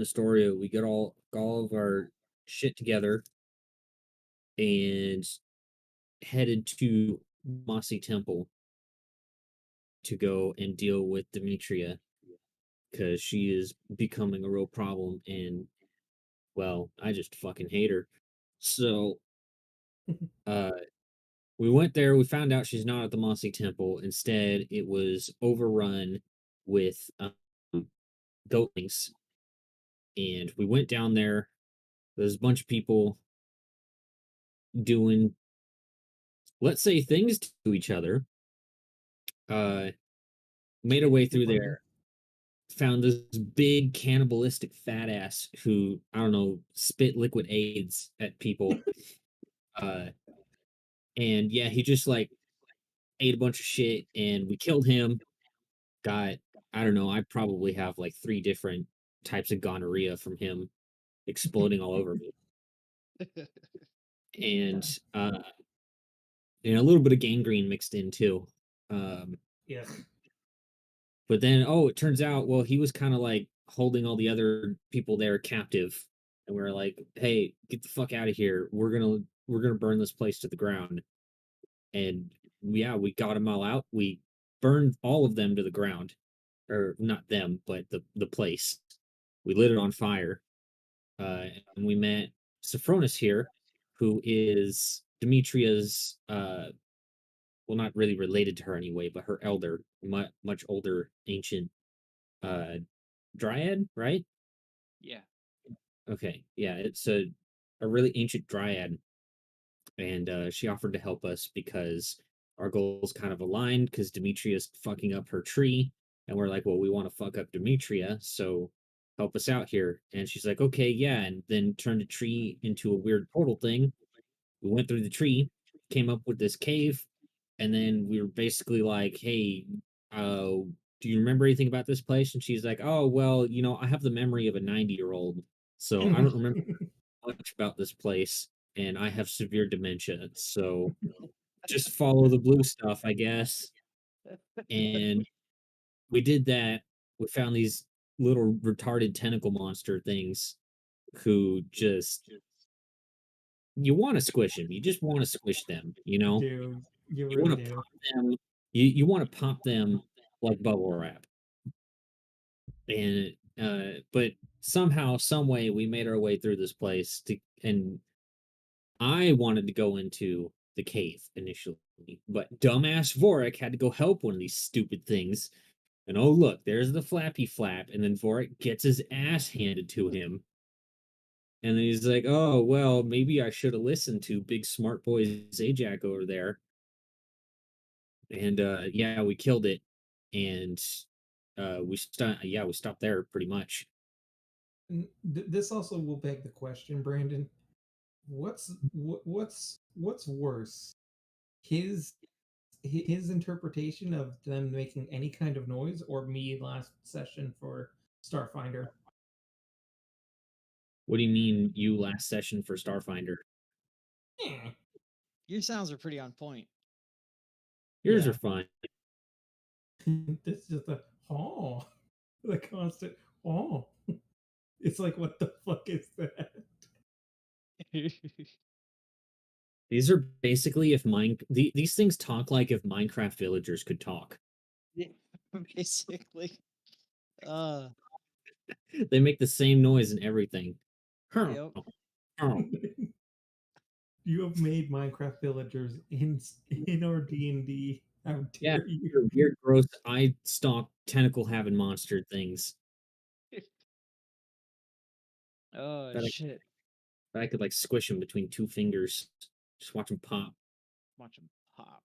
Astoria, we get all of our shit together and headed to Mossy Temple to go and deal with Demetria because she is becoming a real problem and well, I just fucking hate her. So uh we went there, we found out she's not at the Mossy Temple. Instead, it was overrun with goatlings. And we went down there. There's a bunch of people doing, let's say, things to each other. Uh, Made our way through there. Found this big cannibalistic fat ass who, I don't know, spit liquid AIDS at people. Uh, and yeah, he just like ate a bunch of shit and we killed him. Got, I don't know, I probably have like 3 different types of gonorrhea from him exploding all over me. And and a little bit of gangrene mixed in too. Yes. But then, oh, it turns out, well, he was kind of like holding all the other people there captive, and we are like, "Hey, get the fuck out of here! We're gonna burn this place to the ground." And yeah, we got them all out. We burned all of them to the ground, or not them, but the place. We lit it on fire, and we met Sophronis here, who is Demetria's well, not really related to her anyway, but her elder, much older ancient uh dryad, right? Yeah. Okay, yeah, it's a really ancient dryad, and she offered to help us because our goals kind of aligned because Demetria's fucking up her tree, and we're like, well, we want to fuck up Demetria, so help us out here. And she's like, okay, yeah, and then turned the tree into a weird portal thing. We went through the tree, came up with this cave, and then we were basically like, hey, do you remember anything about this place? And she's like, oh, well, I have the memory of a 90-year-old, so I don't remember much about this place, and I have severe dementia, so just follow the blue stuff, I guess. And we did that. We found these little retarded tentacle monster things who just you want to squish them. You just want to squish them, Dude, you You really want to do. pop them. You want to pop them like bubble wrap. And but somehow, some way, we made our way through this place and I wanted to go into the cave initially, but dumbass Vorik had to go help one of these stupid things. And oh look, there's the flappy flap, and then Vorik gets his ass handed to him. And then he's like, "Oh well, maybe I should have listened to Big Smart Boy Zajac over there." And yeah, we killed it, and we stopped there pretty much. This also will beg the question, Brandon. What's worse? His his interpretation of them making any kind of noise, or me last session for Starfinder? What do you mean, you last session for Starfinder? Eh, Your sounds are pretty on point. Yours yeah. are fine. This is just a oh, the constant oh. It's like, what the fuck is that? These are basically if these things talk like if Minecraft villagers could talk. Yeah, basically. Uh, They make the same noise and everything. yep. You have made Minecraft villagers in our D&D. How Yeah, dare you? they're weird, gross, eye stalk, tentacle having monster things. Oh That shit! I could like squish them between 2 fingers. Just watch them pop. Watch them pop.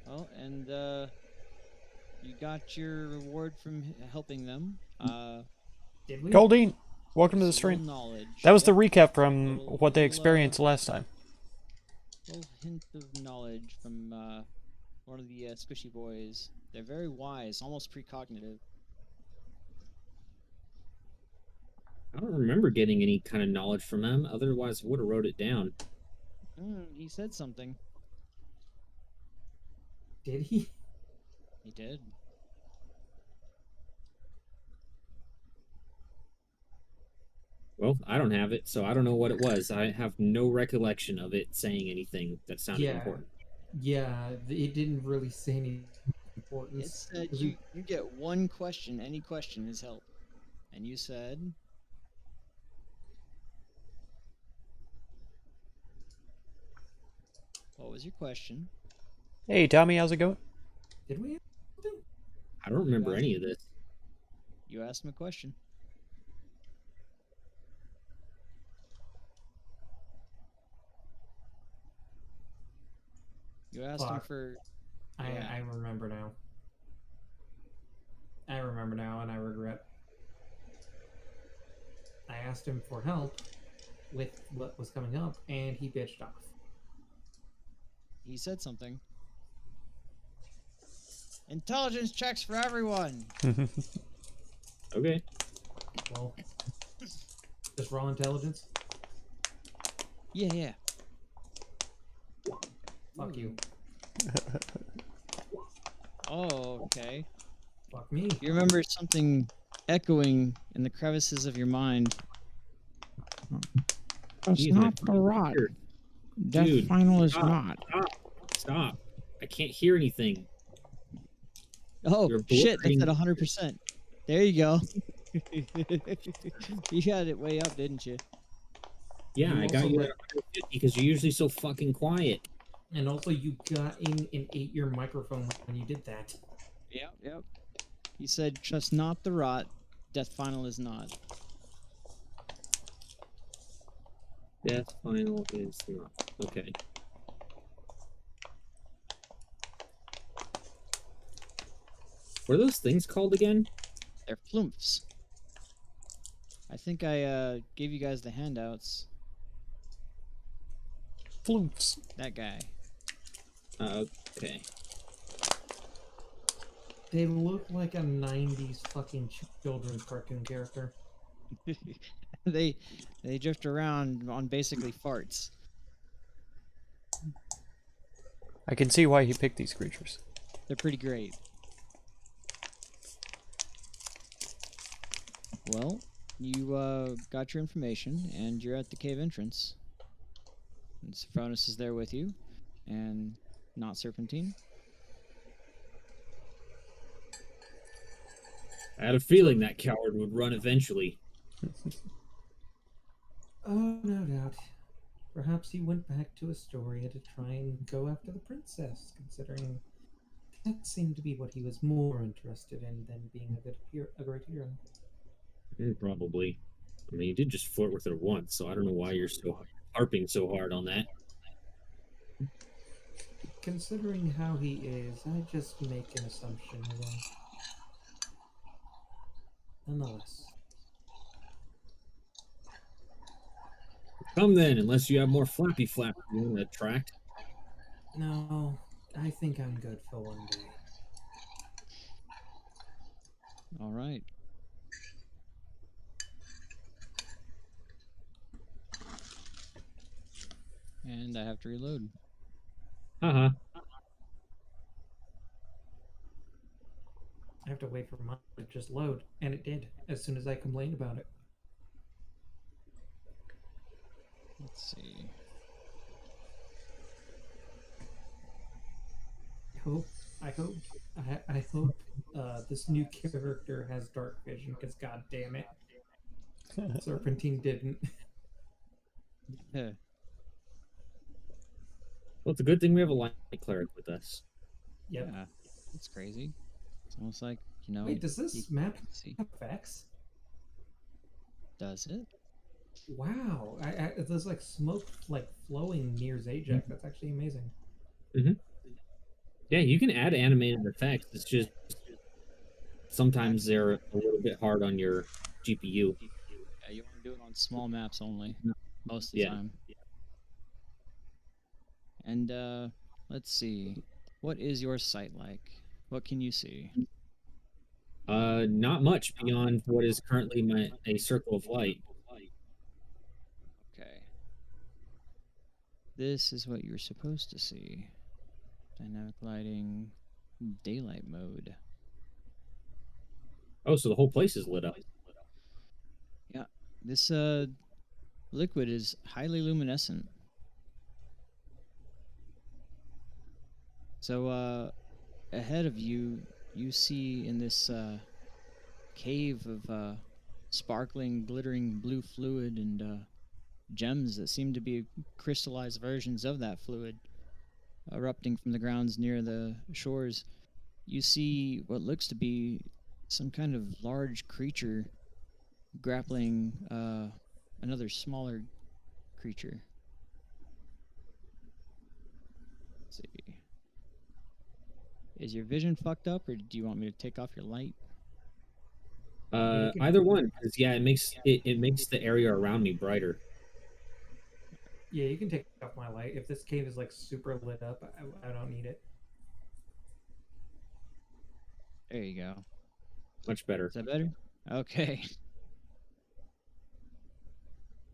Well, and you got your reward from helping them. Did we? Goldine, welcome to the Just a little stream. knowledge. That was the Yep. recap from Little- what they little, experienced last time. Little hint of knowledge from one of the squishy boys. They're very wise, almost precognitive. I don't remember getting any kind of knowledge from them. Otherwise, I would have wrote it down. He said something. Did he? He did. Well, I don't have it, so I don't know what it was. I have no recollection of it saying anything that sounded Yeah, important. yeah. It didn't really say any It importance. said you get one question. Any question is help. And you said, what was your question? Hey, Tommy, how's it going? Did we? Have something? I don't remember asked- any of this. You asked him a question. You asked him Fuck. for. I Yeah. I remember now. I remember now, and I regret. I asked him for help with what was coming up, and he bitched off. He said something. Intelligence checks for everyone. Okay. Well, just raw intelligence. Yeah. Fuck you. Oh, okay. Fuck me. You remember something echoing in the crevices of your mind. That's Jeez, my not the rot. ear. Death Dude, final is stop. not. Stop. I can't hear anything. Oh, You're shit, that's blurring. at 100%. There you go. You had it way up, didn't you? Yeah, You I got also you let- at 150 because you're usually so fucking quiet. And also, you got in and ate your microphone when you did that. Yep. He said, trust not the rot. Death final is not. Death final is not. Okay. What are those things called again? They're flumphs. I think I gave you guys the handouts. Floofs. That guy. Okay. They look like a 90s fucking children's cartoon character. they drift around on basically farts. I can see why he picked these creatures. They're pretty great. Well, you got your information, and you're at the cave entrance. And Sopranos is there with you, and not Serpentine. I had a feeling that coward would run eventually. Oh, no doubt. Perhaps he went back to Astoria to try and go after the princess, considering that seemed to be what he was more interested in than being a great hero. Probably. I mean, you did just flirt with her once, so I don't know why you're so harping so hard on that. Considering how he is, I just make an assumption he will. Nonetheless. Come then, unless you have more flappy flap you want to attract. No, I think I'm good for one day. All right. And I have to reload. Haha. I have to wait for mine to just load, and it did as soon as I complained about it. Let's see. I hope this new character has dark vision, because god damn it, Serpentine didn't. Yeah. Well, it's a good thing we have a light cleric with us. Yep. Yeah, that's crazy. It's almost like, you know. Wait, does this you map can see. have effects? Does it? Wow, there's like smoke like flowing near Zajac. That's actually amazing. Yeah, you can add animated effects. It's just sometimes they're a little bit hard on your GPU. Yeah, you want to do it on small maps only, most of the Yeah. time. And let's see. What is your sight like? What can you see? Not much beyond what is currently a circle of light. Okay. This is what you're supposed to see. Dynamic lighting, daylight mode. Oh, so the whole place is lit up. Yeah. This liquid is highly luminescent. So ahead of you, you see in this cave of sparkling, glittering blue fluid and gems that seem to be crystallized versions of that fluid erupting from the grounds near the shores. You see what looks to be some kind of large creature grappling another smaller creature. Let's see. Is your vision fucked up, or do you want me to take off your light? You can- Either one, because yeah, it makes the area around me brighter. Yeah, you can take off my light. If this cave is like super lit up, I don't need it. There you go. Much better. Is that better? Okay.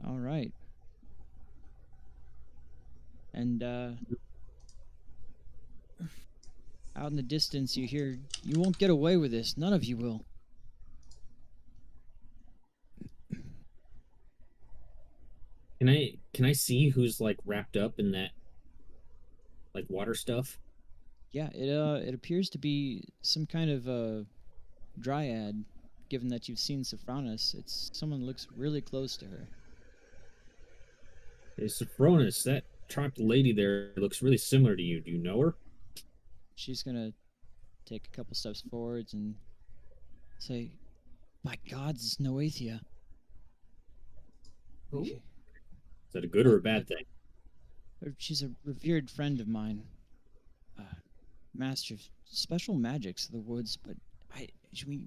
All right. And out in the distance, you hear, "You won't get away with this. None of you will." Can I see who's like wrapped up in that like water stuff? Yeah, it appears to be some kind of dryad. Given that you've seen Sopranos, it's someone who looks really close to her. Hey, Sophronis, that trapped lady there looks really similar to you. Do you know her? She's gonna take a couple steps forwards and say, "By gods, it's Noathia." Who? Is that a good or a bad thing? She's a revered friend of mine, master of special magics of the woods. But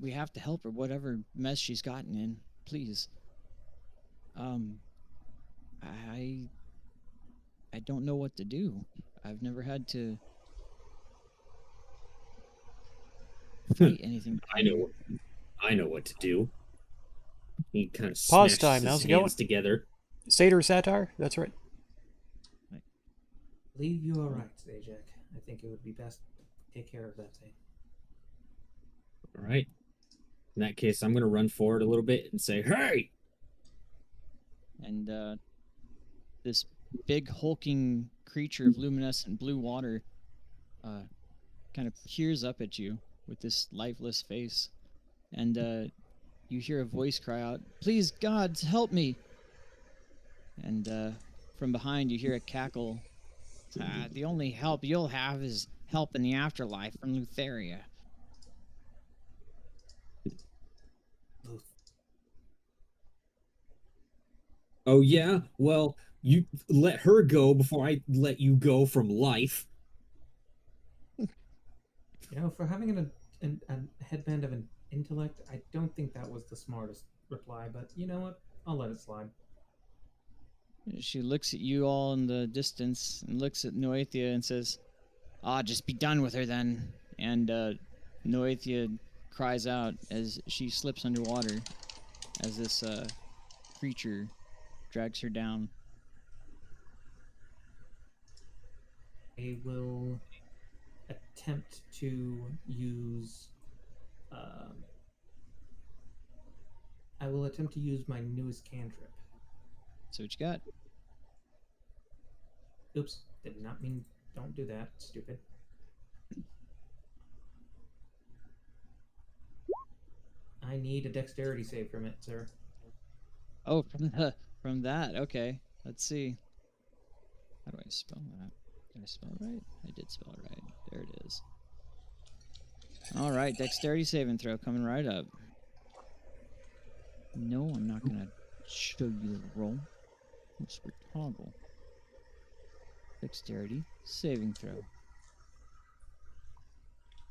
we have to help her, whatever mess she's gotten in. Please. Um, I I don't know what to do. I've never had to fight anything. I know what to do. He kind of Pause smashes time. his How's it hands going? together. Satyr Satyr? That's right. Believe you are right, Zajac. I think it would be best to take care of that thing. All right. In that case, I'm gonna run forward a little bit and say, "Hey!" And this big hulking creature of luminescent blue water kind of peers up at you with this lifeless face, and you hear a voice cry out, "Please, gods, help me!" And from behind, you hear a cackle. The only help you'll have is help in the afterlife from Lutheria. Oh yeah. Well, you let her go before I let you go from life. You know, for having a headband of an intellect, I don't think that was the smartest reply, but you know what? I'll let it slide. She looks at you all in the distance and looks at Noathia and says, "Ah, just be done with her then." And Noathia cries out as she slips underwater as this creature drags her down. I will attempt to use. Um, I will attempt to use my newest cantrip. So what you got? Oops, did not mean. Don't do that, stupid. I need a dexterity save from it, sir. Oh, from that. Okay, let's see. How do I spell that? Did I spell it right? I did spell it right. There it is. All right, dexterity saving throw coming right up. No, I'm not gonna show you the roll. Let's toggle. Dexterity saving throw.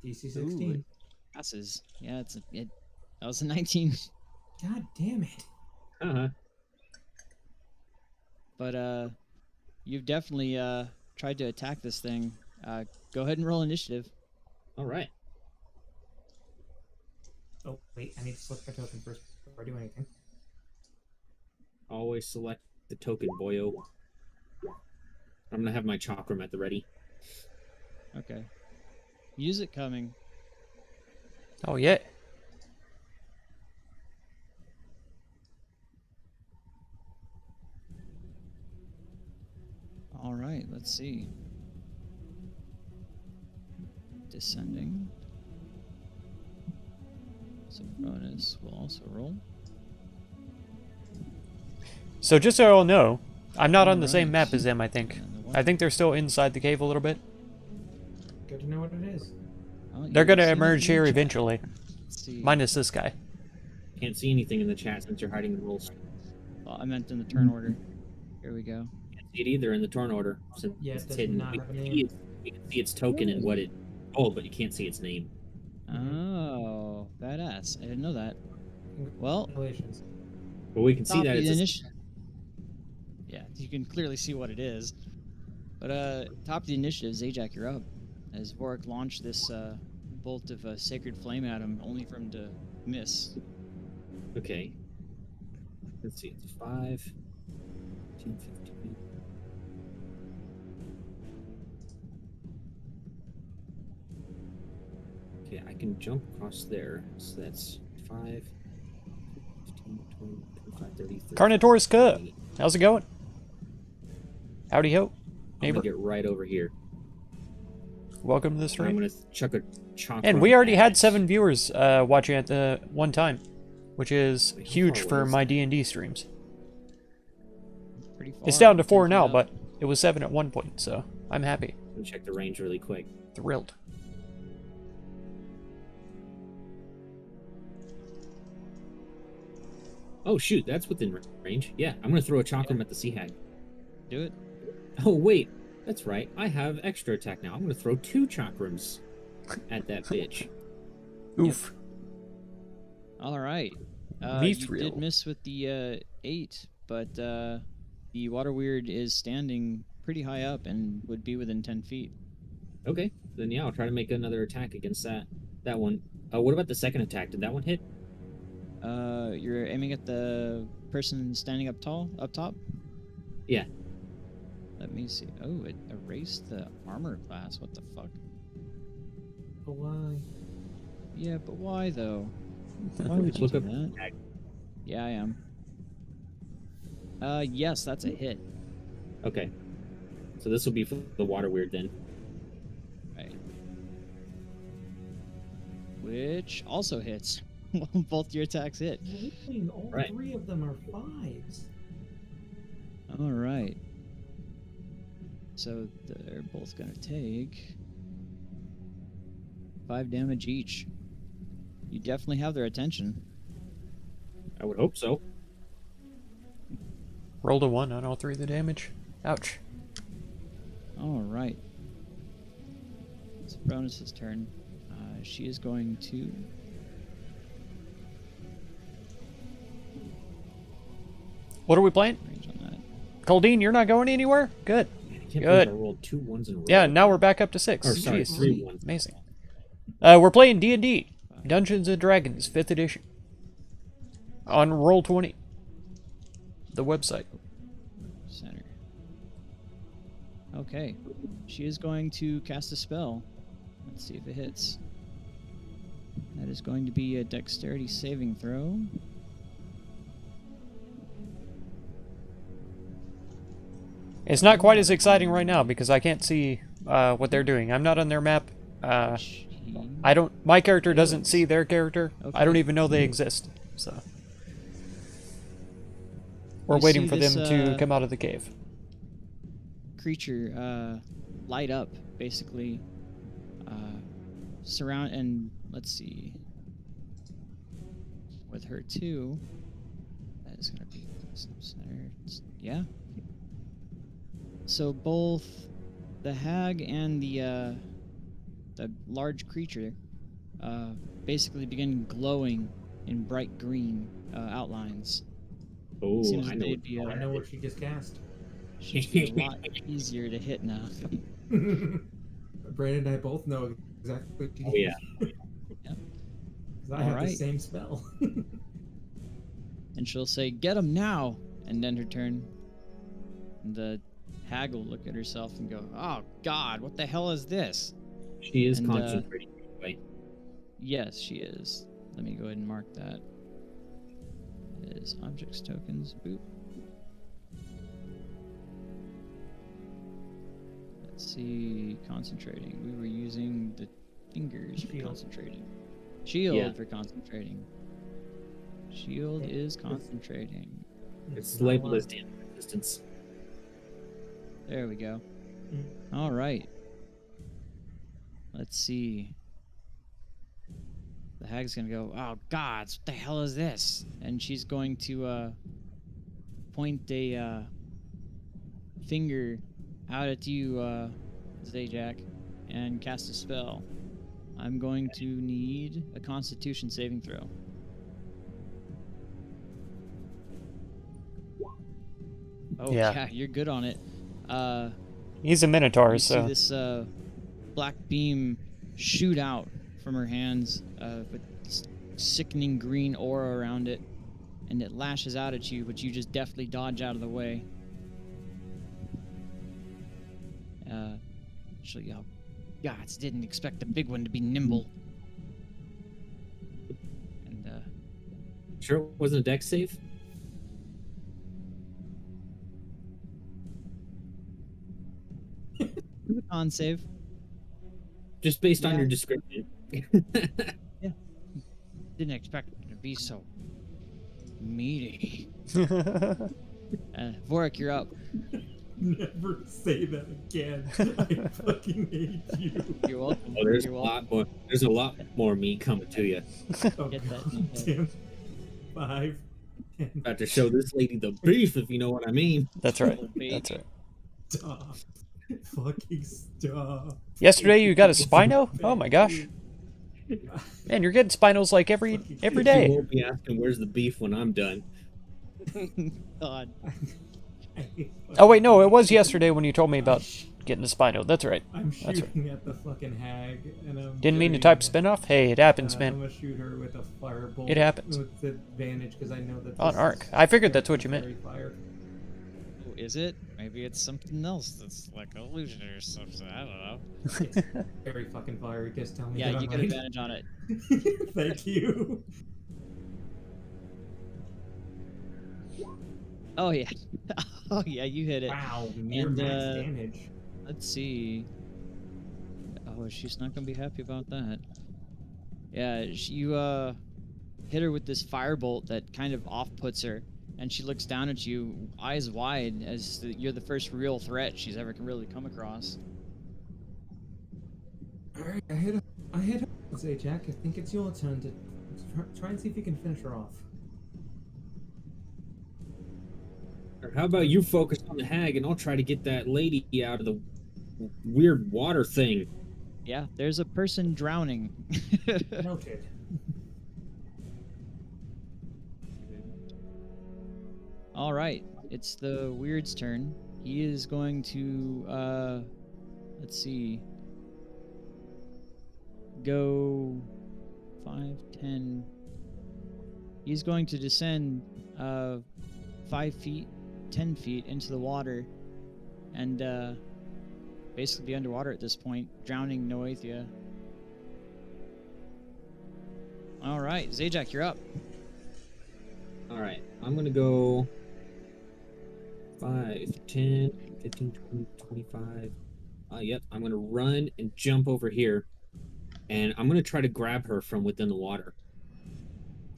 DC Ooh, 16. it passes. Yeah, that was a 19. God damn it. Uh-huh. But you've definitely tried to attack this thing. Go ahead and roll initiative. All right. Oh, wait, I need to select my token first before I do anything. Always select the token, boyo. I'm gonna have my chakram at the ready. Okay. Music coming. Oh, yeah. let's see. Descending. Sopranos will also roll. So just so you all know, I'm not on the same Alright. map as them, I think. And the one- I think they're still inside the cave a little bit. Good to know what it is. Oh, They're you gonna see emerge anything in here chat? eventually. Let's see. Minus this guy. Can't see anything in the chat since you're hiding the rules. Well, I meant in the turn order. Here we go. Can't see it either in the turn order since Yeah, it it's does hidden. not We have a can name. see we can see its token and what it. Oh, but you can't see its name. Oh, badass. I didn't know that. Well, Congratulations. But we can see top that of the it's. initiative. Yeah, you can clearly see what it is. But top of the initiative, Zajac, you're up. As Vorik launched this bolt of sacred flame at him, only for him to miss. Okay. Let's see. It's 5, 10, 15. Okay, I can jump across there. So that's 5, 15, 20, 25, 30, 30. Carnotaurus Cup. 40. How's it going? Howdy ho. I'm Neighbor. gonna get right over here. Welcome to the And I'm stream. gonna chuck a chakra. And we already had at- 7 viewers watching at the one time, which is Wait, how huge far for was my that? D&D streams. Pretty far. It's down to 4 10 feet now, up. but it was 7 at one point, so I'm happy. Let me check the range really quick. Thrilled. Oh shoot, that's within range. Yeah, I'm gonna throw a chakram at the sea hag. Do it. Oh wait, that's right. I have extra attack now. I'm gonna throw 2 chakrams at that bitch. Oof. All right. You Mithril. did miss with the 8, but the water weird is standing pretty high up and would be within 10 feet. Okay, then yeah, I'll try to make another attack against that one. What about the second attack? Did that one hit? You're aiming at the person standing up top? Yeah. Let me see. Oh, it erased the armor class. What the fuck? But why? Yeah, but why though? Why would you Look do up that? Yeah, I am. Yes, that's a hit. Okay. So this will be for the water weird then. Right. Which also hits. Both your attacks hit. Dang, all Right. 3 of them are 5s. All right. So they're both gonna take 5 damage each. You definitely have their attention. I would hope so. Rolled a 1 on all 3 of the damage. Ouch. All right. It's Bronus's turn. She is going to. What are we playing? Range on that. Coldine, you're not going anywhere? Good. Man, I can't Good. believe I rolled 2 1s in a row. Yeah, now we're back up to 6. Or sorry, Jeez. 3 1s. Amazing. We're playing D&D. Dungeons & Dragons, 5th edition. On Roll20. The website. Center. Okay. She is going to cast a spell. Let's see if it hits. That is going to be a dexterity saving throw. It's not quite as exciting right now because I can't see what they're doing. I'm not on their map. I don't. My character doesn't see their character. I don't Okay. even know they exist. So we're You waiting see for them this, to come out of the cave. Creature light up, basically. Surround, and let's see. With her too, that is going to be some center. Yeah. So both the hag and the large creature basically begin glowing in bright green outlines. Oh, Seems I like know. they'd be I know what she just cast. should be a lot easier to hit now. Brandon and I both know exactly what she Oh yeah. Because I have the Alright. same spell. And she'll say, "Get him now!" And then her turn. And the hag will look at herself and go, "Oh God, what the hell is this?" She is And, concentrating anyway. Yes, she is. Let me go ahead and mark that. It is objects tokens. Boop. see, concentrating. We were using the fingers for Shield. concentrating. Shield Yeah. for concentrating. Shield is concentrating. It's not labeled one. as damage resistance. There we go. Mm. All right. Let's see. The hag's gonna go, oh gods, what the hell is this? And she's going to point a finger out at you, Zajac, and cast a spell. I'm going to need a Constitution saving throw. Oh Yeah. yeah, you're good on it. He's a Minotaur, You see so this black beam shoot out from her hands with this sickening green aura around it, and it lashes out at you, but you just deftly dodge out of the way. She'll yell, "Gods, didn't expect the big one to be nimble." And Sure, it wasn't a dex save. the con save. Just based on Yeah. your description. Didn't expect it to be so meaty. Vorik, you're up. Never say that again. I fucking hate you. You're welcome. Oh, there's You're a welcome. lot more. There's a lot more meat coming to you. Oh, Get that God in your damn. 5, 10, About to show this lady the beef, if you know what I mean. that's right. Little baby. That's right. stop. Fucking stop. Yesterday you got a Spino? Oh my gosh. Man, you're getting Spinos like every You day. won't be asking where's the beef when I'm done. God. Oh wait, no, it was yesterday when you told me about getting a Spino. That's right. I'm That's shooting at the fucking hag, and I'm Didn't mean to getting, type spin-off. Hey, it happens, I'm man. gonna shoot her with a firebolt. It happens. With advantage because I know that. On this arc. is I figured that's what you meant. fairy Fire. Oh, is it? Maybe it's something else that's like illusion or something. I don't know. It's very fucking fiery. Just tell me. Yeah, that you I'm get right. advantage on it. Thank you. Oh yeah. Oh yeah, you hit it. Wow, near And, max damage. Let's see. Oh, she's not gonna be happy about that. Yeah, you hit her with this firebolt that kind of off-puts her, and she looks down at you, eyes wide, as you're the first real threat she's ever really come across. Alright, I hit her. Say, Jack, I think it's your turn to try and see if you can finish her off. Or how about you focus on the hag and I'll try to get that lady out of the weird water thing. Yeah, there's a person drowning. Noted. All right, it's the Weird's turn. He is going to, let's see, go 5, 10. He's going to descend 5 feet, 10 feet into the water, and basically be underwater at this point, drowning Noathia. All right, Zajac, you're up. All right, I'm going to go 5, 10, 15, 20, 25. Yep, I'm going to run and jump over here. And I'm going to try to grab her from within the water.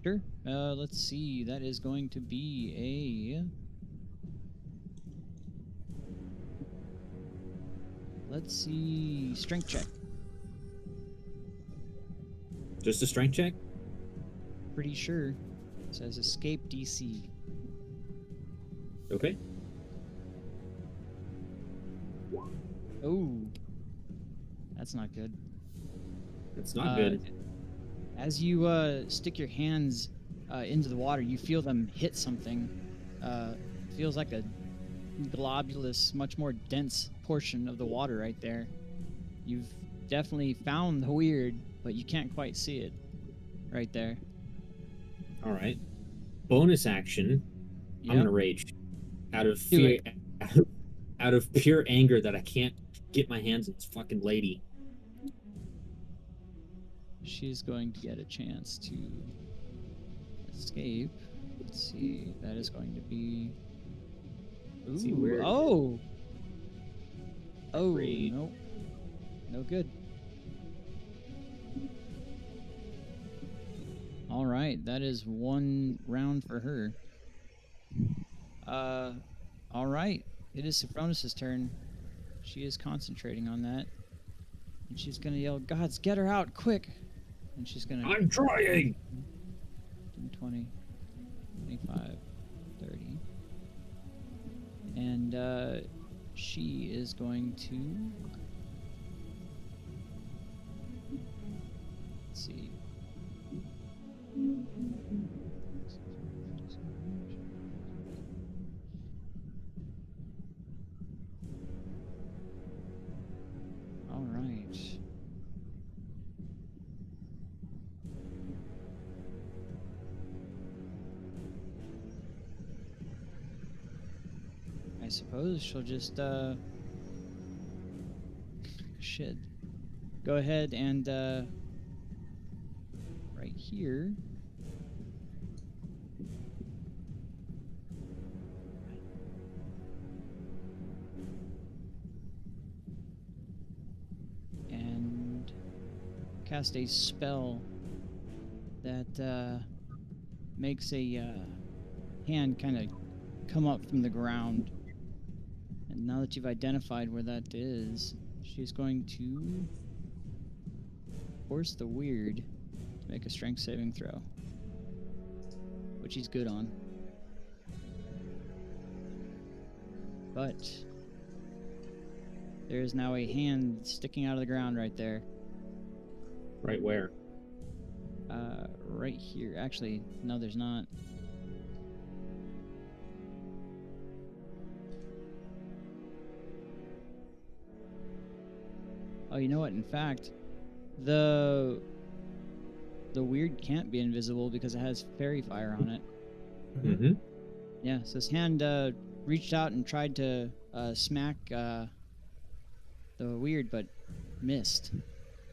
Sure. Let's see. That is going to be a... Let's see. Strength check. Just a strength check? Pretty sure. It says escape DC. Okay. Oh. That's not good. That's not good. As you stick your hands into the water, you feel them hit something. Feels like a globulous, much more dense portion of the water right there. You've definitely found the weird, but you can't quite see it right there. All right. Bonus action. Yep. I'm going to rage. Out of Do fear, out of pure anger that I can't get my hands on this fucking lady. She's going to get a chance to escape. Let's see. That is going to be... See, Ooh, weird. oh! Oh, Great. nope. No good. All right, that is 1 round for her. All right. It is Sopranos' turn. She is concentrating on that. And she's going to yell, "Gods, get her out, quick!" And she's going to... I'm trying! 20, 25, 30. And she is going to... Let's see. All right. I suppose she'll just shit. Go ahead and right here. And cast a spell that makes a hand kind of come up from the ground. And now that you've identified where that is, she's going to force the weird to make a strength saving throw, which he's good on. But there is now a hand sticking out of the ground right there. Right where? Right here. Actually, no, there's not. Oh, you know what? In fact, the weird can't be invisible because it has fairy fire on it. Mm-hmm. Yeah, so his hand reached out and tried to smack the weird, but missed.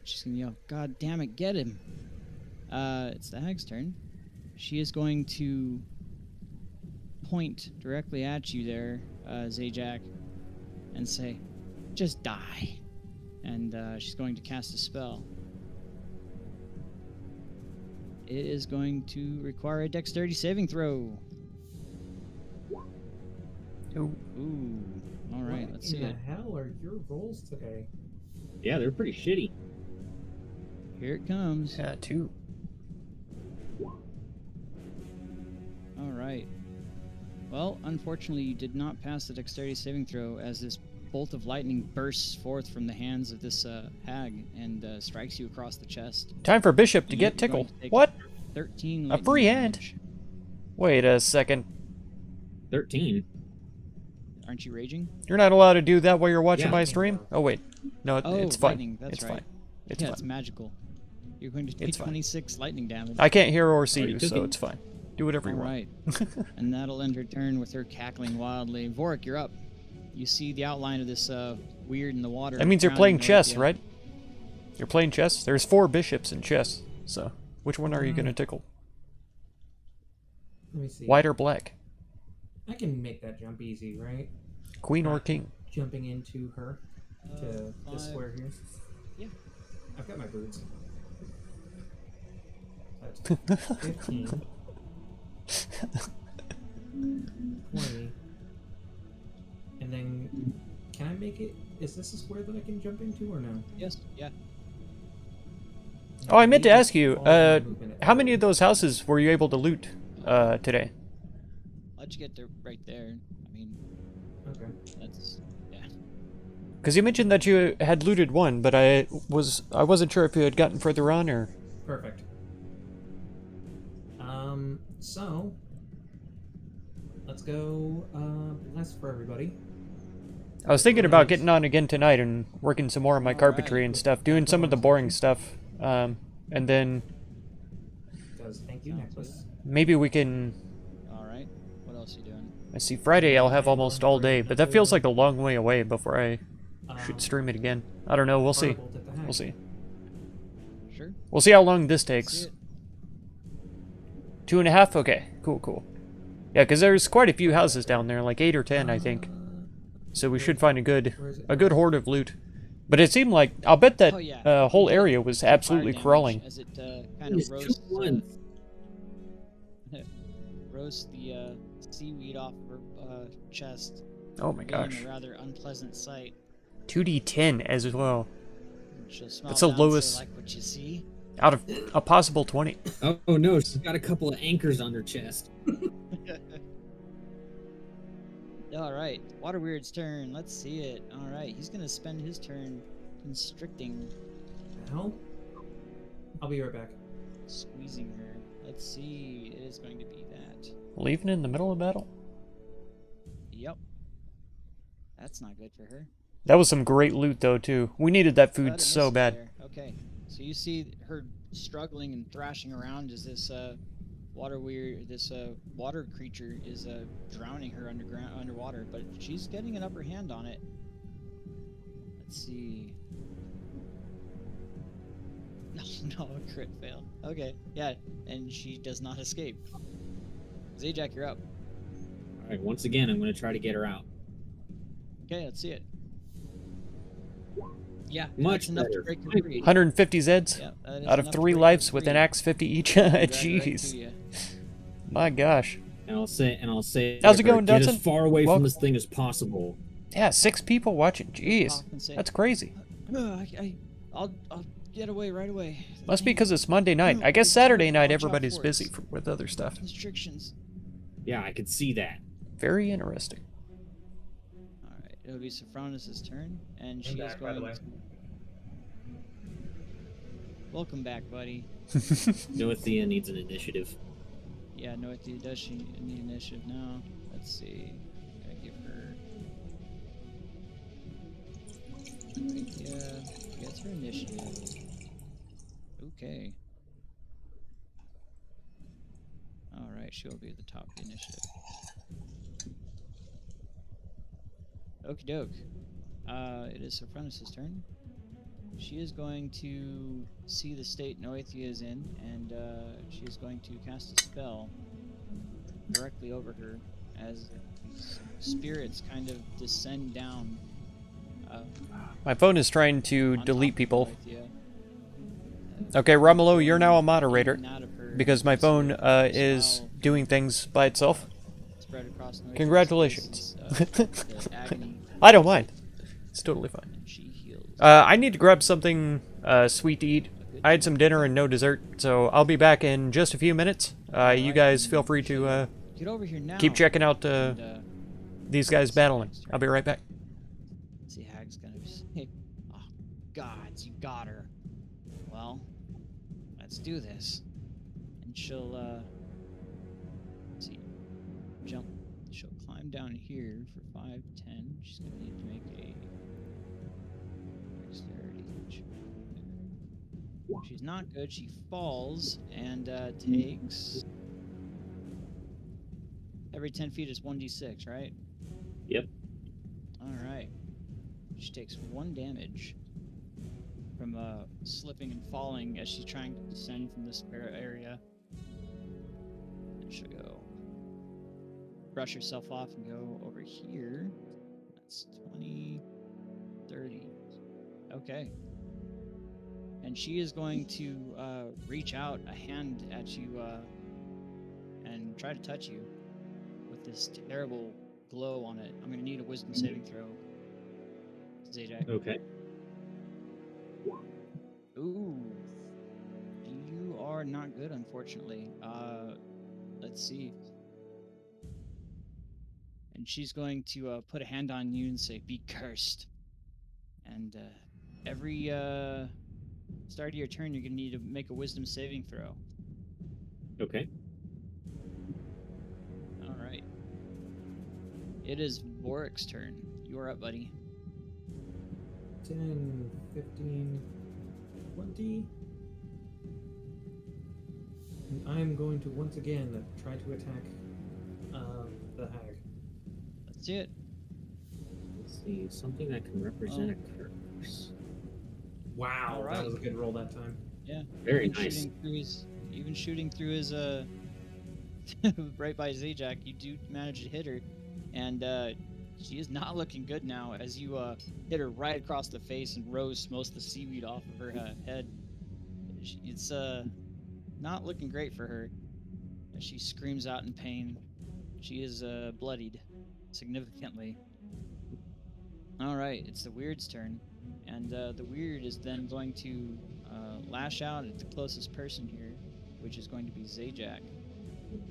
She's gonna yell, "God damn it, get him!" It's the hag's turn. She is going to point directly at you there, Zajac, and say, "Just die." And she's going to cast a spell. It is going to require a dexterity saving throw. Ooh. All right, let's see What it. in the hell are your rolls today? Yeah, they're pretty shitty. Here it comes. Yeah, 2. All right. Well, unfortunately, you did not pass the dexterity saving throw as this bolt of lightning bursts forth from the hands of this hag and strikes you across the chest. Time for Bishop to You're get going tickled. to take What? 13 A free hand? damage. Wait a second. 13. Aren't you raging? You're not allowed to do that while you're watching Yeah. my stream? Oh, wait. No, Oh, it's fine. lightning, that's it's right. fine. It's Yeah, fine. it's magical. You're going to take It's fine. 26 lightning damage. I can't hear or see Are you you, so cooking? it's fine. Do whatever you All want. right. And that'll end her turn with her cackling wildly. Vorik, you're up. You see the outline of this weird in the water. That means you're drowning playing away at chess, the end. right? You're playing chess? There's 4 bishops in chess, so which one are you going to tickle? Let me see. White or black? I can make that jump easy, right? Queen or king? Jumping into her to this 5. square here. Yeah. I've got my boots. That's 15. 20. And then, can I make it? Is this a square that I can jump into or no? Yes. Yeah. Oh, I meant to ask you, All my movement at how many of those houses were you able to loot today? I'll let you get there right there. I mean, Okay. that's yeah. Because you mentioned that you had looted one, but I wasn't sure if you had gotten further on or... Perfect. So let's go bless for everybody. I was thinking about getting on again tonight and working some more on my carpentry and stuff, doing some of the boring stuff, and then Does thank you necklace. maybe we can... All right. What else are you doing? I see Friday I'll have almost all day, but that feels like a long way away before I should stream it again. I don't know, we'll see. Firebolt at the hag. We'll see. Sure. We'll see how long this See takes. it. 2.5? Okay, cool. Yeah, because there's quite a few houses down there, like 8 or 10, I think. so we should find Where is it? a good hoard of loot. But it seemed like I'll bet that Oh, yeah. whole We did area was take fire absolutely damage crawling. As it kind There's of two roasts, ones. roasts the seaweed off her chest. Oh my revealing gosh. A rather unpleasant sight. 2d10 as well. She'll smile That's the down and say, lowest like what you see. out of a possible 20. Oh no, she's got a couple of anchors on her chest. All right, Water Weird's turn. Let's see it. All right, he's gonna spend his turn constricting, The hell? I'll be right back. squeezing her. Let's see. It is going to be that. Leaving in the middle of battle? Yep. That's not good for her. That was some great loot though too. We needed that But food it so misses bad. there. Okay, so you see her struggling and thrashing around as this water creature is drowning her underwater, but she's getting an upper hand on it. Let's see. No, a crit fail. Okay, yeah, and she does not escape. Zajac, you're up. All right, once again, I'm going to try to get her out. Okay, let's see it. Yeah, Much that's enough better. to break her free. 150 Zeds Yeah, that is out of enough to 3 break her lives with free. an axe 50 each. Drag her right Jeez. to ya. My gosh. And I'll say, How's it to her, going, get Dudson? as far away Welcome. from this thing as possible. Yeah, 6 people watching. Jeez. Off and say, That's crazy. I'll get away right away. Must be because it's Monday night. I guess Saturday night everybody's busy with other stuff. Restrictions. Yeah, I could see that. Very interesting. All right, it'll be Sopranos' turn, and she is back, by the going. way. Welcome back, buddy. Noethea needs an initiative. Yeah, Noethea, does she need initiative now? Let's see. Gotta give her. Noethea gets her initiative. Okay. Alright, she'll be at the top of the initiative. Okie doke. It is Sopranos' turn. She is going to see the state Noethea is in, and she is going to cast a spell directly over her as spirits kind of descend down. My phone is trying to on delete top of people. Noethea. Okay, Romulo, you're now a moderator Taking out of her because my phone spirit is smell doing things by itself. spread across Noethea's Congratulations. face as, the agony I don't mind. It's totally fine. and she heals. I need to grab something sweet to eat. I had some dinner and no dessert, so I'll be back in just a few minutes. You guys feel free to Get over here now. keep checking out and, these guys battling. I'll be right back. see, Hag's gonna say, "Oh, gods, you got her." Well, let's do this. And she'll, let's see, jump. She'll climb down here for 5, 10. She's gonna need to make a dexterity check. She's not good. She falls and takes. Every 10 feet is 1d6, right? Yep. Alright. She takes 1 damage from slipping and falling as she's trying to descend from this area. And she'll go brush herself off and go over here. That's 20, 30. Okay. And she is going to reach out a hand at you and try to touch you with this terrible glow on it. I'm going to need a wisdom saving throw. Zajac. Okay. Ooh. You are not good, unfortunately. Let's see. And she's going to put a hand on you and say, "Be cursed." And every start of your turn, you're going to need to make a wisdom saving throw. Okay. All right. It is Vorik's turn. You're up, buddy. 10, 15, 20. And I'm going to once again try to attack the hag. Let's do it. Let's see. Something that can represent a curse. Wow, All right. that was a good roll that time. Yeah. Very Even nice. shooting through his right by Zajac, you do manage to hit her, and She is not looking good now as you hit her right across the face and roast most of the seaweed off of her head. It's not looking great for her as she screams out in pain. She is bloodied significantly. All right, it's the Weird's turn, and the Weird is then going to lash out at the closest person here, which is going to be Zajac.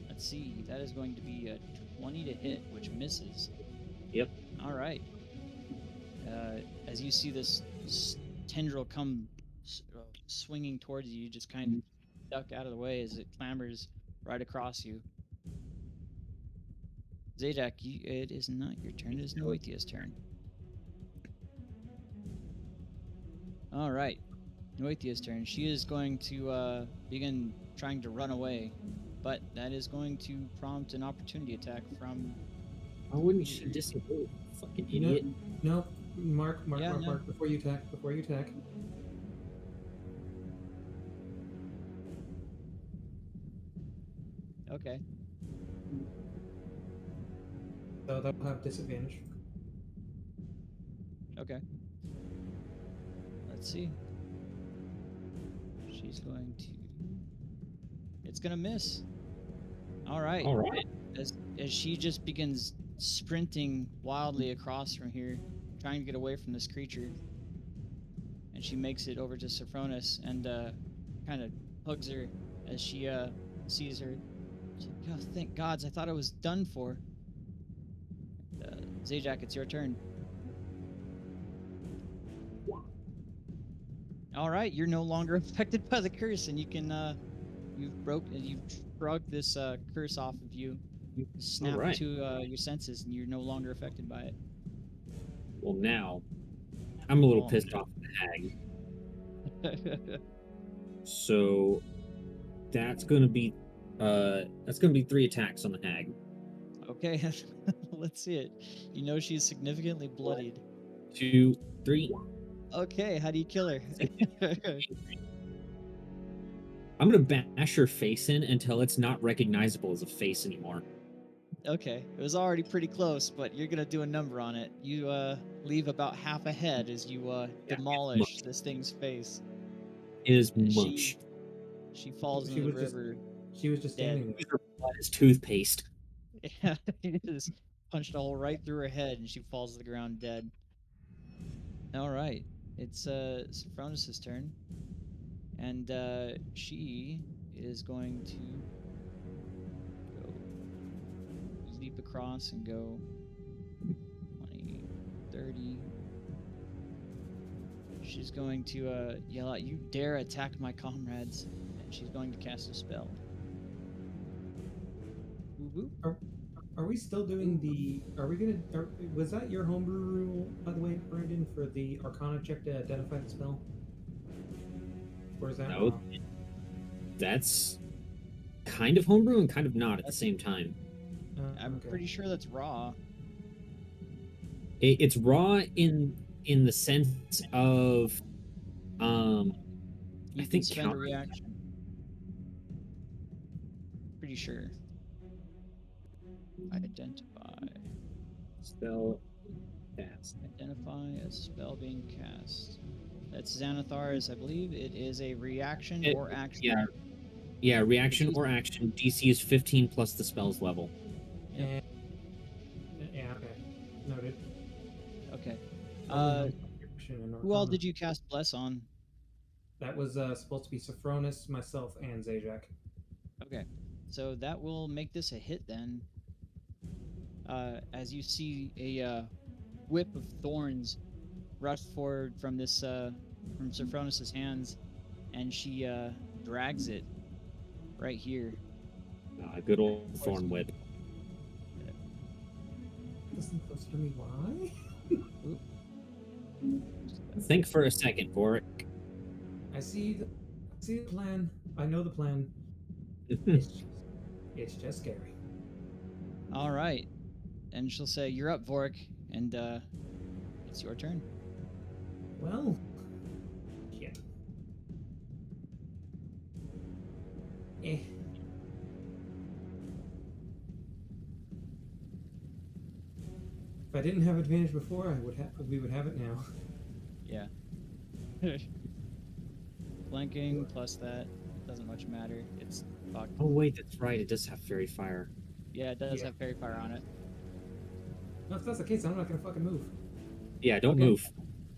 Let's see, that is going to be a 20 to hit, which misses. Yep. All right. As you see this tendril come swinging towards you, you just kind of duck out of the way as it clambers right across you. Zajac, it is not your turn. It is Noethia's turn. All right. Noethia's turn. She is going to begin trying to run away, but that is going to prompt an opportunity attack from... Why wouldn't she disengage? Fucking idiot. No, Mark, Yeah, no. Mark, before you attack. Okay. So they'll have disadvantage. Okay. Let's see. She's going to... It's going to miss. All right. All right. As she just begins sprinting wildly across from here, trying to get away from this creature. And she makes it over to Sophronis and kind of hugs her as she sees her. She's like, oh, thank gods, I thought I was done for. Zajac, it's your turn. All right, you're no longer affected by the curse, and you can you've shrugged this curse off of you. You snap right. to your senses, and you're no longer affected by it. Well, now I'm a little pissed off at the hag. So that's gonna be 3 attacks on the hag. Okay, let's see it. You know she's significantly bloodied. 2, 3. Okay, how do you kill her? I'm gonna bash her face in until it's not recognizable as a face anymore. Okay, it was already pretty close, but you're gonna do a number on it. You leave about half a head as you demolish this thing's face. It is mush. She falls into the river. She was just standing there. Her blood is toothpaste. Yeah, he just punched a hole right through her head, and she falls to the ground dead. All right, it's Sophronis' turn, and she is going to go leap across and go 20, 30. She's going to yell out, "You dare attack my comrades!" And she's going to cast a spell. Are we still doing the? Was that your homebrew rule, by the way, Brandon, for the Arcana check to identify the spell? Or is that no? That's kind of homebrew and kind of not at the same time. I'm pretty sure that's raw. It's raw in the sense of You I can think spend a reaction. Pretty sure. Identify. Spell cast. Identify a spell being cast. That's Xanathar's, I believe. It is a reaction or action. Yeah, reaction or action. DC is 15 plus the spell's level. Yeah, okay. Noted. Okay. Who Who all did you cast Bless on? That was supposed to be Sophronis, myself, and Zajac. Okay. So that will make this a hit then. As you see a whip of thorns rush forward from this from Sophronis' hands, and she drags it right here. Good old thorn whip. Listen closer to me, why? Think for a second, Boric. I see the plan. I know the plan. It's just scary. All right. And she'll say, "You're up, Vorik," and it's your turn. Well, yeah. If I didn't have advantage before, we would have it now. Yeah. Flanking plus that doesn't much matter. It's fucked. Oh wait, that's right. It does have fairy fire. Yeah, it does Yeah. have fairy fire on it. No, if that's the case, I'm not gonna fucking move. Yeah, don't Okay. move.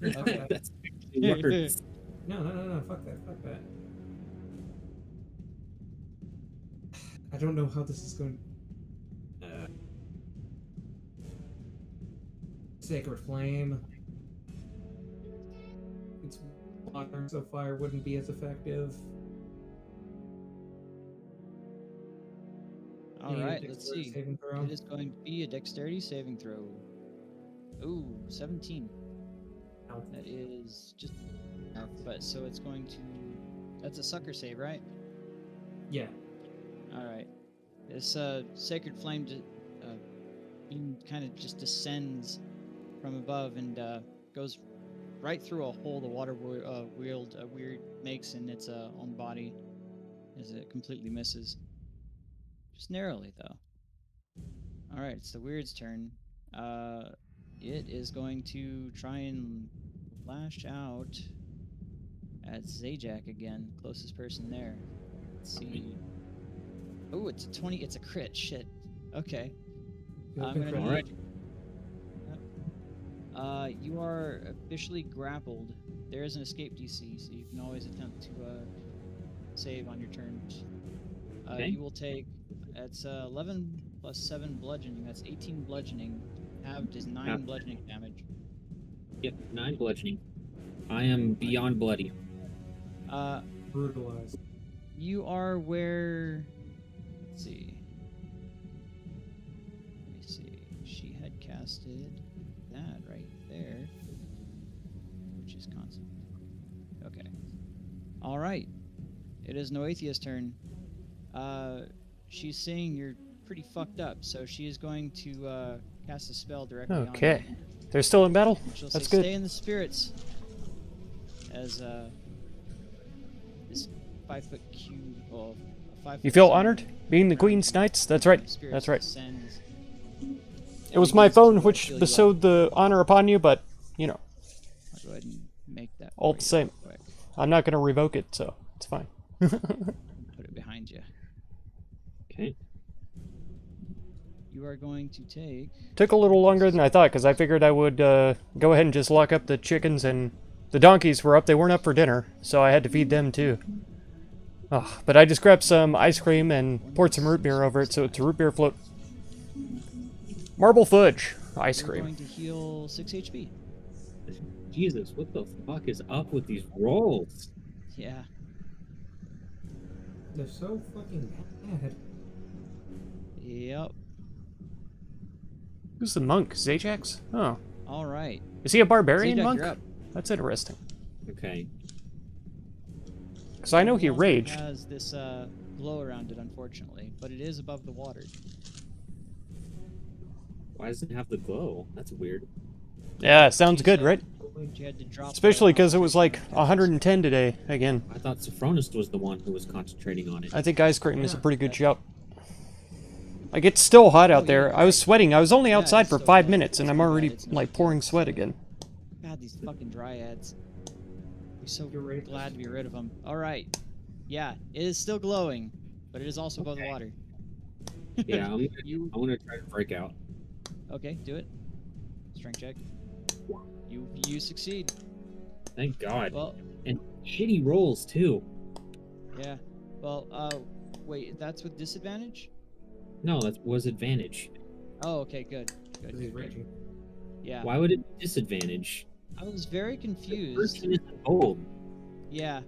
Yeah, fuck that. That's worse. No, fuck that, fuck that. I don't know how this is going. Sacred Flame. It's water, so fire wouldn't be as effective. All Need a right, let's dexterity see. saving throw. It is going to be a dexterity saving throw. Ooh, 17. Ow. That is just enough, but so it's going to. That's a sucker save, right? Yeah. All right. This sacred flame kind of just descends from above and goes right through a hole the water weird makes in its own body, as it completely misses. Just narrowly, though. All right, it's the weird's turn. It is going to try and lash out at Zajac again, closest person there. Let's see. Oh, it's a 20. It's a crit. Shit. Okay. I'm gonna Crit. need. Alright. You are officially grappled. There is an escape DC, so you can always attempt to save on your turns. Okay. You will take. It's 11 plus 7 bludgeoning. That's 18 bludgeoning. Halved is 9 Half. bludgeoning damage. Yep, 9 bludgeoning. I am beyond bloody. Brutalized. You are where. Let's see. Let me see. She had casted that right there, which is constant. Okay. All right. It is Noethia's turn. She's saying you're pretty fucked up, so she is going to cast a spell directly on Okay. you. They're still in battle? She'll That's say, good. "Stay in the spirits." As this 5-foot cube, well, a 5-foot You feel cube honored? Being the around Queen's you, Knights? That's right. spirits That's right. descends It was and my begins to, phone which heal you up. bestowed the honor upon you, but, you know, I'll go ahead and make that all for the you same. real quick. I'm not going to revoke it, so it's fine. Put it behind you. Okay. You are going to take. Took a little longer than I thought, because I figured I would go ahead and just lock up the chickens, and the donkeys were up. They weren't up for dinner, so I had to feed them too. Oh, but I just grabbed some ice cream and poured some root beer over it, so it's a root beer float. Marble fudge ice You're cream. going to heal 6 HP. Jesus, what the fuck is up with these rolls? Yeah. They're so fucking bad. Yep. Who's the monk? Zajax? Oh. All right. Is he a barbarian Zajac, monk? you're up. That's interesting. Okay. Because I know he Also raged. has this glow around it, unfortunately, but it is above the water. Why does it have the glow? That's weird. Yeah, sounds good, right? You had to drop Especially because it was like 110 today, again. I thought Sopranos was the one who was concentrating on it. I think ice cream is a Yeah. pretty good shout. Like, it's still hot out Oh, there. yeah, I was sweating. I was only Yeah, outside it's for still 5 hot. minutes, and It's I'm not bad. already, It's not like, bad. pouring sweat again. God, these fucking dryads. We're so You're right. glad to be rid of them. All right. Yeah, it is still glowing, but it is also above the water. Yeah, You I'm gonna try to break out. okay? Do it. Strength check. You succeed. Thank God. Well, And shitty rolls too. yeah. Well, wait, that's with disadvantage? No, that was advantage. Oh, okay, good. Good. Because he's good. raging. Yeah. Why would it be disadvantage? I was very The confused. person is bold. Yeah.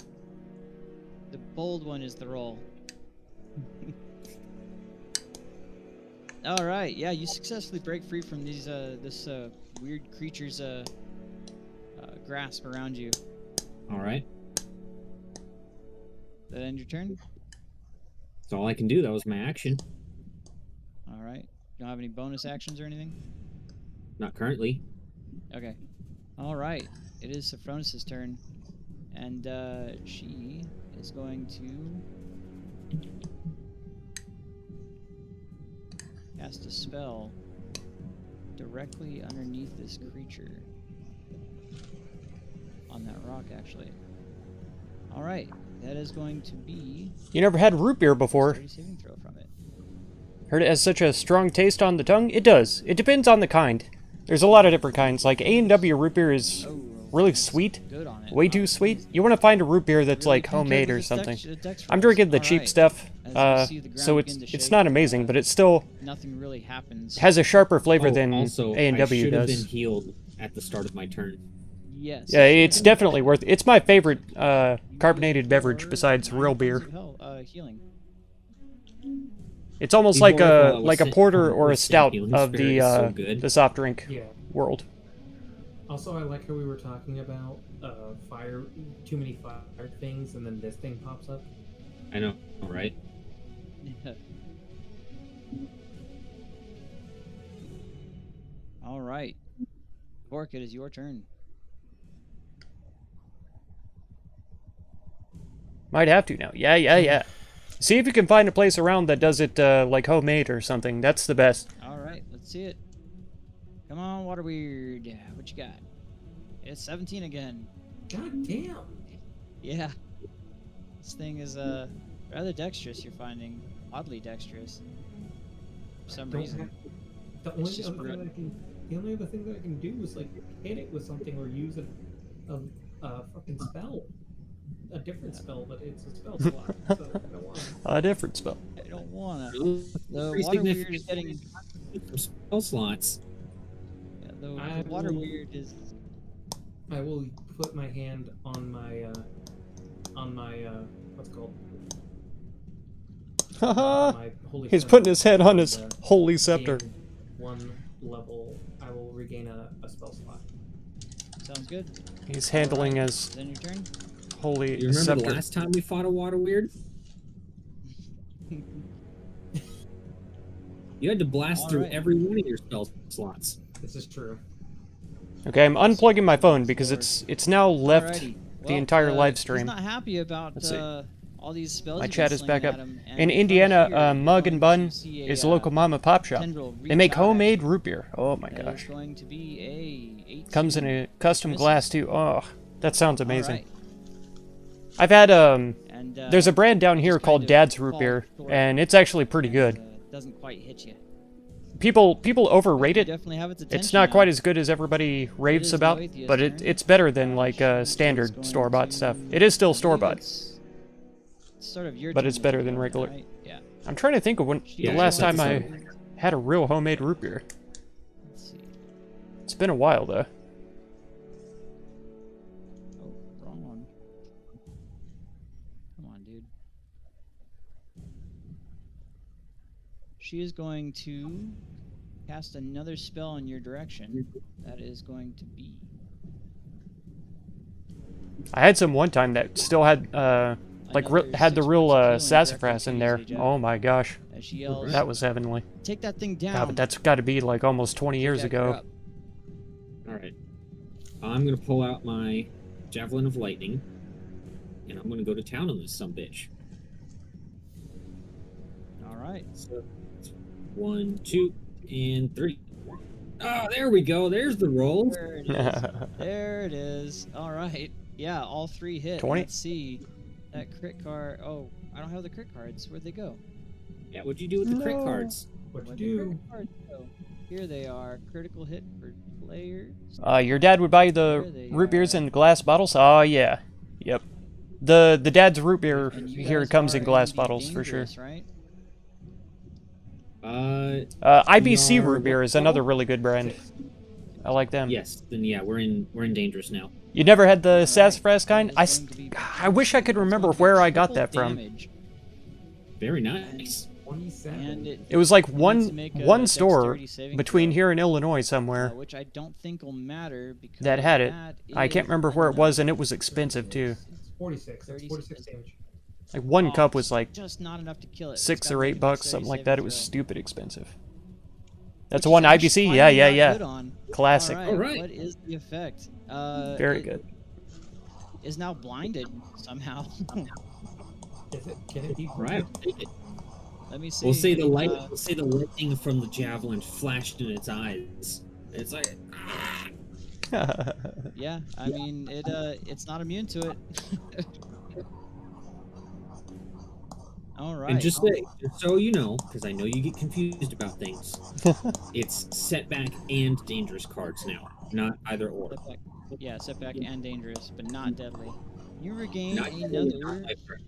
The bold one is the roll. All right. Yeah, you successfully break free from these this weird creature's grasp around you. All right. That end your turn? That's all I can do. That was my action. All right. You don't have any bonus actions or anything? Not currently. Okay. All right. It is Sophronis' turn, and she is going to cast a spell directly underneath this creature. On that rock, actually. Alright, that is going to be... You never had root beer before. Saving throw from it. Heard it has such a strong taste on the tongue? It does. It depends on the kind. There's a lot of different kinds. Like A&W root beer is really sweet. Good on it. Way too sweet. You want to find a root beer that's like homemade or something. I'm drinking the cheap stuff, so it's not amazing, but it's still nothing really happens. has a sharper flavor than also, A&W I should have does. been healed at the start of my turn. Yes. Yeah, it's definitely worth it. It's my favorite carbonated beverage besides real beer. Healing. It's almost like a porter or a stout of the soft drink world. Also, I like how we were talking about too many fire things, and then this thing pops up. I know, right? All right. Bork, it is your turn. Might have to now. Yeah. See if you can find a place around that does it like homemade or something. That's the best. All right, let's see it. Come on, Water Weird. What you got? It's 17 again. God damn. Yeah. This thing is rather dexterous, you're finding. Oddly dexterous. For some reason. The only other thing that I can do is like hit it with something or use a fucking spell. A different spell, but it's a spell slot, so I don't want to. A different spell. I don't wanna. The The Water Weird is getting... spell slots. Yeah, the Water Weird is... I will put my hand on my what's it called? Haha. My holy He's scepter. putting his head on his holy scepter. Gain one level, I will regain a spell slot. Sounds good. He's handling his Then your turn. holy You remember scepter. the last time we fought a water weird? You had to blast through Alright. every one of your spell slots. This is true. Okay, I'm unplugging my phone because it's now left Alrighty. the Well, entire live He's stream. not happy about Let's see. all these spells. My you've chat been is back slinging up. at him, and In from Indiana, here, Mug you're and going Bun to see is a, a local mom and pop shop. tendril They make reach out homemade root beer. Oh my That is gosh. going to be a 18. Comes in a custom Miss. glass too. Oh, that sounds amazing. Alright. I've had And, there's a brand down here just called kind of Dad's Root fall Beer, short and it's actually pretty and, good. doesn't quite hit you. People overrate You it. definitely have its attention It's not now. quite as good as everybody raves is about, Noethia's but turn. it's better than like She is standard going store-bought to- stuff. It is still I believe store-bought. It's sort of your But turn it's to better take than over, regular. right? Yeah. I'm trying to think of when She the Yeah, last that's time I something. had a real homemade root beer. Let's see. It's been a while though. Oh, wrong one. Come on, dude. She is going to cast another spell in your direction. That is going to be... I had some one time that still had like Another had the 6 real points of healing sassafras directly in to there. you, Jack. Oh my gosh, As she yells, that was heavenly. take that thing down. God, but that's got to be like almost 20 years Jack, you're ago. up. Alright. I'm gonna pull out my Javelin of Lightning, and I'm gonna go to town on this sumbitch. All right. So, it's 1, 2, and 3. Ah, there we go. There's the roll. There it is. There it is. All right. Yeah, all 3 hit. 20. Let's see. That crit card. Oh, I don't have the crit cards. Where'd they go? Yeah, what'd you do with the crit No. cards? What Where'd you the do? crit cards go? Here they are. Critical hit for players. Your dad would buy you There the they root beers are. in glass bottles. Oh yeah, yep. The dad's root beer And you here guys comes are in glass the bottles for sure. dangerous, Right? IBC we are- root beer is another really good brand. I like them. Yes, then yeah, we're in dangerous now. You never had the Alright, sassafras that kind? is I, going to be- I wish I could It's remember going to be where I got triple that from. damage, Very nice. 27. and It was like needs to one make a one store dexterity saving between throw, here and Illinois somewhere which I don't think will matter because that had it. that I can't is remember where it was, and it enough. was expensive too. It's 46. That's 46 damage. Like one Oh, cup was like just not enough to kill it. It's 6 gotta or make 8 a bucks, dexterity something like saving that. It was throw. stupid expensive. That's Which the one is actually IBC. finally Yeah, got yeah. good on. Classic. All right, Alright. What is the effect? Very it good. Is now blinded somehow. Is it? Can it be? Right. I'll take it. Let me see. We'll say the lightning from the javelin flashed in its eyes. It's like, Yeah, I mean it's not immune to it. All and right. just so you know, because I know you get confused about things, it's setback and dangerous cards now, not either or. Setback. Yeah, setback and dangerous, but not deadly. You regain Not deadly, not another. life-threatening.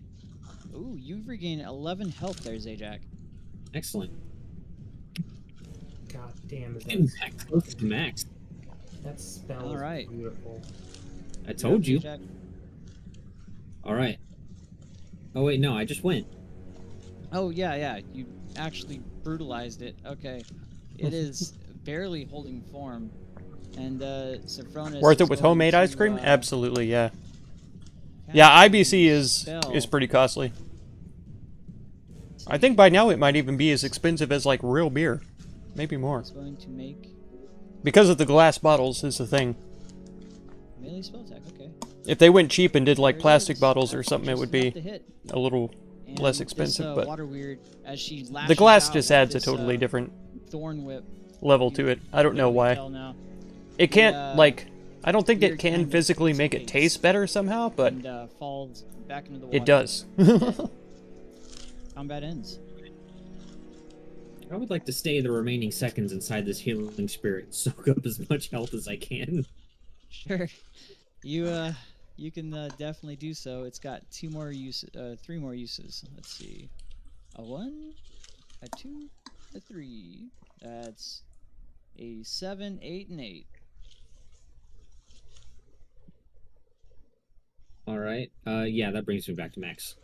Ooh, you regain 11 health there, Zajac. Excellent. God damn it! And max, close to max. That spell All is right. beautiful. I told you. Zajac. All right. Oh wait, no, I just went. Oh yeah, yeah. You actually brutalized it. Okay. It is barely holding form, and Sophronis Worth is it with going homemade to, ice cream? Absolutely, yeah. cast Yeah, a IBC is spell. pretty costly. I think by now it might even be as expensive as like real beer, maybe more. It's going to make Because of the glass bottles is the thing. melee spell attack. Okay. If they went cheap and did like There it plastic is. bottles or That's something, it just would enough be to hit. a little less And expensive. this, But water weird, as she the lashes glass out just with adds a this, totally different thorn whip. level You to it. I don't know literally why. tell now. It can't like. I don't think it weird can kind of physically make it dissipates taste better somehow, but and falls back into the water. it does. Combat ends. I would like to stay the remaining seconds inside this healing spirit and soak up as much health as I can. Sure. You can definitely do so. It's got three more uses. Let's see. A 1, a 2, a 3. That's a 7, 8, and 8. All right. Yeah, that brings me back to max.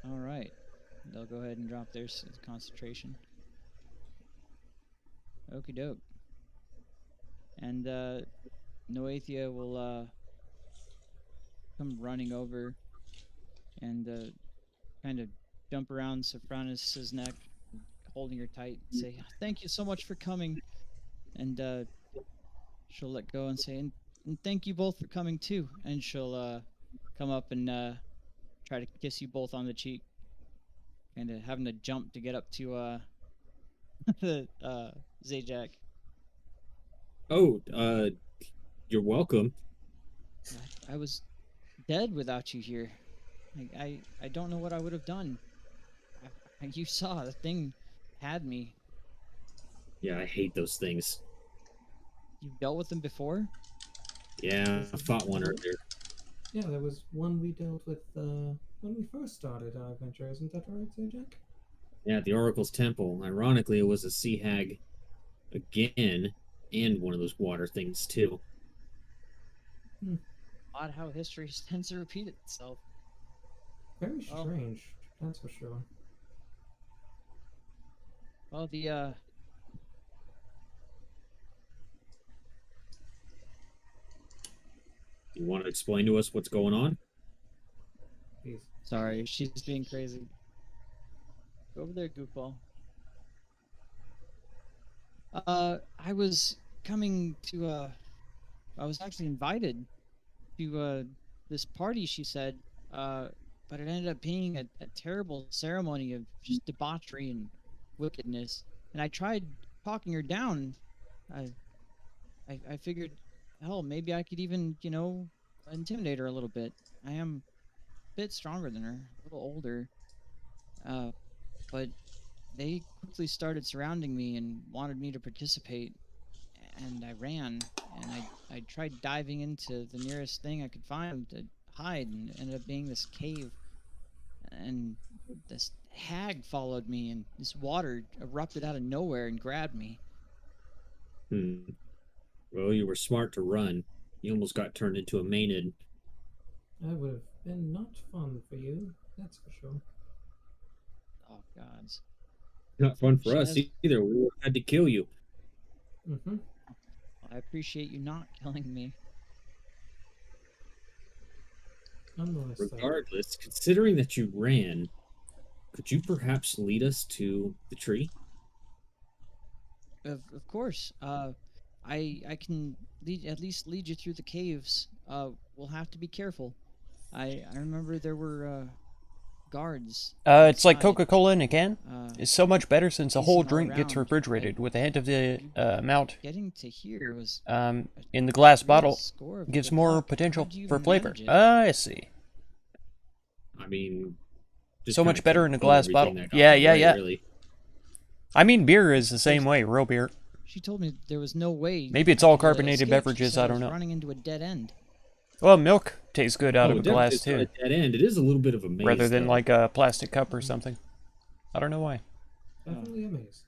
All right. They'll go ahead and drop their concentration. Okie doke. And Noathia will come running over and kind of jump around Sophronis' neck, holding her tight, and say, "Thank you so much for coming." And she'll let go and say, and thank you both for coming too. And she'll come up and try to kiss you both on the cheek, kind of having to jump to get up to the Zajac. Oh, you're welcome. I was dead without you here. I don't know what I would have done. You saw the thing had me. Yeah, I hate those things. You've dealt with them before? Yeah, I fought one earlier. Yeah, there was one we dealt with when we first started our adventure. Isn't that right, Zajac? Yeah, at the Oracle's Temple. Ironically, it was a sea hag again, and one of those water things too. Odd how history tends to repeat itself. Very Oh. strange, that's for sure. Well, You want to explain to us what's going on? Please. sorry, she's being crazy. Go over there, goofball. I was coming to, I was actually invited to, this party, she said, but it ended up being a terrible ceremony of just debauchery and wickedness. And I tried talking her down. I figured, hell, maybe I could even, intimidate her a little bit. I am a bit stronger than her, a little older. But they quickly started surrounding me and wanted me to participate. And I ran, and I tried diving into the nearest thing I could find to hide, and it ended up being this cave. And this hag followed me, and this water erupted out of nowhere and grabbed me. Well, you were smart to run. You almost got turned into a Maenad. That would have been not fun for you, that's for sure. Oh, gods. Not fun for She us has- either. We would have had to kill you. Mm-hmm. I appreciate you not killing me. Nonetheless, Regardless, considering that you ran, could you perhaps lead us to the tree? Of course. I can at least lead you through the caves. We'll have to be careful. I remember there were guards. It's like outside. Coca-Cola in a can. is so much better since a chasing whole all drink gets around, refrigerated with a hint of the amount getting to here was in the glass real bottle score of gives good more luck. potential How'd you for even flavor. manage it? I see. I mean, just So kinda much better in a can't eat glass everything bottle. that got Yeah, my yeah, way, yeah. Really. I mean, beer is the same way, real beer. She told me there was no way. Maybe it's I all could, carbonated escape. beverages, She said I I don't was know. running into a dead end. Well, milk tastes good out Oh, of a definitely glass it's not too, a dead end. It is a little bit of a maze, rather than though. like a plastic cup or something. I don't know why. Definitely a maze.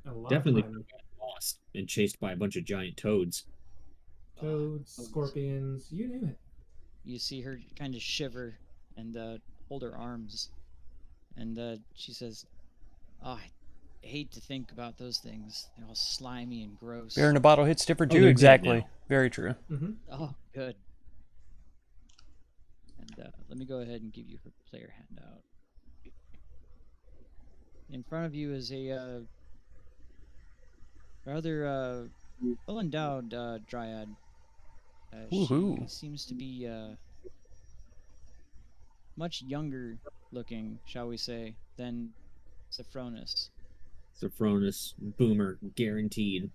A lot Definitely of climbing. lost and chased by a bunch of giant toads. Toads, scorpions, you name it. You see her kind of shiver and hold her arms, and she says, "Oh, I hate to think about those things. They're all slimy and gross." Beer in a bottle hits different Oh, too. they're good Exactly. now. Very true. Mm-hmm. Oh, good. And let me go ahead and give you her player handout. In front of you is a rather well-endowed dryad. She Woohoo. seems to be much younger looking, shall we say, than Sophronis. Sophronis, boomer, guaranteed.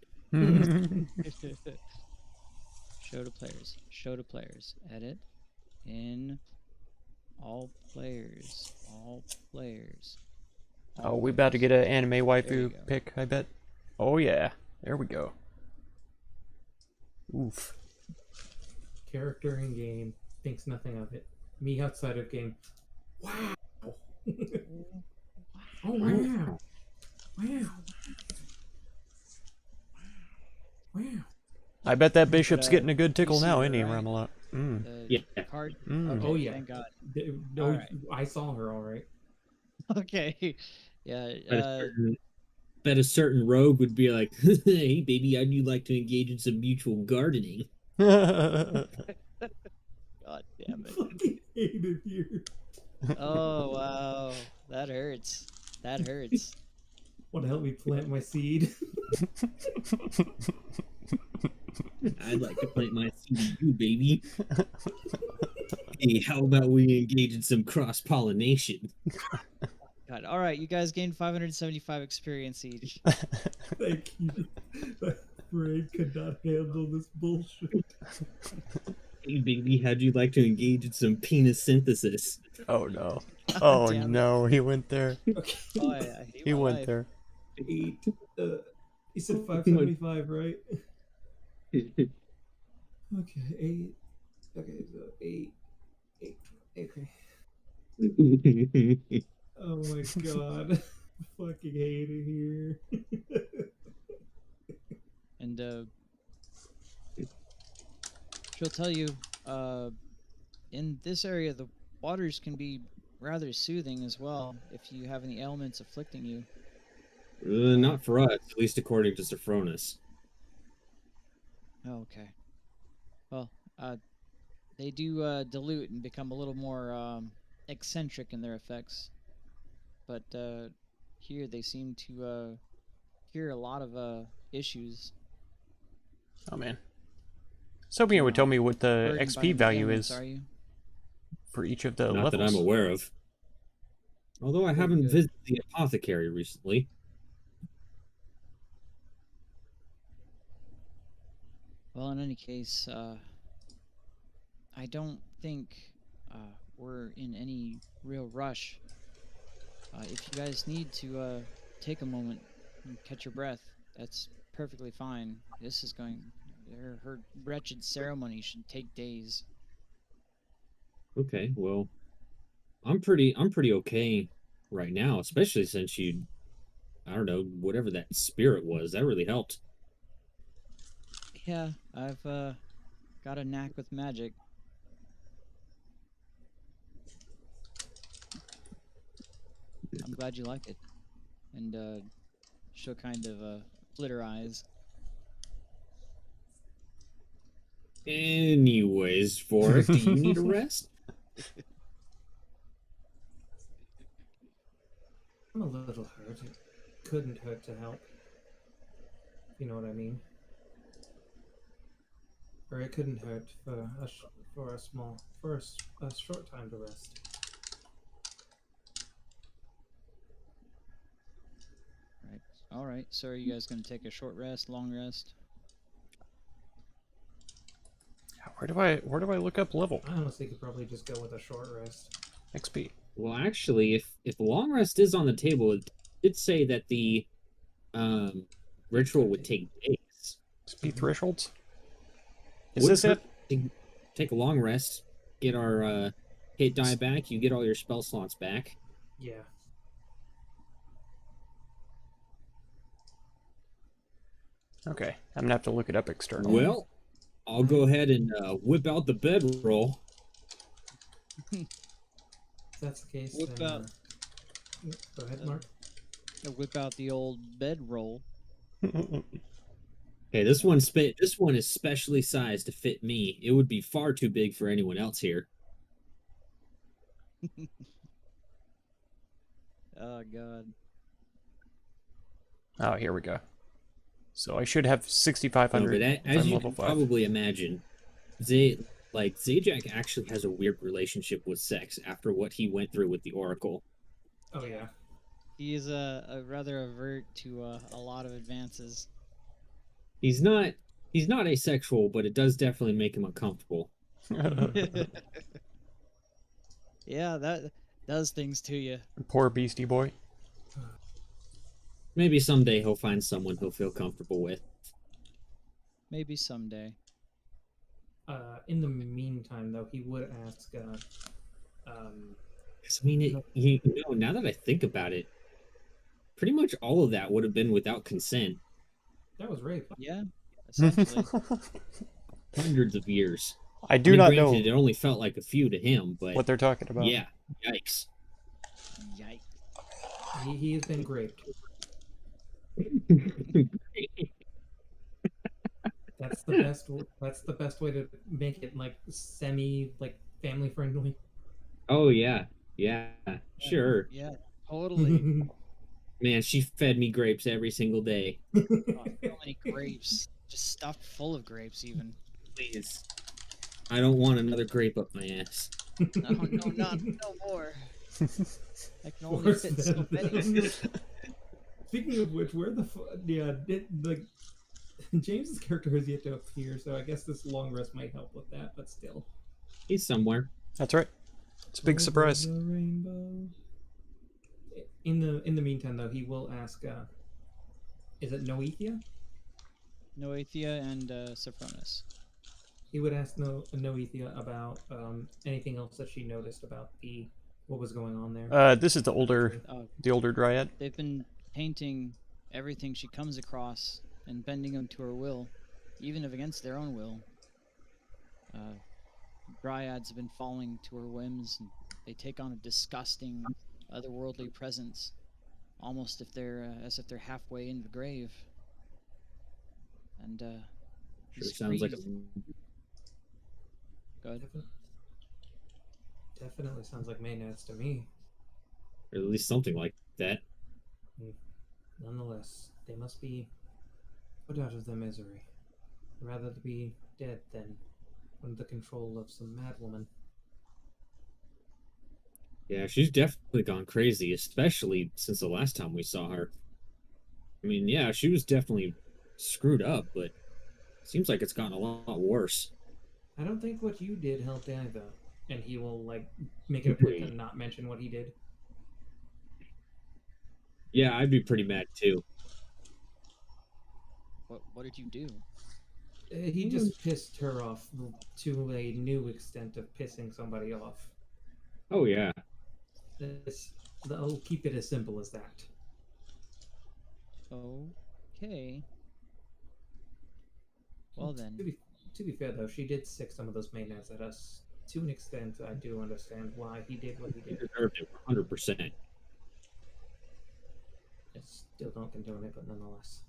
Show to players. Show to players. Edit. In. All players. All players. Oh, we about to get an anime There you waifu go. pick, I bet. Oh yeah. There we go. Oof. Character in game thinks nothing of it. Me outside of game. Wow. Oh wow. Wow. Wow. I bet that bishop's getting a good tickle see now, her, isn't he, right? Ramalot? Mm. Yeah. The card. Mm. Okay, Oh yeah. Thank God. No, Alright. I saw her all right. Okay. Yeah. Bet a certain rogue would be like, "Hey, baby, how'd you like to engage in some mutual gardening?" God damn it. Fucking hate it here. Oh wow, that hurts. That hurts. Want to help me plant my seed? I'd like to plant my seed in you, baby. Hey, how about we engage in some cross pollination? God. All right, you guys gained 575 experience each. Thank you. My brain could not handle this bullshit. Hey, baby, how'd you like to engage in some penis synthesis? Oh no. Oh Damn it. no, he went there. Okay. Oh, I hate He my went life. there. 8. You said 575, right? Okay, 8. Okay, so 8. 8. Okay. Oh my god. I fucking hate it here. And she'll tell you, in this area, the waters can be rather soothing as well if you have any ailments afflicting you. Not for us, at least according to Sophronis. Oh, okay. Well, they do dilute and become a little more eccentric in their effects, but here they seem to cure a lot of issues. Oh man. Sophia would tell me what the Burdened by XP any value ailments, is are you? for each of the Not that levels. I'm aware of. Although I haven't good. visited the apothecary recently. Well, in any case, I don't think we're in any real rush. If you guys need to take a moment and catch your breath, that's perfectly fine. This is going. Her wretched ceremony should take days. Okay, well, I'm pretty okay right now, especially since I don't know, whatever that spirit was, that really helped. Yeah, I've got a knack with magic. I'm glad you like it. And she'll kind of flit her eyes. Anyways, Vorik, do you need a rest? I'm a little hurt. It couldn't hurt to help. You know what I mean? Or it couldn't hurt for a short time to rest. All right. So are you guys gonna take a short rest, long rest? Where do I look up level? I honestly could probably just go with a short rest. XP. Well, actually, if the long rest is on the table, it did say that the um, ritual would take days. XP thresholds. Is Wouldn't this it? hurt to take a long rest, get our hit die back. You get all your spell slots back. Yeah. Okay, I'm gonna have to look it up externally. Well, I'll go ahead and whip out the bedroll. If that's the case, Whip then... out. Go ahead, Mark. Whip out the old bedroll. Okay, this one is specially sized to fit me. It would be far too big for anyone else here. Oh God. Oh, here we go. So I should have No, 6,500 but if as I'm you level can 5. probably imagine, Zajac actually has a weird relationship with sex after what he went through with the Oracle. Oh, yeah. He is a rather avert to a lot of advances. He's not asexual, but it does definitely make him uncomfortable. Yeah, that does things to you. Poor beastie boy. Maybe someday he'll find someone he'll feel comfortable with. Maybe someday. In the meantime, though, he would ask... 'Cause, I mean, now that I think about it, pretty much all of that would have been without consent. that was rape. Yeah, essentially. Hundreds of years. I I do mean, not granted, know it only felt like a few to him, but what they're talking about. yeah, yikes. Yikes. He has been raped. That's the best. That's the best way to make it like semi like family friendly. Oh yeah, sure. Yeah, totally. Man, she fed me grapes every single day. Oh, so many grapes. Just stuffed full of grapes, even. Please, I don't want another grape up my ass. No, no more. I can only Worse fit so than many. that. Speaking of which, where the James's character has yet to appear, so I guess this long rest might help with that. But still, He's somewhere. That's right. It's a big surprise. Over the rainbow. In the meantime, though, he will ask. Is it Noethia? Noethia and Sopranos. He would ask Noethia about anything else that she noticed about what was going on there. This is the older dryad. They've been painting everything she comes across and bending them to her will, even if against their own will. Dryads have been falling to her whims, and they take on a disgusting, otherworldly presence, almost as if they're halfway in the grave. And Sure these sounds like a trees- Go ahead. Definitely sounds like Maynard's to me. or at least something like that. Nonetheless, they must be put out of their misery. Rather to be dead than under the control of some madwoman. Yeah, she's definitely gone crazy, especially since the last time we saw her. I mean, yeah, she was definitely screwed up, but seems like it's gotten a lot worse. I don't think what you did helped either. And he will make it a point to not mention what he did. Yeah, I'd be pretty mad too. What did you do? He just pissed her off to a new extent of pissing somebody off. Oh yeah. I'll keep it as simple as that. Okay. Well then. To be fair, though, she did sick some of those mainnets at us. To an extent, I do understand why he did what he He did. deserved it 100%. I still don't condone it, but nonetheless.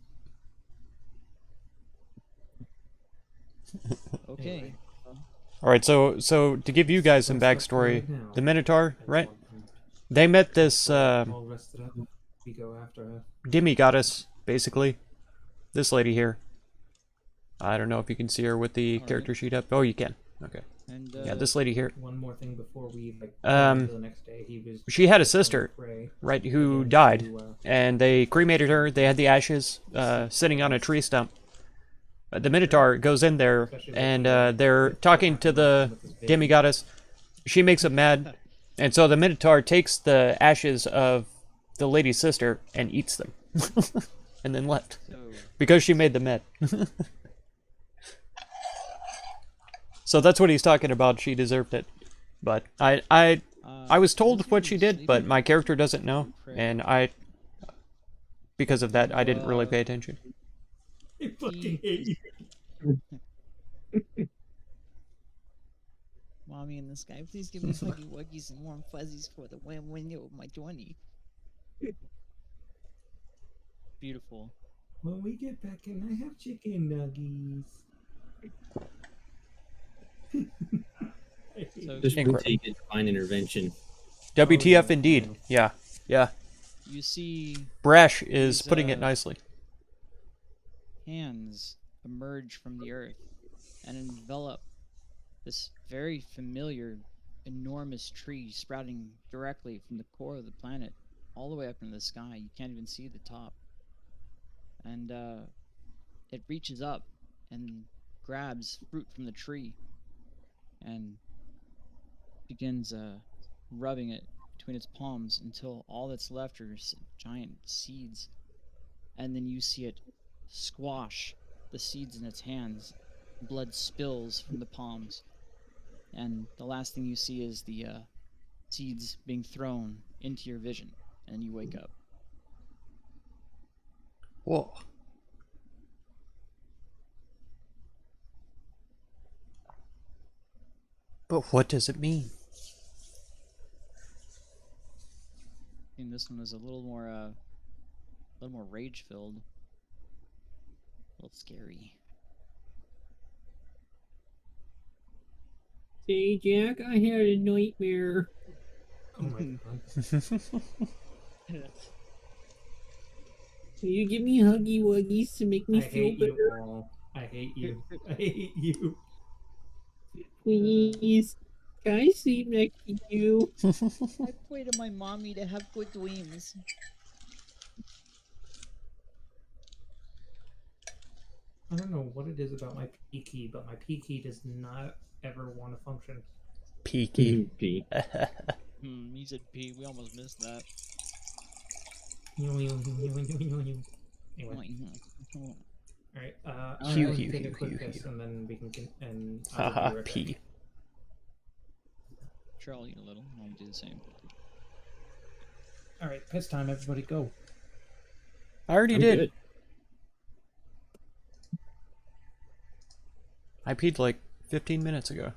Okay. Anyway. All right, so to give you guys some Let's start backstory, right now. the Minotaur, I right? want him They met this all rested up. We go after her. demi-goddess, basically. This lady here. I don't know if you can see her with the All character sheet up. Oh, you can. Okay. And Yeah, this lady here. One more thing before we like Um, to the next day. He was. She had a going to sister, pray right, who again died, to, and they cremated her. They had the ashes sitting on a tree stump. The Minotaur goes in there, especially and with they're talking to the with his vision. demigoddess. She makes him mad, and so the Minotaur takes the ashes of the lady's sister and eats them, and then left so because she made them mad. So that's what he's talking about. She deserved it, but I was told what she did, but my character doesn't know, and because of that, I didn't really pay attention. I fucking hate you. Mommy in the sky, please give me huggy wuggies and warm fuzzies for the window of my 20. beautiful. When we get back, can I have chicken nuggies? So This Incredible. would take a divine intervention. WTF indeed. Yeah, yeah. you see Brash is These, putting it nicely. hands emerge from the earth and envelop this very familiar, enormous tree sprouting directly from the core of the planet all the way up into the sky. You can't even see the top. And it reaches up and grabs fruit from the tree and begins rubbing it between its palms until all that's left are giant seeds. And then you see it squash the seeds in its hands. Blood spills from the palms. And the last thing you see is the seeds being thrown into your vision. And you wake up. Whoa. But what does it mean? And this one is a little more rage filled. A little scary. Hey, Jack, I had a nightmare. Oh my god. Will you give me huggy wuggies to make me I feel hate you better? all. I hate you. I hate you. Please. Can I sleep next to you? I pray to my mommy to have good dreams. I don't know what it is about my P key, but my P key does not ever want to function. Peaky. Pee. You said P. We almost missed that. Anyway, alright, I'm going to take a quick piss and then we can and I'll be Haha, right back. pee. Sure, I'll eat a little. I'll do the same. Alright, piss time, everybody go. I already I'm did. good. I peed like 15 minutes ago.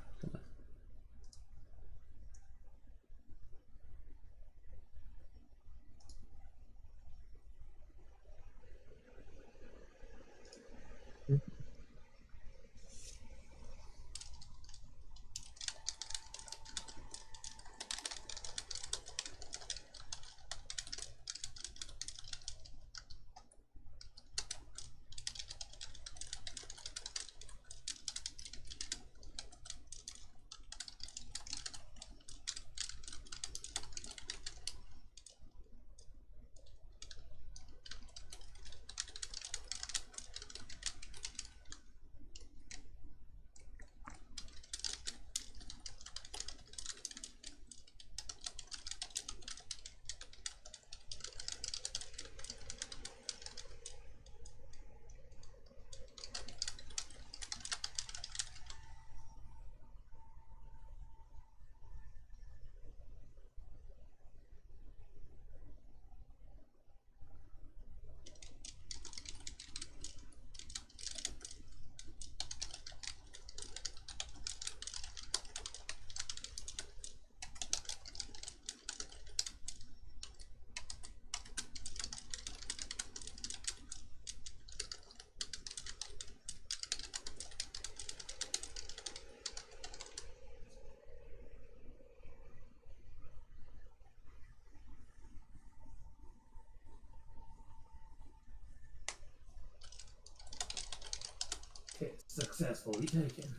Okay, successfully taken.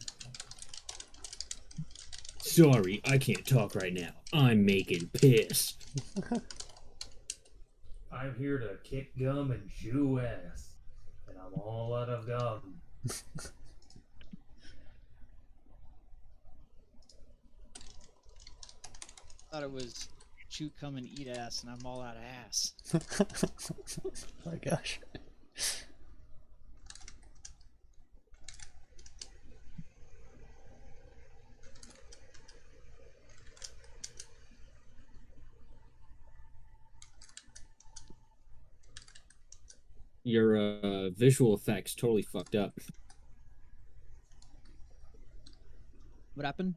Sorry, I can't talk right now. I'm making piss. I'm here to kick gum and chew ass. And I'm all out of gum. Thought it was chew, come, and eat ass, and I'm all out of ass. Oh my gosh. Your visual effects totally fucked up. What happened?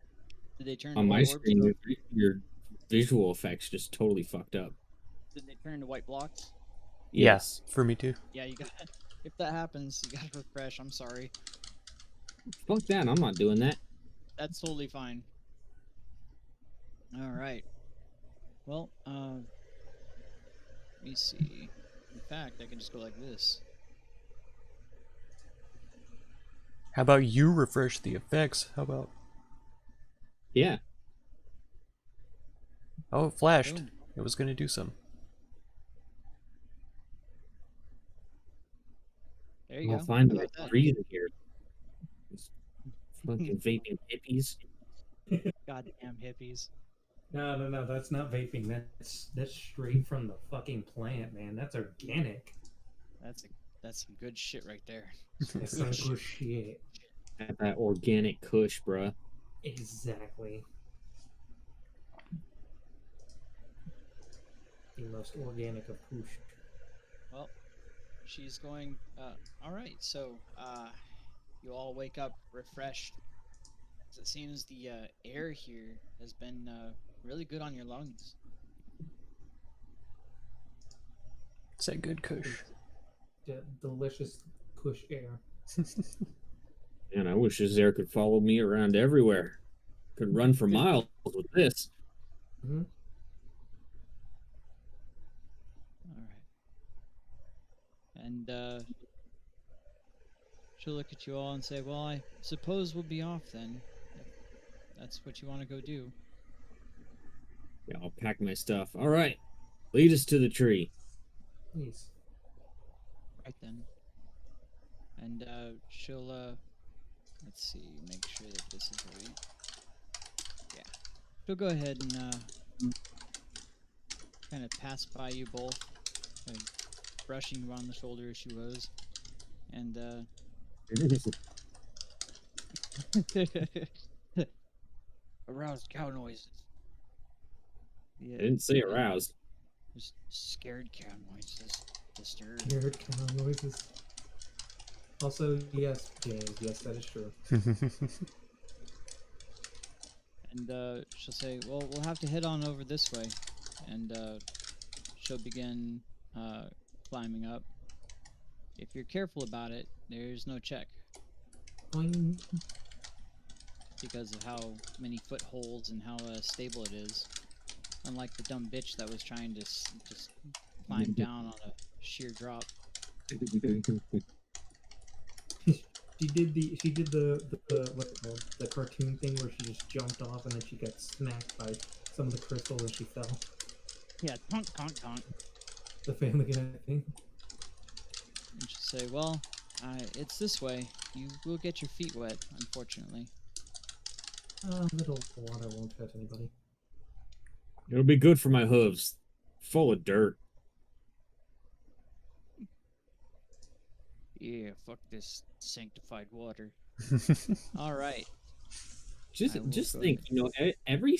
Did they turn On to my white orbs? screen, your visual effects just totally fucked up. Did they turn into white blocks? Yes. Yeah, for me too. Yeah, you got. If that happens, you gotta refresh. I'm sorry. Fuck that, I'm not doing that. That's totally fine. All right. Well, let me see. In fact, I can just go like this. How about you refresh the effects? How about... Yeah. Oh, it flashed. Boom. It was going to do some. There you I'll go. find How my about that? reason here. These fucking vaping hippies. Goddamn hippies. No, that's not vaping. That's straight from the fucking plant, man. That's organic. That's some good shit right there. That's some good shit. Got that organic kush, bruh. Exactly. The most organic of push. Well, she's going. All right. So, you all wake up refreshed. It seems the air here has been really good on your lungs. It's that good kush. Delicious kush air. Man, I wish this air could follow me around everywhere. Could run for miles with this. Mm-hmm. All right. And she'll look at you all and say, "Well, I suppose we'll be off then. If that's what you want to go do." Yeah, I'll pack my stuff. All right. Lead us to the tree. Please. Right then. And she'll let's see, make sure that this is right. Yeah. She'll go ahead and kind of pass by you both, kind of brushing you on the shoulder as she was, and aroused cow noises. Yeah, I didn't say aroused. just scared cow noises. Disturbed. Scared cow noises. Also, yes, James, yes, that is true. And she'll say, "Well, we'll have to head on over this way," and she'll begin climbing up. If you're careful about it, there's no check Boing. because of how many footholds and how stable it is. Unlike the dumb bitch that was trying to just climb down on a sheer drop. She did the what's it called? The cartoon thing where she just jumped off and then she got smacked by some of the crystals and she fell. Yeah, tonk, tonk, tonk. The Family Guy thing. And she'll say, "Well, it's this way. You will get your feet wet, unfortunately." A little water won't hurt anybody. It'll be good for my hooves. Full of dirt. Yeah, fuck this sanctified water. All right. I will Just go think, you know, every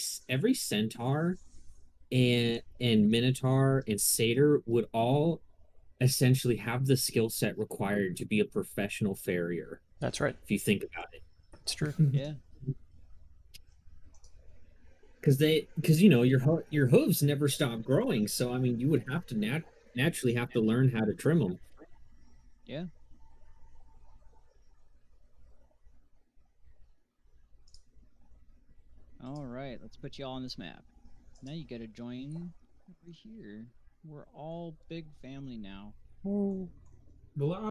centaur and minotaur and satyr would all essentially have the skill set required to be a professional farrier, That's right. if you think about it. It's true. Yeah. Because you know your hooves never stop growing, so I mean you would have to naturally have to learn how to trim them. Yeah. All right, let's put you all on this map. Now you gotta join over here. We're all big family now. Blah.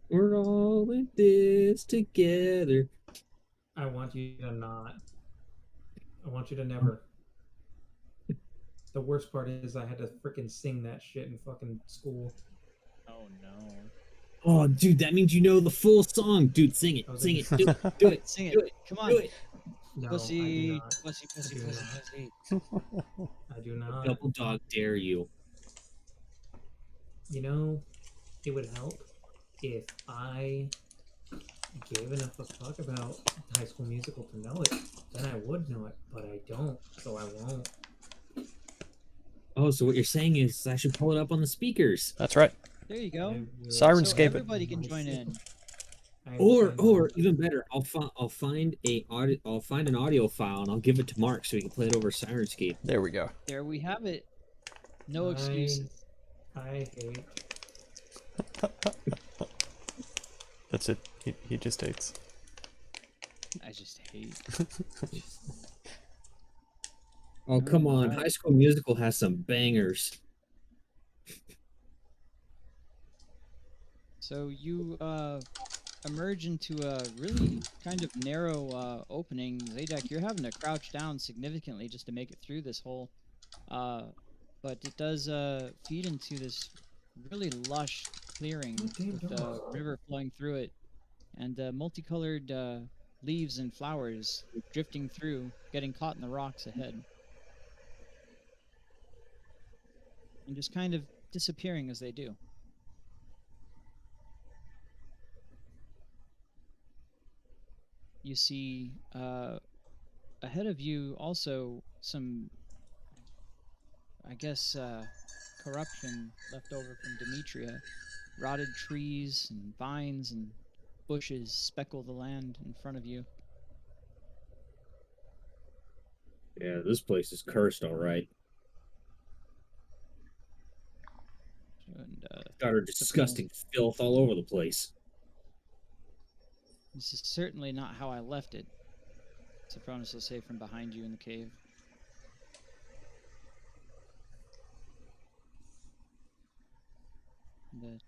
We're all in this together. I want you to not. I want you to never. The worst part is I had to freaking sing that shit in fucking school. Oh no. Oh, dude, that means you know the full song. Dude, sing it. I was Sing like, it. Do it. Sing it. Do it. Come on. Do it. No, Pussy, I pussy, do pussy, not. pussy, I do pussy. not. I do not. Double dog dare you. You know, it would help if I gave enough a fuck about High School Musical to know it. Then I would know it, but I don't, so I won't. Oh, so what you're saying is I should pull it up on the speakers. That's right. There you go. Siren So Scape it. everybody can join in. Or even better, I'll find an audio file and I'll give it to Mark so he can play it over Sirenscape. There we go. There we have it. No excuses. I hate. That's it. He just hates. I just hate. Oh, come on. Alright. High School Musical has some bangers. So you emerge into a really kind of narrow opening. Zadek, you're having to crouch down significantly just to make it through this hole. But it does feed into this really lush clearing with the river flowing through it and multicolored leaves and flowers drifting through, getting caught in the rocks ahead. And just kind of disappearing as they do. You see ahead of you also some, I guess, corruption left over from Demetria. Rotted trees and vines and bushes speckle the land in front of you. Yeah, this place is cursed, all right. And Got her disgusting filth all over the place. this is certainly not how I left it. Sopranos will say from behind you in the cave. The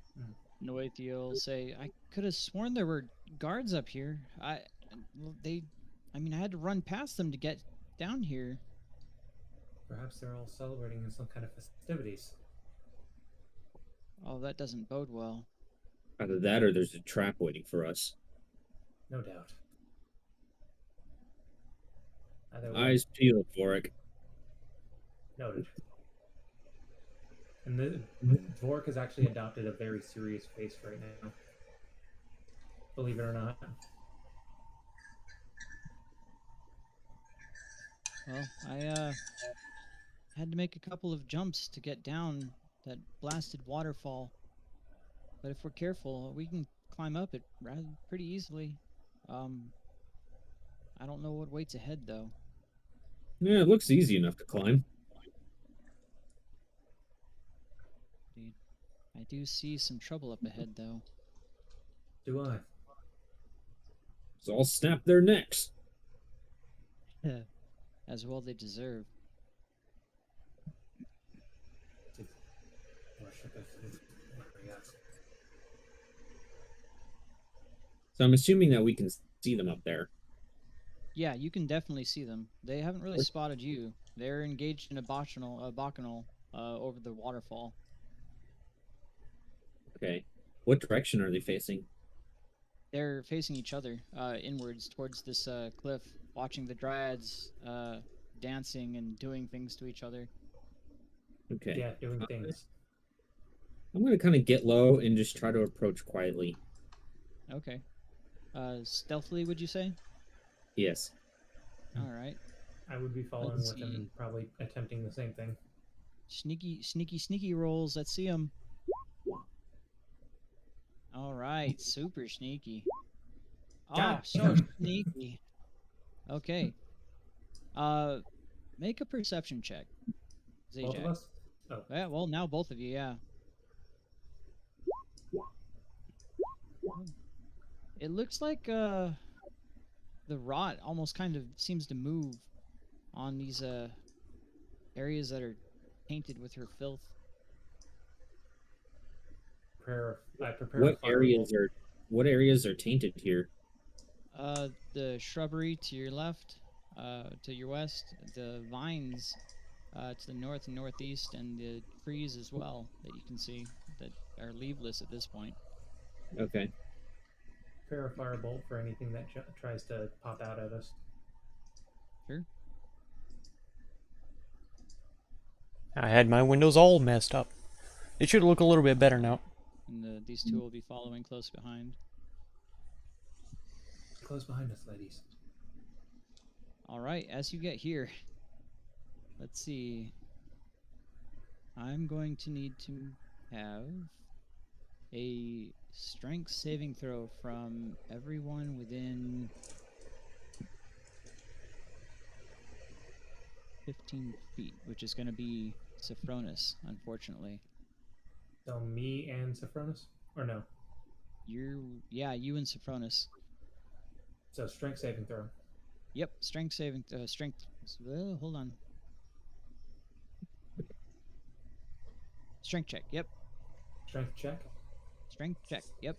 Noethiel will say, I could have sworn there were guards up here. I mean, I had to run past them to get down here. Perhaps they're all celebrating in some kind of festivities. Oh, that doesn't bode well. Either that or there's a trap waiting for us. No doubt. Either way, Eyes peeled, Vorik. noted. And the Dvork has actually adopted a very serious face right now. Believe it or not. Well, I had to make a couple of jumps to get down that blasted waterfall. But if we're careful, we can climb up it pretty easily. I don't know what waits ahead, though. Yeah, it looks easy enough to climb. Indeed. I do see some trouble up ahead, though. Do I? So I'll snap their necks. As well they deserve. So I'm assuming that we can see them up there. Yeah, you can definitely see them. They haven't really spotted you. They're engaged in a bacchanal over the waterfall. Okay. What direction are they facing? They're facing each other, inwards towards this cliff, watching the dryads dancing and doing things to each other. Okay. Yeah, doing things. I'm going to kind of get low and just try to approach quietly. Okay. Stealthily, would you say? Yes. All right. I would be following Let's with him see. and probably attempting the same thing. Sneaky rolls. Let's see them. All right. Super sneaky. Oh, God. so sneaky. Okay. Make a perception check. Both of Zajac. us? Oh. Yeah, well, now both of you, yeah. It looks like the rot almost kind of seems to move on these areas that are painted with her filth. I prepare What areas are tainted here? The shrubbery to your left, to your west, the vines to the north and northeast, and the trees as well that you can see that are leafless at this point. Okay. Prepare a firebolt for anything that tries to pop out at us. Sure. I had my windows all messed up. It should look a little bit better now. And these two will be following close behind. Close behind us, ladies. All right, as you get here, let's see. I'm going to need to have a strength saving throw from everyone within 15 feet, which is going to be Sophronis, unfortunately. So me and Sophronis? Or no? You and Sophronis. So strength saving throw. Yep, strength. Hold on. Strength check. Yep. Strength check. Strength check. Yep.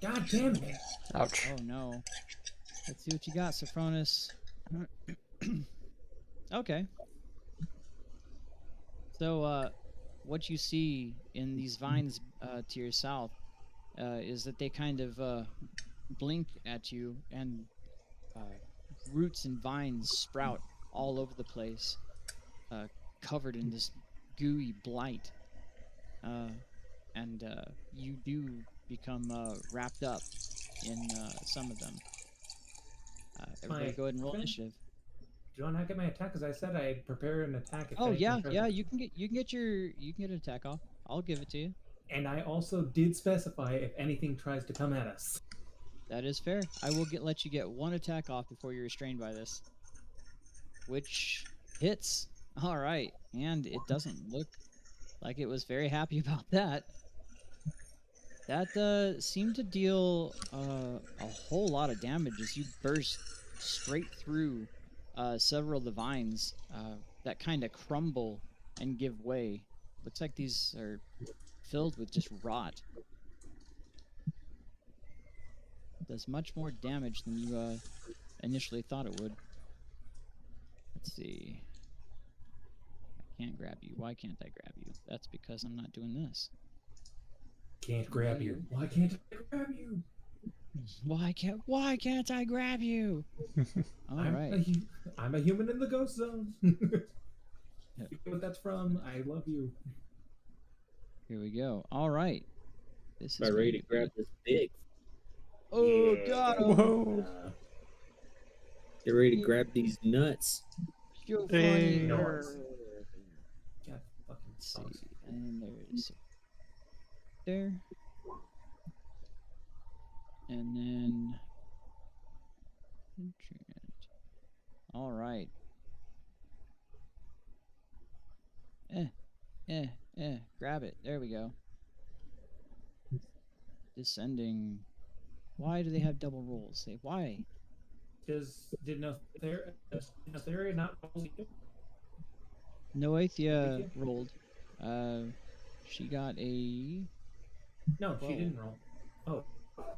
God damn it! Ouch. Oh no. Let's see what you got, Sophronis. Okay. So, what you see in these vines to your south is that they kind of blink at you, and roots and vines sprout all over the place, covered in this gooey blight. And you do become wrapped up in some of them. Everybody go ahead and roll initiative. Do you want to get my attack? Because I said I'd prepare an attack. If Oh anything yeah, tries yeah. to- You can get an attack off. I'll give it to you. And I also did specify if anything tries to come at us. That is fair. I will let you get one attack off before you're restrained by this, which hits. All right, and it doesn't look like it was very happy about that. That seemed to deal a whole lot of damage as you burst straight through several of the vines that kind of crumble and give way. Looks like these are filled with just rot. Does much more damage than you initially thought it would. Let's see. I can't grab you. Why can't I grab you? That's because I'm not doing this. Can't grab you. Why can't I grab you? Why can't I grab you? All right. I'm a human in the ghost zone. You know what that's from? I love you. Here we go. All right. This is About ready to grab this big. Oh Yeah. God! Whoa. Get ready to grab these nuts. You're Hey. funny. Yours. God fucking Let's see. sucks. And there it is. There. And then. All right. Grab it. There we go. Descending. Why do they have double rolls? Why? Did Notheria not roll either? Noathia rolled. She got a. No, she Whoa. didn't roll. Oh,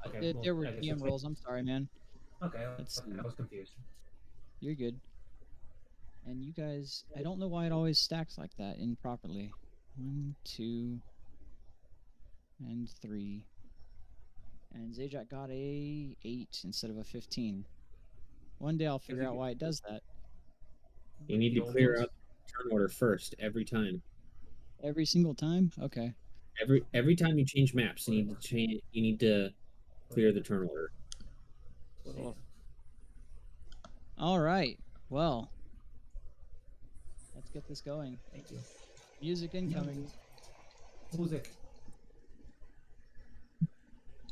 okay. There were I guess DM it's- rolls. I'm sorry, man. Okay, Let's see. I was confused. You're good. And you guys, I don't know why it always stacks like that improperly. 1, 2, and 3. And Zajac got a 8 instead of a 15. One day I'll figure out why it does that. You need to The clear old out the turn order first every time. Every single time? Okay. Every time you change maps, you need to change. You need to clear the turn order. ones. All right. Well, let's get this going. Thank you. Music incoming. Music.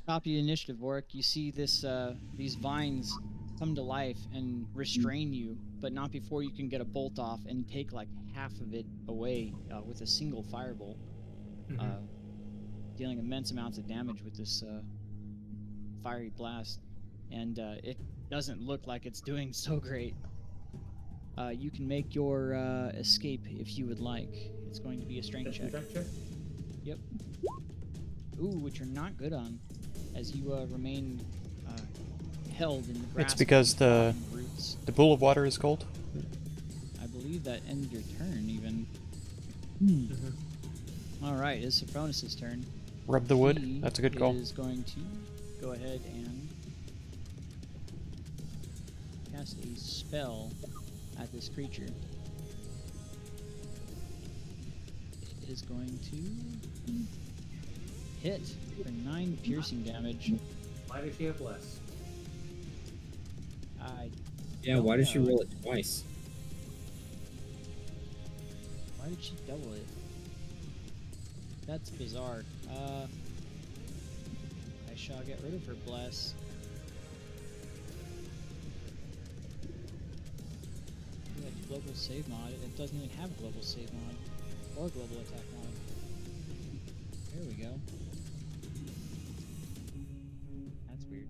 Copy initiative work. You see this these vines come to life and restrain you, but not before you can get a bolt off and take like half of it away with a single firebolt, dealing immense amounts of damage with this fiery blast. And it doesn't look like it's doing so great. You can make your escape if you would like. It's going to be a strength check. Strength check? Yep. Ooh, which you're not good on, as you remain held in the grasp. It's because of the rotting roots. pool of water is cold. I believe that ended your turn, even. All right, it's Sophronis' turn. Rub the wood. He That's a good call. is going to go ahead and cast a spell at this creature. It is going to hit for 9 piercing damage. Why does she have less? Yeah, why did she roll it twice? Why did she double it? That's bizarre. I shall get rid of her bless. Like global save mod. It doesn't even have a global save mod or global attack mod. There we go. That's weird.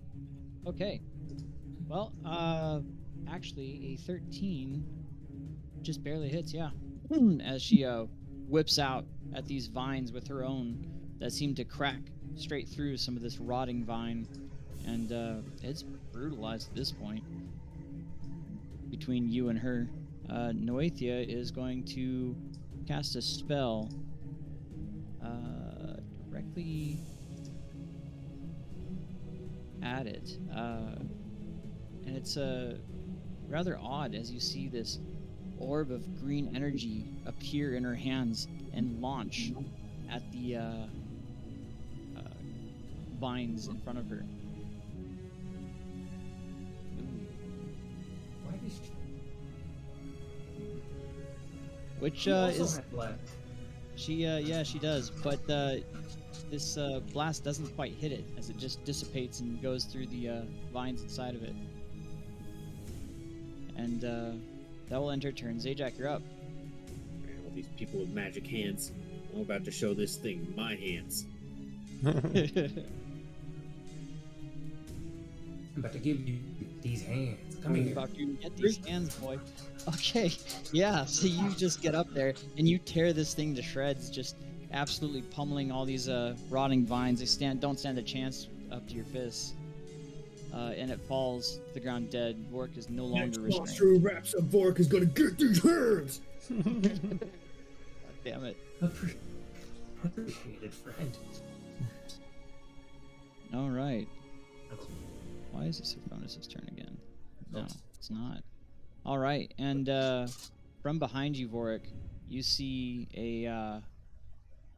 Okay. Well, actually, a 13 just barely hits. Yeah, as she whips out at these vines with her own that seem to crack straight through some of this rotting vine, and it's brutalized at this point. Between you and her, Noethia is going to cast a spell directly at it, and it's rather odd as you see this orb of green energy appear in her hands and launch at the vines in front of her. Why does she? Which She also is had left. yeah, she does, but this blast doesn't quite hit it as it just dissipates and goes through the vines inside of it. And that will end her turn. Zajac, you're up. Man, all these people with magic hands. I'm about to show this thing my hands. I'm about to give you these hands. Come I'm here. about to get these hands, boy. Okay, yeah, so you just get up there and you tear this thing to shreds, just absolutely pummeling all these rotting vines. They don't stand a chance up to your fists. And it falls to the ground dead. Vork is no longer restrained. Raps of Vork is gonna get these hands! God damn it. Appreciated, friend. Alright. Why is it Sophronis' turn again? No, it's not. Alright, and from behind you, Vorik, you see a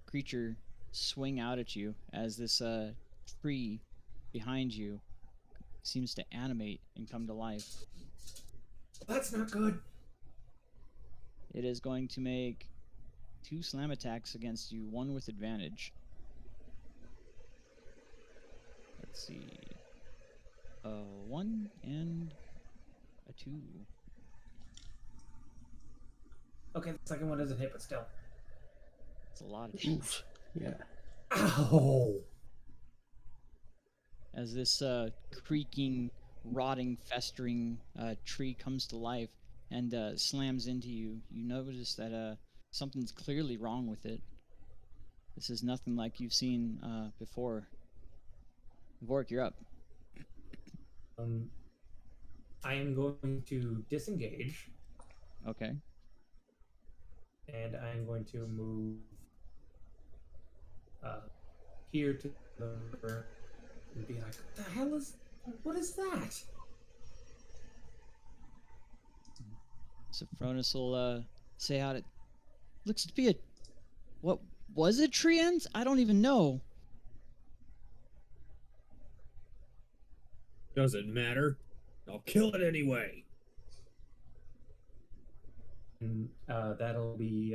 creature swing out at you as this tree behind you seems to animate and come to life. That's not good. It is going to make 2 slam attacks against you, one with advantage. Let's see. 1 and a 2. Okay, the second one doesn't hit, but still. That's a lot of damage. Yeah. Ow! As this creaking, rotting, festering tree comes to life and slams into you, you notice that something's clearly wrong with it. This is nothing like you've seen before. Vork, you're up. I am going to disengage, Okay. and I am going to move here to the river and be like, what is that? Sophronis will say out it looks to be a what was it, treants? I don't even know. Doesn't matter. I'll kill it anyway. And that'll be,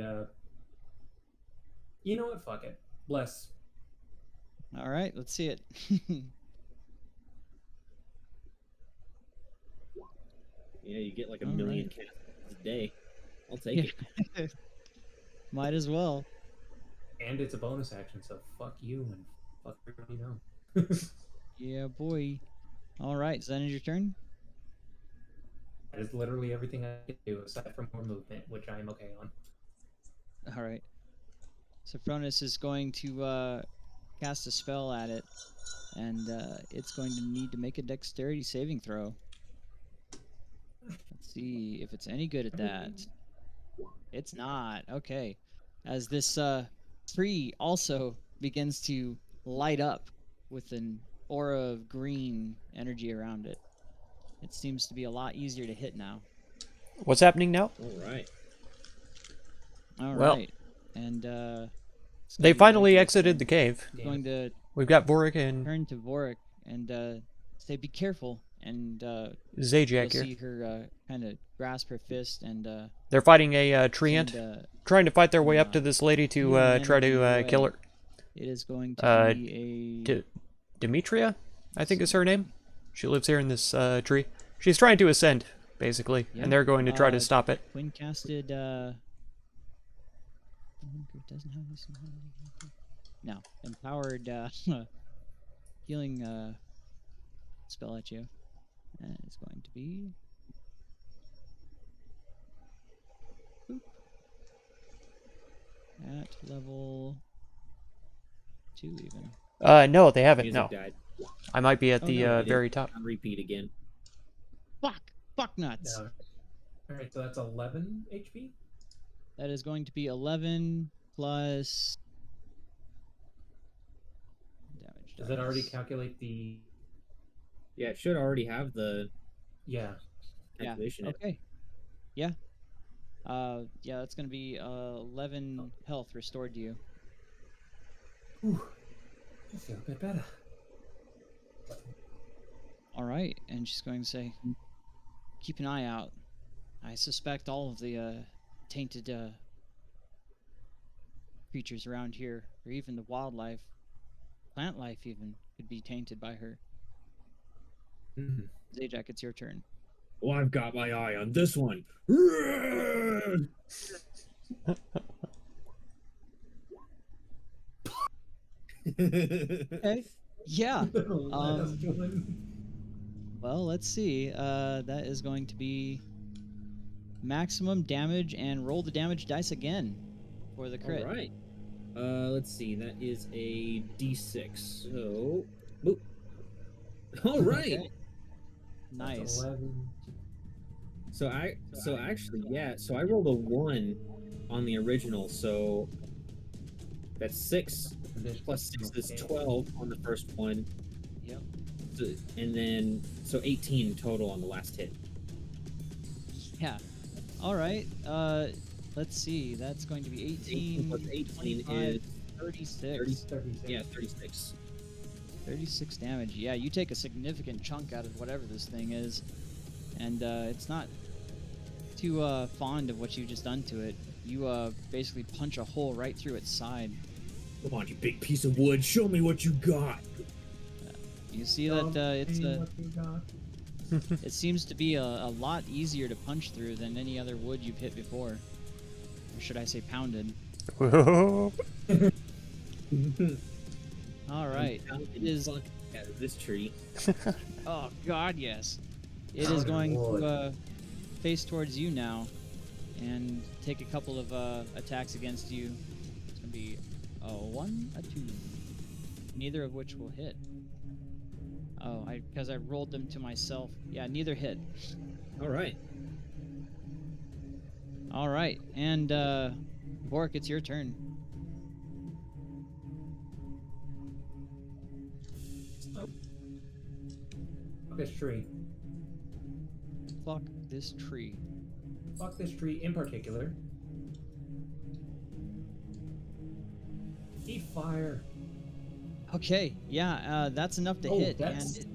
you know what? Fuck it. Bless. All right, let's see it. Yeah, you get like a All million right. casts a day. I'll take it. Might as well. And it's a bonus action, so fuck you and fuck everybody you know. Yeah, boy. All right, so then is your turn. That is literally everything I can do aside from more movement, which I am okay on. All right. Sophronis is going to cast a spell at it, and it's going to need to make a dexterity saving throw. Let's see if it's any good at that. It's not. Okay. As this tree also begins to light up with an aura of green energy around it. It seems to be a lot easier to hit now. What's happening now? All right. All Well, right. And it's They gonna be finally Vorak's exited turn. the cave. He's going to We've got Vorik and turn to Vorik and say, "Be careful." And you'll Zajac here. see her kind of grasp her fist and They're fighting a treant, send, trying to fight their way up uh, to this lady to healing try energy to your kill way. her. It is going to Uh, be Demetria, I think is her name. She lives here in this tree. She's trying to ascend, basically, Yeah, and they're going to try to stop it. twin casted. Doesn't have this. No, empowered healing spell at you, and it's going to be. Boop. At level 2 even. No, they haven't. Music No, died. I might be at Oh, the no, it did. very top. On repeat again. Fuck nuts. Yeah. All right, so that's 11 HP. That is going to be 11 plus damage. Does that already dice. calculate the? Yeah, it should already have the Yeah. calculation. Yeah. Okay. Yeah. Yeah, that's gonna be 11 health restored to you. Whew. I feel a bit better. All right, and she's going to say, "Keep an eye out. I suspect all of the tainted creatures around here, or even the wildlife, plant life even, could be tainted by her." Mm-hmm. Zajac, it's your turn. Oh, I've got my eye on this one. Okay. Yeah. Last one. Well, let's see. That is going to be maximum damage, and roll the damage dice again for the crit. All right. Let's see. That is a D6. So, boop. All right. Okay. That's Nice. 11. So actually, yeah. So I rolled a 1 on the original. So that's 6 plus 6 is 12 on the first one. Yep. So, and then so 18 total on the last hit. Yeah. All right. Let's see. That's going to be 18 plus 18 25, is 36. 36. Yeah, 36. 36 damage. Yeah, you take a significant chunk out of whatever this thing is, and it's not too fond of what you've just done to it. You basically punch a hole right through its side. Come on, you big piece of wood. Show me what you got. You see that it's a. What you got? It seems to be a lot easier to punch through than any other wood you've hit before. Or should I say pounded? Whoa. Alright. It is. Out of this tree. Oh god, yes. It is going to face towards you now and take a couple of attacks against you. It's going to be a 1, a 2. Neither of which will hit. Oh, because I rolled them to myself. Yeah, neither hit. All right. All right, and Bork, it's your turn. Fuck this tree. Fuck this tree. Fuck this tree in particular. Keep fire. Okay, yeah, that's enough to Oh, hit. that's- And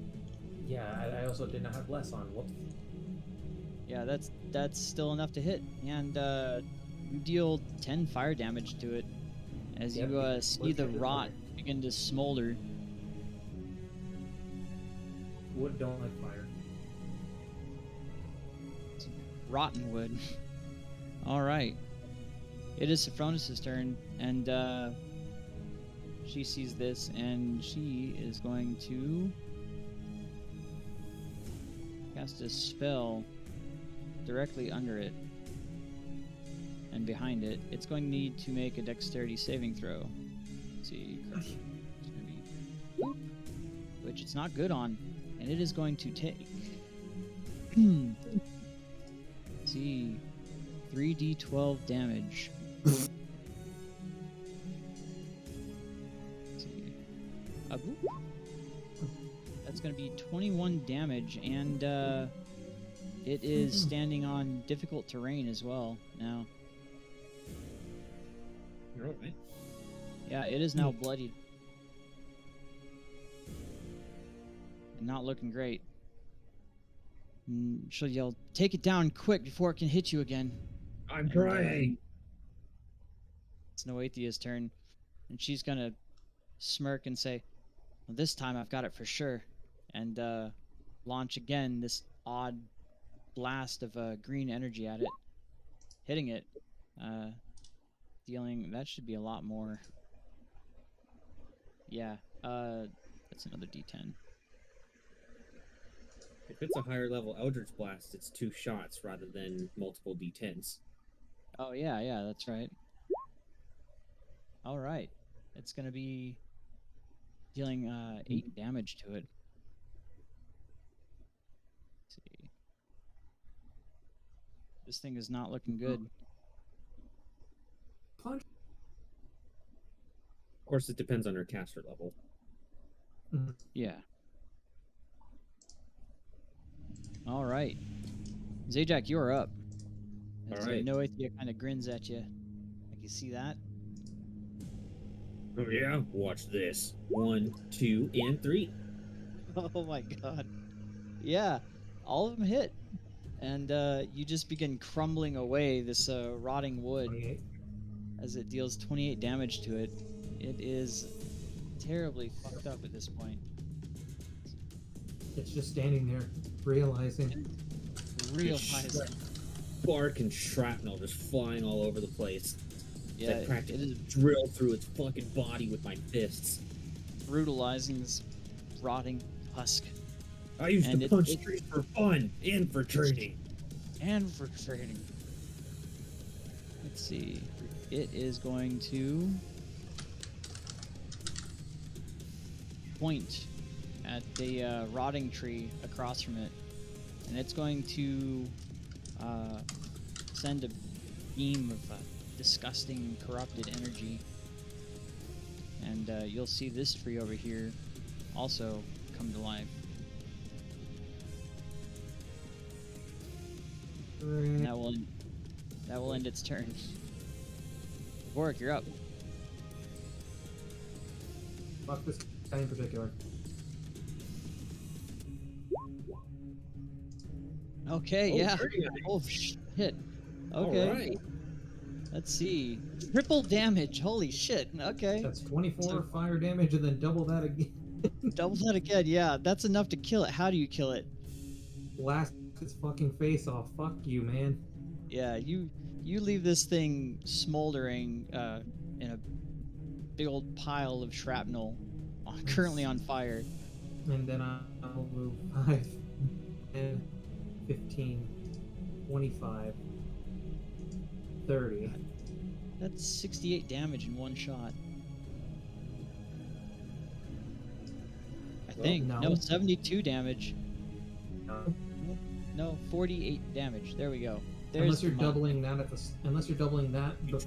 Yeah, I also did not have less on. Whoops. yeah, that's still enough to hit. And you deal 10 fire damage to it as Yep, you it see was the good rot fire. begin to smolder. Wood don't like fire. Rotten wood. All right. It is Sophronis' turn, and she sees this, and she is going to cast a spell directly under it and behind it. It's going to need to make a dexterity saving throw. Let's see. It's going to which it's not good on, and it is going to take. See, 3d12 damage. Let's see. Boop. That's going to be 21 damage, and it is standing on difficult terrain as well now. You're all right. Yeah, it is now bloodied. And not looking great. She'll yell, "Take it down quick before it can hit you again." I'm trying. It's Noethia's turn. And she's going to smirk and say, "Well, this time I've got it for sure." And launch again this odd blast of green energy at it. Hitting it. Dealing... That should be a lot more. Yeah. That's another d10. If it's a higher level Eldritch Blast, it's 2 shots rather than multiple d10s. Oh, yeah, that's right. All right. It's going to be dealing 8 damage to it. Let's see. This thing is not looking good. Punch. Of course, it depends on her caster level. Yeah. All right. Zajac, you're up. All As, right. Noethia kind of grins at you. Like, you see that? Oh yeah? Watch this. 1, 2, and 3. Oh my god. Yeah, all of them hit. And you just begin crumbling away this rotting wood 28. as it deals 28 damage to it. It is terribly fucked up at this point. It's just standing there, realizing. Bark and shrapnel just flying all over the place. Yeah, I practically it is drill through its fucking body with my fists. brutalizing this rotting husk. I used And to it- punch it- trees for fun and for training. And for training. Let's see. It is going to point at the rotting tree across from it. And it's going to send a beam of disgusting, corrupted energy. And you'll see this tree over here also come to life. And that will end its turn. Vorik, you're up. Fuck this guy in particular. Okay, Oh, yeah. very nice. Oh shit. All Okay. right. Let's see. Triple damage. Holy shit. Okay. That's 24 So- fire damage and then double that again. Double that again. Yeah, that's enough to kill it. How do you kill it? Blast its fucking face off. Fuck you, man. Yeah, you leave this thing smoldering in a big old pile of shrapnel, currently on fire. And then I'll move 5, 10, 15, 25, 30. That's 68 damage in one shot. I think. no. No, 72 damage. No. No, 48 damage. There we go. Unless you're the doubling that unless you're doubling that. You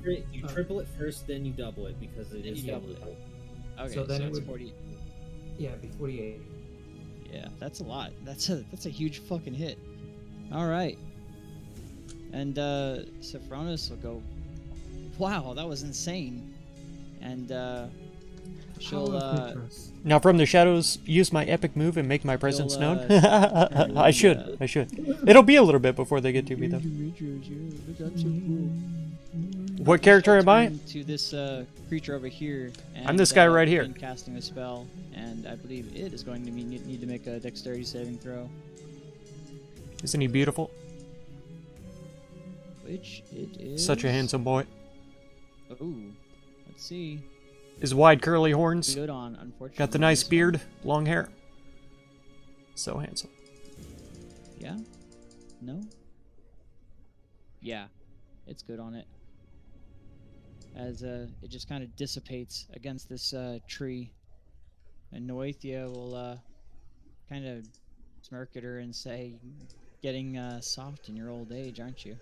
triple it first, then you double it because it Then is you double double. Okay, So then it it's would- 40. Yeah, it'd be 48. Yeah, that's a lot. That's a huge fucking hit. All right. And Sopranos will go, "Wow, that was insane." And she'll Power of Mitras. Now from the shadows, use my epic move and make my presence You'll, known. turn I should. the, I should. It'll be a little bit before they get to me though. That's so cool. What character am I? To this creature over here. And, I'm this guy right here. begin casting a spell, and I believe it is going to need to make a dexterity saving throw, Isn't he beautiful? which it is. Such a handsome boy. Ooh, let's see. His wide curly horns. Good on, unfortunately. Got the nice this one. beard, long hair. So handsome. Yeah? No? Yeah, it's good on it. As it just kind of dissipates against this tree. And Noethia will kind of smirk at her and say, "Getting soft in your old age, aren't you?"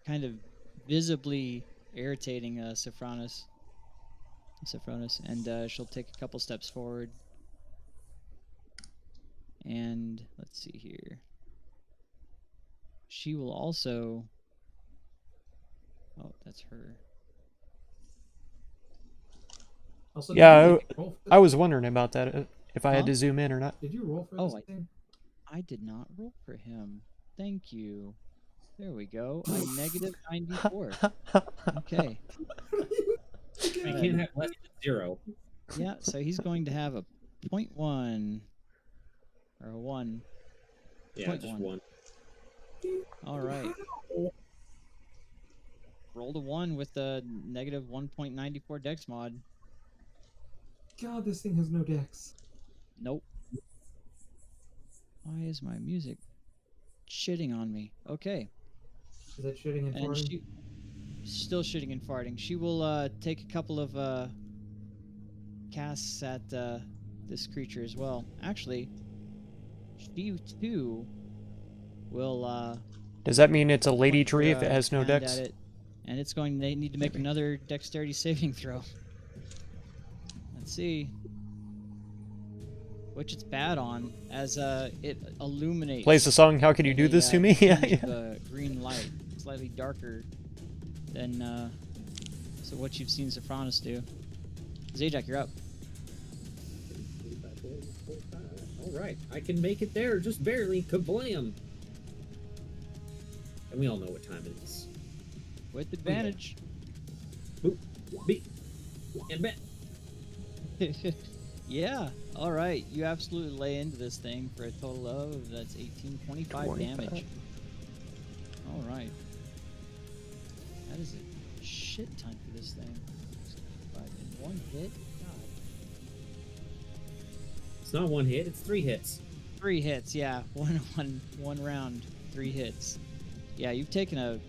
Kind of visibly irritating Sophronis, and she'll take a couple steps forward. And let's see here. She will also. Oh, that's her. Also, Yeah, did you roll for I this? was wondering about that, if I had Huh? to zoom in or not. Did you roll for Oh, this thing? I did not roll for him. Thank you. There we go. A negative 94. Okay. I can't have less than 0. Yeah, so he's going to have a 0.1 or a 1. Yeah, just 0.1. 1. All right. Rolled a 1 with a negative 1.94 dex mod. God, this thing has no dex. Nope. Why is my music shitting on me? Okay. Is that shitting and And farting? she still shitting and farting. She will take a couple of casts at this creature as well. Actually, she too will Does that mean it's a lady point tree if her it has no hand dex? at it, and it's going to need to make Maybe. another dexterity saving throw. Let's see. Which it's bad on, as it illuminates. Plays the song, How Can You in Do This a, to Me? Yeah, tinge yeah. of, green light, slightly darker than so what you've seen Sophronis do. Zajac, you're up. Alright, I can make it there, just barely. Kablam! And we all know what time it is. With advantage. Boop, beat, and bet. Yeah, alright. You absolutely lay into this thing for a total of, that's 18, 25 damage. Alright. That is a shit ton for this thing. 5 in 1 hit? God. It's not 1 hit, it's 3 hits. 3 hits, yeah. One round, 3 hits. Yeah, you've taken a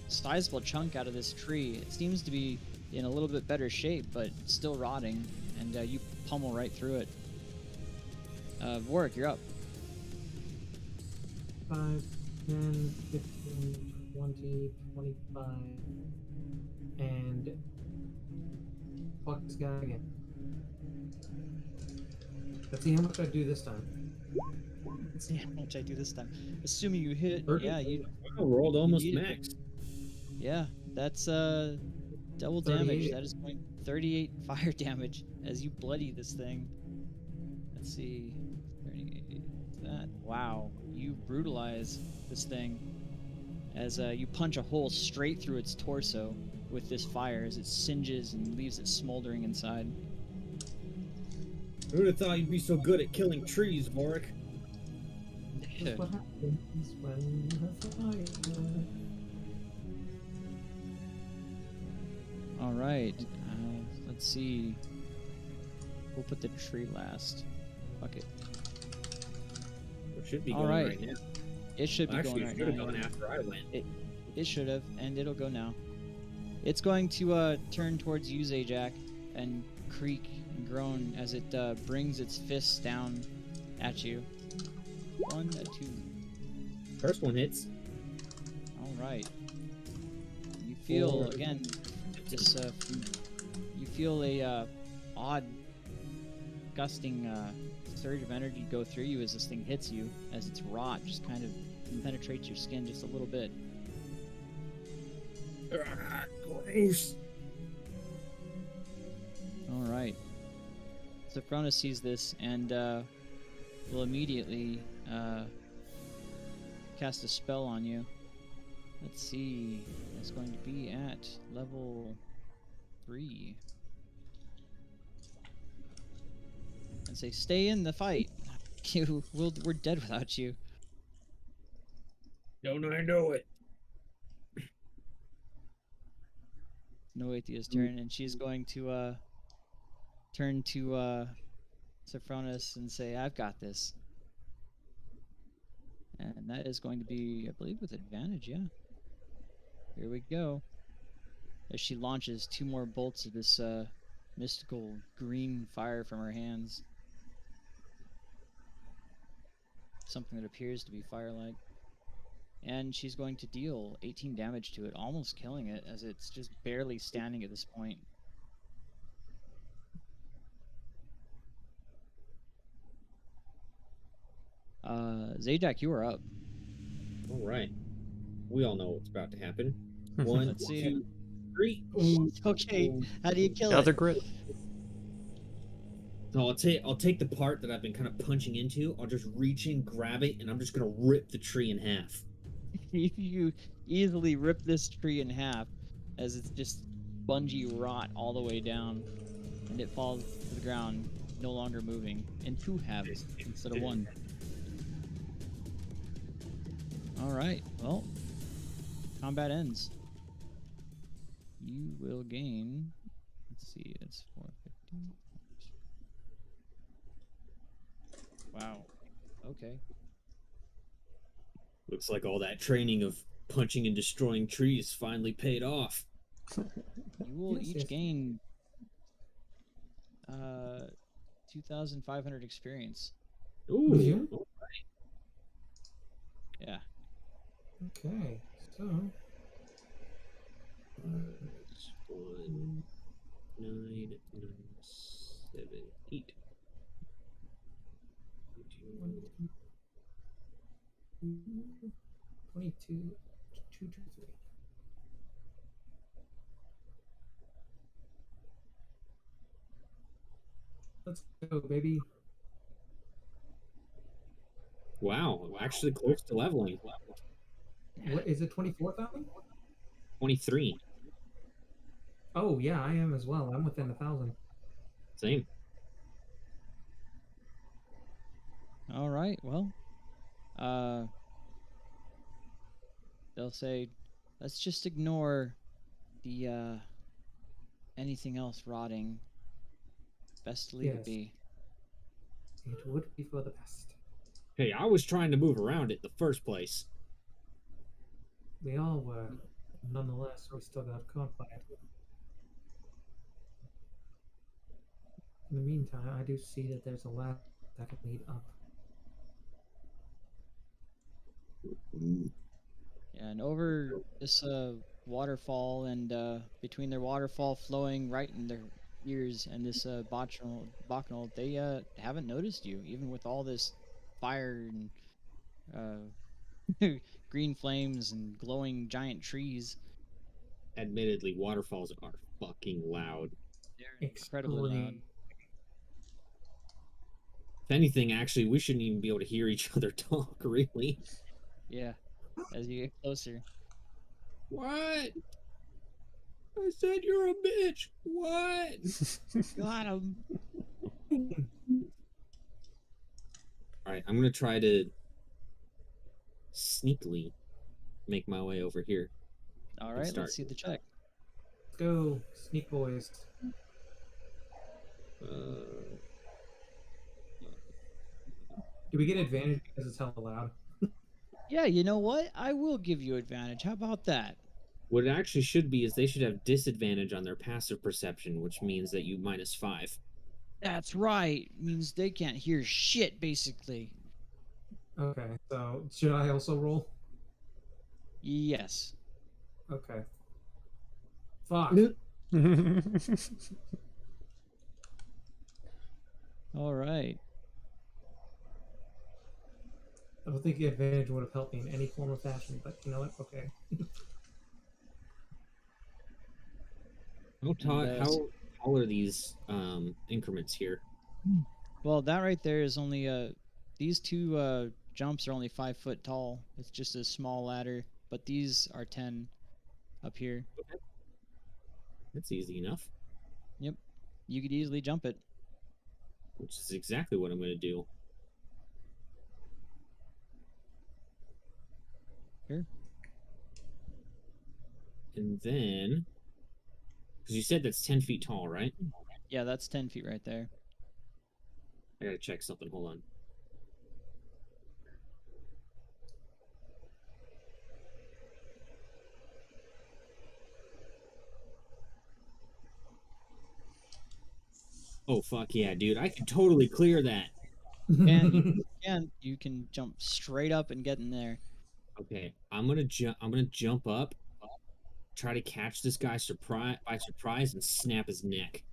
sizable chunk out of this tree. It seems to be in a little bit better shape, but still rotting, and you pummel right through it. Warwick, you're up. 5, 10, 15, 20, 25. And fuck this guy again. Let's see how much I do this time. Let's see how much I do this time. Assuming you hit, 30? yeah, you I rolled almost need it. max. Yeah, that's double 38. damage. That is going 38 fire damage as you bloody this thing. Let's see. 38. That. Wow. You brutalize this thing as you punch a hole straight through its torso with this fire as it singes and leaves it smoldering inside. Who would have thought you'd be so good at killing trees, Vorik? This is what happens when you have fire. All right. Let's see. We'll put the tree last. Fuck it. It should be All going right. right now. It should be Actually, going it right should have now. gone yeah. after I went. It should have, and it'll go now. It's going to turn towards you, Zajac, and creak and groan as it brings its fists down at you. 1, 2. First one hits. All right. You feel 4, again this. You feel a odd, gusting surge of energy go through you as this thing hits you, as its rot just kind of penetrates your skin just a little bit. Gross. All right. Sopranos sees this and will immediately cast a spell on you. Let's see. It's going to be at level 3. And say, stay in the fight. We're dead without you. Don't I know it? Noethia's turn, and she's going to turn to Sophronis and say, I've got this. And that is going to be, I believe, with advantage, yeah. Here we go. As she launches 2 more bolts of this mystical green fire from her hands. Something that appears to be firelight. And she's going to deal 18 damage to it, almost killing it, as it's just barely standing at this point. Zajac, you are up. All right. We all know what's about to happen. Mhm. One, Let's see. 2, 3. Okay, how do you kill Another it? grit. So I'll take the part that I've been kind of punching into. I'll just reach in, grab it, and I'm just gonna rip the tree in half. You easily rip this tree in half, as it's just spongy rot all the way down, and it falls to the ground, no longer moving, in 2 halves instead of 1. All right, well, combat ends. You will gain. Let's see, it's 450. Wow. Okay. Looks like all that training of punching and destroying trees finally paid off. You will Yes, each yes. gain 2,500 experience. Ooh. Yeah. Yeah. Okay, so 1, 9, 7, 8. 22, 2 to 3. Let's go, baby. Wow, actually close to leveling. What is it? 24,000? 23. Oh yeah, I am as well. I'm within 1,000. Same. All right. Well, they'll say, let's just ignore the anything else rotting. Best to leave it Yes. be. It would be for the best. Hey, I was trying to move around it in the first place. We all were. Nonetheless, we still got caught by it. In the meantime, I do see that there's a ladder that can lead up. Yeah, and over this waterfall, and between their waterfall flowing right in their ears and this bacchanal, they haven't noticed you, even with all this fire and green flames and glowing giant trees. Admittedly, waterfalls are fucking loud. They're incredibly loud. If anything, actually, we shouldn't even be able to hear each other talk, really. Yeah, as you get closer. What? I said you're a bitch. What? Got him. Alright, I'm gonna try to sneakily make my way over here. All right, start. let's see the check. Let's go, sneak boys. Do we get advantage because it's hella loud? Yeah, you know what? I will give you advantage. How about that? What it actually should be is they should have disadvantage on their passive perception, which means that you -5. That's right. Means they can't hear shit, basically. Okay, so should I also roll? Yes. Okay. Fuck. All right. I don't think the advantage would have helped me in any form or fashion, but you know what? Okay. How tall are these increments here? Well, that right there is only these two jumps are only 5 foot tall. It's just a small ladder, but these are 10 up here. Okay. That's easy enough. Yep. You could easily jump it. Which is exactly what I'm going to do. Here. And then, because you said that's 10 feet tall, right? Yeah, that's 10 feet right there. I gotta check something. Hold on. Oh fuck yeah, dude! I can totally clear that. And you can jump straight up and get in there. Okay, I'm gonna jump. I'm gonna jump up, try to catch this guy by surprise, and snap his neck.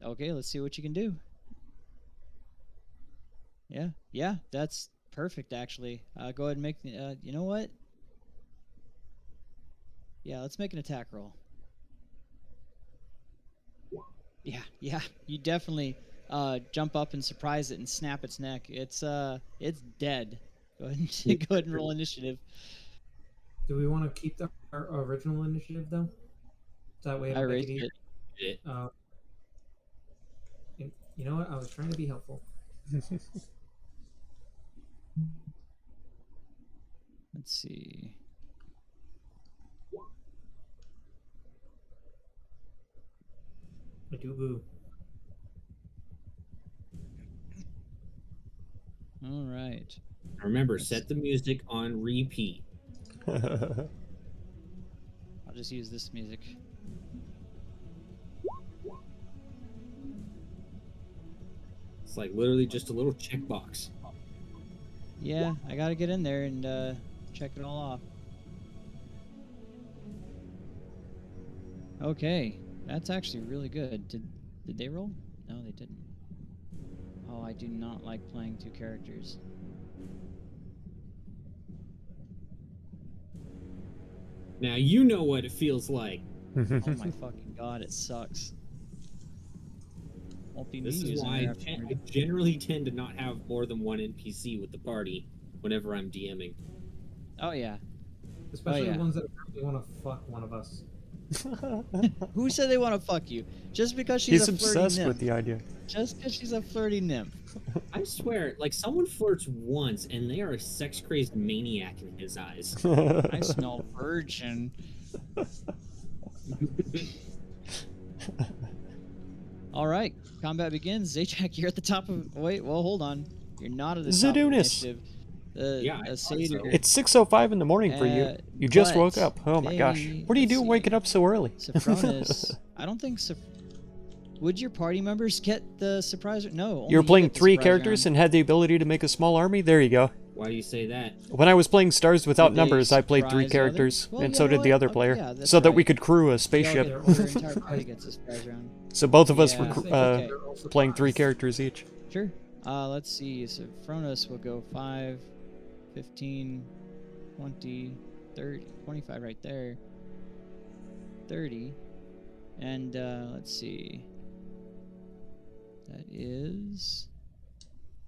Okay, let's see what you can do. Yeah, that's perfect actually. Go ahead and make. You know what? Yeah, let's make an attack roll. Yeah, you definitely jump up and surprise it and snap its neck. It's dead. Go ahead and go ahead and roll initiative. Do we want to keep our original initiative though? That way I it'll make raised it it. easier. You know what? I was trying to be helpful. Let's see. I do boo. All right. Remember, set the music on repeat. I'll just use this music. It's like literally just a little checkbox. Yeah, I gotta get in there and check it all off. Okay, that's actually really good. Did they roll? No, they didn't. Oh, I do not like playing two characters. Now you know what it feels like. Oh my fucking god, it sucks. Won't be me This is using why it I generally tend to not have more than one NPC with the party whenever I'm DMing. Oh yeah. Especially the ones that apparently want to fuck one of us. Who said they want to fuck you? Just because she's He's a flirty obsessed nymph. with the idea. Just because she's a flirty nymph. I swear, like someone flirts once and they are a sex-crazed maniac in his eyes. I smell virgin. All right, combat begins. Zajac, you're at the top of. Wait, well, hold on. You're not at the top of Zadunis. initiative. Yeah, I thought Satyr. so. It's 6:05 in the morning for you. You just but woke up. Oh my gosh. they- What are you let's doing see. waking up so early? Sopranos. I don't think. Would your party members get the surprise? No. You were only playing get the 3 surprise characters round. and had the ability to make a small army? There you go. Why do you say that? When I was playing Stars Without Did they Numbers, I played 3 surprise characters, Well, and you so know did the what? other Okay, player, yeah, that's so that we right. could crew a Y'all spaceship. get- Your entire party gets a surprise round. So both of us Yeah. were Okay. playing 3 characters each. Sure. Let's see. So Fronos will go 5, 15, 20, 30, 25 right there. 30. And let's see. That is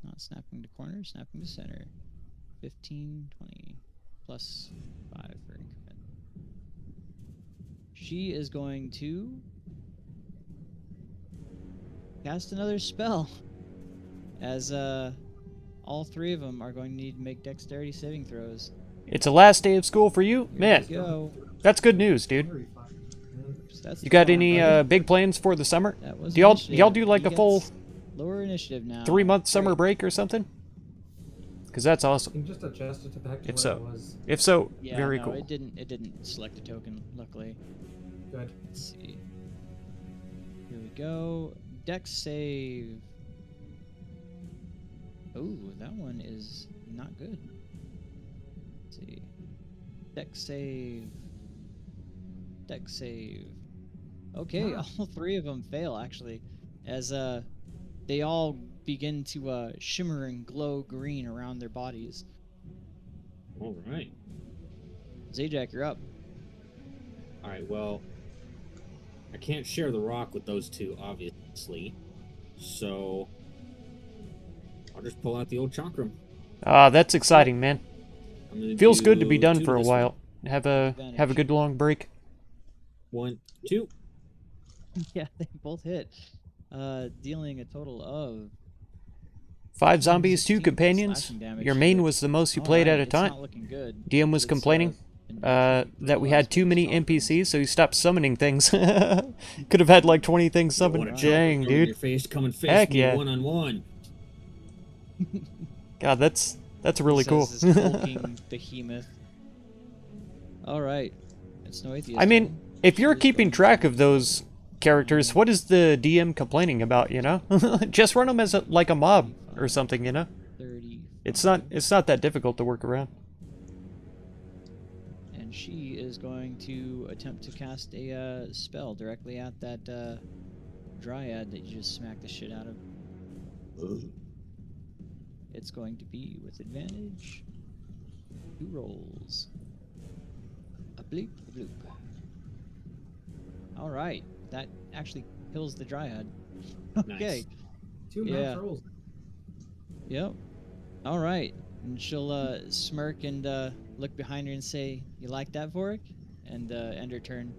not snapping to corner, snapping to center. 15, 20, plus 5 for increment. She is going to cast another spell. As all 3 of them are going to need to make dexterity saving throws. It's the last day of school for you? Here Man, we go. that's good news, dude. Very fun. So that's You got the any one. big plans for the summer? That was Do y'all initiative. do like You a full get lower initiative now. 3-month summer Great. break or something? Because that's You awesome. can just adjust it to back to If what so. it was. If so, Yeah, very no, cool. It didn't select a token, luckily. Good. Let's see. Here we go. Dex save. Ooh, that one is not good. Let's see. Dex save. Dex save. Okay, Wow. all 3 of them fail actually, as they all begin to shimmer and glow green around their bodies. All right. Zajac, you're up. All right. Well, I can't share the rock with those 2, obviously. So I'll just pull out the old chakram. Ah, that's exciting, man. I'm gonna Feels good to do be done 2 for a this while. Have a Advantage. good long break. 1, 2. Yeah, they both hit. Dealing a total of 5 zombies, 2 16 companions. slashing damage. Your main was the most you played Alright, at a it's time. not looking good. DM was It's, complaining been that we had too many NPCs, so he stopped summoning things. Could have had like 20 things Want summoned. a Dang, chakram in your dude. face, come and face Heck me yeah. 1-on-1. God, that's really cool. Says this hulking behemoth. All right, it's no atheist. I mean, if you're keeping track of those characters, what is the DM complaining about, you know? Just run them as like a mob or something, you know? 30. It's not that difficult to work around. And she is going to attempt to cast a spell directly at that dryad that you just smacked the shit out of. Ooh. It's going to be with advantage. 2 rolls. A bleep, a bloop. All right, that actually kills the dryad. Okay. Nice. 2 Yeah. max rolls. Yep. All right. And she'll smirk and look behind her and say, "You like that, Vorik?" And end her turn.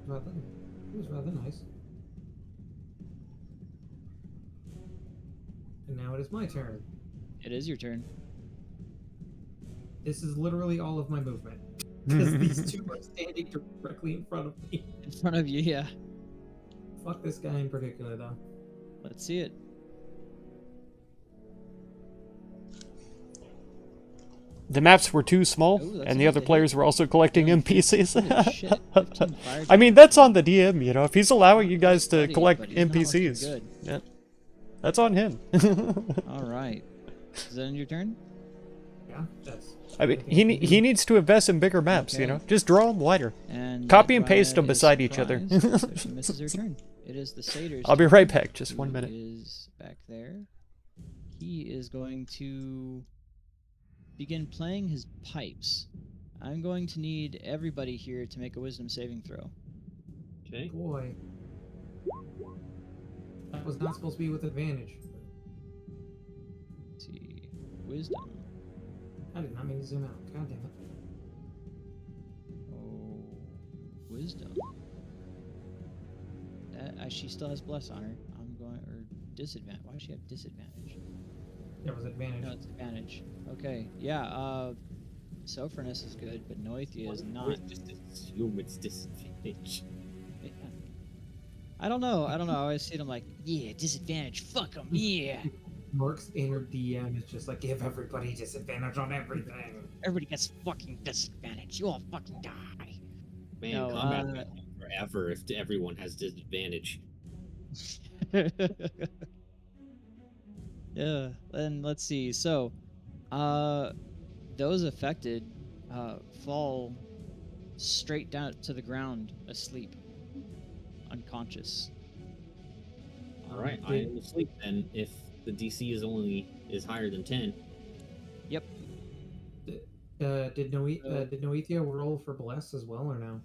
It was rather nice. And now it is my turn. It is your turn. This is literally all of my movement. Because these two are standing directly in front of me. In front of you, yeah. Fuck this guy in particular, though. Let's see it. The maps were too small, Ooh, that's and the enough other to players hit. were also collecting Holy NPCs. shit, 15 fire I mean, damage. that's on the DM, you know. If he's allowing you guys to Buddy, collect but he's not looking NPCs, good. yeah, that's on him. All right. Is that end your turn? Yeah, that's. I mean, he needs to invest in bigger maps, you Okay. know. Just draw them wider. And Copy that and paste them dryad is beside each other. surprised, so she misses her turn. It is the satyr's I'll be turn, right back. Just who 1 minute. is back there. He is going to begin playing his pipes. I'm going to need everybody here to make a wisdom saving throw. Okay. Boy. That was not supposed to be with advantage. Let's see. Wisdom. I did not mean to zoom out. God damn it. Oh, wisdom. She still has bless on her. I'm going, or disadvantage. Why does she have disadvantage? There was advantage. No, it's advantage. Okay, yeah. Sopranos is good, but Noithia is not. Just assume it's disadvantage. Yeah. I don't know. I always see them like, yeah, disadvantage. Fuck them. Yeah. Mark's inner DM is just like, give everybody disadvantage on everything. Everybody gets fucking disadvantage. You all fucking die. Man, No, combat will take forever if everyone has disadvantage. Yeah. And let's see. So, those affected fall straight down to the ground, asleep, unconscious. All right, I am asleep then. If the DC is higher than 10. Yep. Did Noethia roll for bless as well or no?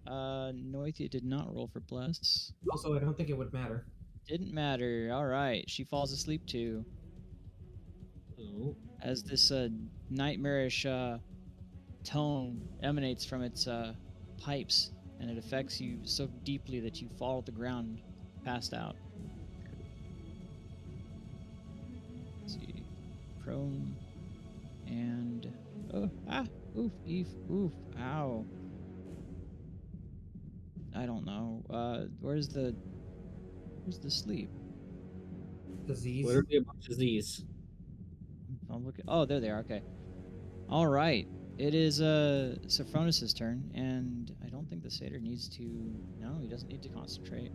Noithia did not roll for bless. Also, I don't think it would matter. Didn't matter. All right, she falls asleep too. Oh, As this nightmarish tone emanates from its pipes, and it affects you so deeply that you fall to the ground, passed out. Let's see, prone, and oof, oof, ow. I don't know. Where's the sleep? Disease. literally a bunch of these. I'm looking. Oh, there they are. Okay. All right. It is Sophronis's turn, and I don't think the satyr needs to. No, he doesn't need to concentrate.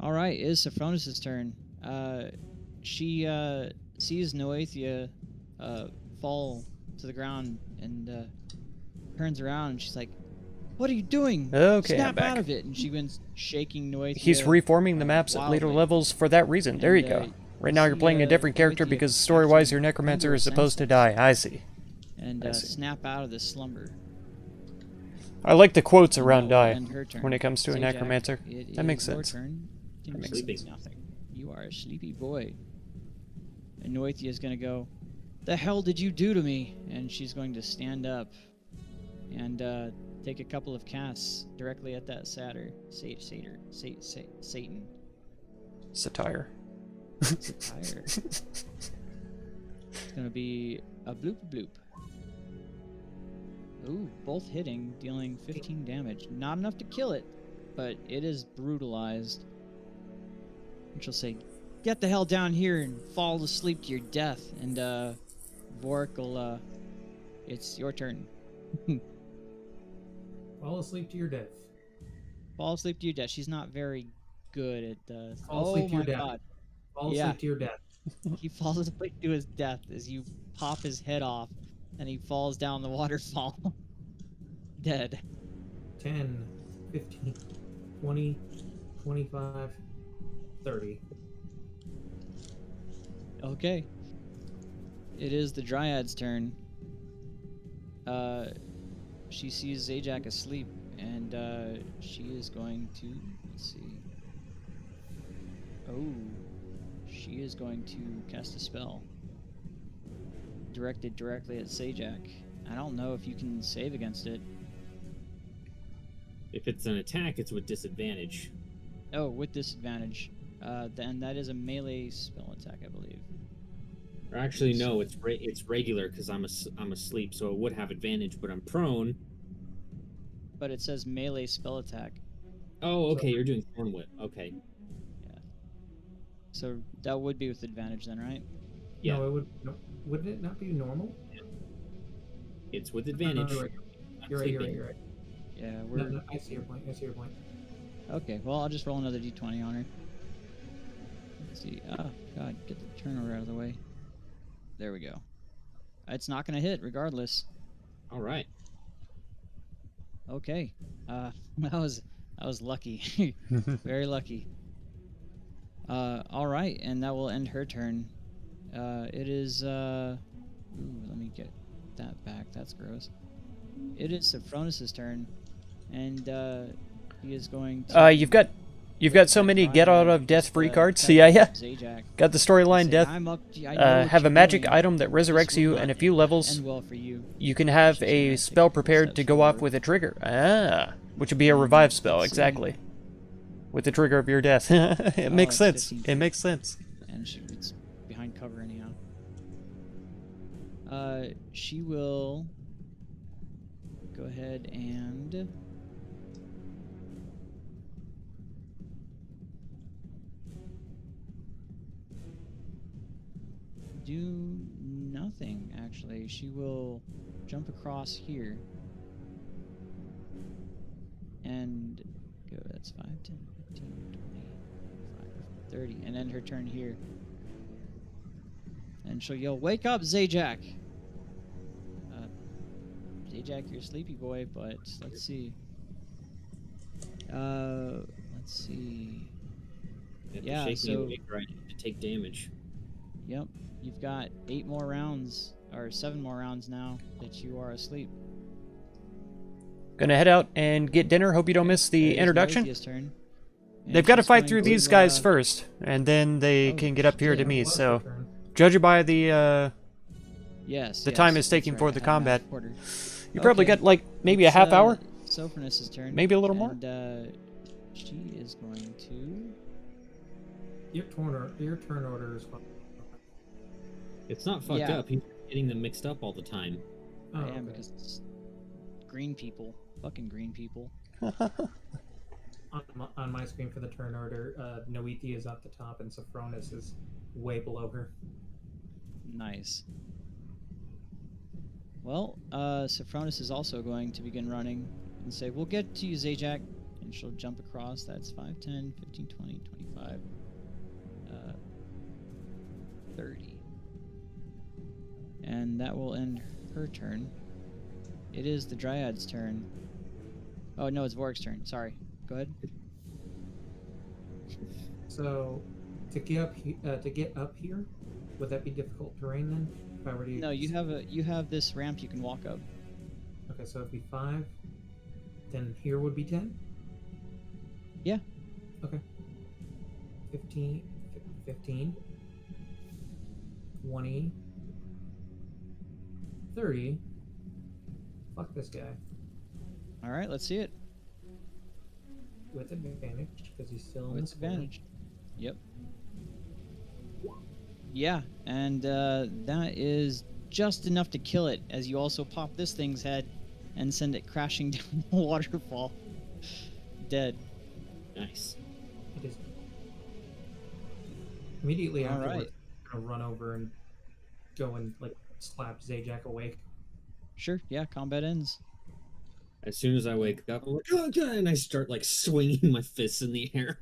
All right. It is Sophronis's turn. She sees Noethia fall to the ground and turns around, and she's like, "What are you doing? Okay, I'm Snap back. out of it!" And she begins shaking Noethia. He's reforming the maps at later wildly. levels for that reason. There you go. Right now you're playing a different character Noethia because story-wise your actually necromancer comes is to her supposed to senses die. I see. and I see. snap out of this slumber. I like the quotes And around that will die end her turn. when it comes to a Sajak, necromancer. it That makes is your sense. turn. That makes Sleeping sense. nothing. You are a sleepy boy. And Noethia is gonna go, "The hell did you do to me?" And she's going to stand up and take a couple of casts directly at that Satan. Satyr. Satyr. It's gonna be a bloop bloop. Ooh, both hitting, dealing 15 damage. Not enough to kill it, but it is brutalized. And she'll say, "Get the hell down here and fall asleep to your death." And Vorik will, it's your turn. Fall asleep to your death. Fall asleep to your death. She's not very good at Fall Oh asleep to your my death. god. Fall Yeah. asleep to your death. He falls asleep to his death as you pop his head off and he falls down the waterfall. Dead. 10, 15, 20, 25, 30. Okay. It is the Dryad's turn. She sees Zajac asleep, and she is going to, let's see. Oh, she is going to cast a spell directed directly at Zajac. I don't know if you can save against it. If it's an attack, it's with disadvantage. Oh, with disadvantage. Then that is a melee spell attack, I believe. Or actually, no, it's regular because I'm asleep, so it would have advantage, but I'm prone. But it says melee spell attack. Oh, okay, you're doing Thorn Whip. Okay. Yeah. So that would be with advantage then, right? Yeah. No, it would. No, wouldn't it not be normal? It's with advantage. No, you're right. You're right. Yeah, No, we're no, I see your point. okay. Well, I'll just roll another d20 on her. Let's see. Oh god, get the turnover out of the way. There we go. It's not gonna hit regardless. All right. Okay. That was lucky. Very lucky. All right, and that will end her turn. It is ooh, let me get that back. That's gross. It is Sophronis's turn, and he is going to. You've got so many get out of death free cards. Yeah. Zajac. Got the storyline death. I'm up to, I know what Have a you're magic doing. item that This resurrects will you, not and a few levels. end well for you. You can have She's gonna a take spell a couple prepared to steps go off forward. with a trigger. Ah, which would be a revive spell, Let's see. exactly. With the trigger of your death. It makes it's sense. 15 It feet. makes sense. And it's behind cover anyhow. She will go ahead and do nothing, actually. She will jump across here and go, that's 5, 10, 15, 20, 25, 30, and end her turn here. And she'll yell, "Wake up, Zajac!" Zajac, you're a sleepy boy, but let's see. Let's see. After Yeah, shaking so- awake, right, to take damage. Yep, you've got 8 more rounds, or 7 more rounds now that you are asleep. Gonna head out and get dinner. Hope you don't miss the It is introduction. Noethia's turn. And They've got to she's fight going through to, these guys uh, first, and then they oh, can get up here to shit. me. What's So, your turn? judge it by the Yes. the yes, time it's that's taking right, for I the had combat. math quarter. You probably Okay. got like maybe a It's, half hour, Sophronis's turn. maybe a little more. And she is going to. Your turn order is fine. It's not fucked Yeah. up. He's getting them mixed up all the time. Oh, I am okay. because it's green people. Fucking green people. On my screen for the turn order, Noethi is at the top and Sophronis is way below her. Nice. Well, Sophronis is also going to begin running and say, "We'll get to you, Zajac." And she'll jump across. That's 5, 10, 15, 20, 25, 30. And that will end her turn. It is the Dryad's turn. Oh, no, it's Vork's turn. Sorry. Go ahead. So, to get up here, would that be difficult terrain then? If I were to No, you have this ramp you can walk up. Okay, so it'd be 5. Then here would be 10. Yeah. Okay. 15, 20, 30. Fuck this guy. All right, let's see it. With advantage, because he's still in With this corner. advantage. Yep. Yeah, and that is just enough to kill it, as you also pop this thing's head and send it crashing down the waterfall. Dead. Nice. It is. Immediately All afterwards, right. I'm gonna run over and go and like slap Zajac awake. Sure, yeah, combat ends. As soon as I wake up, I'm like, oh, God, and I start like swinging my fists in the air.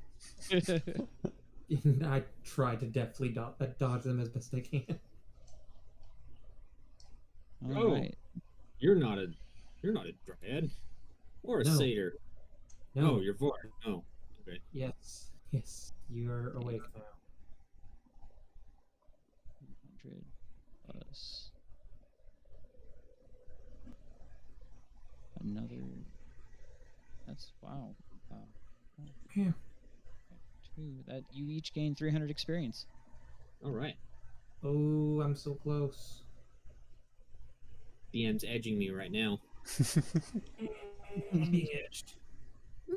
I try to deftly dodge them as best I can. All Oh. right. You're not a dryad or a No. satyr. No. Oh, you're Vor. Oh, okay. Yes. Yes. You're awake now. 100 plus another. That's wow. Yeah. 2. That you each gain 300 experience. All right. Oh, I'm so close. DM's edging me right now. I'm being edged.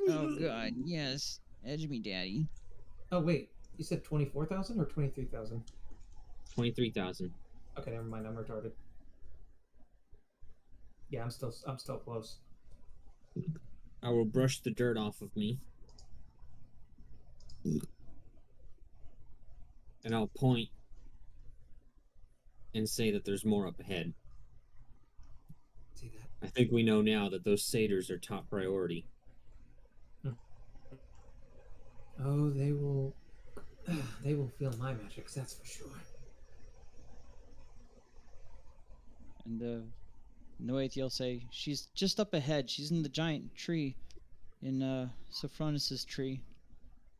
Oh god, yes. Edge me, daddy. Oh wait, you said 24,000 or 23,000? 23,000. Okay, never mind. I'm retarded. Yeah, I'm still close. I will brush the dirt off of me. And I'll point and say that there's more up ahead. See that? I think we know now that those satyrs are top priority. Oh, they will. They will feel my magic. That's for sure. And Noeth, you'll say, she's just up ahead. She's in the giant tree, in Sophronis's tree.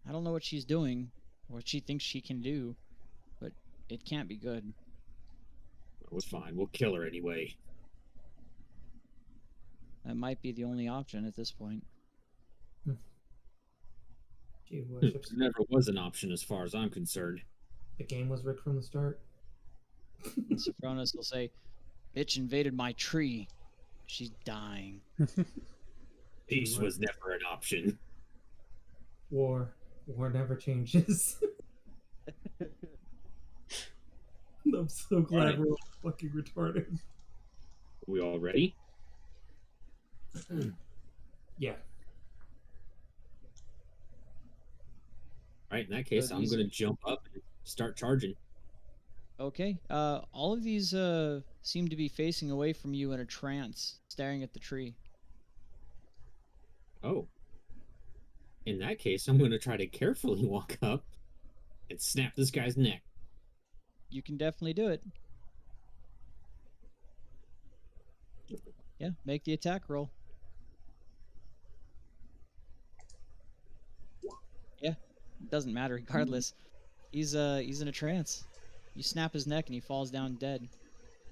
I don't know what she's doing, or what she thinks she can do, but it can't be good. It was fine. We'll kill her anyway. That might be the only option at this point. She It worships. never was an option as far as I'm concerned. The game was rigged from the start. And Sophronis will say, bitch invaded my tree. She's dying. Peace was never an option. War never changes. I'm so glad Right. we're all fucking retarded. We all ready? Yeah. All right, in that case, I'm these going to are- jump up and start charging. Okay. All of these seem to be facing away from you in a trance, staring at the tree. Oh. In that case, I'm going to try to carefully walk up and snap this guy's neck. You can definitely do it. Yeah, make the attack roll. Yeah, it doesn't matter regardless. He's in a trance. You snap his neck and he falls down dead.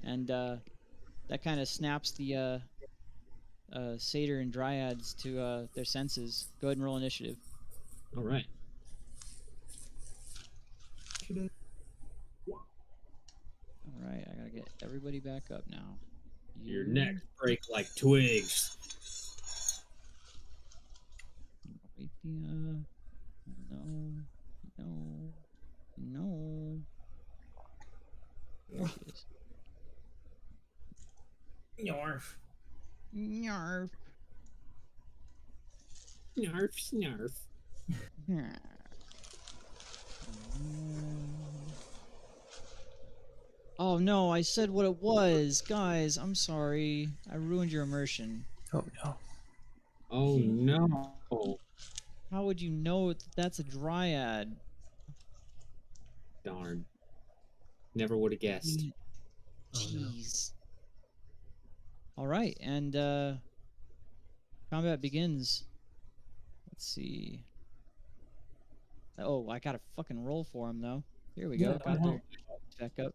And that kind of snaps the satyr and dryads to their senses. Go ahead and roll initiative. All right. All right, I gotta get everybody back up now. Your You- necks break like twigs. Wait, no, no. There she is. Yarf. Nyarf. Snarf, snarf. Oh no, I said what it was. Guys, I'm sorry. I ruined your immersion. Oh no. Oh no. How would you know that's a dryad? Darn. Never would have guessed. Oh, no. Jeez. All right, and combat begins. Let's see. Oh, I got to fucking roll for him though. Here we go. Yeah, Got their back up.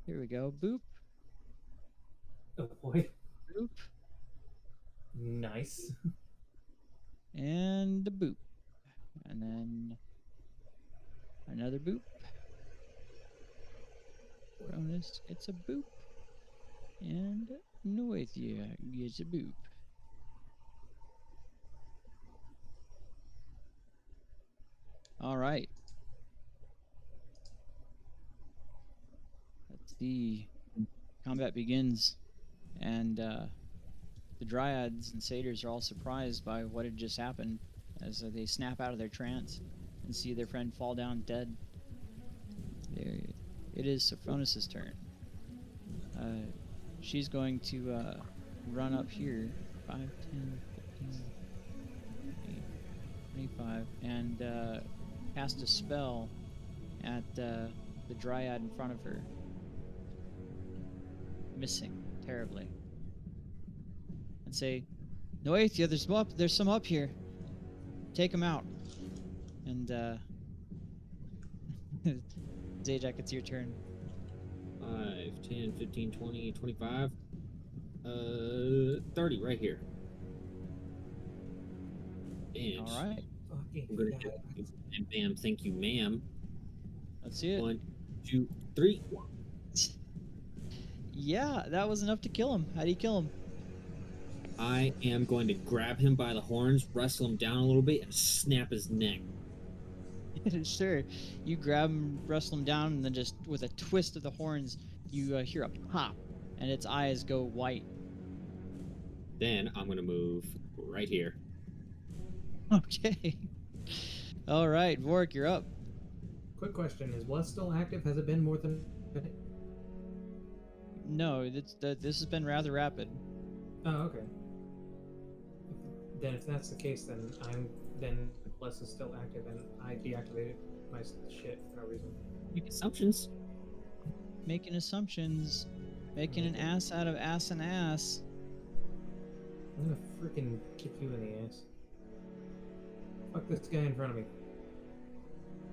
Here we go. Boop, Oh boy. boop, Nice. and a boop, and then another boop. Bonus gets a boop, and Noethia gets a boop. All right. That's the combat begins, and the dryads and satyrs are all surprised by what had just happened as they snap out of their trance and see their friend fall down dead. There, it is Sophronis's turn. She's going to run up here 5, 10, 15, 20, 25, and cast a spell at the dryad in front of her. Missing terribly. And say, Noathia, there's some up here. Take them out. And Zajac, it's your turn. 5, 10, 15, 20, 25. 30 right here. And All right, Fucking I'm gonna God. hit and bam, thank you, ma'am. let's see it. 1, 2, 3. Yeah, that was enough to kill him. How do you kill him? I am going to grab him by the horns, wrestle him down a little bit, and snap his neck. Sure. You grab him, wrestle him down, and then just with a twist of the horns, you hear a pop, and its eyes go white. Then I'm gonna move right here. Okay. All right, Vorik, you're up. Quick question: is Bless still active? Has it been more than a minute? No, this has been rather rapid. Oh, okay. Then if that's the case, then Bless is still active, and I deactivated my shit for no reason. Make assumptions. Making assumptions, making an ass out of ass and ass. I'm gonna freaking kick you in the ass. Fuck this guy in front of me.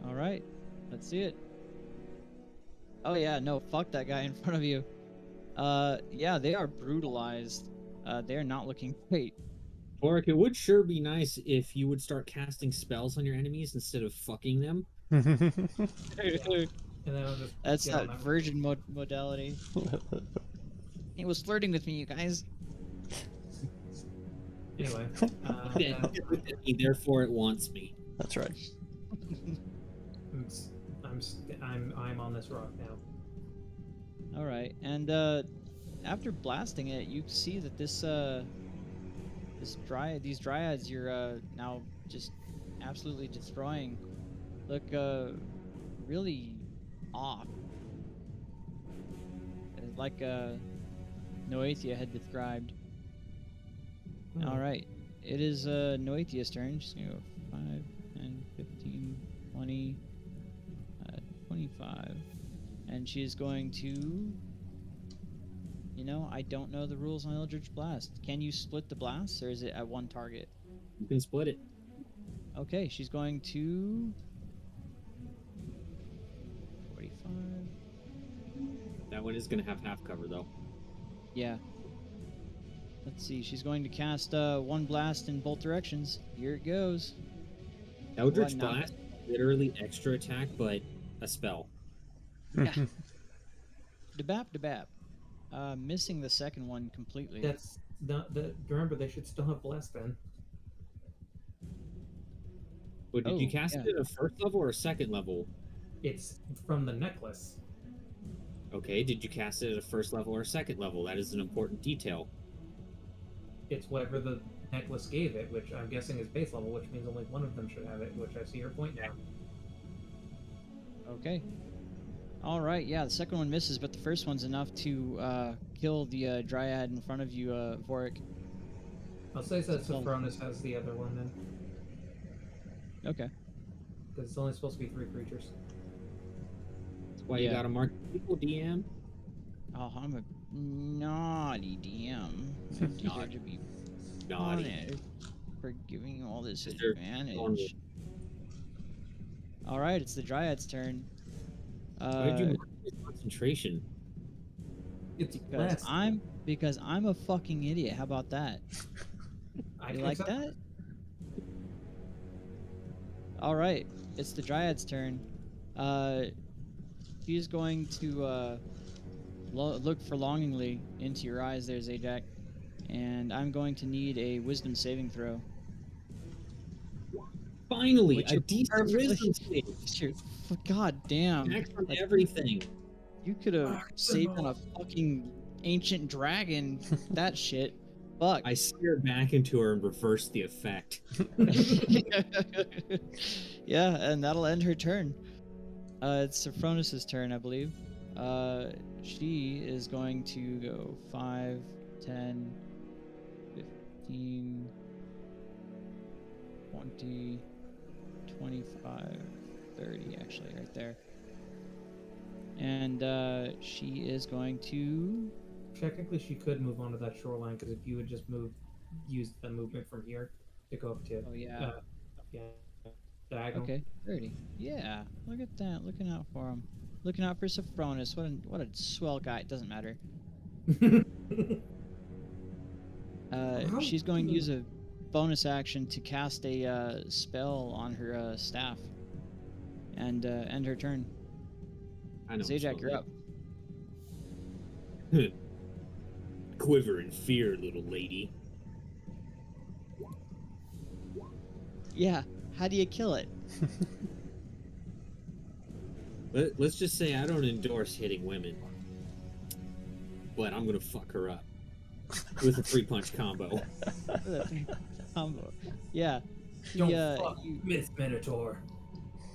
All right, let's see it. Oh yeah, no, fuck that guy in front of you. Yeah, they are brutalized. They are not looking great. Oric, it would sure be nice if you would start casting spells on your enemies instead of fucking them. And then I'll just That's get on that that virgin modality. He was flirting with me, you guys. Anyway, Then uh, it looked at me, therefore it wants me. That's right. I'm on this rock now. All right, and after blasting it, you see that these dryads you're now just absolutely destroying look really off, like Noathia had described. All right, it is Noathia's turn. She's gonna go 5, 10, 15, 20, 25, and she's going to. You know, I don't know the rules on Eldritch Blast. Can you split the blast, or is it at one target? You can split it. Okay, she's going to 45. That one is gonna have half cover though. Yeah. Let's see. She's going to cast one blast in both directions. Here it goes. Eldritch What now? Blast, literally extra attack, but a spell. Yeah. Debap, debap. Missing the second one completely. That's not the. Remember, they should still have Bless then. But did you Oh, cast yeah. it at a first level or a second level? It's from the necklace. Okay, did you cast it at a first level or a second level? That is an important detail. It's whatever the necklace gave it, which I'm guessing is base level, which means only one of them should have it, which I see your point now. Okay. All right. Yeah, the second one misses, but the first one's enough to kill the dryad in front of you, Vorik. I'll say that Sopranos has the other one then, Okay. because it's only supposed to be 3 creatures. That's why you Yeah. gotta mark people, DM. Oh, I'm a naughty DM. I need to be Naughty. punished for giving you all this Is there advantage. All right, it's the dryad's turn. Why did you mark his concentration? It's Because Bless. because I'm a fucking idiot. How about that? I You can like accept that? All right, it's the dryad's turn. She's going to look forlongingly into your eyes there, Zajac, and I'm going to need a wisdom saving throw. Finally, Which a you decent perfectly- wisdom save. Shoot, God damn! Back from Like, everything. you could have saved on a fucking ancient dragon. That shit. Fuck. I stared back into her and reversed the effect. Yeah, and that'll end her turn. It's Sophronis' turn, I believe. She is going to go 5, 10, 15, 20, 25, 30, actually, right there. And she is going to... Technically, she could move onto that shoreline because if you would just use the movement from here to go up to, Oh, yeah. yeah, diagonal. Okay, 30. Yeah, look at that. Looking out for him. Looking out for Sophronis. What a swell guy. It doesn't matter. She's going to use a bonus action to cast a spell on her staff and end her turn. I know. Zajac, you're up. Quiver in fear, little lady. Yeah, how do you kill it? Let's just say I don't endorse hitting women, but I'm gonna fuck her up with a 3-punch combo. Combo. Yeah. Don't fuck Miss Minotaur.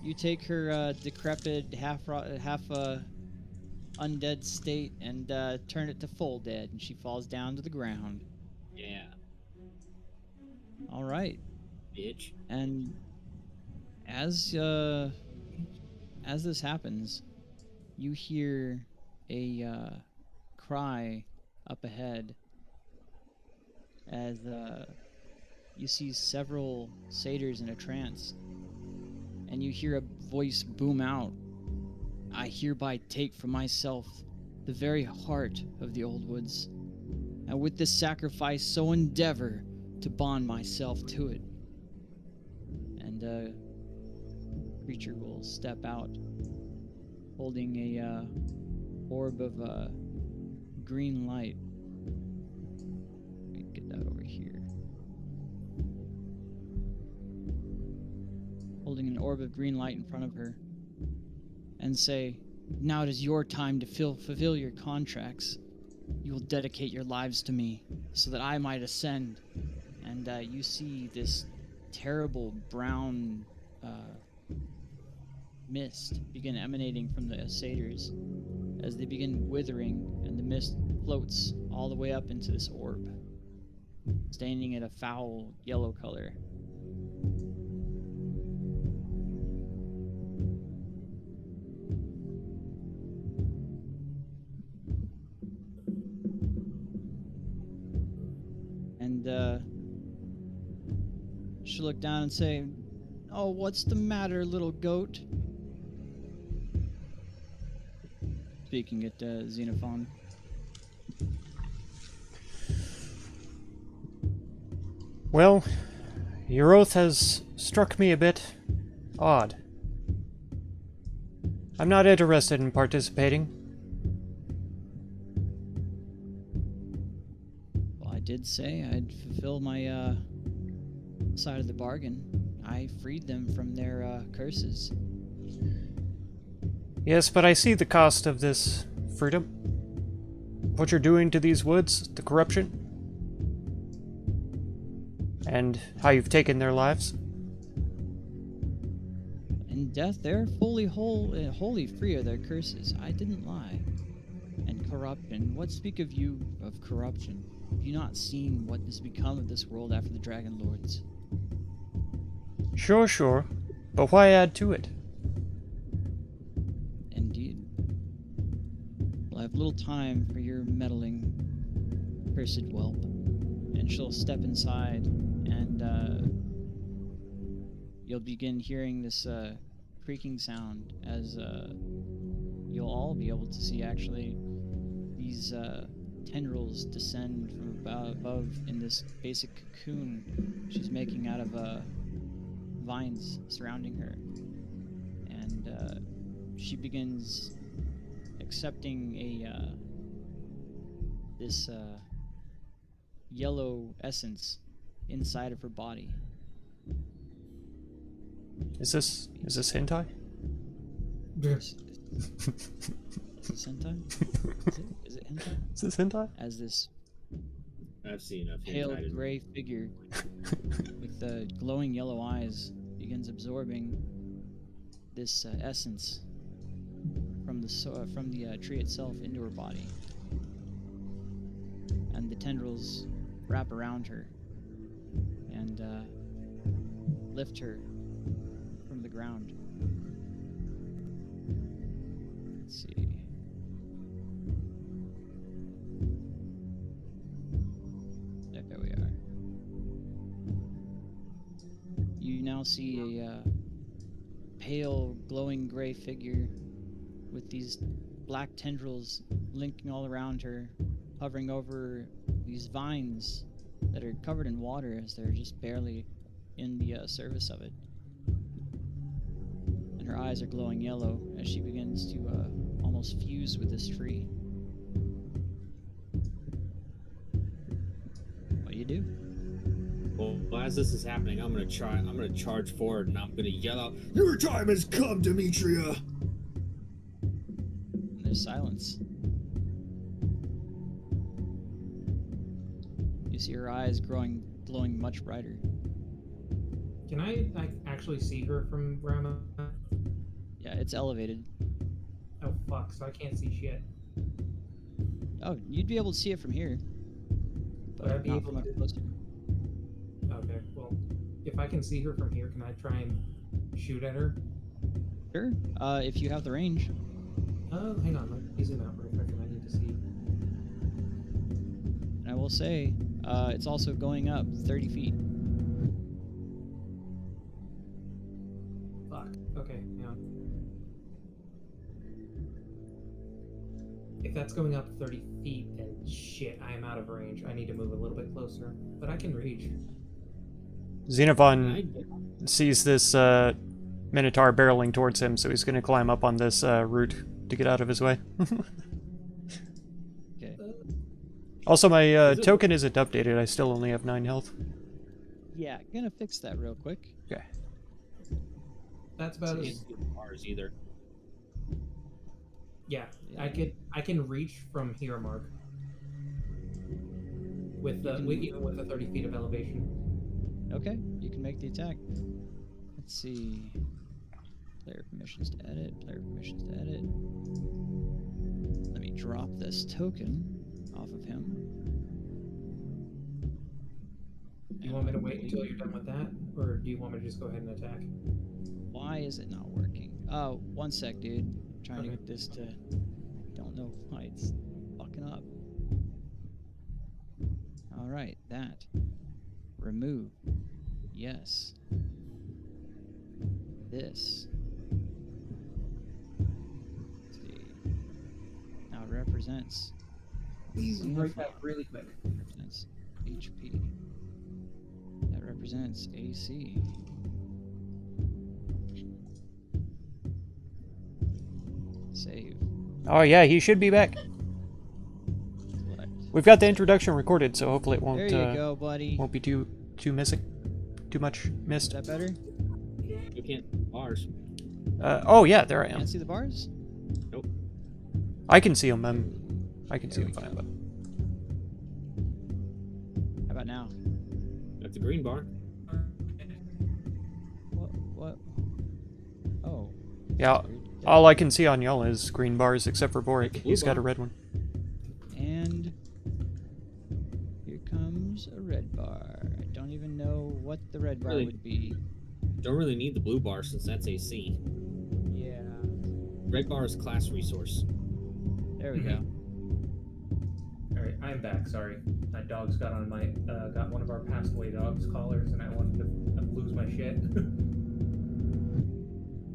You take her decrepit, half undead state and turn it to full dead, and she falls down to the ground. Yeah, All right. bitch. And as this happens, you hear a cry up ahead as you see several satyrs in a trance, and you hear a voice boom out. I hereby take for myself the very heart of the old woods, and with this sacrifice so endeavor to bond myself to it. And a creature will step out, holding a orb of green light. Let me get that over here. Holding an orb of green light in front of her, and say, "Now it is your time to fulfill your contracts. You will dedicate your lives to me, so that I might ascend." And you see this terrible brown mist begin emanating from the satyrs as they begin withering, and the mist floats all the way up into this orb, staining it a foul yellow color. And she'll look down and say, "Oh, what's the matter, little goat?" Speaking at Xenophon. Well, your oath has struck me a bit odd. I'm not interested in participating. Well, I did say I'd fulfill my side of the bargain. I freed them from their curses. Yes, but I see the cost of this freedom. What you're doing to these woods, the corruption, and how you've taken their lives. In death, they're wholly free of their curses. I didn't lie. And corruption. What speak of you of corruption? Have you not seen what has become of this world after the Dragon Lords? Sure. But why add to it? Indeed. Well, I have little time for your meddling, cursed whelp. And she'll step inside, and you'll begin hearing this creaking sound as you'll all be able to see, actually, these tendrils descend from above in this basic cocoon she's making out of vines surrounding her. And she begins accepting this yellow essence inside of her body. Is this hentai? Is this hentai? Is it hentai? Is this hentai? As this I've seen a pale gray figure with the glowing yellow eyes begins absorbing this essence from the tree itself into her body, and the tendrils wrap around her and lift her from the ground. Let's see. There we are. You now see a pale, glowing gray figure with these black tendrils linking all around her, hovering over these vines that are covered in water as they're just barely in the surface of it. And her eyes are glowing yellow as she begins to almost fuse with this tree. What do you do? Well, as this is happening, I'm gonna charge forward and I'm gonna yell out, "Your time has come, Demetria!" And there's silence. You see her eyes glowing much brighter. Can I actually see her from where I'm at? Yeah, it's elevated. Oh fuck! So I can't see shit. Oh, you'd be able to see it from here, Would I but be not able from up to? closer. Okay. Well, if I can see her from here, can I try and shoot at her? Sure. If you have the range. Oh, hang on. Let me zoom out real quick, and I need to see. And I will say, it's also going up 30 feet. Fuck. Okay, hang on. If that's going up 30 feet, then shit, I am out of range. I need to move a little bit closer, but I can reach. Xenophon sees this Minotaur barreling towards him, so he's going to climb up on this root to get out of his way. Okay. Also, my token isn't updated. I still only have 9 health. Yeah, gonna fix that real quick. Okay. That's about Can't as... see the bars either. Yeah, Yeah. I can reach from here, Mark. With the even with the 30 feet of elevation. Okay, you can make the attack. Let's see. Player permissions to edit. Player permissions to edit. Let me drop this token off of him. Do you want me to wait until you're done with that, or do you want me to just go ahead and attack? Why is it not working? Oh, one sec, dude. I'm trying to Okay. get this to... Don't know why it's fucking up. Alright, that. Remove. Yes. This. Let's see. Now it represents... Please break that Xenophon. really quick. Represents HP. That represents AC. Save. Oh yeah, he should be back. Select. We've got the introduction recorded, so hopefully it There won't you go, buddy. won't be too missing, too much Is missed. that better? You can't bars. Oh yeah, there I am. Can't see the bars? I can see him. I can see There him we fine. go. But How about now? That's a green bar. What? Oh. yeah, Weird. all I can see on y'all is green bars, except for Boric. Blue He's got a bar. red one. And here comes a red bar. I don't even know what the red bar Really? would be. Don't really need the blue bar since that's AC. Yeah. Red bar is class resource. There we go. All right, I'm back. Sorry, my dogs got on my got one of our passed away dogs' collars, and I wanted to lose my shit.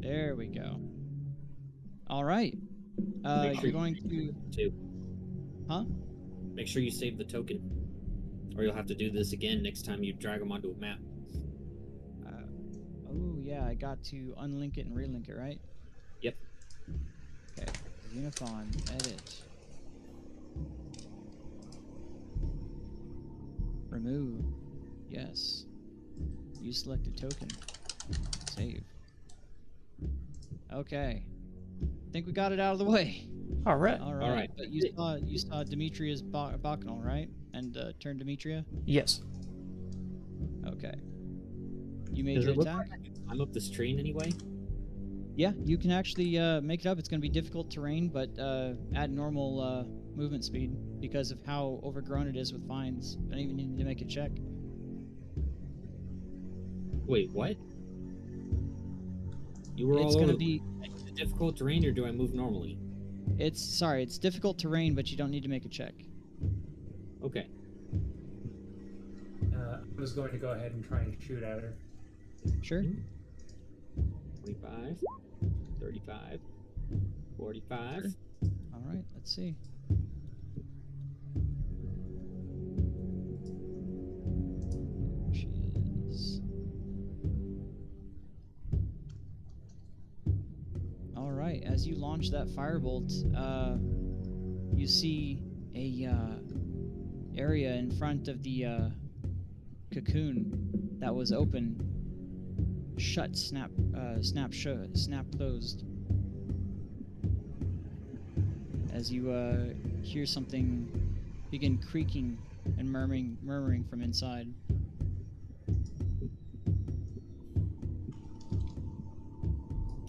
There we go. All right. Make sure You're going to... Too. Huh? Make sure you save the token, or you'll have to do this again next time you drag them onto a map. Oh, yeah, I got to unlink it and relink it, right? Yep. Okay. Unifon, edit. Remove. Yes. You selected token. Save. Okay. Think we got it out of the way. All right. All right. But you saw Demetria's bacchanal, right? And turned Demetria. Yes. Okay. You made Does your it look attack. like I can climb up this tree in any way? Yeah, you can actually make it up. It's going to be difficult terrain, but at normal movement speed because of how overgrown it is with vines. Don't even need to make a check. Wait, what? You were It's all over gonna the be. Is it difficult terrain, or do I move normally? It's difficult terrain, but you don't need to make a check. Okay. I was going to go ahead and try and shoot at her. Sure. 25, 35, 45. Sure. All right. Let's see. She is. All right. As you launch that firebolt, you see a area in front of the cocoon that was open, shut, snap closed. As you hear something begin creaking and murmuring from inside.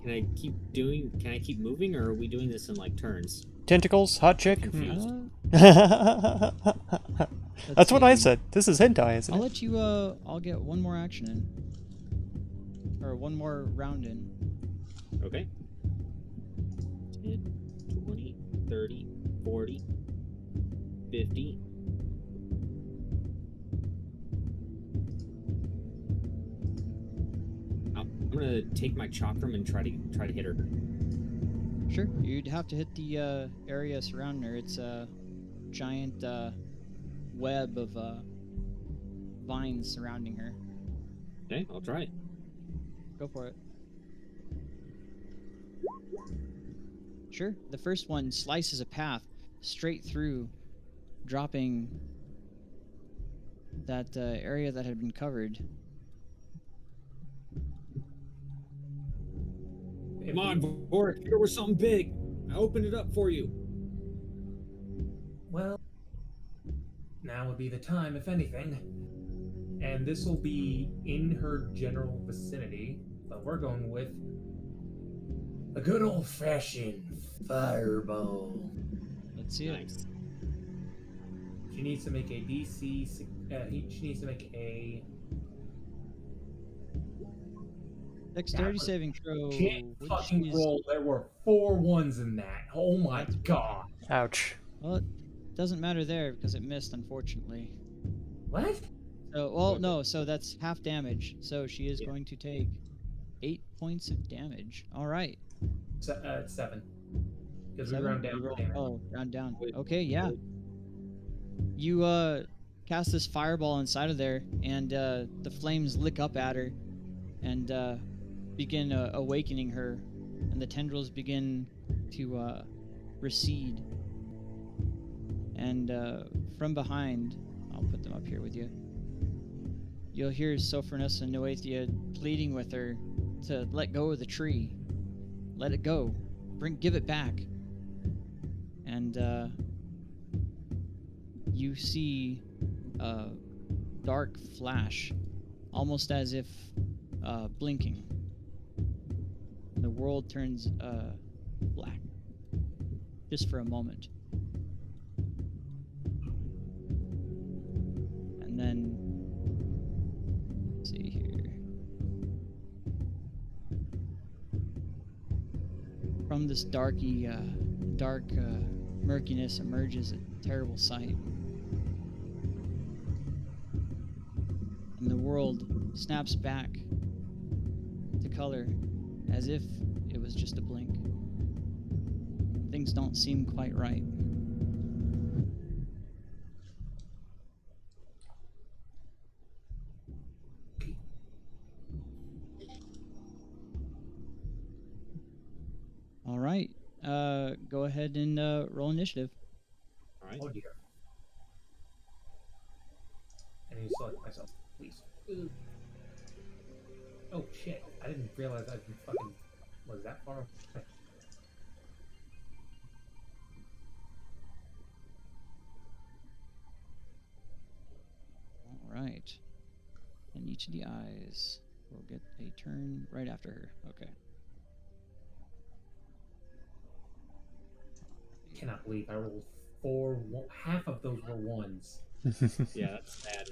Can I keep moving, or are we doing this in like turns? Tentacles, hot chick. Confused. That's what I see. said. This is hentai, isn't I'll it? let you. I'll get one more action in, or one more round in. Okay. 10, 20, 30, 40, 50. I'm gonna take my chakram and try to hit her. Sure. You'd have to hit the area surrounding her. It's a giant web of vines surrounding her. Okay, I'll try it. Go for it. Sure. The first one slices a path straight through, dropping that area that had been covered. Come on, Vorik, here was something big. I opened it up for you. Well, now would be the time, if anything. And this will be in her general vicinity, but we're going with a good old-fashioned fireball. Let's see it. Nice. She needs to make a DC. She needs to make a. Dexterity saving throw. Can't which fucking is- roll. There were 4 1s in that. Oh my god. Ouch. Well, it doesn't matter there because it missed, unfortunately. What? So, well, no. So that's half damage. So she is going to take 8 points of damage. All right. 7. Because we 7? round down. You roll- damage. Oh, round down. Wait, Okay, yeah. You cast this fireball inside of there, and the flames lick up at her, and begin awakening her, and the tendrils begin to recede. And from behind, I'll put them up here with you. You'll hear Sopranos and Noathia pleading with her to let go of the tree. Let it go. Give it back. And you see a dark flash, almost as if blinking. The world turns black, just for a moment. And then, let's see here. From this dark murkiness emerges a terrible sight. And the world snaps back to color as if it was just a blink. Things don't seem quite right. All right. Go ahead and roll initiative. All right. Oh dear. I need to select myself, please. Ooh. Oh shit! I didn't realize I'd been fucking. Was that far? All right. And each of the eyes will get a turn right after her. Okay. I cannot believe I rolled 4. Half of those were 1s. Yeah, that's bad.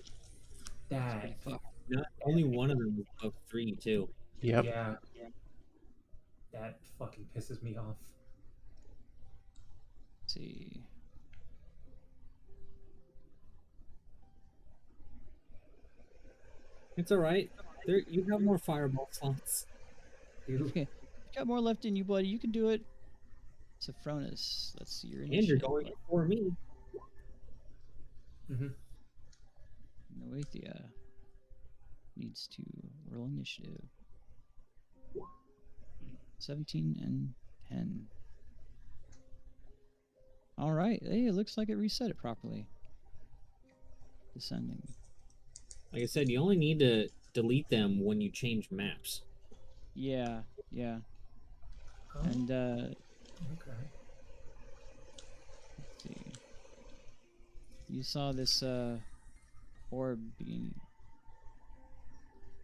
That Not only one of them was above 3 too. Yep. Yeah. That fucking pisses me off. Let's see. It's all right. There, you have more fireball slots. Okay. You got more left in you, buddy. You can do it. Sophronis, let's see your And you're initiative. going before me. Mm-hmm. Noethia needs to roll initiative. 17 and 10. All right. Hey, it looks like it reset it properly. Descending. Like I said, you only need to delete them when you change maps. Yeah, yeah. Oh, And okay. let's see. You saw this orb being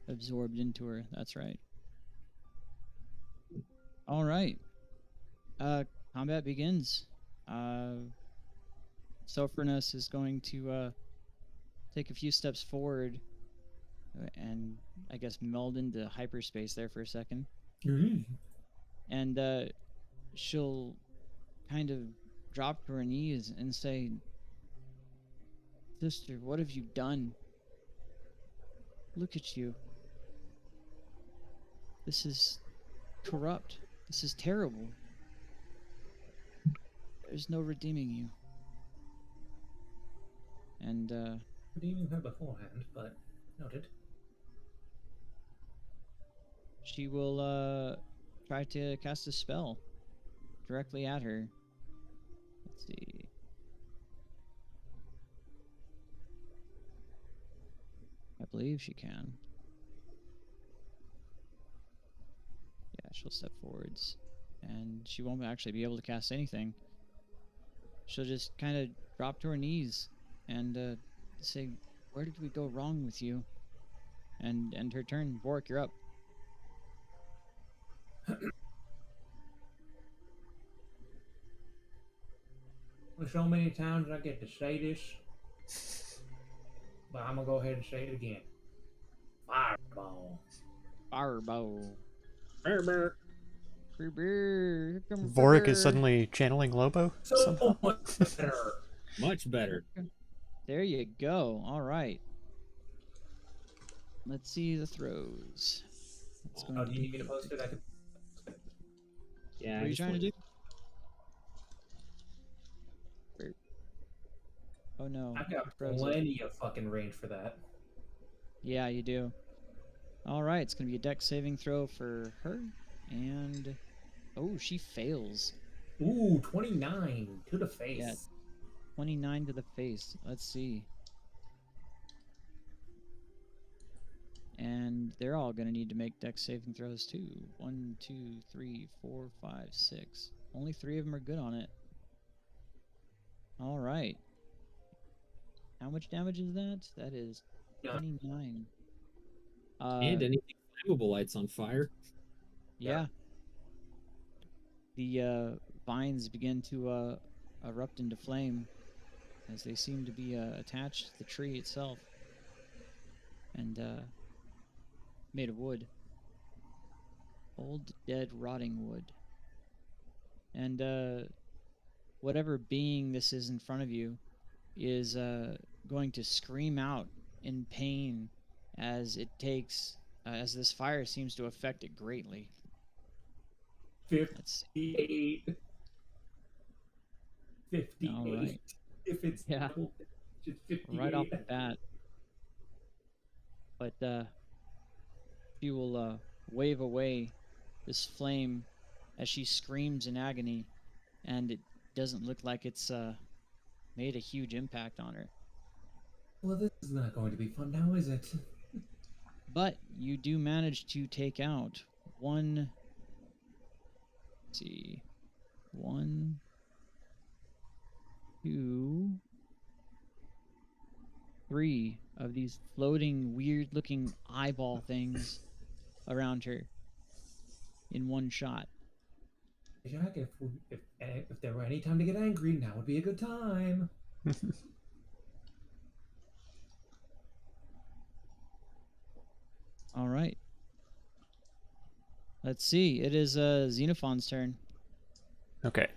absorbed into her. That's right. All right. Combat begins. Sophronis is going to take a few steps forward and I guess meld into hyperspace there for a second. Mm-hmm. And she'll kind of drop to her knees and say, "Sister, what have you done? Look at you. This is corrupt. This is terrible. There's no redeeming you." And Redeeming her beforehand, but noted. she will try to cast a spell directly at her. Let's see. I believe she can. Yeah, she'll step forwards. And she won't actually be able to cast anything. She'll just kind of drop to her knees and say, "Where did we go wrong with you?" And end her turn. Vork, you're up. Well, so many times I get to say this, but I'm gonna go ahead and say it again. Fireball. Fireball. Armor. Vorik is suddenly channeling Lobo somehow. So much better. Much better. There you go. All right. Let's see the throws. What's going Oh, to do you need me be? to post it? I could. Yeah. What are you trying to do? Oh no. I've got Frozen. plenty of fucking range for that. Yeah, you do. All right, it's going to be a dex saving throw for her. And oh, she fails. Ooh, 29 to the face. Yeah. 29 to the face. Let's see. And they're all going to need to make dex saving throws too. 1, 2, 3, 4, 5, 6. Only 3 of them are good on it. All right. How much damage is that? That is 29. And anything flammable lights on fire. Yeah. The vines begin to erupt into flame as they seem to be attached to the tree itself and made of wood. Old, dead, rotting wood. And whatever being this is in front of you is going to scream out in pain as it takes, as this fire seems to affect it greatly. 58. 58. All right. If it's Yeah. just 58. Right off the bat. But she will wave away this flame as she screams in agony, and it doesn't look like it's made a huge impact on her. Well, this is not going to be fun now, is it? But you do manage to take out one. Let's see. 1, 2, 3 of these floating, weird-looking eyeball things around her in one shot. Jack, if there were any time to get angry, now would be a good time. All right. Let's see. It is Xenophon's turn. Okay.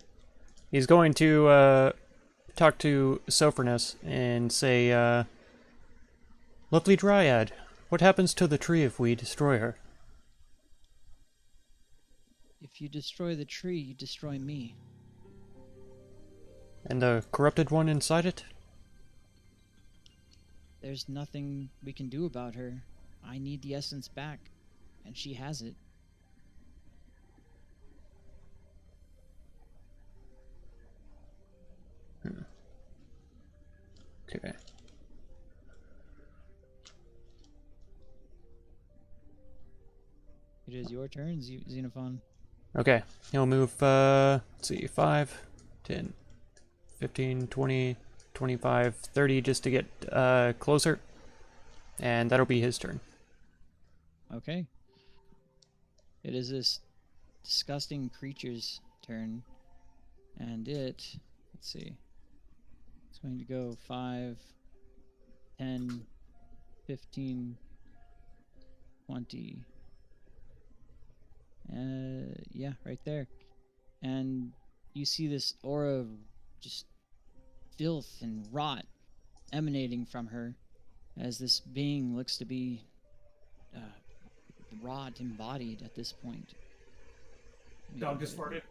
He's going to talk to Sophronus and say, Lovely Dryad, what happens to the tree if we destroy her? If you destroy the tree, you destroy me. And the corrupted one inside it? There's nothing we can do about her. I need the essence back, and she has it. Okay. It is your turn, Xenophon. Okay. He'll move, let's see, 5, 10, 15, 20, 25, 30 just to get closer. And that'll be his turn. Okay. It is this disgusting creature's turn. And it, let's see, it's going to go 5, 10, 15, 20. Yeah, right there. And you see this aura of just filth and rot emanating from her as this being looks to be rot embodied at this point. Dog just farted.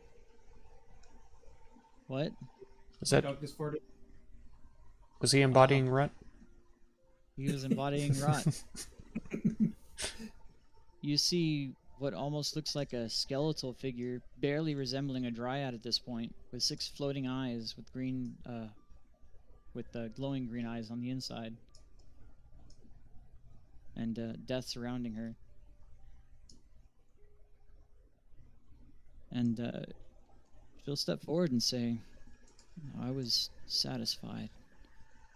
What? Was that, Dog just farted. was he embodying rut? He was embodying rot. You see what almost looks like a skeletal figure, barely resembling a dryad at this point, with 6 floating eyes with green, glowing green eyes on the inside, and death surrounding her. And she'll step forward and say, I was satisfied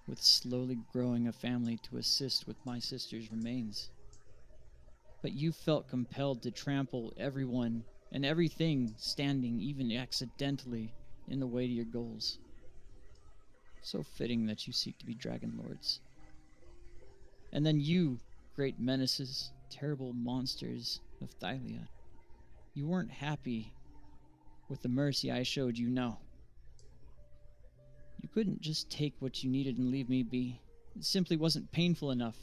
with slowly growing a family to assist with my sister's remains. But you felt compelled to trample everyone and everything standing, even accidentally, in the way to your goals. So fitting that you seek to be dragon lords. And then you, great menaces, terrible monsters of Thylia, you weren't happy with the mercy I showed you, no. You couldn't just take what you needed and leave me be. It simply wasn't painful enough.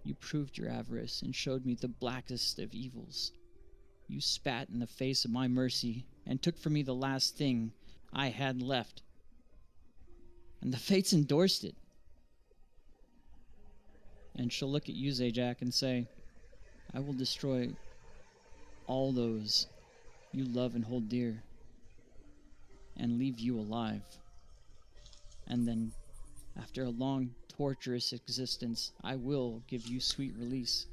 You proved your avarice and showed me the blackest of evils. You spat in the face of my mercy and took from me the last thing I had left. And the fates endorsed it. And she'll look at you, Zajac, and say, I will destroy all those you love and hold dear, and leave you alive. And then, after a long, torturous existence, I will give you sweet release,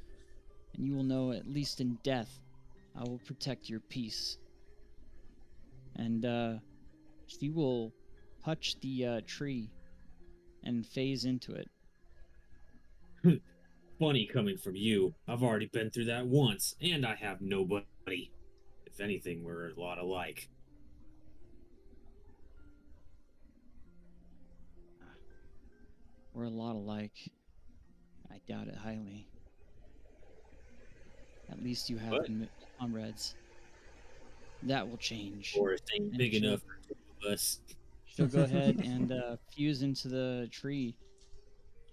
and you will know, at least in death, I will protect your peace. And she will touch the tree and phase into it. Funny coming from you. I've already been through that once, and I have nobody. If anything, we're a lot alike. We're a lot alike. I doubt it highly. At least you have What? comrades. That will change. Forest ain't And big enough for 2 of us. She'll go ahead and fuse into the tree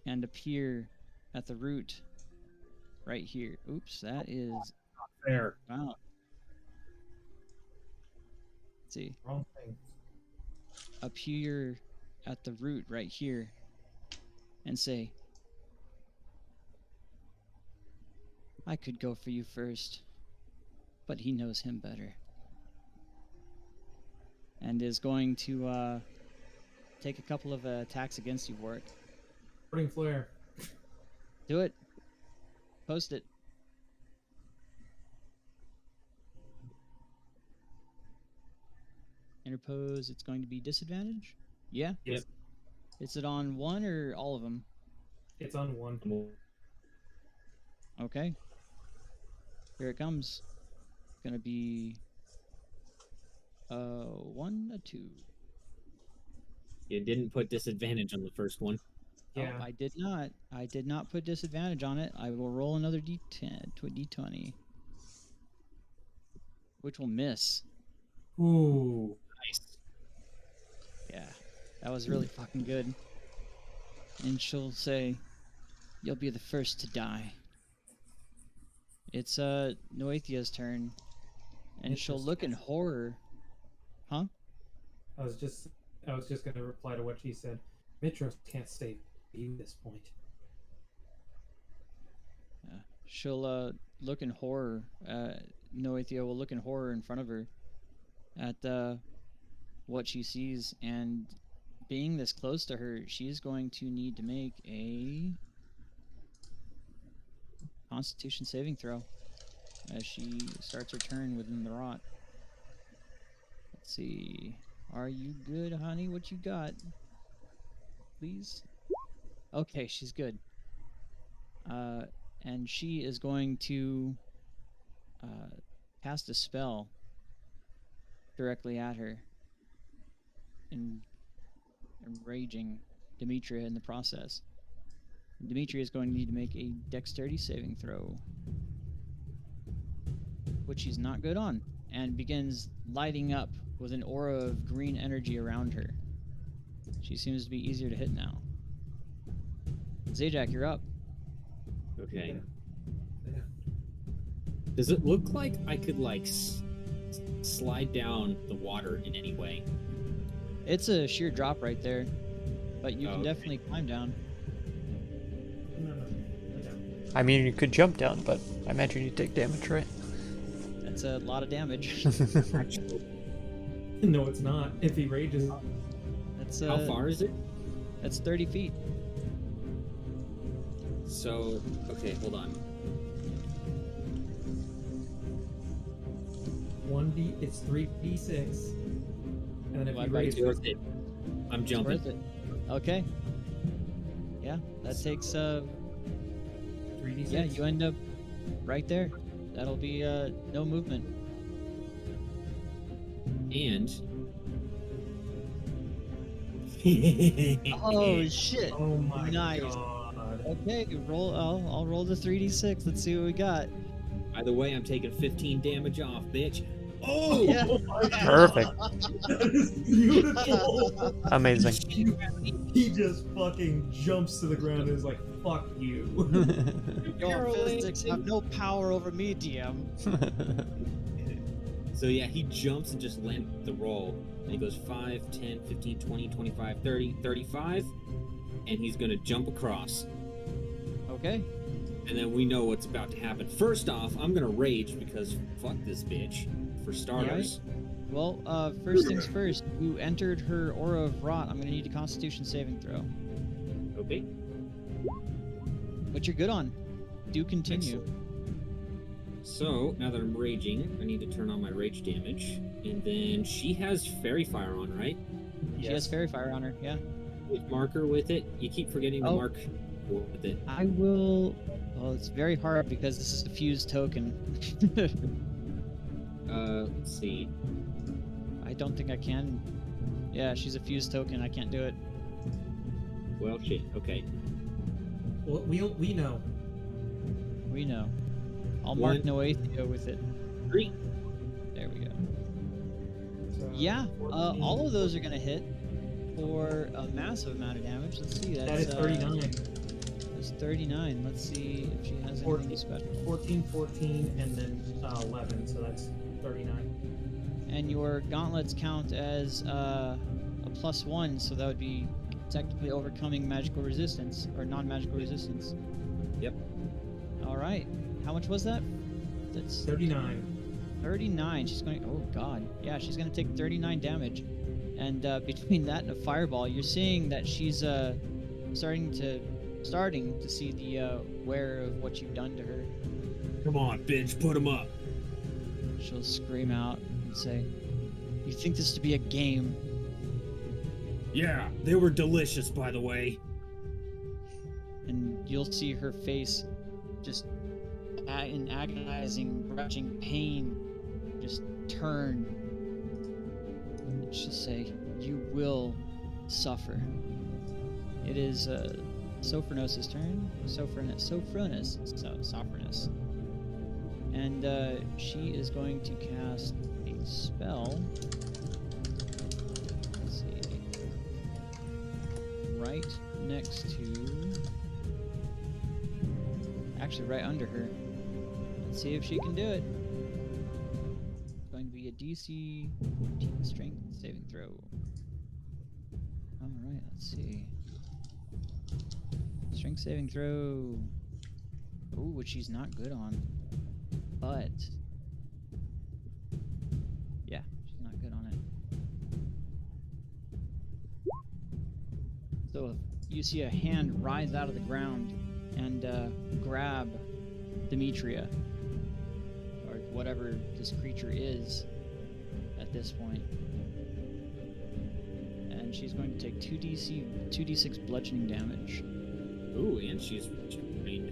and appear at the root right here. Oops, that is... Fair. Wow. Let's see. Wrong thing. Appear at the root right here and say, I could go for you first, but he knows him better. And is going to take a couple of attacks against you, Warwick. Burning flare. Do it. Post it. Interpose, it's going to be disadvantage? Yeah? Yes. Is it on one or all of them? It's on one. Okay. Here it comes. Gonna be 1, a 2. You didn't put disadvantage on the first one. Yeah. Oh, I did not. I did not put disadvantage on it. I will roll another d10 to a d20, which will miss. Ooh. Nice. Yeah, that was really fucking good. And she'll say, "You'll be the first to die." It's Noethia's turn, and she'll look in horror. Huh? I was just gonna reply to what she said. Mitros can't save you at this point. She'll look in horror. Noethia will look in horror in front of her at what she sees, and being this close to her, she's going to need to make a Constitution saving throw as she starts her turn within the rot. Let's see. Are you good, honey? What you got? Please? Okay, she's good. And she is going to cast a spell directly at her, enraging Demetria in the process. Demetria is going to need to make a Dexterity saving throw, which she's not good on, and begins lighting up with an aura of green energy around her. She seems to be easier to hit now. Zajac, you're up. Okay. Does it look like I could like slide down the water in any way? It's a sheer drop right there, but you can Okay. definitely climb down. No. I mean, you could jump down, but I imagine you take damage, right? That's a lot of damage. No, it's not. If he rages, That's How far is it? That's 30 feet. So, okay, hold on. 1d, it's 3d6, and then if Divide he by It's two. rages, worth it. I'm It's jumping. worth it. Okay. Yeah, that takes 3d6. yeah, you end up right there. That'll be no movement. And Oh shit. Oh my Nice. god. Okay, roll. I'll roll the 3d6. Let's see what we got. by the way, I'm taking 15 damage off, bitch. Oh! Yeah. Oh my Perfect. God. That is beautiful. Amazing. He just fucking jumps to the ground and is like, fuck you. Your physics have no power over me, DM. So yeah, he jumps and just lands the roll. And he goes 5, 10, 15, 20, 25, 30, 35. And he's going to jump across. Okay. And then we know what's about to happen. First off, I'm going to rage because fuck this bitch, for starters. Well, first things first. You entered her aura of rot. I'm gonna need a Constitution saving throw, Okay. but you're good on. Do continue. So, now that I'm raging, I need to turn on my rage damage. And then she has Fairy Fire on, right? She has Fairy Fire on her. Yeah. With marker with it. You keep forgetting to Oh. mark with it. I will. Well, it's very hard because this is a fused token. Let's see. I don't think I can. Yeah, she's a fused token. I can't do it. Well, shit. Okay. Well, we know. We know. I'll mark One. Noethia with it. 3. There we go. So, Yeah, 14. all of those are gonna hit for a massive amount of damage. Let's see. That is 39. That's 39. Let's see if she has 14. anything special. 14, 14, and then 11, so that's 39. And your gauntlets count as a +1, so that would be technically overcoming magical resistance or non-magical resistance. Yep. All right. How much was that? That's 39. 39. She's going. Oh God. Yeah, she's going to take 39 damage. And between that and a fireball, you're seeing that she's starting to see the wear of what you've done to her. Come on, bitch. Put him up. She'll scream out and say, "You think this to be a game?" Yeah, they were delicious, by the way. And you'll see her face just in agonizing, grudging pain just turn. And she'll say, "You will suffer." It is Sopranos' turn. Sopranos. And she is going to cast a spell. Let's see. Right next to. Actually, right under her. Let's see if she can do it. It's going to be a DC 14 strength saving throw. Alright, let's see. Strength saving throw. Ooh, which she's not good on. But. Yeah, she's not good on it. So you see a hand rise out of the ground and grab Demetria. Or whatever this creature is at this point. And she's going to take 2d6 bludgeoning damage. Ooh, and she's restrained.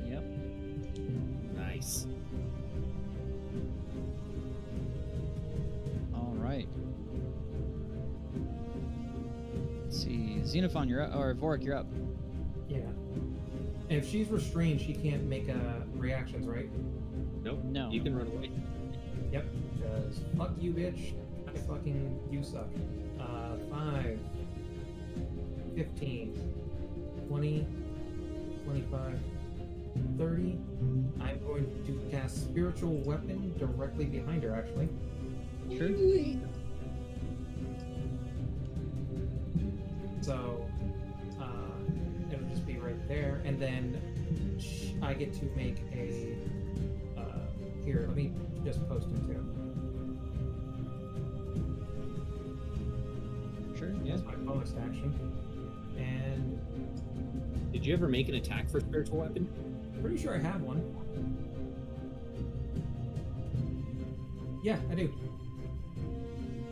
Yep. Nice. All right. Let's see. Xenophon, you're up. Or Vorik, you're up. Yeah. If she's restrained, she can't make reactions, right? Nope. No. You can run away. Yep. Because fuck you, bitch. You suck. 5, 15, 20, 25, 30. I'm going to cast Spiritual Weapon directly behind her, actually. Sure. So, it'll just be right there. And then I get to make a... here, let me just post them too. Sure, yeah. That's my bonus action. And Did you ever make an attack for spiritual weapon? pretty sure I have one. Yeah, I do.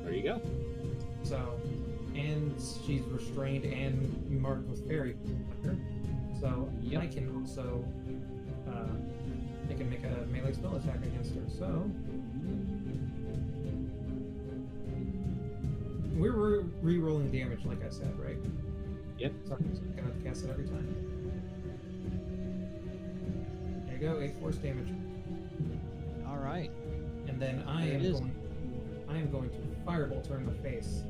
There you go. So, and she's restrained and marked with fairy. So Yep. I can also, I can make a melee spell attack against her. So we're re-rolling damage, like I said, right? Yep. So I'm just gonna have to cast it every time. There you go, 8 force damage. All right. And then I There am it is. going to firebolt her in the face.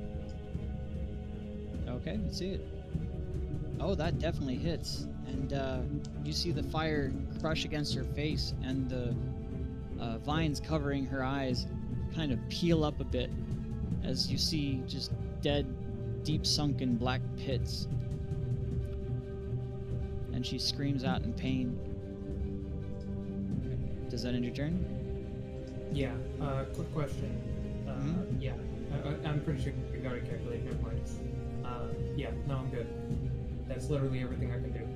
Okay, let's see it. Oh, that definitely hits. And you see the fire crush against her face, and the vines covering her eyes kind of peel up a bit as you see just dead, deep sunken black pits. And she screams out in pain. Does that end your turn? Yeah. Quick question. Yeah. I'm pretty sure you got it calculated. Never mind. Yeah. No, I'm good. That's literally everything I can do.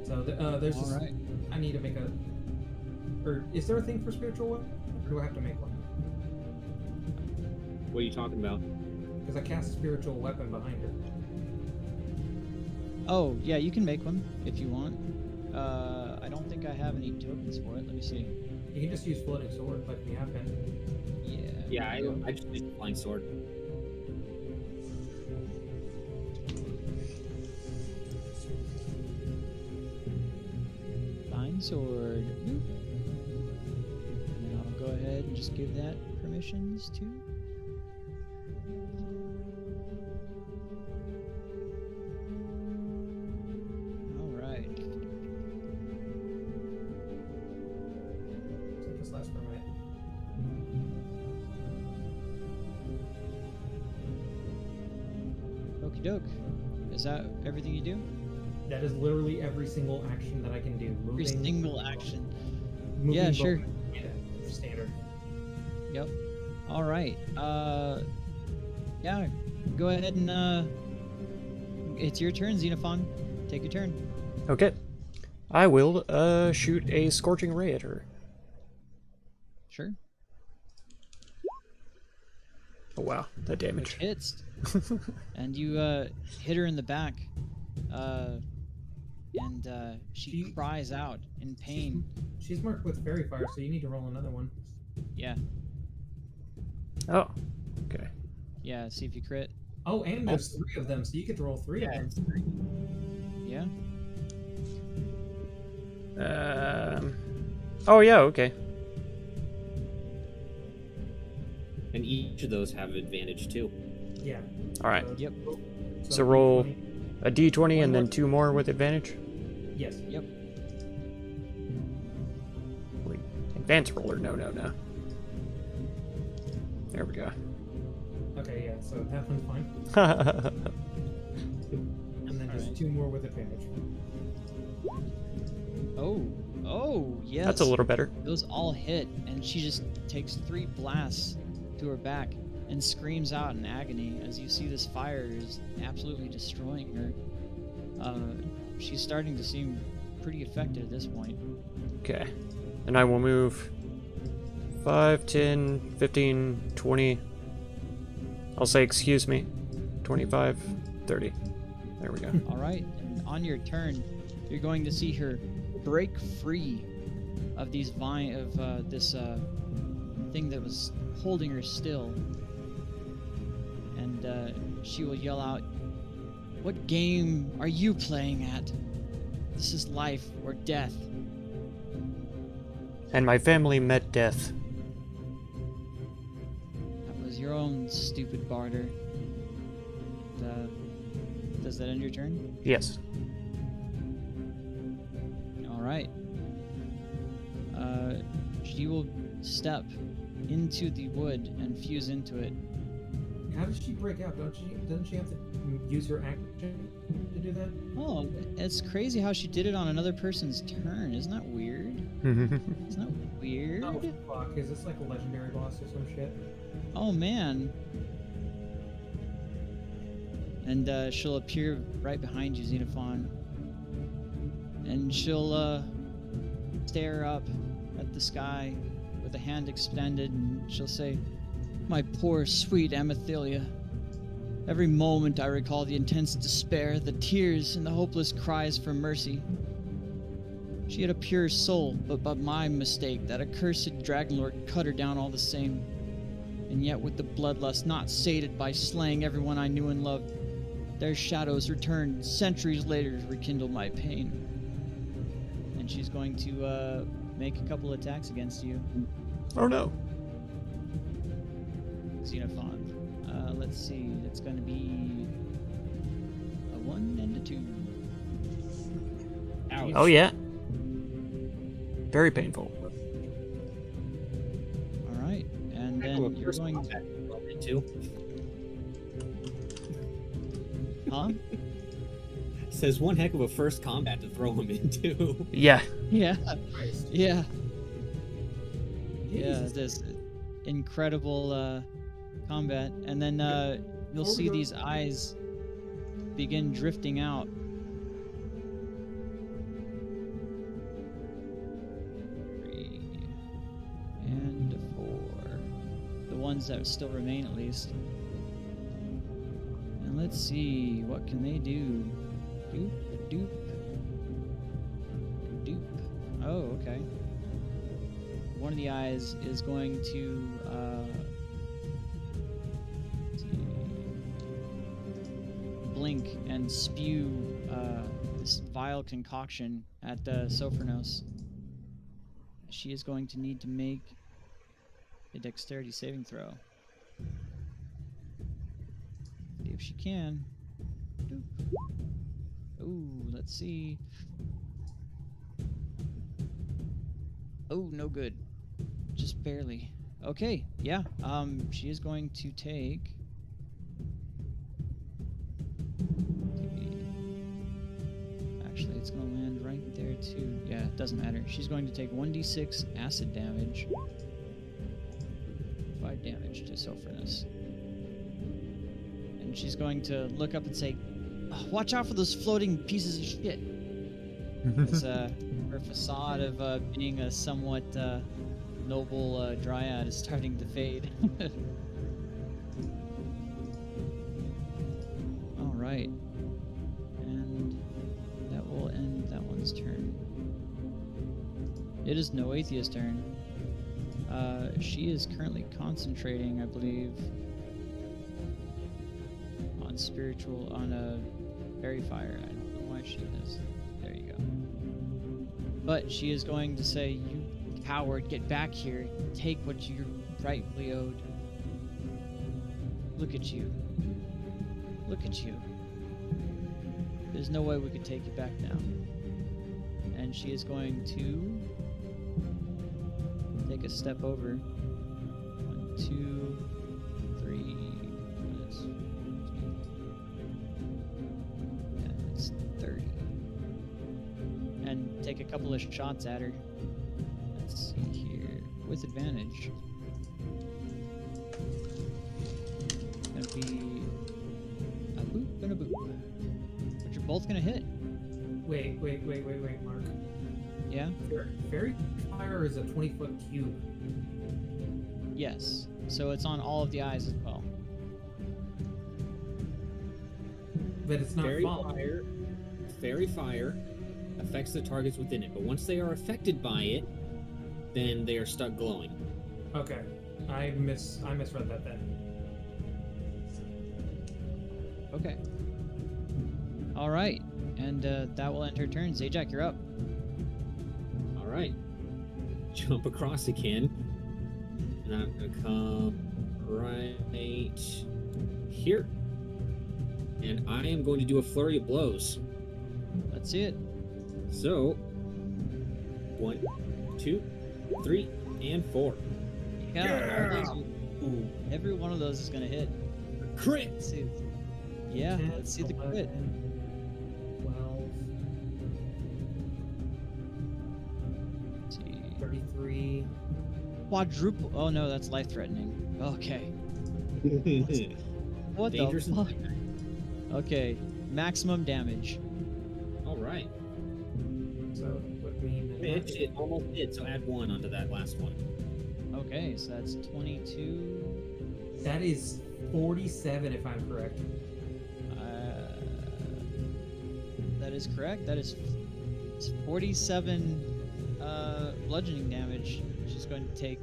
So there's All just right. I need to make a. Or is there a thing for spiritual weapon? Or do I have to make one? What are you talking about? Because I cast spiritual weapon behind her. Oh, yeah, you can make one if you want. I don't think I have any tokens for it. Let me see. You can just use floating sword like we have been. Yeah. Yeah, there we go. I just used a flying sword. Fine sword. Boop. And then I'll go ahead and just give that permissions too. Alright. So this lasts for a minute. Okie doke. Is that everything you do? That is literally every single action that I can do. Every Moving, single action. moving Yeah, sure. bonus. Yeah, standard. Yep. Alright. Yeah. Go ahead and it's your turn, Xenophon. Take your turn. Okay. I will shoot a scorching ray at her. Sure. Oh wow, that Which damage. hits. And you hit her in the back. And she cries out in pain. She's marked with fairy fire, so you need to roll another one. Yeah. Oh, okay. Yeah, see if you crit. Oh, and there's 3 of them, so you get to roll 3 of them. Yeah. Oh yeah, okay. And each of those have advantage too. Yeah. All right. Yep. So roll D20. a d20 One and then more. 2 more with advantage. Yes. Yep. Wait, advanced roller. No. There we go. Okay, yeah, so that one's fine. And then just Alright. 2 more with advantage. Oh, yes. That's a little better. Those all hit, and she just takes 3 blasts to her back and screams out in agony as you see this fire is absolutely destroying her. She's starting to seem pretty affected at this point. Okay. And I will move 5, 10, 15, 20. I'll say excuse me. 25, 30. There we go. All right, and on your turn, you're going to see her break free of these this thing that was holding her still, and she will yell out, "What game are you playing at? This is life or death." And my family met death. That was your own stupid barter. Does that end your turn? Yes. All right. She will step into the wood and fuse into it. How does she break out? Doesn't she have to use her action to do that? Oh, it's crazy how she did it on another person's turn. Isn't that weird? Isn't that weird? Oh fuck! Is this like a legendary boss or some shit? Oh man. And she'll appear right behind you, Xenophon. And she'll stare up at the sky with a hand extended, and she'll say, "My poor, sweet Amethelia. Every moment I recall the intense despair, the tears, and the hopeless cries for mercy. She had a pure soul, but by my mistake, that accursed Dragonlord cut her down all the same. And yet with the bloodlust not sated by slaying everyone I knew and loved, their shadows returned centuries later to rekindle my pain." And she's going to make a couple attacks against you, Oh no. Xenophon. Let's see, it's going to be a 1 and a 2. Ouch. Oh yeah. Very painful. All right, and then you're going to... Into. Huh? Says one heck of a first combat to throw him into. Yeah. Yeah. Christ. Yeah. Yeah, Jesus. this incredible combat, and then you'll Before we see go- these eyes begin drifting out. 3 and 4. The ones that still remain, at least. And let's see, what can they do? Doop, doop, doop. Oh, okay. One of the eyes is going to let's see, blink and spew this vile concoction at Sopranos. She is going to need to make a dexterity saving throw. See if she can. Doop. Ooh, let's see. Oh, no good. Just barely. Okay, yeah. She is going to take... Actually, it's going to land right there, too. Yeah, it doesn't matter. She's going to take 1d6 acid damage. 5 damage to Sophronus. And she's going to look up and say, "Oh, watch out for those floating pieces of shit." As her facade of being a somewhat noble dryad is starting to fade. All right, and that will end that one's turn. It is Noathia's turn. She is currently concentrating, I believe, on a fairy fire. I don't know why she is. There you go. But she is going to say, "You coward, get back here. Take what you're rightfully owed. Look at you. Look at you. There's no way we could take you back now." And she is going to take a step over. 1, 2, 3. That's 30. And take a couple of shots at her. Let's see here. With advantage. Gonna be a boop and a boop. But you're both gonna hit. Wait, Mark. Yeah? Fairy fire is a 20-foot cube. Yes. So it's on all of the eyes as well. But it's not falling. Fairy fire affects the targets within it, but once they are affected by it, then they are stuck glowing. Okay. I misread that then. Okay. All right. And that will end her turn. Zajac, you're up. All right. Jump across again. And I'm going to come right here. And I am going to do a flurry of blows. Let's see it. So, 1, 2, 3, and 4. Yeah. Every one of those is going to hit. Crit! Let's see. Yeah, 10, let's see the crit. 12, Let's see. 33. Quadruple. Oh no, that's life-threatening. Okay. What Dangerous the fuck? Okay, maximum damage. All right. So would mean It almost did, so add 1 onto that last one. Okay, so that's 22. that is 47 if I'm correct. That is correct. That is 47 bludgeoning damage she's going to take.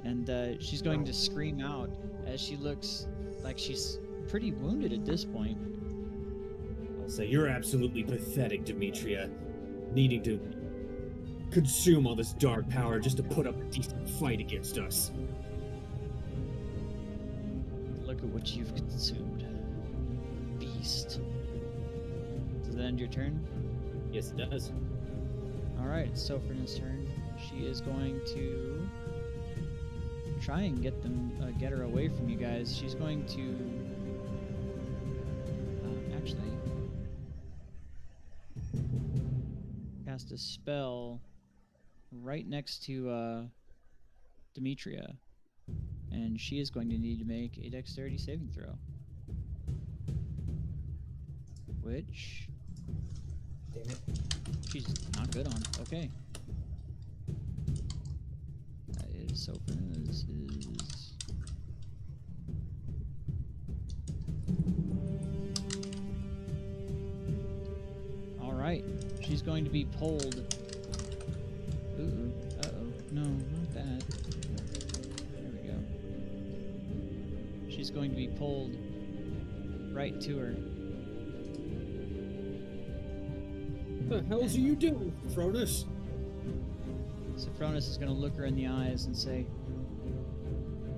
And she's going to scream out as she looks like she's pretty wounded at this point. I'll say, you're absolutely pathetic, Demetria. Needing to consume all this dark power just to put up a decent fight against us. Look at what you've consumed. Beast. Does that end your turn? Yes, it does. Alright, Sophrona's turn. She is going to try and get her away from you guys. She's going to actually cast a spell right next to Demetria, and she is going to need to make a Dexterity saving throw, which Damn it. she's not good on. Okay. That is Sophrona's is. Alright. She's going to be pulled. Ooh. Uh-oh. No, not that. There we go. She's going to be pulled right to her. What the hell are you doing, Fronus? Sophronis is going to look her in the eyes and say,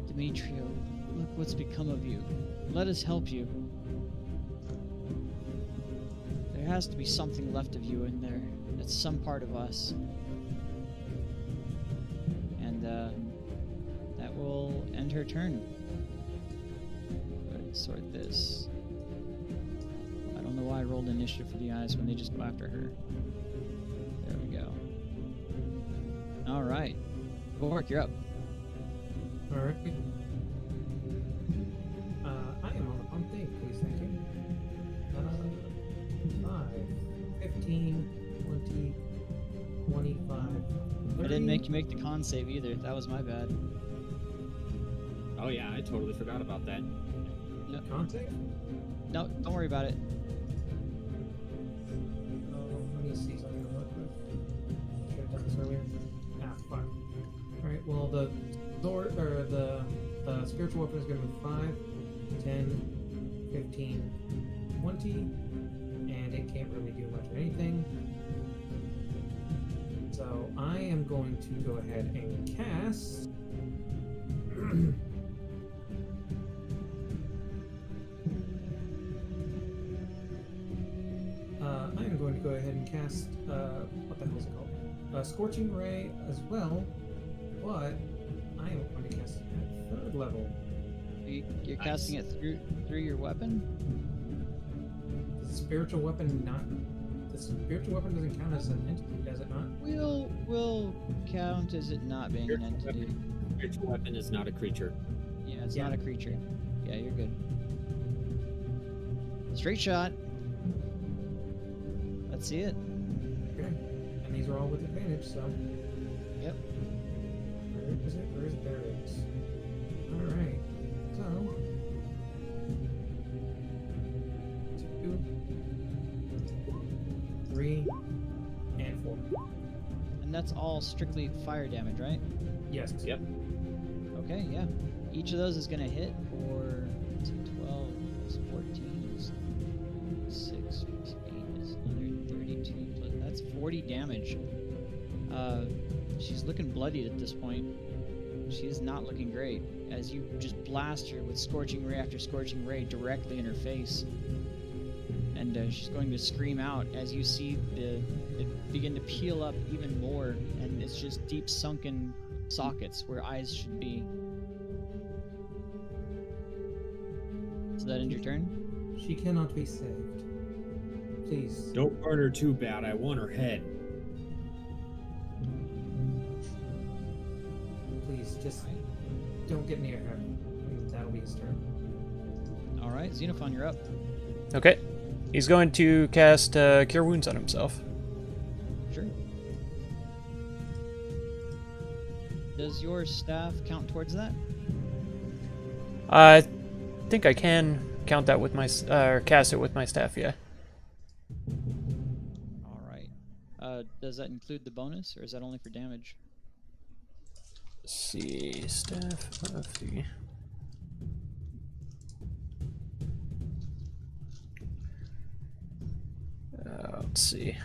Demetrio, look what's become of you. Let us help you. There has to be something left of you in there. That's some part of us. And that will end her turn. Let's sort this. I don't know why I rolled initiative for the eyes when they just go after her. There we go. All right. Bork, you're up. Alright. I am on the pump thing, please, thank you. 5, 15, 20, 25, 30. I didn't make you make the con save either. That was my bad. Oh yeah, I totally forgot about that. No, Contact? no, don't worry about it. Let me see something real quick. Should have done this earlier. Ah, fuck. Alright, well, the sword, or the spiritual weapon is going to move 5, 10, 15, 20, and it can't really do much of anything. So I am going to go ahead and cast. I am going to go ahead and cast. What the hell is it called? Scorching Ray as well, but I am going to cast it at 3rd level. You're casting it through your weapon? The spiritual weapon not. The spiritual weapon doesn't count as an entity, does it not? Will count as it not being an entity. Spiritual weapon is not a creature. Yeah, it's not a creature. Yeah, you're good. Straight shot. Let's see it. Okay. And these are all with advantage, so. Yep. Where is it? Where is it? There it is. Alright. So. 2, 3, and 4. And that's all strictly fire damage, right? Yes. Yep. Okay, yeah. Each of those is going to hit for 12 plus 14 is 6 plus 8 is 132 plus, that's 40 damage. She's looking bloodied at this point. She is not looking great as you just blast her with Scorching Ray after Scorching Ray directly in her face. And she's going to scream out as you see it begin to peel up even more, and it's just deep sunken sockets where eyes should be. Does that end your turn? She cannot be saved. Please. Don't burn her too bad. I want her head. Please, just don't get near her. And that'll be his turn. All right, Xenophon, you're up. Okay. He's going to cast Cure Wounds on himself. Sure. Does your staff count towards that? I think I can count that with my or cast it with my staff. Yeah. All right. Does that include the bonus, or is that only for damage? Let's see, staff of the. Let's see.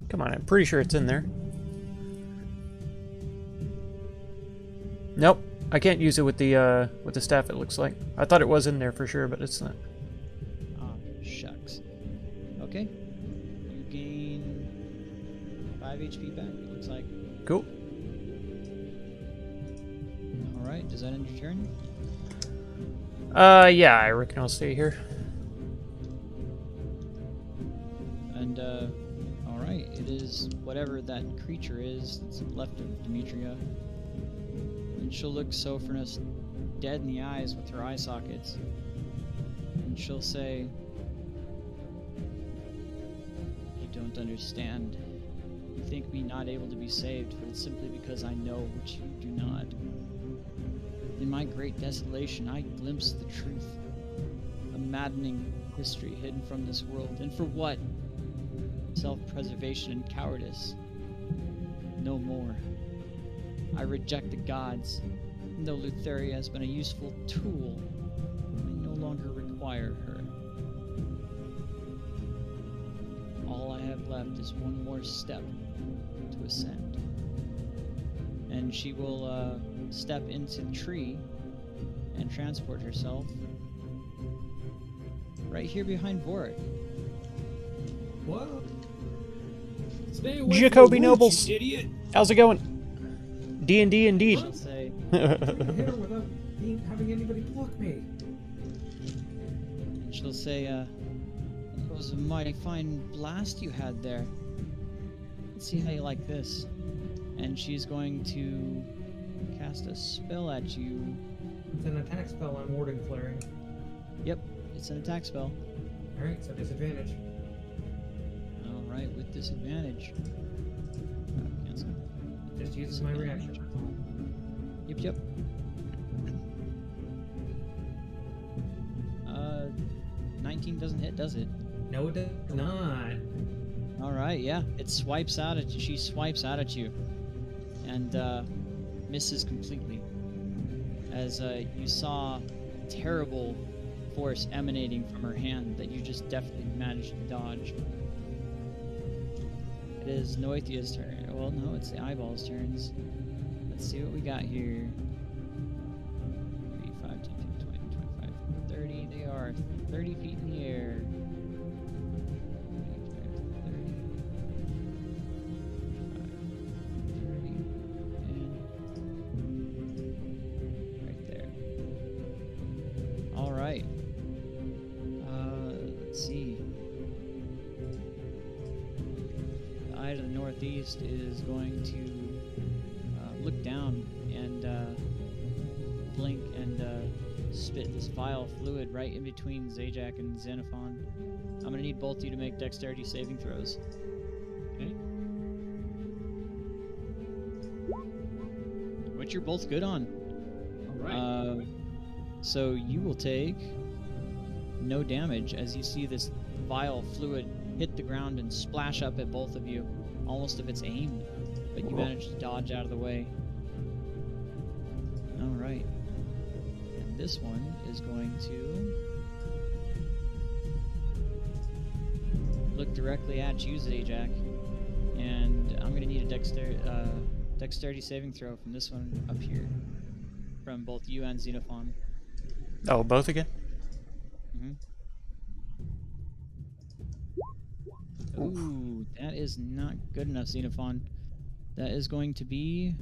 Come on, I'm pretty sure it's in there. Nope, I can't use it with the staff. It looks like I thought it was in there for sure, but it's not. Ah, shucks. Okay. You gain 5 HP back. It looks like. Cool. All right. Does that end your turn? Yeah, I reckon I'll stay here. And all right. It is whatever that creature is that's left of Demetria. And she'll look Sophronus dead in the eyes with her eye sockets. And she'll say, "You don't understand. You think me not able to be saved, but it's simply because I know what you do not. In my great desolation, I glimpse the truth. A maddening history hidden from this world. And for what? Self-preservation and cowardice. No more. I reject the gods. And though Lutheria has been a useful tool, I no longer require her. All I have left is one more step to ascend." And she will step into the tree and transport herself right here behind Vorik. What? Stay away Jacoby from the woods, Nobles. you idiot. How's it going? D&D indeed. She'll say, Hit her without having anybody block me. she'll say, "It was a mighty fine blast you had there. Let's see how you like this." And she's going to cast a spell at you. It's an attack spell on Warden Flaring. Yep, it's an attack spell. Alright, so disadvantage. All right, with disadvantage. Cancel. Just uses my reaction. Yep. 19 doesn't hit, does it? No, it does not. All right, yeah. It swipes out at you. She swipes out at you, and misses completely. As you saw terrible force emanating from her hand that you just definitely managed to dodge. It is Noithia's turn. Well, no, it's the eyeballs' turns. Let's see what we got here. 3, 5, 10, 15, 20, 25, 30. They are 30 feet in the air. 30, 30, and right there. All right. Let's see. The eye to the northeast is going to look down and blink and spit this vile fluid right in between Zajac and Xenophon. I'm gonna need both of you to make dexterity saving throws. Okay. Which you're both good on. All right. So you will take no damage as you see this vile fluid hit the ground and splash up at both of you, almost if it's aimed, but you manage to dodge out of the way. All right. And this one is going to look directly at you, Zajac, and I'm going to need a dexterity saving throw from this one up here, from both you and Xenophon. Oh, both again? Ooh, that is not good enough, Xenophon. That is going to be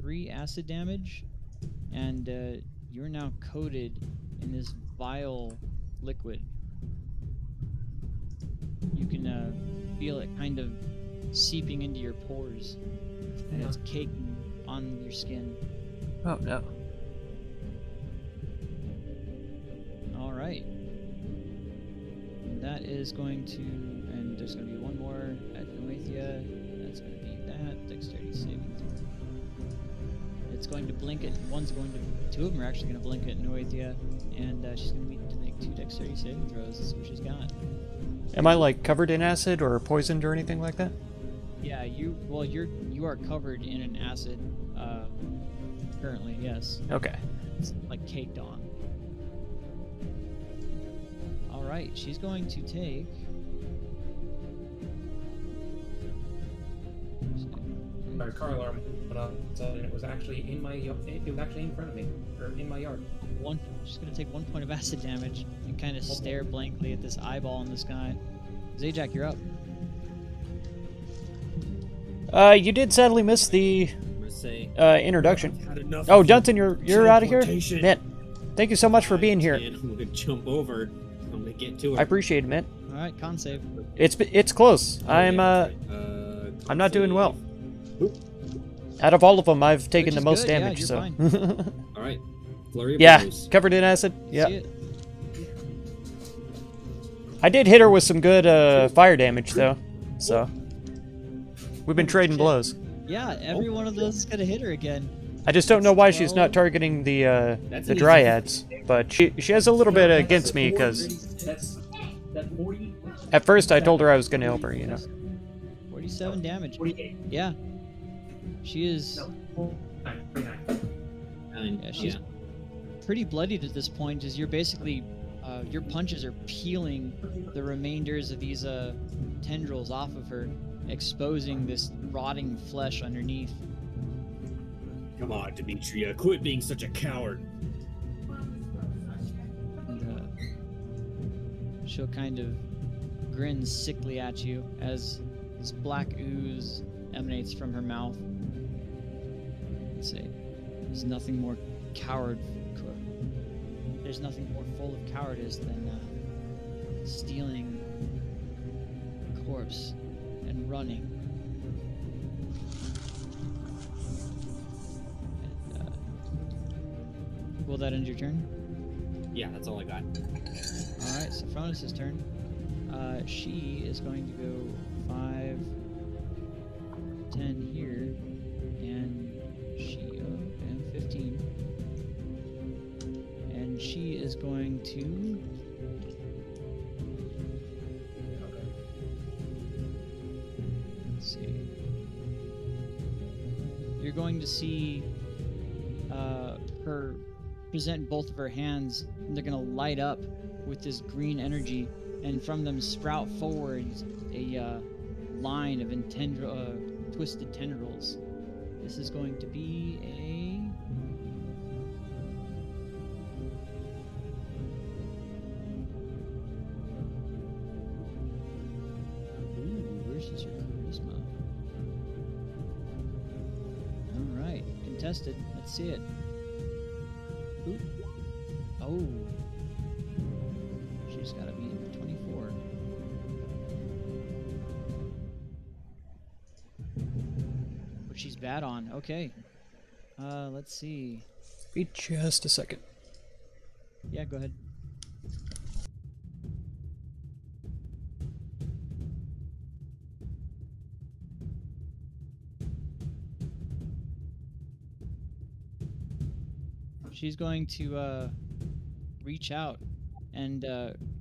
3 acid damage, and you're now coated in this vile liquid. You can feel it kind of seeping into your pores, and it's caking on your skin. Oh, no. All right. That is going to, and there's going to be one more at Noethia. That's going to be that dexterity saving throw. It's going to blink at, two of them are actually going to blink at Noethia, and she's going to need to make 2 dexterity saving throws. Let's see what she's got. Am I like covered in acid or poisoned or anything like that? Yeah, you are covered in an acid currently. Yes. Okay. It's like caked on. All right, she's going to take. My car alarm went off, and it was actually in my. It was actually in front of me, or in my yard. She's going to take 1 point of acid damage and kind of stare blankly at this eyeball in the sky. Zajac, you're up. You did sadly miss the introduction. Enough Oh, of Dunton, you're out of here? teleportation. Man, thank you so much for being here. And I'm gonna jump over. I'm gonna get to her. I appreciate it, man. All right, con save. It's close. I'm not doing well. Out of all of them, I've taken Which the is most good, yeah, damage, you're so. fine. All right. Flurry of Yeah, blows. covered in acid. See Yeah. it? I did hit her with some good fire damage, though. So. We've been trading blows. Yeah, every one of those is gonna hit her again. I just don't know why she's not targeting the That's the an dryads, but she has a little bit against me because That's 40. at first I told her I was gonna help her, you know. 47 damage. 48. Yeah. She is. No. 49. Yeah, she's pretty bloodied at this point, as you're basically, your punches are peeling the remainders of these tendrils off of her, exposing this rotting flesh underneath. Come on, Demetria, quit being such a coward. And she'll kind of grin sickly at you as this black ooze emanates from her mouth. Let's see. There's nothing more There's nothing more full of cowardice than stealing a corpse and running. And, will that end your turn? Yeah, that's all I got. All right, Sophronis' turn. She is going to go 5, 10 here, and and 15. And she is going to. Let's see. You're going to see her present both of her hands, and they're gonna light up with this green energy, and from them sprout forwards a line of twisted tendrils. This is going to be a... Ooh, versus her charisma. Alright, contested. Let's see it. Ooh. Oh. She's gotta be 24. But she's bad on. Okay. Let's see. Be just a second. Yeah, go ahead. She's going to reach out and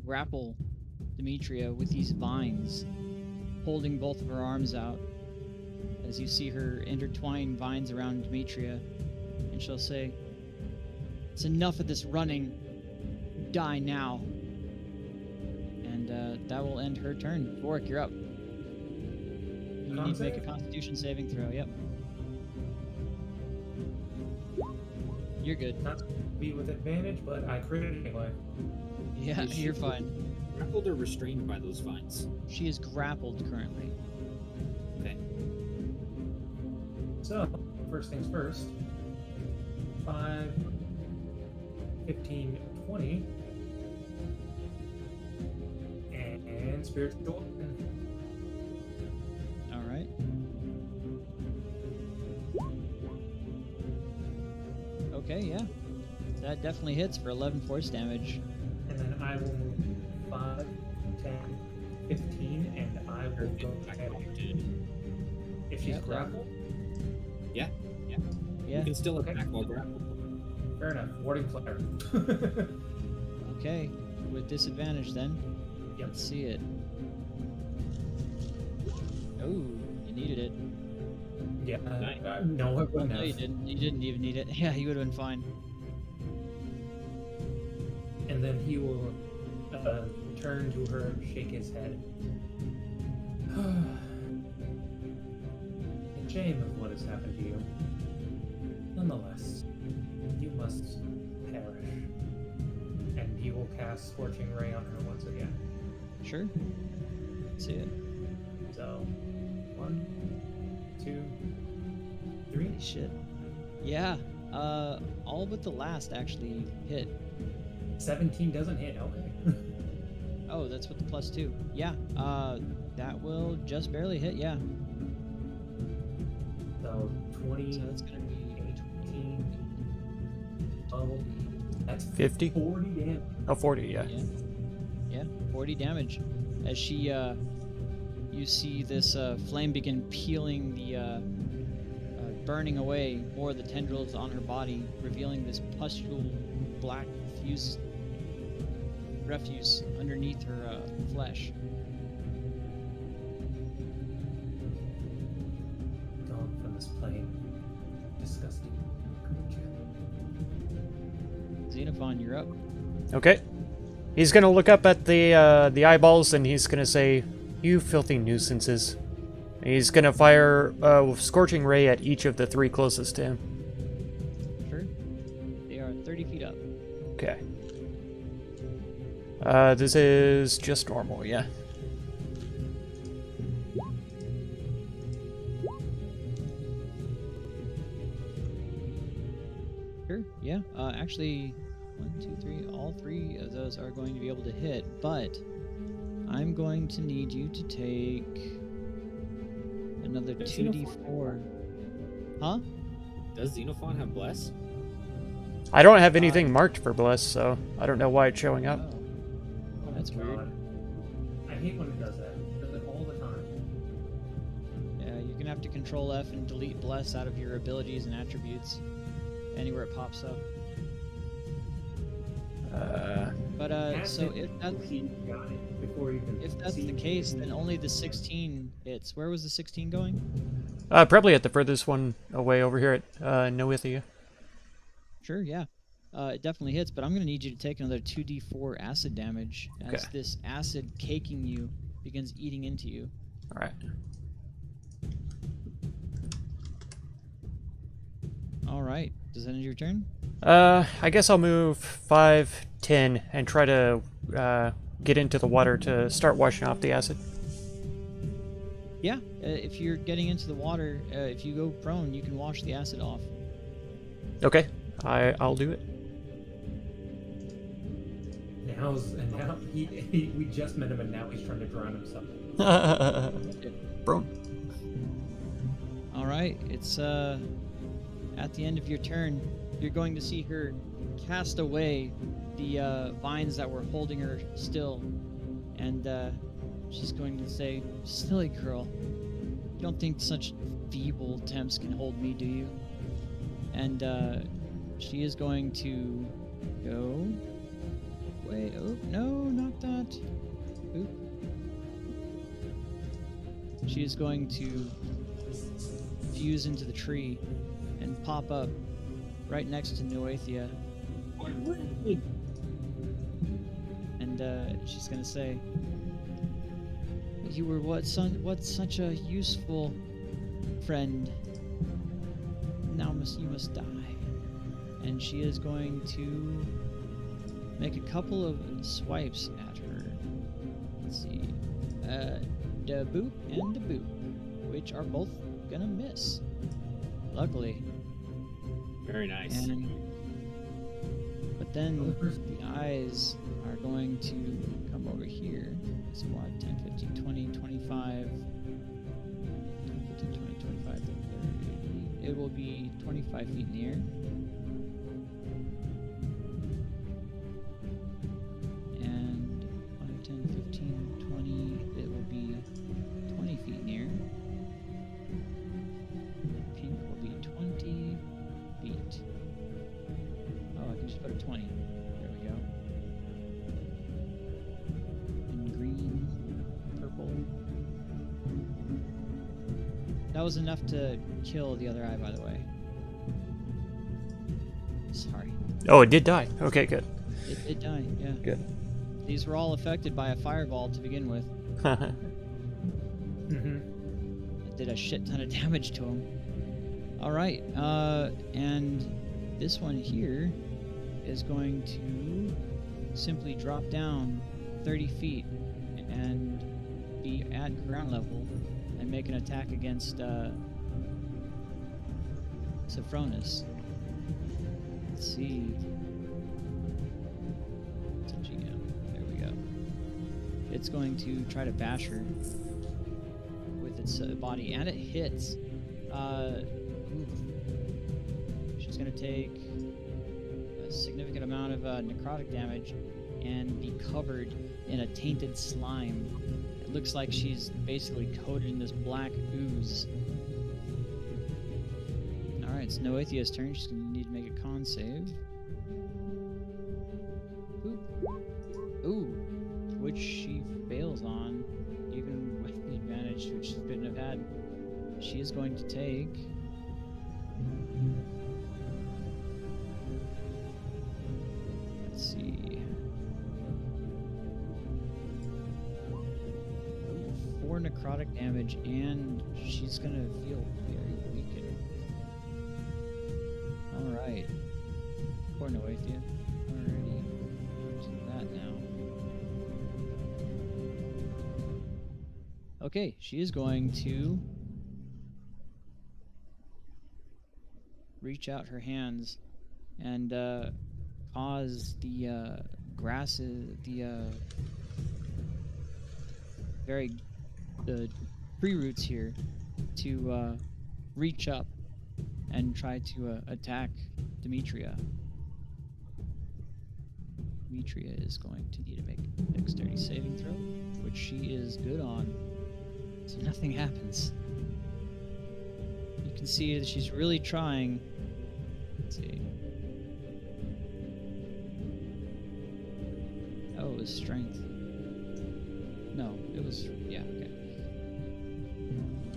grapple Demetria with these vines, holding both of her arms out as you see her intertwine vines around Demetria, and she'll say, "It's enough of this running. Die now." And that will end her turn. Vorik, you're up. You need to make a Constitution saving throw. Yep. You're good. Not to be with advantage, but I critted anyway. Yeah, you're fine. Grappled or restrained by those vines? She is grappled currently. Okay. So, first things first. 5, 15, 20. And spiritual weapon. All right. Okay, yeah. That definitely hits for 11 force damage. And then I will move 5, 10, 15, and I will go ahead. If she's Yep. grappled? Yeah. Yeah. You can still Okay. attack while grappled. Fair enough. Warding flare. Okay. With disadvantage then. Yep. Let's see it. Oh, you needed it. Yeah. Nice. No, I wouldn't No, you have. didn't. You didn't even need it. Yeah, you would have been fine. And then he will turn to her and shake his head. A shame of what has happened to you. Nonetheless, you must perish. And he will cast Scorching Ray on her once again. Sure. Let's see it. So, 1, 2, 3. Holy shit. Yeah. All but the last actually hit. 17 doesn't hit. Okay. Oh, that's with the +2. Yeah. That will just barely hit. Yeah. So 20, So that's gonna be 18, 12. That's 50? 40 damage. Oh, 40, yeah. Yeah, 40 damage. As she, you see this flame begin peeling the, burning away more of the tendrils on her body, revealing this pustule black refuse underneath her flesh. Gone from this plane. Disgusting creature. Xenophon, you're up. Okay. He's gonna look up at the eyeballs and he's gonna say, "You filthy nuisances." He's gonna fire Scorching Ray at each of the 3 closest to him. Sure. They are 30 feet up. Okay. This is just normal, yeah. Sure. Yeah. Actually, 1, 2, 3. All 3 of those are going to be able to hit, but I'm going to need you to take another Does 2d4. Huh? Does Xenophon have Bless? I don't have anything marked for Bless, so I don't know why it's showing up. Oh, Oh That's my weird. God. I hate when it does that. It does it all the time. yeah. You're gonna have to Control F and delete Bless out of your abilities and attributes anywhere it pops up. But Has so it if that's before he got it, before he even if that's the seen case, it. then only the 16 hits. Where was the 16 going? Probably at the furthest one away over here at Noithia. Sure, yeah. It definitely hits, but I'm going to need you to take another 2d4 acid damage as Okay. this acid caking you begins eating into you. All right. All right. Does that end your turn? I guess I'll move 5, 10, and try to get into the water to start washing off the acid. Yeah. If you're getting into the water, if you go prone, you can wash the acid off. Okay, I'll do it. Now we just met him and now he's trying to drown himself. Bro. All right. It's at the end of your turn. You're going to see her cast away the vines that were holding her still, and she's going to say, "Silly girl, you don't think such feeble attempts can hold me, do you?" And she is going to go. Wait, oh, no, not that. Oop. She is going to fuse into the tree and pop up right next to Noathia. And she's going to say, "You were what such a useful friend. Now you must die." And she is going to make a couple of swipes at her. Let's see. Da boop and da boop, which are both gonna miss. Luckily. Very nice. But then the eyes are going to come over here. So what? 10, 15, 20, 25. 10, 15, 20, 25, 30. It will be 25 feet in the air. And 5, 10, 15, 20. It will be 20 feet in the air. Pink will be 20 feet. Oh, I can just put a 20. There we go. And green, purple. That was enough to kill the other eye, by the way. Sorry. Oh, it did die. Okay, good. It did die, yeah. Good. These were all affected by a fireball to begin with. It did a shit ton of damage to him. Alright, and this one here is going to simply drop down 30 feet and be at ground level and make an attack against Sophronis. Let's see. It's a GM. There we go. It's going to try to bash her with its body, and it hits. She's going to take a significant amount of necrotic damage and be covered in a tainted slime. It looks like she's basically coated in this black ooze. Alright, it's Noathia's turn. She's going to need to make a con save. Ooh, which she fails on, even with the advantage which she couldn't have had. She is going to take... Let's see... 4 necrotic damage, and she's gonna feel very weakened. Alright. Poor Noathia. Alrighty. So that now. Okay, she is going to reach out her hands and cause the grasses, the tree roots here to reach up and try to attack Demetria. Demetria is going to need to make a dexterity saving throw, which she is good on, so nothing happens. You can see that she's really trying. Let's see. Oh, it was strength. No, it was, yeah, okay.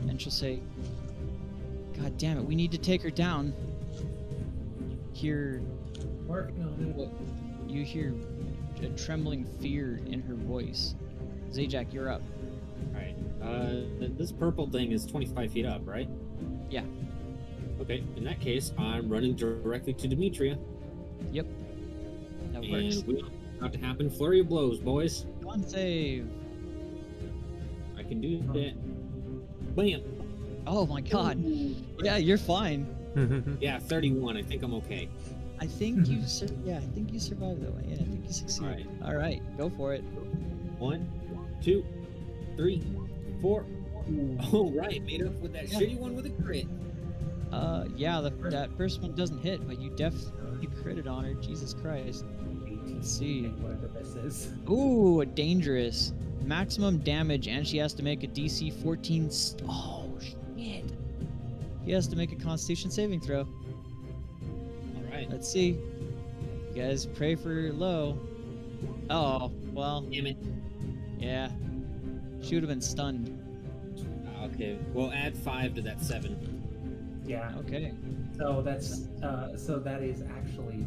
And she'll say, "God damn it, we need to take her down." You hear Working on it. You hear a trembling fear in her voice. Zajac, you're up. Alright. This purple thing is 25 feet up, right? Yeah. Okay, in that case, I'm running directly to Demetria. Yep. That works. And we about to happen. Flurry of blows, boys. One save. I can do that. Bam! Oh my god. Yeah, you're fine. Yeah, 31. I think I'm okay. I think you I think you survived that way. Yeah, I think you succeeded. Alright. All right, go for it. 1, 2, 3, 4. Oh, right. Made up with that Yeah. shitty one with a crit. Yeah, that first one doesn't hit, but you critted on her. Jesus Christ. Let's see. Whatever this is. Ooh, dangerous. Maximum damage, and she has to make a DC 14. Oh, shit. She has to make a Constitution saving throw. Alright. Let's see. You guys pray for low. Oh, well, Damn it. yeah. She would have been stunned. Okay. Well, add 5 to that 7. Yeah. Okay. So that's so that is actually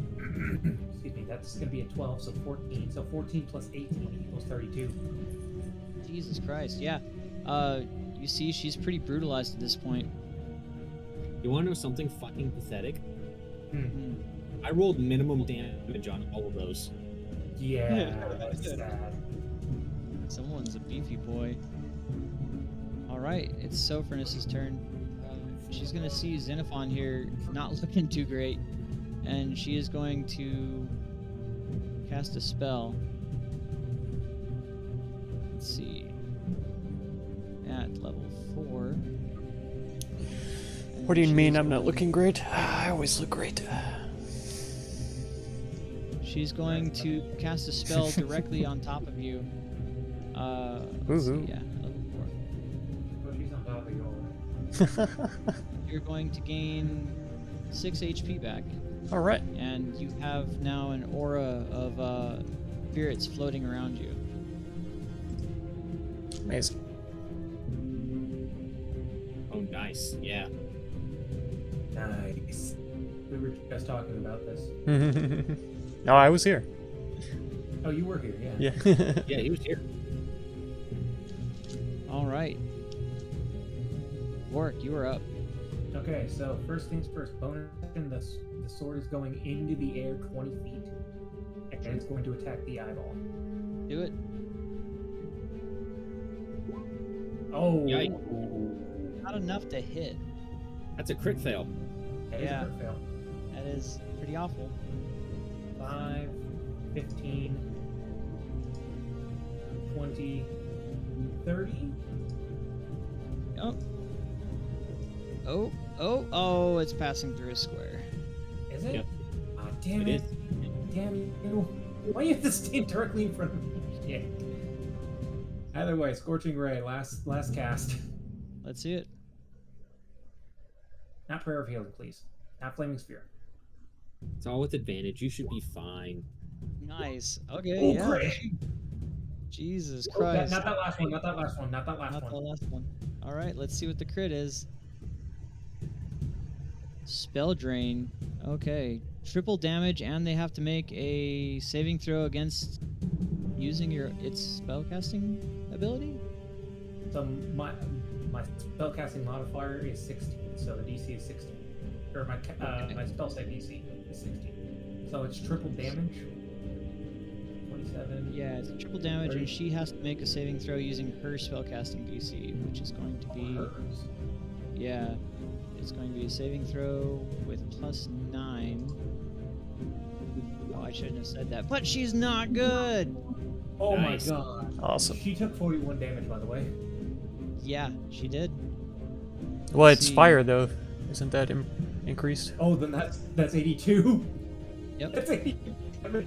excuse me, that's gonna be a 12, so 14. So 14 plus 18 equals 32. Jesus Christ, yeah. You see, she's pretty brutalized at this point. You want to know something fucking pathetic? Hmm. I rolled minimum damage on all of those. Yeah, that's sad. Someone's a beefy boy. Alright, it's Sophronus's turn. She's gonna see Xenophon here not looking too great, and she is going to cast a spell. Let's see. At level 4. What do you And mean she's I'm not going- looking great? I always look great. She's going to cast a spell directly on top of you. Let's see, Woohoo. yeah, level 4. Well, she's on top of you already. You're going to gain 6 HP back, All right. and you have now an aura of spirits floating around you. Amazing. Oh, nice. Yeah. Nice. We were just talking about this. No, I was here. Oh, you were here, yeah. Yeah. Yeah, he was here. All right. Warwick, you are up. Okay, so first things first. Bonus action, the sword is going into the air 20 feet, and it's going to attack the eyeball. Do it. Oh, Yikes. Not enough to hit. That's a crit fail. that is Yeah. a crit fail. That is pretty awful. 5, 15, 20, 30. Oh. Oh, it's passing through a square. Is it? Yep. Ah, damn It it. is. Damn you. Why you have to stand directly in front of me? Shit. Either way, Scorching Ray, last cast. Let's see it. Not Prayer of Healing, please. Not Flaming Sphere. It's all with advantage. You should be fine. Nice. Okay, Oh, yeah. crit. Jesus Not Christ. that last one, not that last one, not that last Not the one. last one. All right, let's see what the crit is. Spell drain. Okay, triple damage, and they have to make a saving throw against using its spellcasting ability. So my spellcasting modifier is 16, so the DC is 16. Or my spell save DC is 16. So it's triple damage. 27. Yeah, it's triple damage, 30. and she has to make a saving throw using her spellcasting DC, which is going to be Hers. yeah, it's going to be a saving throw with +9. Oh, I shouldn't have said that, but she's not good. Oh Nice. my god. Awesome. She took 41 damage, by the way. Yeah, she did. Well, it's See. fire though. Isn't that increased? Oh, then that's 82. Yep. That's 82 damage.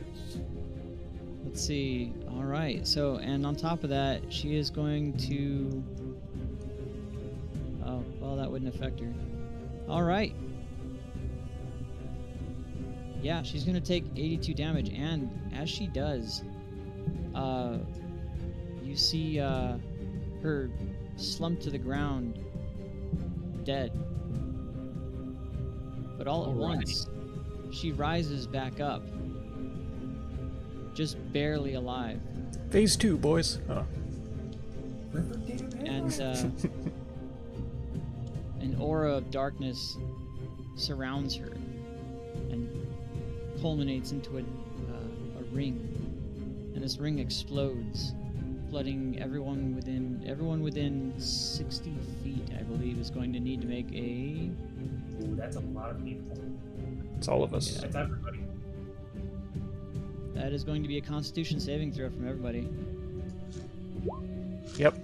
Let's see. All right. So, and on top of that, she is going to. Oh, well, that wouldn't affect her. All right. Yeah, she's going to take 82 damage, and as she does, you see her slump to the ground, dead. But all at All right. once, she rises back up, just barely alive, Phase 2, boys. Oh. and an aura of darkness surrounds her and culminates into a ring, and this ring explodes, flooding everyone within 60 feet. I believe is going to need to make a. Ooh, that's a lot of people. It's all of us. That's everybody. That is going to be a Constitution saving throw from everybody. Yep.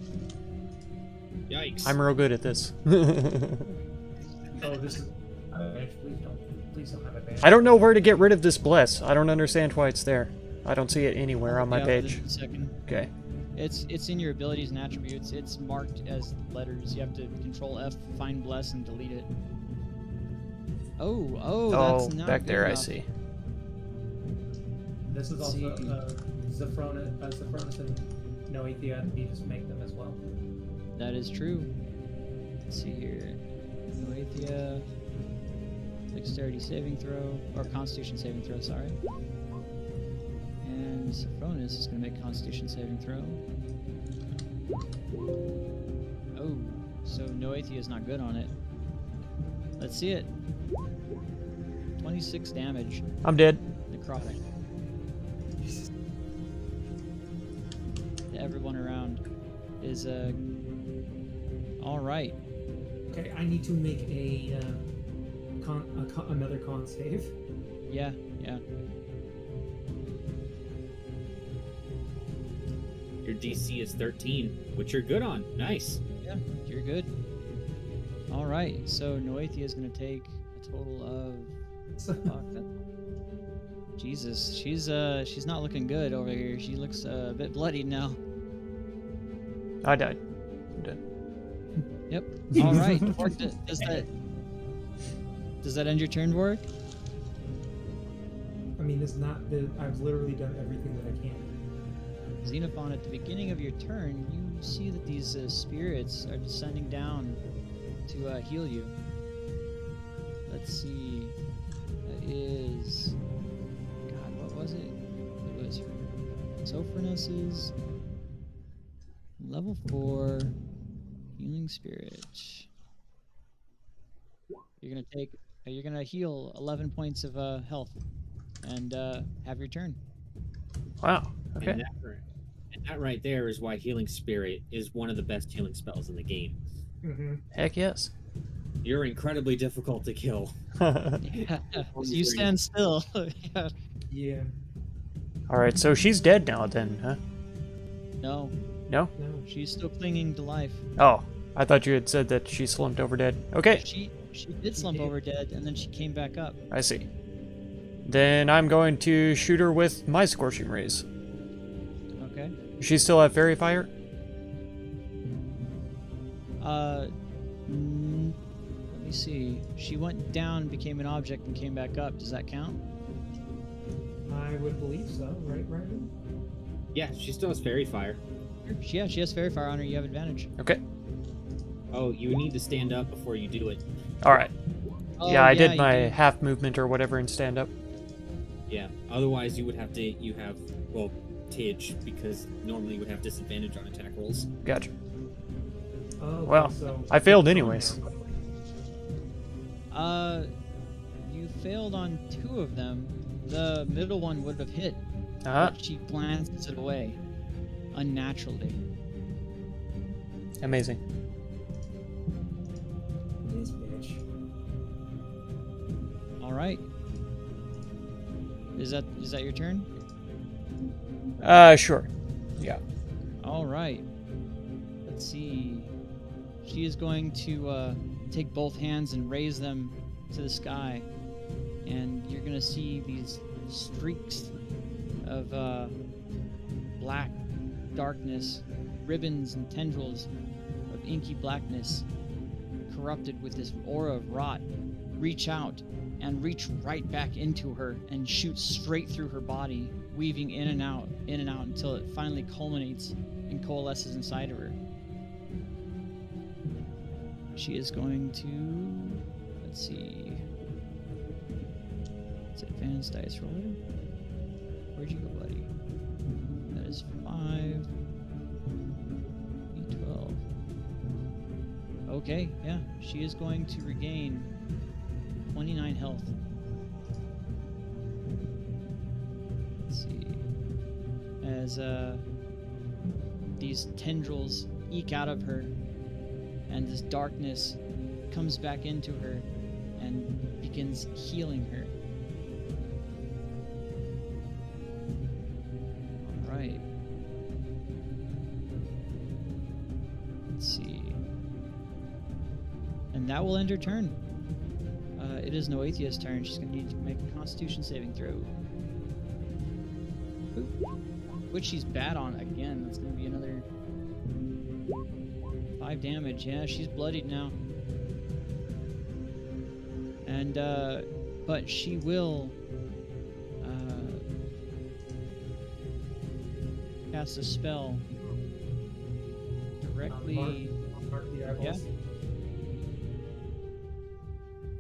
Yikes. I'm real good at this. Oh, this is. Please don't have advantage. I don't know where to get rid of this bless. I don't understand why it's there. I don't see it anywhere on my Yeah, page. just a second. Okay. It's in your abilities and attributes. It's marked as letters. You have to Control F, find bless, and delete it. Oh, that's not back good there, I enough. see. This is Let's also see. Sopranos and Noethia. You just make them as well. That is true. Let's see here. Noethia, Dexterity saving throw, or Constitution saving throw, sorry. And Sophronis is going to make Constitution saving throw. Oh, so Noethia is not good on it. Let's see it. 26 damage. I'm dead. Necrotic. Everyone around is all right. Okay, I need to make another con save. Yeah. Your DC is 13, which you're good on. Nice. Yeah, you're good. All right, so Noethia is going to take a total of. Fuck that. Jesus, she's not looking good over here. She looks a bit bloodied now. I died. I'm dead. Yep. All right. Does that end your turn, Warwick? I mean, it's not. I've literally done everything that I can. Xenophon, at the beginning of your turn, you see that these spirits are descending down to heal you. Let's see. That is. God, what was it? It was Sophronis's level 4 healing spirit. You're gonna heal 11 points of health, and have your turn. Wow. Okay. And that right there is why Healing Spirit is one of the best healing spells in the game. Mm-hmm. Heck yes. You're incredibly difficult to kill. Yeah, you stand still. Yeah. Yeah. Alright, so she's dead now then, huh? No, No? No. she's still clinging to life. Oh, I thought you had said that she slumped over dead. Okay, She did slump over dead, and then she came back up. I see. Then I'm going to shoot her with my Scorching Rays. Okay. Does she still have Fairy Fire? Let me see. She went down, became an object, and came back up. Does that count? I would believe so, right, Ryan? Yeah, she still has Fairy Fire. Yeah, she has Fairy Fire on her. You have advantage. Okay. Oh, you need to stand up before you do it. Alright. Oh, Yeah, I did you my do. half movement or whatever and stand up. Yeah, otherwise you have Tidge, because normally you would have disadvantage on attack rolls. Gotcha. Oh, okay, Well, so I failed anyways. You failed on 2 of them. The middle one would have hit, Uh-huh. but she glances it away, unnaturally. Amazing. This bitch. All right. Is that your turn? Sure. Yeah. All right. Let's see. She is going to take both hands and raise them to the sky, and you're gonna see these streaks of black darkness, ribbons and tendrils of inky blackness, corrupted with this aura of rot, reach out and reach right back into her and shoot straight through her body, weaving in and out until it finally culminates and coalesces inside of her. She is going to, let's see, It's advanced dice roller. Where'd you go, buddy? That is 5. D12. Okay, yeah. She is going to regain 29 health. Let's see. As these tendrils eke out of her, and this darkness comes back into her and begins healing her. Alright. Let's see. And that will end her turn. It is Noethia's turn. She's going to need to make a Constitution saving throw. Which she's bad on again. That's going to be another 5 damage. Yeah, she's bloodied now. And, but she will cast a spell directly. Mark the eyeballs. Yeah.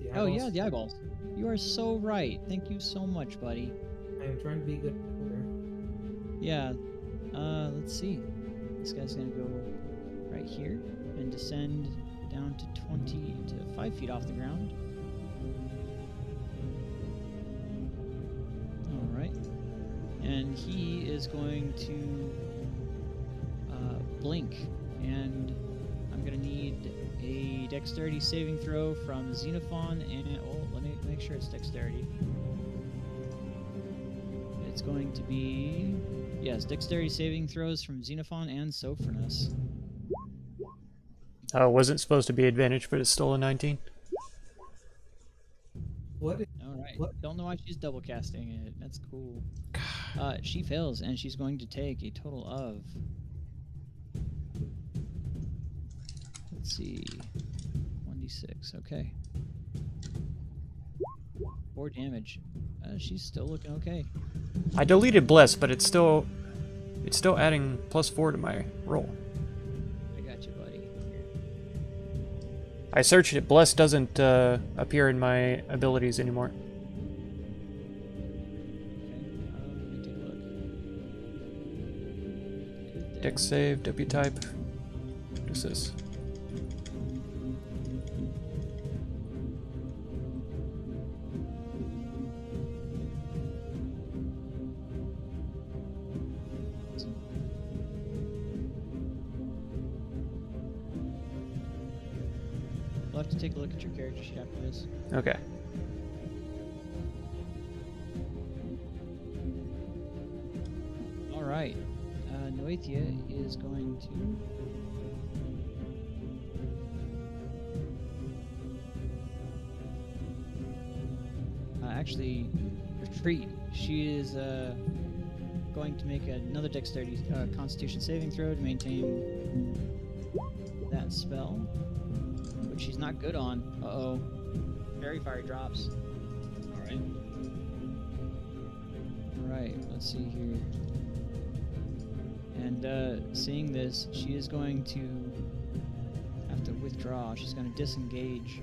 The Oh, yeah, eyeballs. the eyeballs. You are so right. Thank you so much, buddy. I am trying to be good. Yeah. Let's see. This guy's gonna go right here and descend down to 20 to 5 feet off the ground. All right. And he is going to blink, and I'm gonna need a Dexterity saving throw from Xenophon, and let me make sure it's Dexterity. It's going to be, yes, Dexterity saving throws from Xenophon and Sopranos. Wasn't supposed to be advantage, but it's still a 19. What? All right. What? Don't know why she's double casting it. That's cool. She fails, and she's going to take a total of, let's see, 1d6. Okay. 4 damage. She's still looking okay. I deleted Bless, but it's still adding +4 to my roll. I got you, buddy. I searched it. Bless doesn't appear in my abilities anymore. Okay. Let me take a look. Good Dex save, W type. What is this? We'll have to take a look at your character sheet after this. Okay. All right. Noethia is going to actually retreat. She is going to make another Dexterity Constitution saving throw to maintain that spell, which she's not good on. Uh-oh. Fairy Fire drops. All right. Alright, let's see here. And seeing this, she is going to have to withdraw. She's going to disengage.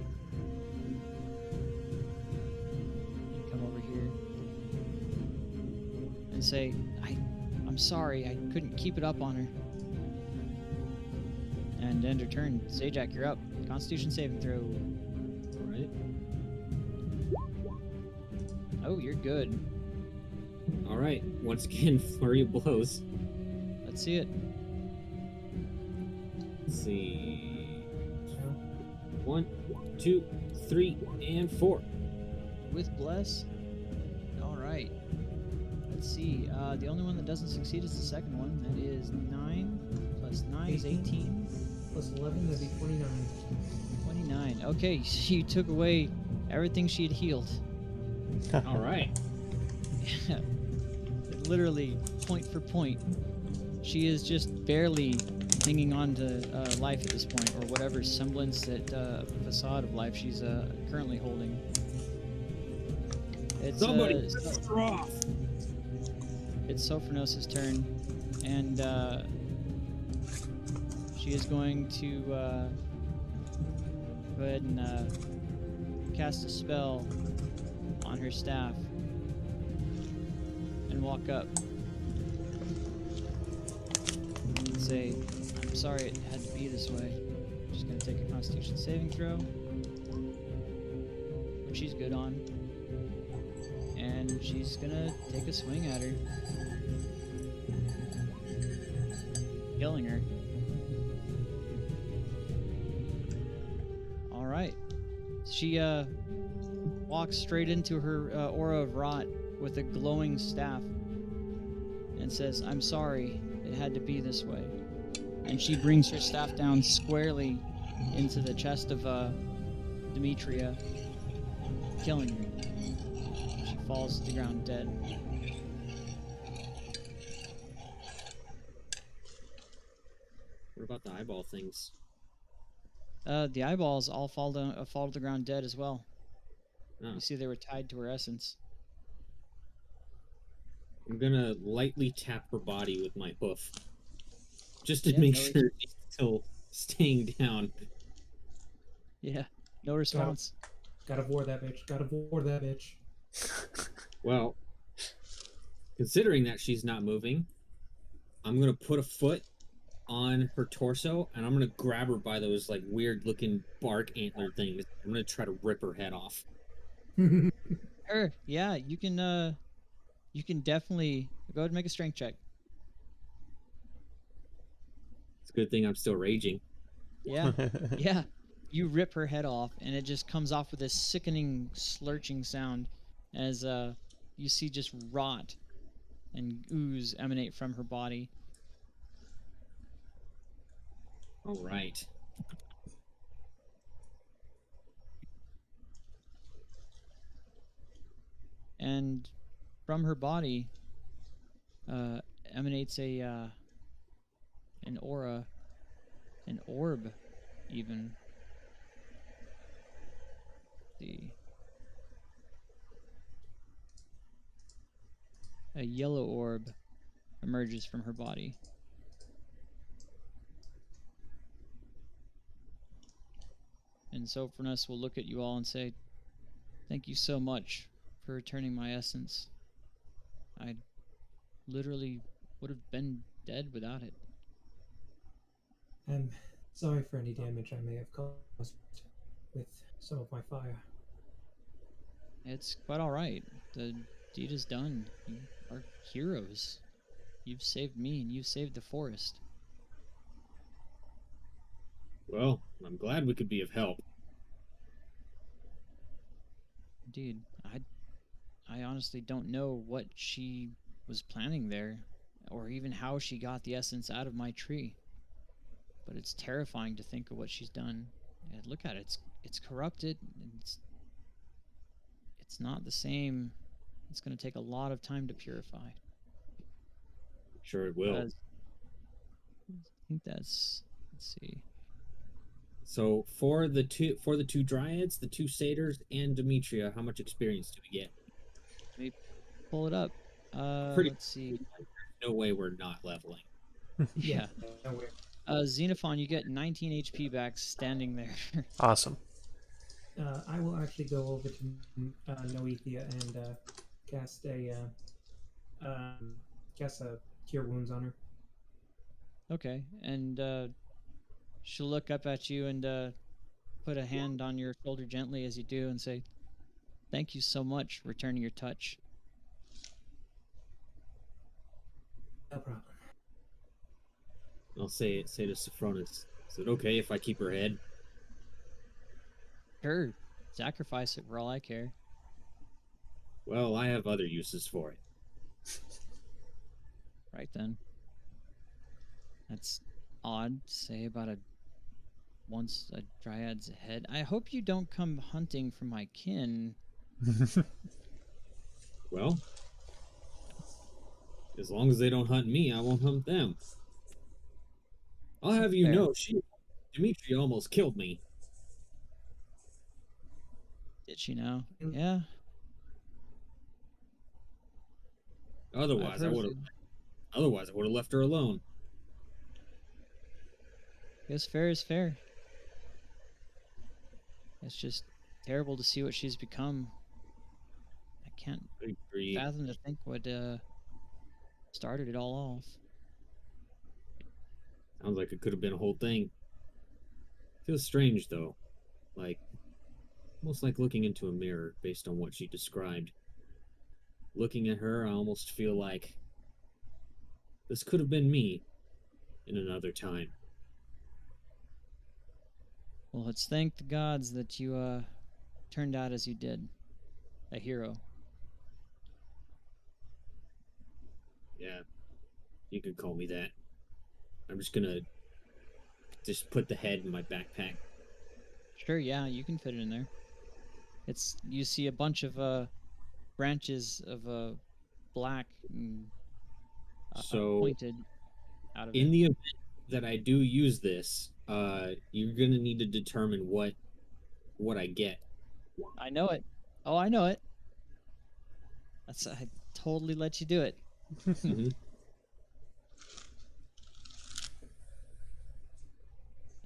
And come over here. And say, I'm sorry, I couldn't keep it up on her. And end her turn. Zajac, you're up. Constitution saving throw. All right. Oh, you're good. All right. Once again, flurry of blows. Let's see it. Let's see. 1, 2, 3, and 4. With bless. All right. Let's see. The only one that doesn't succeed is the second one. That is 9 plus 9 is 18. Plus 11, that'd be 29. 29. Okay, she took away everything she had healed. All right. Literally, point for point. She is just barely hanging on to life at this point, or whatever semblance that facade of life she's currently holding. It's, Somebody it's finish her off. Sophronos' turn, and she is going to go ahead and cast a spell on her staff and walk up and say, I'm sorry it had to be this way. She's going to take a Constitution saving throw, which she's good on. And she's going to take a swing at her, killing her. All right. She walks straight into her aura of rot with a glowing staff and says, I'm sorry, it had to be this way. And she brings her staff down squarely into the chest of Demetria, killing her. She falls to the ground dead. What about the eyeball things? The eyeballs all fall to the ground dead as well. Oh. You see they were tied to her essence. I'm gonna lightly tap her body with my hoof, just to Yeah, make no sure she's still staying down. Yeah, no response. Gotta board that bitch. Gotta board that bitch. Well, considering that she's not moving, I'm gonna put a foot on her torso and I'm gonna grab her by those like weird looking bark antler things. I'm gonna try to rip her head off. Sure, yeah, you can definitely go ahead and make a strength check. It's a good thing I'm still raging. Yeah, yeah. You rip her head off, and it just comes off with this sickening, slurching sound as you see just rot and ooze emanate from her body. All right. And from her body emanates an aura, an orb, even. A yellow orb emerges from her body. And Sopranos will look at you all and say, thank you so much for returning my essence. I literally would have been dead without it. I'm sorry for any damage I may have caused with some of my fire. It's quite all right. The deed is done. You are heroes. You've saved me and you've saved the forest. Well, I'm glad we could be of help. Indeed. I honestly don't know what she was planning there, or even how she got the essence out of my tree. But it's terrifying to think of what she's done. And look at it. It's corrupted. It's not the same. It's going to take a lot of time to purify. Sure it will. I think that's. Let's see. So for the two dryads, the two satyrs, and Demetria, how much experience do we get? Let me pull it up. Let's see. No way we're not leveling. Yeah. No way. Xenophon, you get 19 HP back standing there. Awesome. I will actually go over to Noethia and cast a cure wounds on her. Okay, and she'll look up at you and put a hand on your shoulder gently as you do and say, thank you so much for returning your touch. No problem. I'll say to Sophronis, is it okay if I keep her head? Sure, sacrifice it for all I care. Well, I have other uses for it. Right then. That's odd to say about once a dryad's head. I hope you don't come hunting for my kin. Well, as long as they don't hunt me, I won't hunt them. I'll have you Fair. know, Demetria almost killed me. Did she now? Yeah. Otherwise, I would have left her alone. Guess fair is fair. It's just terrible to see what she's become. I can't Agreed. fathom to think what started it all off. Sounds like it could have been a whole thing. Feels strange though, like almost like looking into a mirror based on what she described. Looking at her, I almost feel like this could have been me in another time. Well, let's thank the gods that you turned out as you did. A hero. Yeah, you could call me that. I'm just gonna just put the head in my backpack. Sure, yeah, you can fit it in there. It's you see a bunch of branches of black So, pointed out of it. in the event that I do use this, you're gonna need to determine what I get. I know it. Oh, I know it. I totally let you do it. Mhm.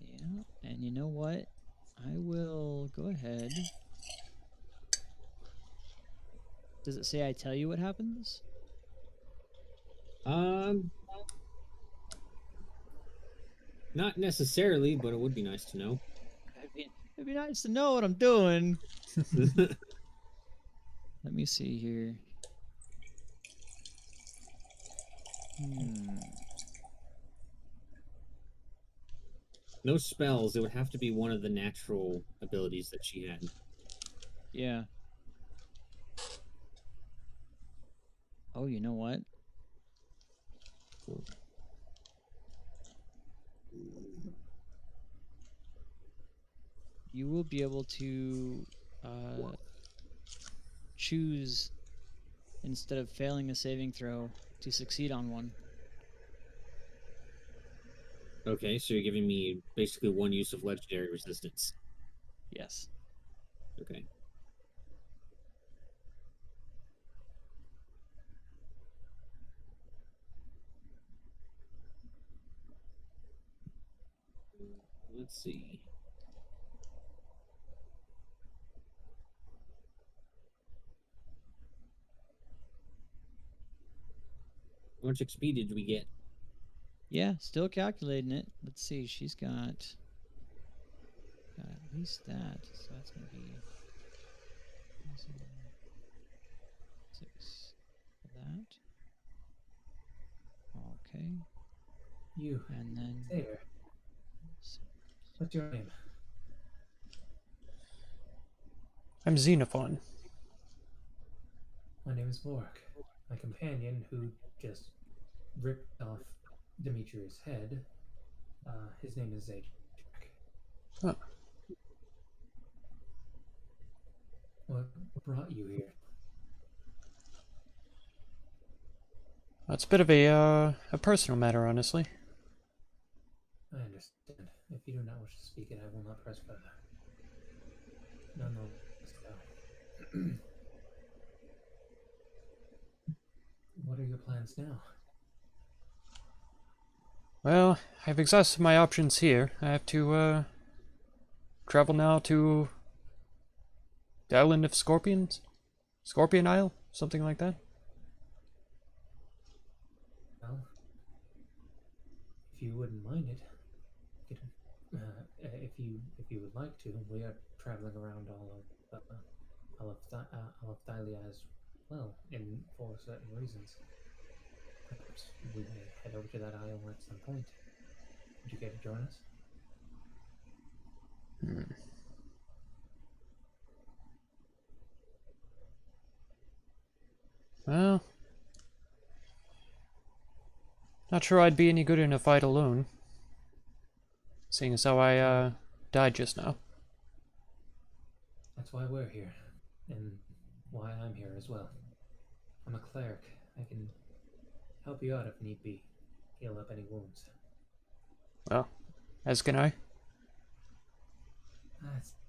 Yeah, and you know what? I will go ahead. Does it say I tell you what happens? Um, not necessarily, but it would be nice to know. It'd be nice to know what I'm doing. Let me see here. No spells. It would have to be one of the natural abilities that she had. Yeah. Oh, you know what? You will be able to choose, instead of failing a saving throw, to succeed on one. Okay, so you're giving me basically one use of legendary resistance. Yes. Okay. Let's see. How much XP did we get? Yeah, still calculating it. Let's see. She's got at least that. So that's going to be 6 of that. Okay. You, And then there. What's your name? I'm Xenophon. My name is Vork. My companion, who just ripped off Demetrius' head, his name is Zajac. Oh. What brought you here? It's a bit of a personal matter, honestly. I understand. If you do not wish to speak it, I will not press further. Nonetheless, though. What are your plans now? Well, I've exhausted my options here. I have to travel now to the island of Scorpions? Scorpion Isle? Something like that? Well, if you wouldn't mind it, get, if you would like to, we are traveling around all of Thalia as well, in for certain reasons. Perhaps we may head over to that isle at some point. Would you care to join us? Well, not sure I'd be any good in a fight alone. Seeing as how I died just now. That's why we're here, and why I'm here as well. I'm a cleric. I can help you out if need be. Heal up any wounds. Well, as can I. It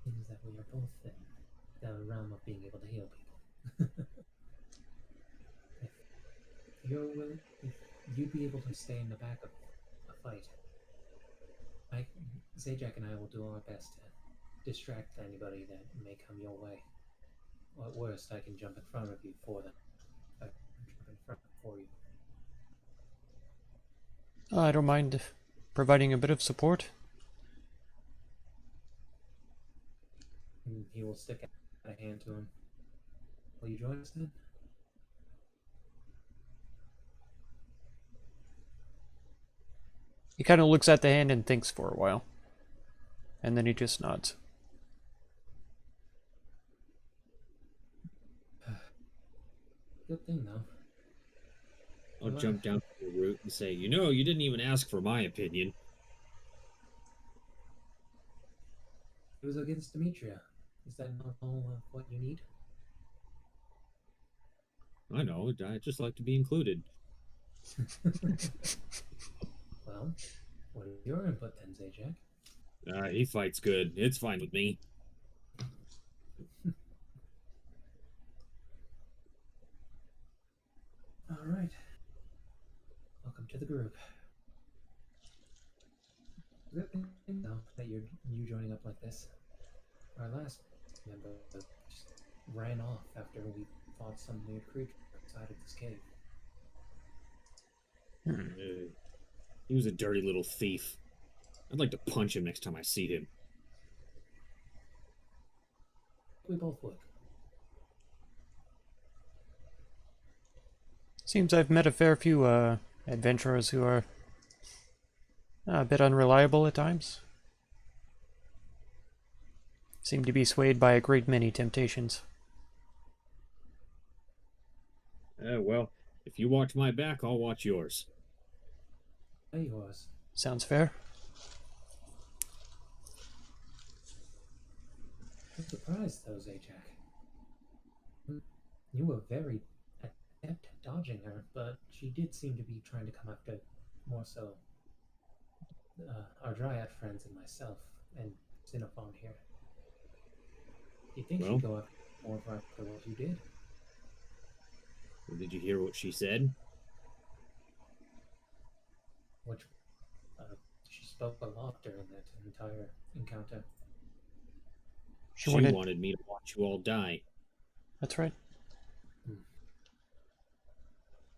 seems that we are both in the realm of being able to heal people. If you're willing, if you'd be able to stay in the back of a fight, Zajac and I will do our best to distract anybody that may come your way. Or at worst, I can jump in front of you for them. I can jump in front for you. I don't mind providing a bit of support. And he will stick out a hand to him. Will you join us then? He kind of looks at the hand and thinks for a while. And then he just nods. Good thing, though. I'll Well, jump down to the root and say, you know, you didn't even ask for my opinion. It was against Demetria. Is that not all what you need? I know, I just like to be included. Well, what is your input then, Zajac? He fights good. It's fine with me. All right. Welcome to the group. Good thing, though, that you joining up like this. Our last member just ran off after we fought some weird creature outside of this cave. He was a dirty little thief. I'd like to punch him next time I see him. We both would. Seems I've met a fair few adventurers who are a bit unreliable at times. Seem to be swayed by a great many temptations. Well, if you watch my back, I'll watch yours. Yours. Sounds fair. I'm surprised, though, Zajac. You were very adept at dodging her, but she did seem to be trying to come after more so our Dryad friends and myself, and Xenophon here. Do you think she'd go after more after what you did? Did you hear what she said? Which she spoke a lot during that entire encounter. She wanted me to watch you all die. That's right.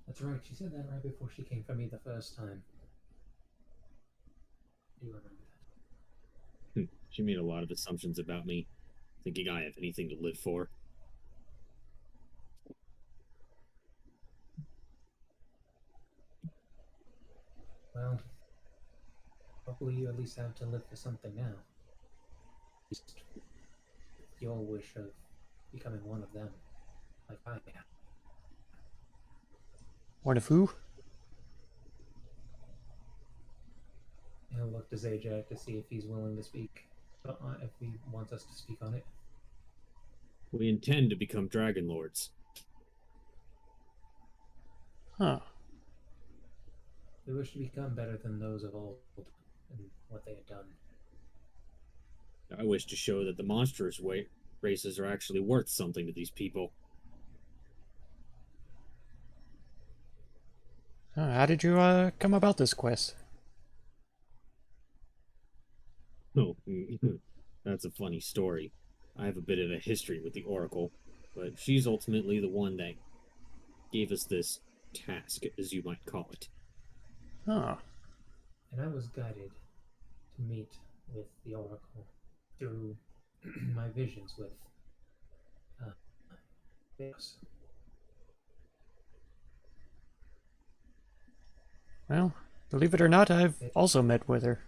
That's right, she said that right before she came for me the first time. Do you remember that? She made a lot of assumptions about me, thinking I have anything to live for. Well, hopefully you at least have to live for something now. At least your wish of becoming one of them, like I am. One of who? He'll look to Zajac to see if he's willing to speak, if he wants us to speak on it. We intend to become Dragon Lords. Huh. We wish to become better than those of old and what they had done. I wish to show that the monstrous races are actually worth something to these people. How did you come about this quest? Oh, that's a funny story. I have a bit of a history with the Oracle, but she's ultimately the one that gave us this task, as you might call it. Huh. And I was guided to meet with the Oracle through my visions with Theos. Well, believe it or not, I've also met with her.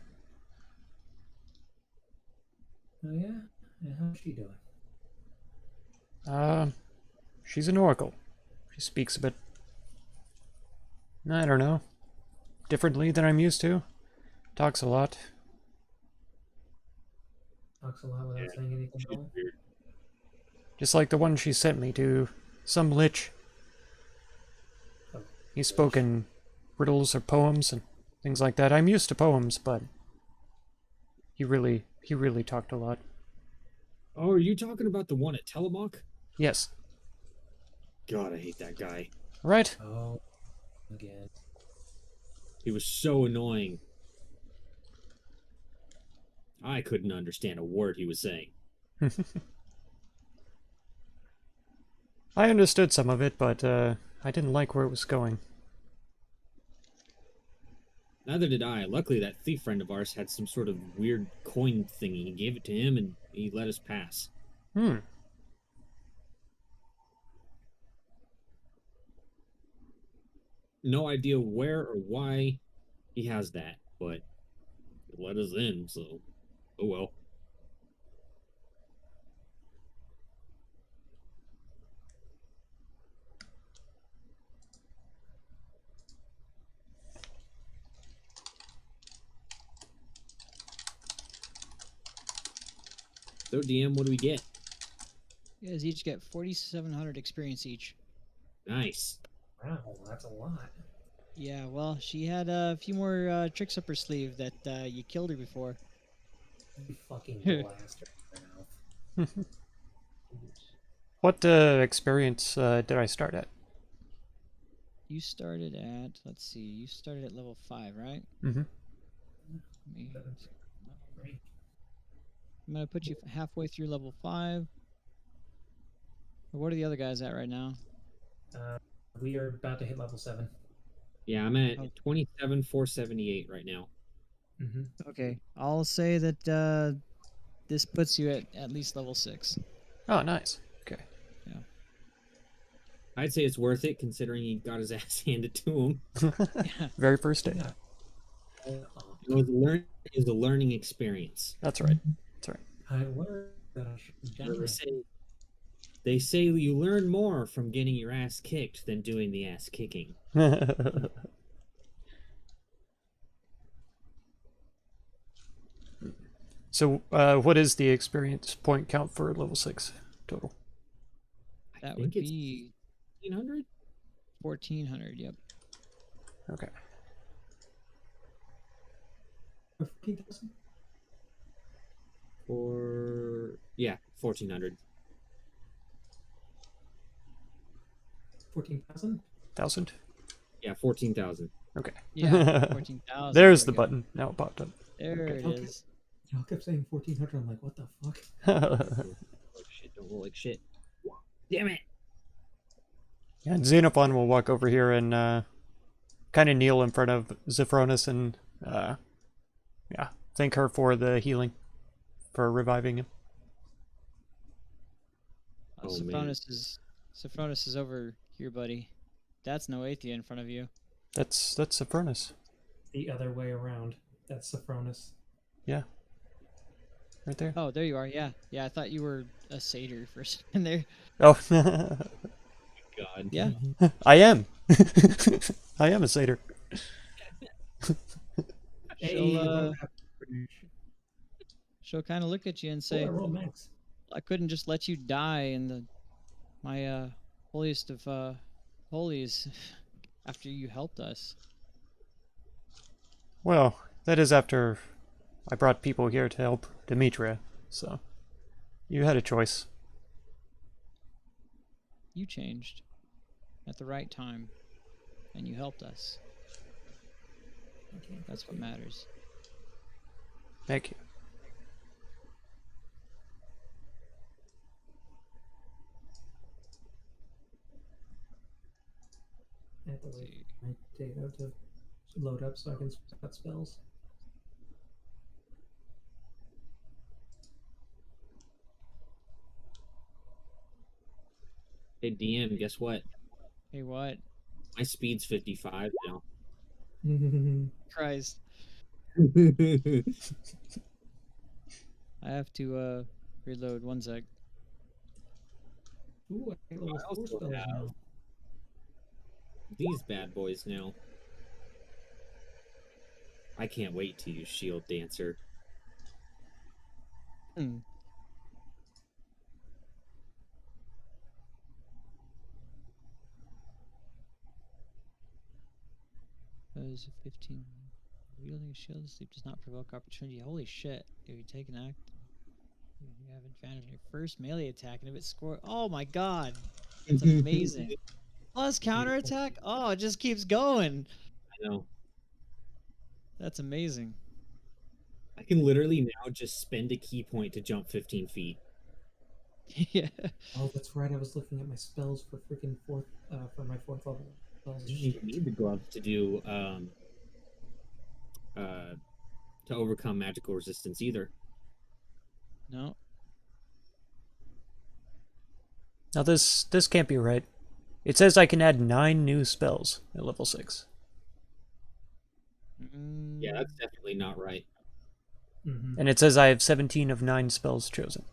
Oh yeah? And how's she doing? She's an oracle. She speaks a bit, I don't know, differently than I'm used to. Talks a lot. Talks a lot without saying anything at all? Just like the one she sent me to some lich. Oh, He spoke in riddles or poems and things like that. I'm used to poems, but he really talked a lot. Oh, are you talking about the one at Telemach? Yes. God, I hate that guy. Right? Oh, again. He was so annoying. I couldn't understand a word he was saying. I understood some of it, but I didn't like where it was going. Neither did I. Luckily, that thief friend of ours had some sort of weird coin thingy. He gave it to him, and he let us pass. Hmm. No idea where or why he has that, but he let us in, so oh well. So, DM, what do we get? You guys each get 4,700 experience each. Nice. Wow, that's a lot. Yeah, well, she had a few more tricks up her sleeve that you killed her before. You fucking blast her in the mouth. What experience did I start at? You started at, let's see, you started at level 5, right? Mm-hmm. I'm going to put you halfway through level 5. What are the other guys at right now? We are about to hit level 7. Yeah, I'm at Oh. 27,478 right now. Mm-hmm. Okay, I'll say that this puts you at least level 6. Oh, nice. Okay. I'd say it's worth it considering he got his ass handed to him. Yeah. Very first day. Yeah. It was a learning experience. That's right. That's right. I learned that I should die. They say you learn more from getting your ass kicked than doing the ass kicking. So, what is the experience point count for level 6 total? That I would think it's be 1,500? 1,400, yep. Okay. 14,000? Yeah, 1,400. 14,000? 1,000? Yeah, 14,000. Okay. Yeah, 14,000. There's there the we go. button. Now it popped up. There Okay. it Okay. is. Y'all kept saying 1400. I'm like, what the fuck? Don't roll like shit. Damn it! And Xenophon will walk over here and kind of kneel in front of Zephronus and yeah, thank her for the healing, for reviving him. Oh, man. Sopranos is over here, buddy. That's Noathia in front of you. That's Zephronus. The other way around. That's Sopranos. Yeah. Right there. Oh, there you are. Yeah, yeah. I thought you were a satyr for a second there. Oh. God. Yeah. I am. I am a satyr. She'll kind of look at you and say, roll max. "I couldn't just let you die in my holiest of holies after you helped us." Well, that is after I brought people here to help Demetria, so you had a choice. You changed at the right time, and you helped us. That's what matters. Thank you. I have to wait for my data to load up so I can spot spells. Hey, DM, guess what? Hey, what? My speed's 55 now. Christ. I have to reload 1 sec. Ooh, I got level 4 spells now. These bad boys now. I can't wait to use Shield Dancer. Hmm. Those 15. Wielding a shield sleep does not provoke opportunity. Holy shit. If you take an act, you have advantage on your first melee attack, and if it score. Oh my god. That's amazing. Plus counterattack? Oh, it just keeps going. I know. That's amazing. I can literally now just spend a key point to jump 15 feet. Yeah. Oh, that's right. I was looking at my spells for freaking for my 4th level spells. You don't even need the gloves to do uh, to overcome magical resistance either. No. Now this can't be right. It says I can add 9 new spells at level 6. Yeah, that's definitely not right. Mm-hmm. And it says I have 17 of 9 spells chosen.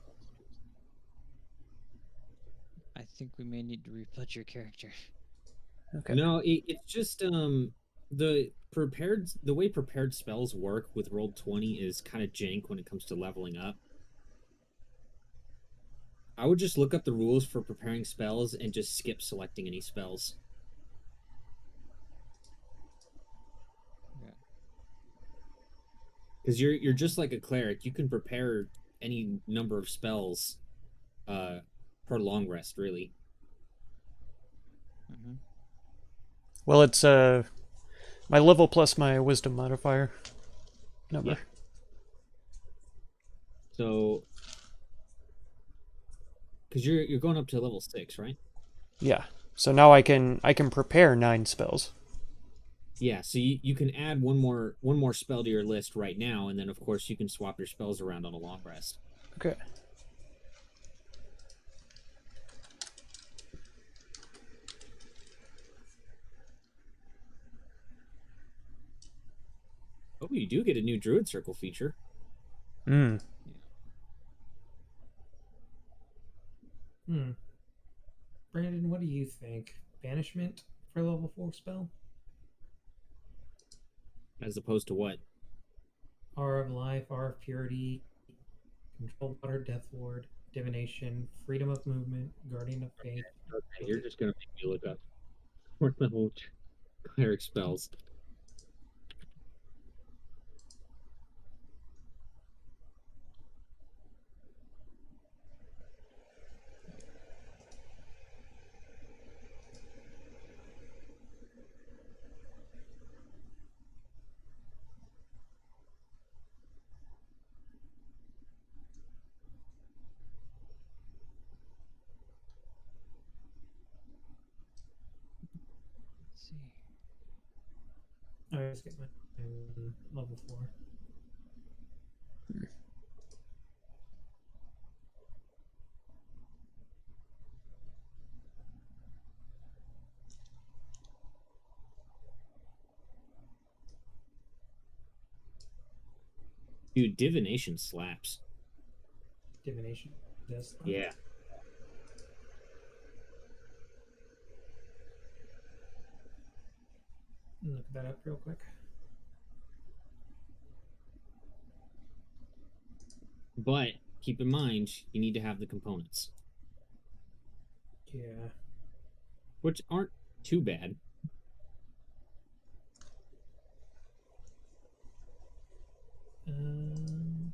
I think we may need to reput your character. Okay. No, it's just the way prepared spells work with Roll20 is kind of jank when it comes to leveling up. I would just look up the rules for preparing spells and just skip selecting any spells. Yeah. Because you're just like a cleric. You can prepare any number of spells per long rest, really. Mm-hmm. Well, it's my level plus my wisdom modifier number. Yeah. So, because you're going up to level 6, right? Yeah. So now I can prepare 9 spells. Yeah. So you can add one more spell to your list right now, and then of course you can swap your spells around on a long rest. Okay. Oh, you do get a new Druid Circle feature. Mm. Brandon, what do you think? Banishment for level 4 spell? As opposed to what? Aura of Life, Aura of Purity, Control Water, Death Ward, Divination, Freedom of Movement, Guardian of Fate. Okay, you're just gonna make me look up 4th level cleric spells. Let's see. I always get my level 4. Dude, divination slaps. Divination. This. Yeah. Look that up real quick. But keep in mind, you need to have the components, Yeah. which aren't too bad. Um,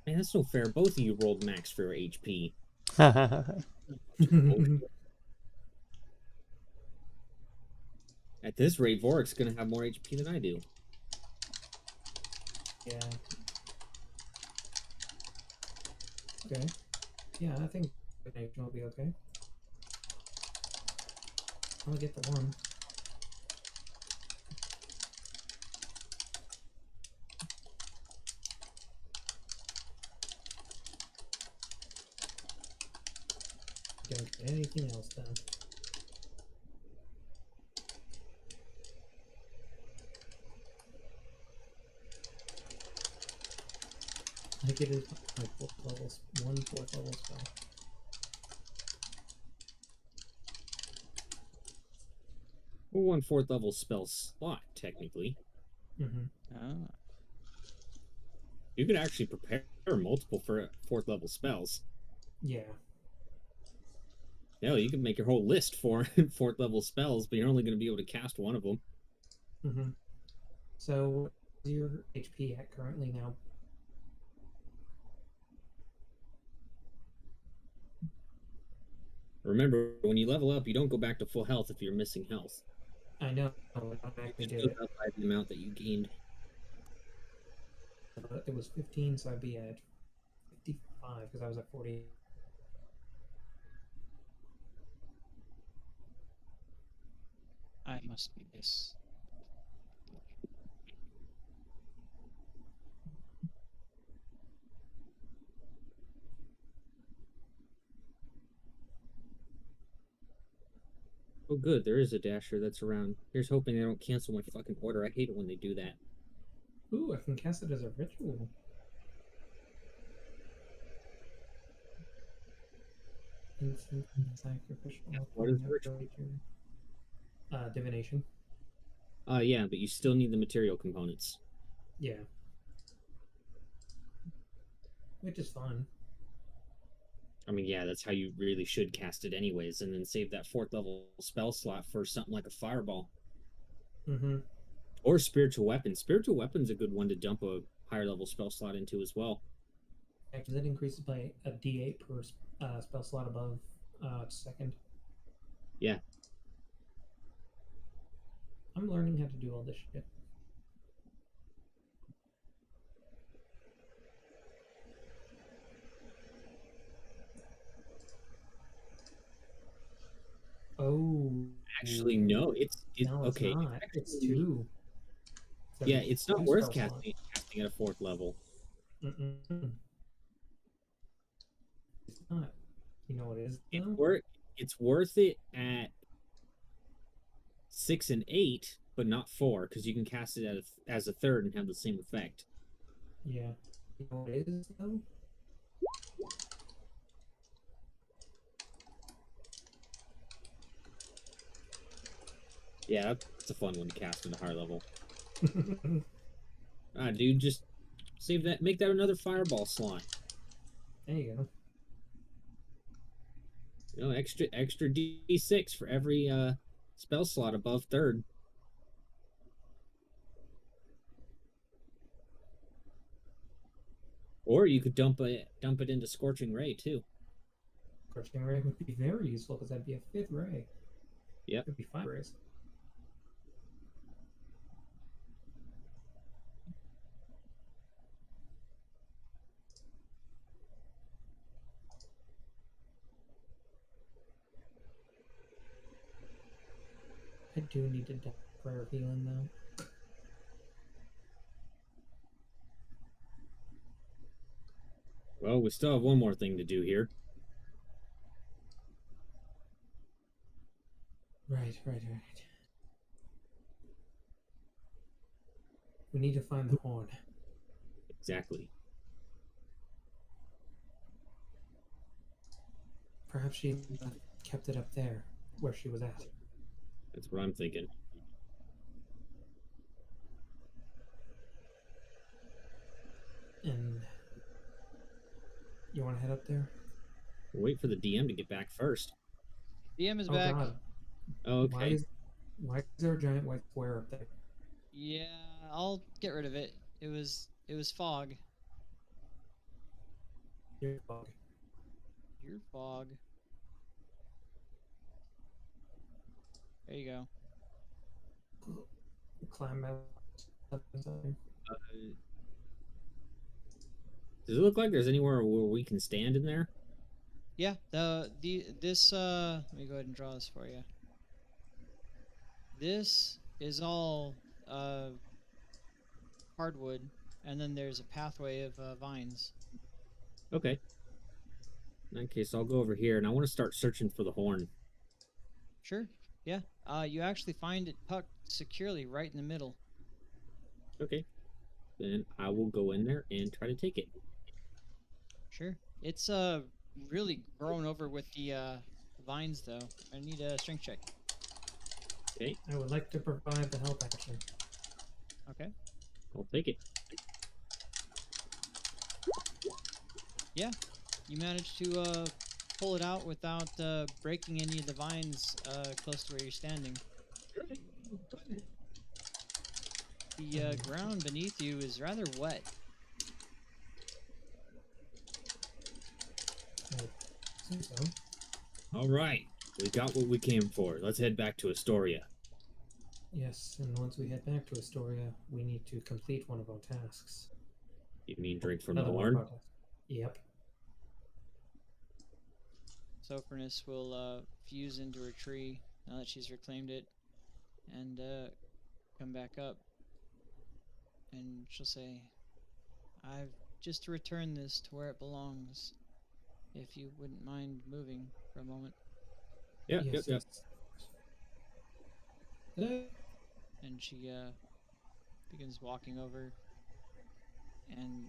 Man, that's no fair. Both of you rolled max for your HP. At this rate, Vorik's gonna have more HP than I do. yeah. Okay. Yeah, I think divination will be okay. I'll get the one. Don't get anything else done. I get it my 4th level, 4th level spell. Well, 1 4th level spell slot, technically. Mm-hmm. Ah. You could actually prepare multiple for 4th level spells. Yeah. Hell, you could make your whole list for 4th level spells, but you're only going to be able to cast one of them. Mm-hmm. So, what's your HP at currently now? Remember, when you level up, you don't go back to full health if you're missing health. I know, I don't You actually just do build it. up by the amount that you gained. It was 15, so I'd be at 55 because I was at 40. I must be this. Oh, good. There is a dasher that's around. Here's hoping they don't cancel my fucking order. I hate it when they do that. Ooh, I can cast it as a ritual. Instant sacrificial. What is weapon ritual? ability. Divination. Yeah, but you still need the material components. Yeah. Which is fun. I mean, yeah, that's how you really should cast it anyways, and then save that 4th level spell slot for something like a fireball. Mm-hmm. Or spiritual weapon. Spiritual weapon's a good one to dump a higher level spell slot into as well. Actually, that increases by a d8 per spell slot above second. Yeah. I'm learning how to do all this shit. Oh. Actually, no. It's No, it's okay. not. It's actually- 2. Yeah, it's not two worth spell slots. casting at a 4th level. Mm-mm. It's not. You know what it is? It's though? worth it at 6 and 8, but not 4, because you can cast it as a 3rd and have the same effect. Yeah. You know what it is, though? Yeah, that's a fun one to cast at a higher level. Dude, just save that. Make that another fireball slot. There you go. You know, extra D6 for every spell slot above 3rd. Or you could dump it into Scorching Ray too. Scorching Ray would be very useful because that'd be a 5th ray. Yep. It'd be 5 rays. I do need to die prayer healing though. Well, we still have one more thing to do here. Right. We need to find the horn. Exactly. Perhaps she kept it up there, where she was at. That's what I'm thinking. And you want to head up there? We'll wait for the DM to get back first. DM is Oh back. God! Okay. Why is there a giant white square up there? Yeah, I'll get rid of it. It was fog. Your bug. Your fog. There you go. Climb out. Does it look like there's anywhere where we can stand in there? Yeah, this let me go ahead and draw this for you. This is all hardwood, and then there's a pathway of vines. Okay. In that case, I'll go over here, and I want to start searching for the horn. Sure. Yeah. You actually find it tucked securely right in the middle. Okay. Then I will go in there and try to take it. Sure. It's really grown over with the vines though. I need a strength check. Okay. I would like to provide the help action. Okay. I'll take it. Yeah. You managed to pull it out without breaking any of the vines close to where you're standing. The ground beneath you is rather wet. I think so. All right. We got what we came for. Let's head back to Astoria. Yes, and once we head back to Astoria, we need to complete one of our tasks. You mean drink from the Another one of horn? our tasks. Yep. Sopranos will fuse into her tree now that she's reclaimed it, and come back up, and she'll say, "I've just returned this to where it belongs. If you wouldn't mind moving for a moment." Yep, Yes, yep, yep. And she begins walking over and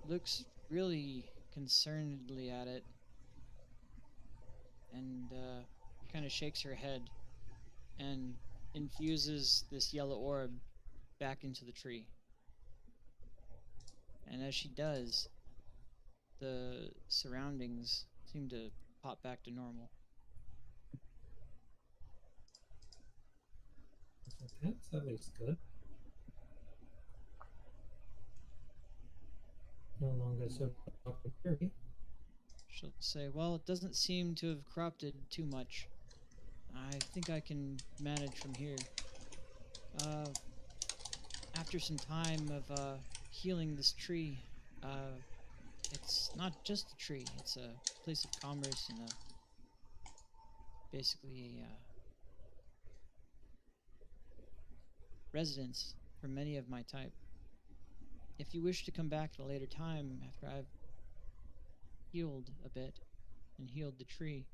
looks really concernedly at it, and kind of shakes her head and infuses this yellow orb back into the tree. And as she does, the surroundings seem to pop back to normal. That's at least good. No longer so fury. She'll say, "Well, it doesn't seem to have corrupted too much. I think I can manage from here. After some time of healing this tree, it's not just a tree, it's a place of commerce and basically a residence for many of my type. If you wish to come back at a later time after I've healed a bit and healed the tree,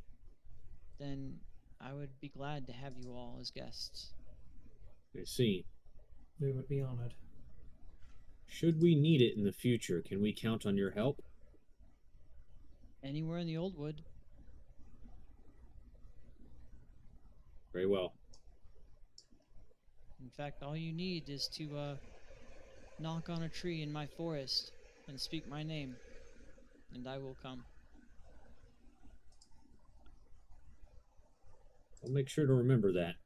then I would be glad to have you all as guests." I see. We would be honored. Should we need it in the future, can we count on your help? Anywhere in the Old Wood. Very well. In fact, all you need is to knock on a tree in my forest and speak my name, and I will come. I'll make sure to remember that.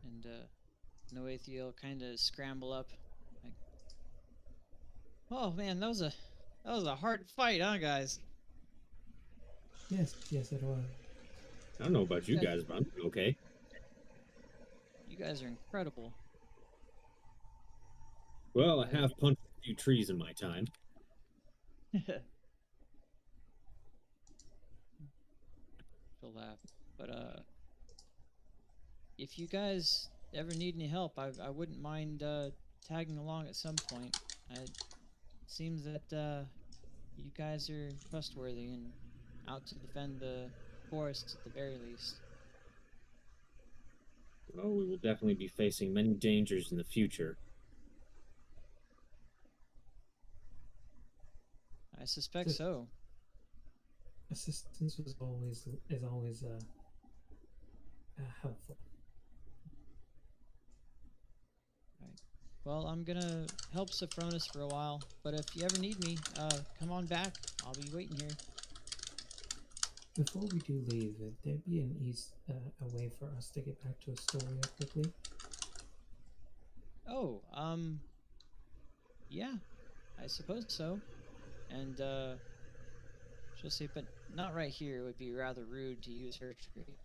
And Noathia will kind of scramble up, like, "Oh man, that was a hard fight, huh, guys?" Yes, it was. I don't know about you guys, but I'm doing okay. You guys are incredible. Well, I have punched a few trees in my time. She'll laugh. But if you guys ever need any help, I wouldn't mind tagging along at some point. It seems that you guys are trustworthy and out to defend the forests at the very least. Well, we will definitely be facing many dangers in the future. I suspect so. Assistance is always helpful. Right. Well, I'm gonna help Sophronis for a while, but if you ever need me, come on back. I'll be waiting here. Before we do leave, would there be a way for us to get back to Astoria quickly? Oh, yeah, I suppose so. And she'll say, "But not right here. It would be rather rude to use her tree."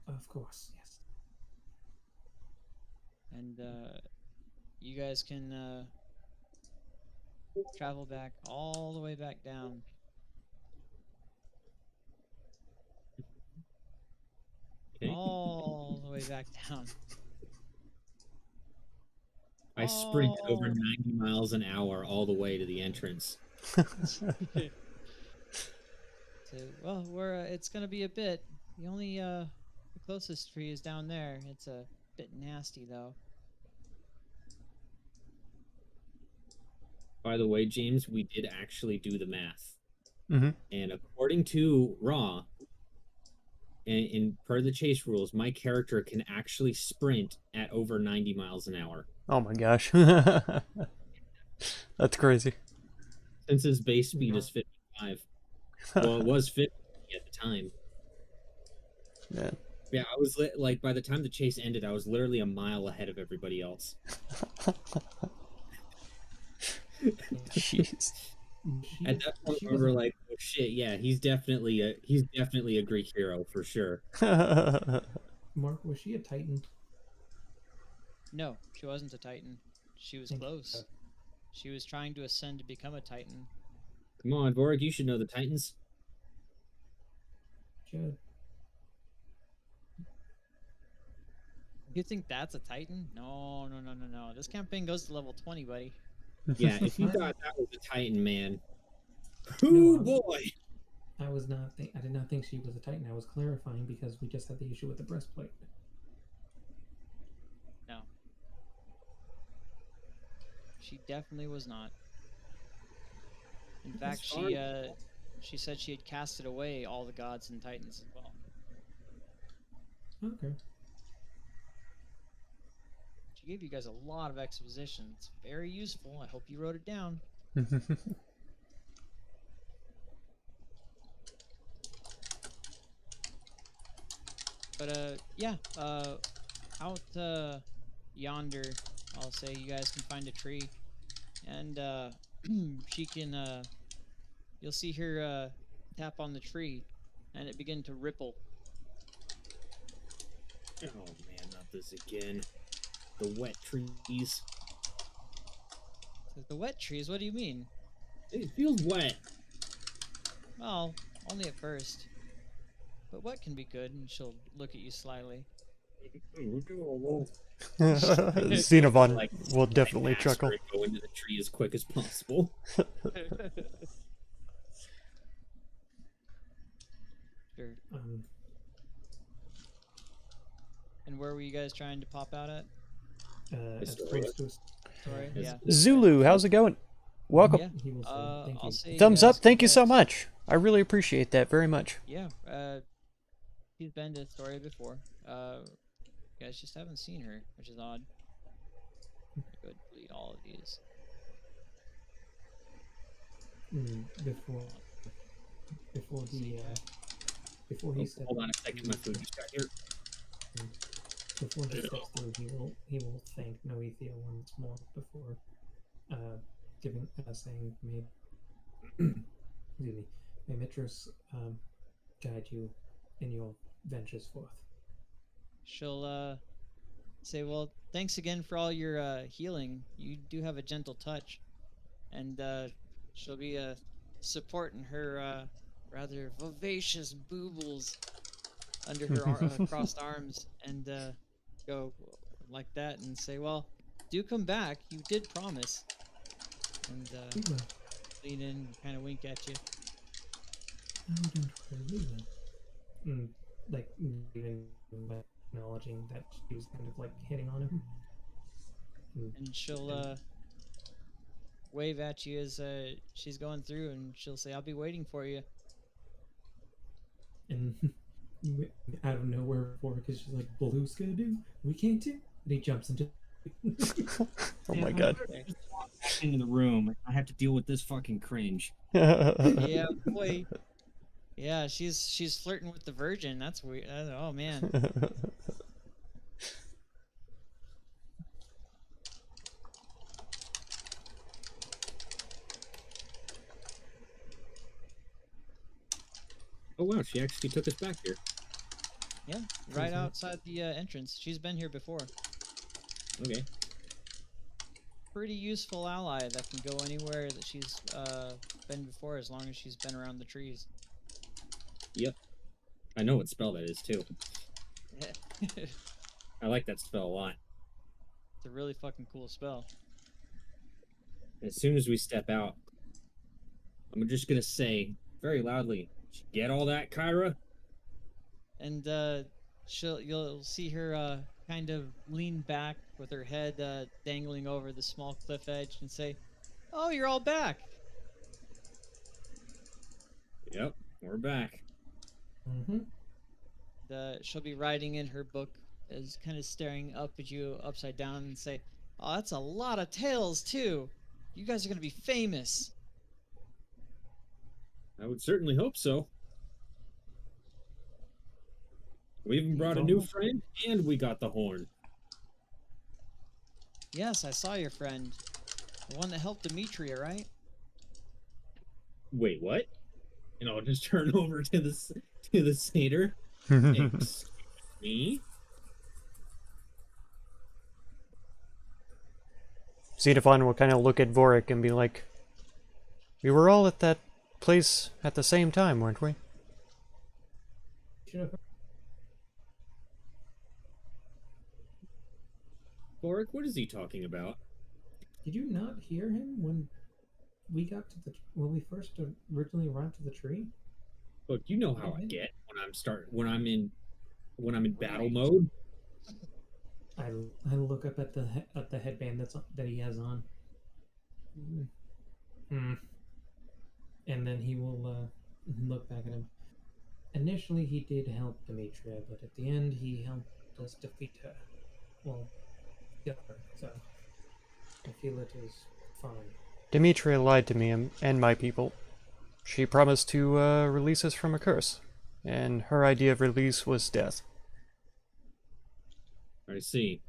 Of course, yes. And you guys can travel back all the way back down. Okay. All the way back down. I sprint over 90 miles an hour all the way to the entrance. So, well, it's gonna be a bit. The closest tree is down there. It's a bit nasty though. By the way, James, we did actually do the math. Mm-hmm. And according to Raw, and per the chase rules, my character can actually sprint at over 90 miles an hour. Oh my gosh. That's crazy. Since his base speed is 55. Well, it was 50 at the time. Yeah. Yeah, I was like, by the time the chase ended, I was literally a mile ahead of everybody else. Jeez. At that point, we were like, "Oh shit, yeah, he's definitely a Greek hero for sure." Mark, was she a Titan? No, she wasn't a Titan. She was close. She was trying to ascend to become a Titan. Come on, Vorg, you should know the Titans. Should. You think that's a Titan? No, no, no, no, no. This campaign goes to level 20, buddy. Yeah, if you thought that was a Titan, man, No, boy. I was not. I did not think she was a Titan. I was clarifying because we just had the issue with the breastplate. No. She definitely was not. In fact, she said she had casted away all the gods and Titans as well. Okay. She gave you guys a lot of exposition. It's very useful. I hope you wrote it down. But yeah, out yonder, I'll say you guys can find a tree, and she can. You'll see her tap on the tree, and it begin to ripple. Oh man, not this again. The wet trees. The wet trees? What do you mean? It feels wet. Well, only at first. But what can be good? And she'll look at you slyly. Xenophon Like, will definitely ask her chuckle. to go into the tree as quick as possible. Sure. Um, And where were you guys trying to pop out at? as Astoria. close to us. Sorry. As- Yeah. Zulu, how's it going? Welcome. Yeah. He will say, thank I'll you. say Thumbs up. guys Thank you so congrats. much. I really appreciate that very much. Yeah. She's been to Astoria before. You guys just haven't seen her, which is odd. I could delete all of these. Before he steps Hold on a second, my food just got here. before he steps through, he will thank Noethia once more before saying may excuse me, may Mitros guide you in your ventures forth. She'll say, "Well, thanks again for all your healing. You do have a gentle touch," and she'll be supporting her rather vivacious boobles under her crossed arms, and go like that and say, "Well, do come back. You did promise." And lean in and kind of wink at you. I don't really know. Like even acknowledging that she was kind of like hitting on him. And she'll wave at you as she's going through, and she'll say, "I'll be waiting for you." And out of nowhere, before because she's like, "Blue's gonna do, we can't do," and he jumps into. Oh my god. Back into the room. I have to deal with this fucking cringe. Yeah, boy. Yeah, she's flirting with the virgin. That's weird. Oh man. Oh wow, she actually took us back here. Yeah, right Mhm. outside the entrance. She's been here before. Okay. Pretty useful ally that can go anywhere that she's been before, as long as she's been around the trees. Yep. I know what spell that is too. It's I like that spell a lot. a really fucking cool spell. As soon as we step out, I'm just gonna say very loudly, "Did you get all that, Kyra?" And you'll see her kind of lean back with her head dangling over the small cliff edge and say, "Oh, you're all back." Yep, we're back. She'll be writing in her book, as kind of staring up at you upside down and say, "Oh, that's a lot of tales too. You guys are gonna be famous." I would certainly hope so. We even brought a new friend, and we got the horn. Yes, I saw your friend, the one that helped Demetria, right? Wait, what? And I'll just turn over to the satyr. Excuse me. Xenophon will kind of look at Vorik and be like, "We were all at that place at the same time, weren't we?" Should have. Boric, what is he talking about? Did you not hear him when we got to the when we first originally arrived to the tree? Look, you know how I get when I'm in battle mode. I look up at the headband that he has on. And then he will look back at him. Initially, he did help Demetria, but at the end, he helped us defeat her. Well, kill her. So I feel it is fine. Demetria lied to me and my people. She promised to release us from a curse, and her idea of release was death. I see.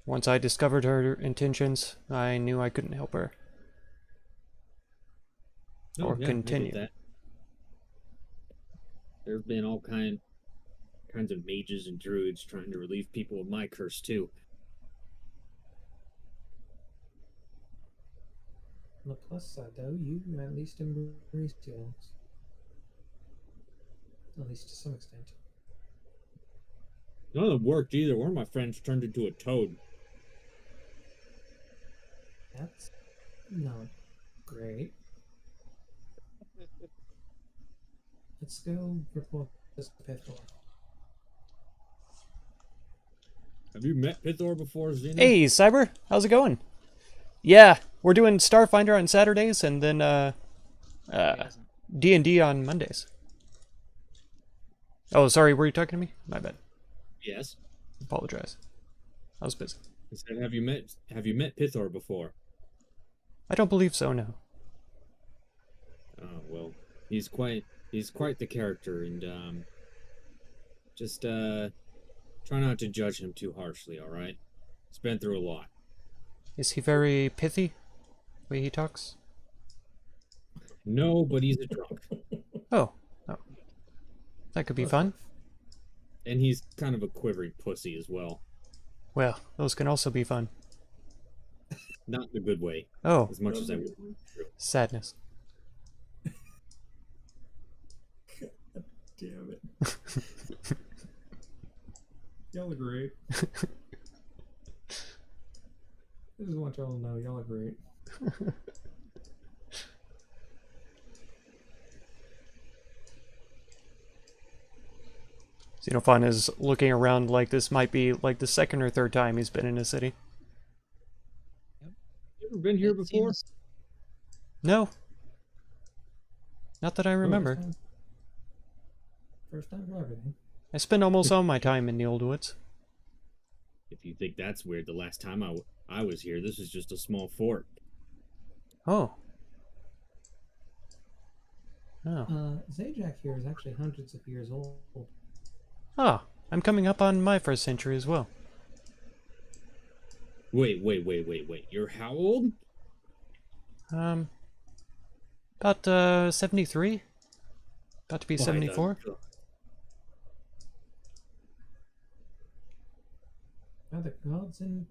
Once I discovered her intentions, I knew I couldn't help her. Oh, Or yeah, continue. I get that. There have been all kinds of mages and druids trying to relieve people of my curse too. On the plus side, though, you at least embrace yours. At least to some extent. None of them worked either. One of my friends turned into a toad. That's not great. Let's go report this to Pithor. Have you met Pithor before, Xena? Hey, Cyber, how's it going? Yeah, we're doing Starfinder on Saturdays and then D&D on Mondays. Oh, sorry, were you talking to me? My bad. Yes. Apologize. I was busy. I said, have you met Pithor before? I don't believe so, no. Oh well, he's quite the character, and just try not to judge him too harshly. All right, he's been through a lot. Is he very pithy, the way he talks? No, but he's a drunk, Oh. That could be fun. and he's kind of a quivering pussy as well. Well, those can also be fun. Not in a good way. Oh, As much as I would. sadness. Damn it. Y'all are great. I just want y'all to know y'all are great. Xenophon is looking around like this might be like the second or third time he's been in a city. You ever been here It before? seems- No. Not that I remember. First time for everything. I spend almost all my time in the Old Woods. If you think that's weird, the last time I was here, this was just a small fort. Oh. Oh. Zajac here is actually hundreds of years old. Ah, I'm coming up on my first century as well. Wait. You're how old? About 73? About to be Why the 74? God. Are the gods in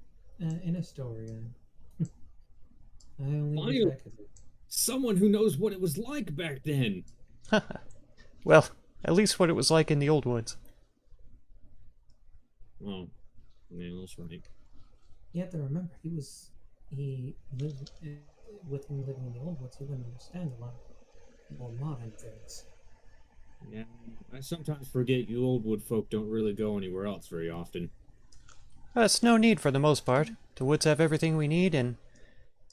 Astoria? I only Why wish you- I could. Someone who knows what it was like back then. Well, at least what it was like in the Old Woods. Oh, yeah, that's right. You have to remember, he lived with him living in the old woods. He wouldn't understand a lot more modern things. Yeah, I sometimes forget you old wood folk don't really go anywhere else very often. That's no need for the most part. The woods have everything we need, and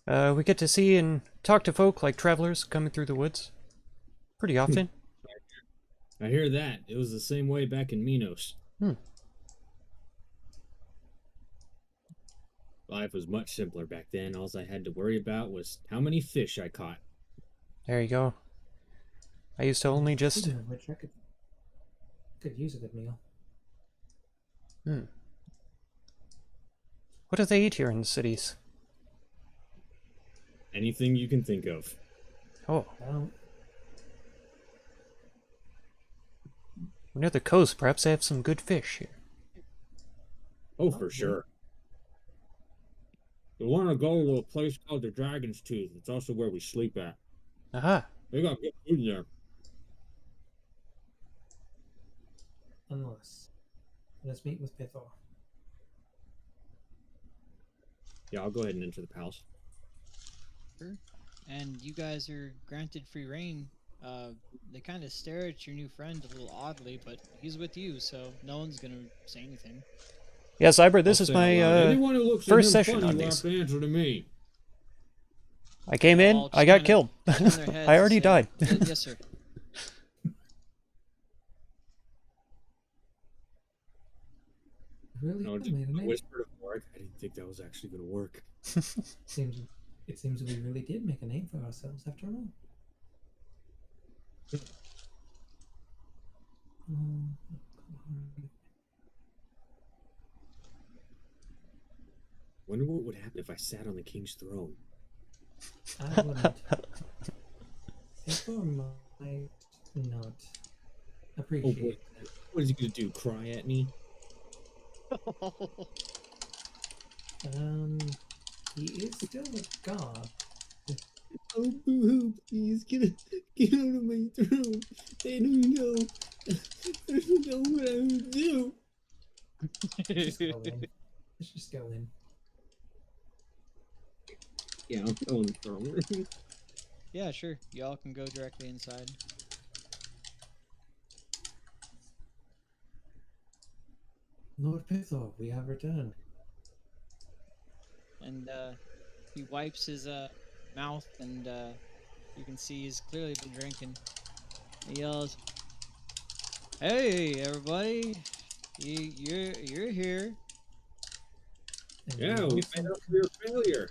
we get to see and talk to folk like travelers coming through the woods. Pretty often. I hear that. It was the same way back in Minos. Life was much simpler back then. All I had to worry about was how many fish I caught. There you go. I used to only just... Speaking of which, I could use a good meal. What do they eat here in the cities? Anything you can think of. Oh, Well, we're near the coast. Perhaps they have some good fish here. Oh, for Probably. sure. We want to go to a place called the Dragon's Tooth. It's also where we sleep at. Aha. They got good food there. unless. Let's meet with Pithor. Yeah, I'll go ahead and enter the palace. Sure. And you guys are granted free reign. They kind of stare at your new friend a little oddly, but he's with you, so no one's gonna say anything. Yeah, Cyber, this I'll is say out loud, my anyone who looks at first him session funny on will these. have to answer to me. I came in, All I just got kinda killed. turn their heads I and already say, died. Yes, sir. Really No, have just made a I name. whispered to Mark. I didn't think that was actually going to work. It seems we really did make a name for ourselves after all. Um, Wonder what would happen if I sat on the king's throne. I wouldn't. Pithor might not Oh, appreciate what is he going to do? Cry at me? that. He is still a god. Oh, boo-hoo, please get out of my throne. They don't know. They don't know what I would do. Just go in. Let's just go in. Yeah, I'm going the throne. Yeah, sure. Y'all can go directly inside. Lord Pithor, we have returned. And he wipes his mouth, and you can see he's clearly been drinking. He yells, "Hey, everybody! You're here!" And Yeah, we we also made up for your failure.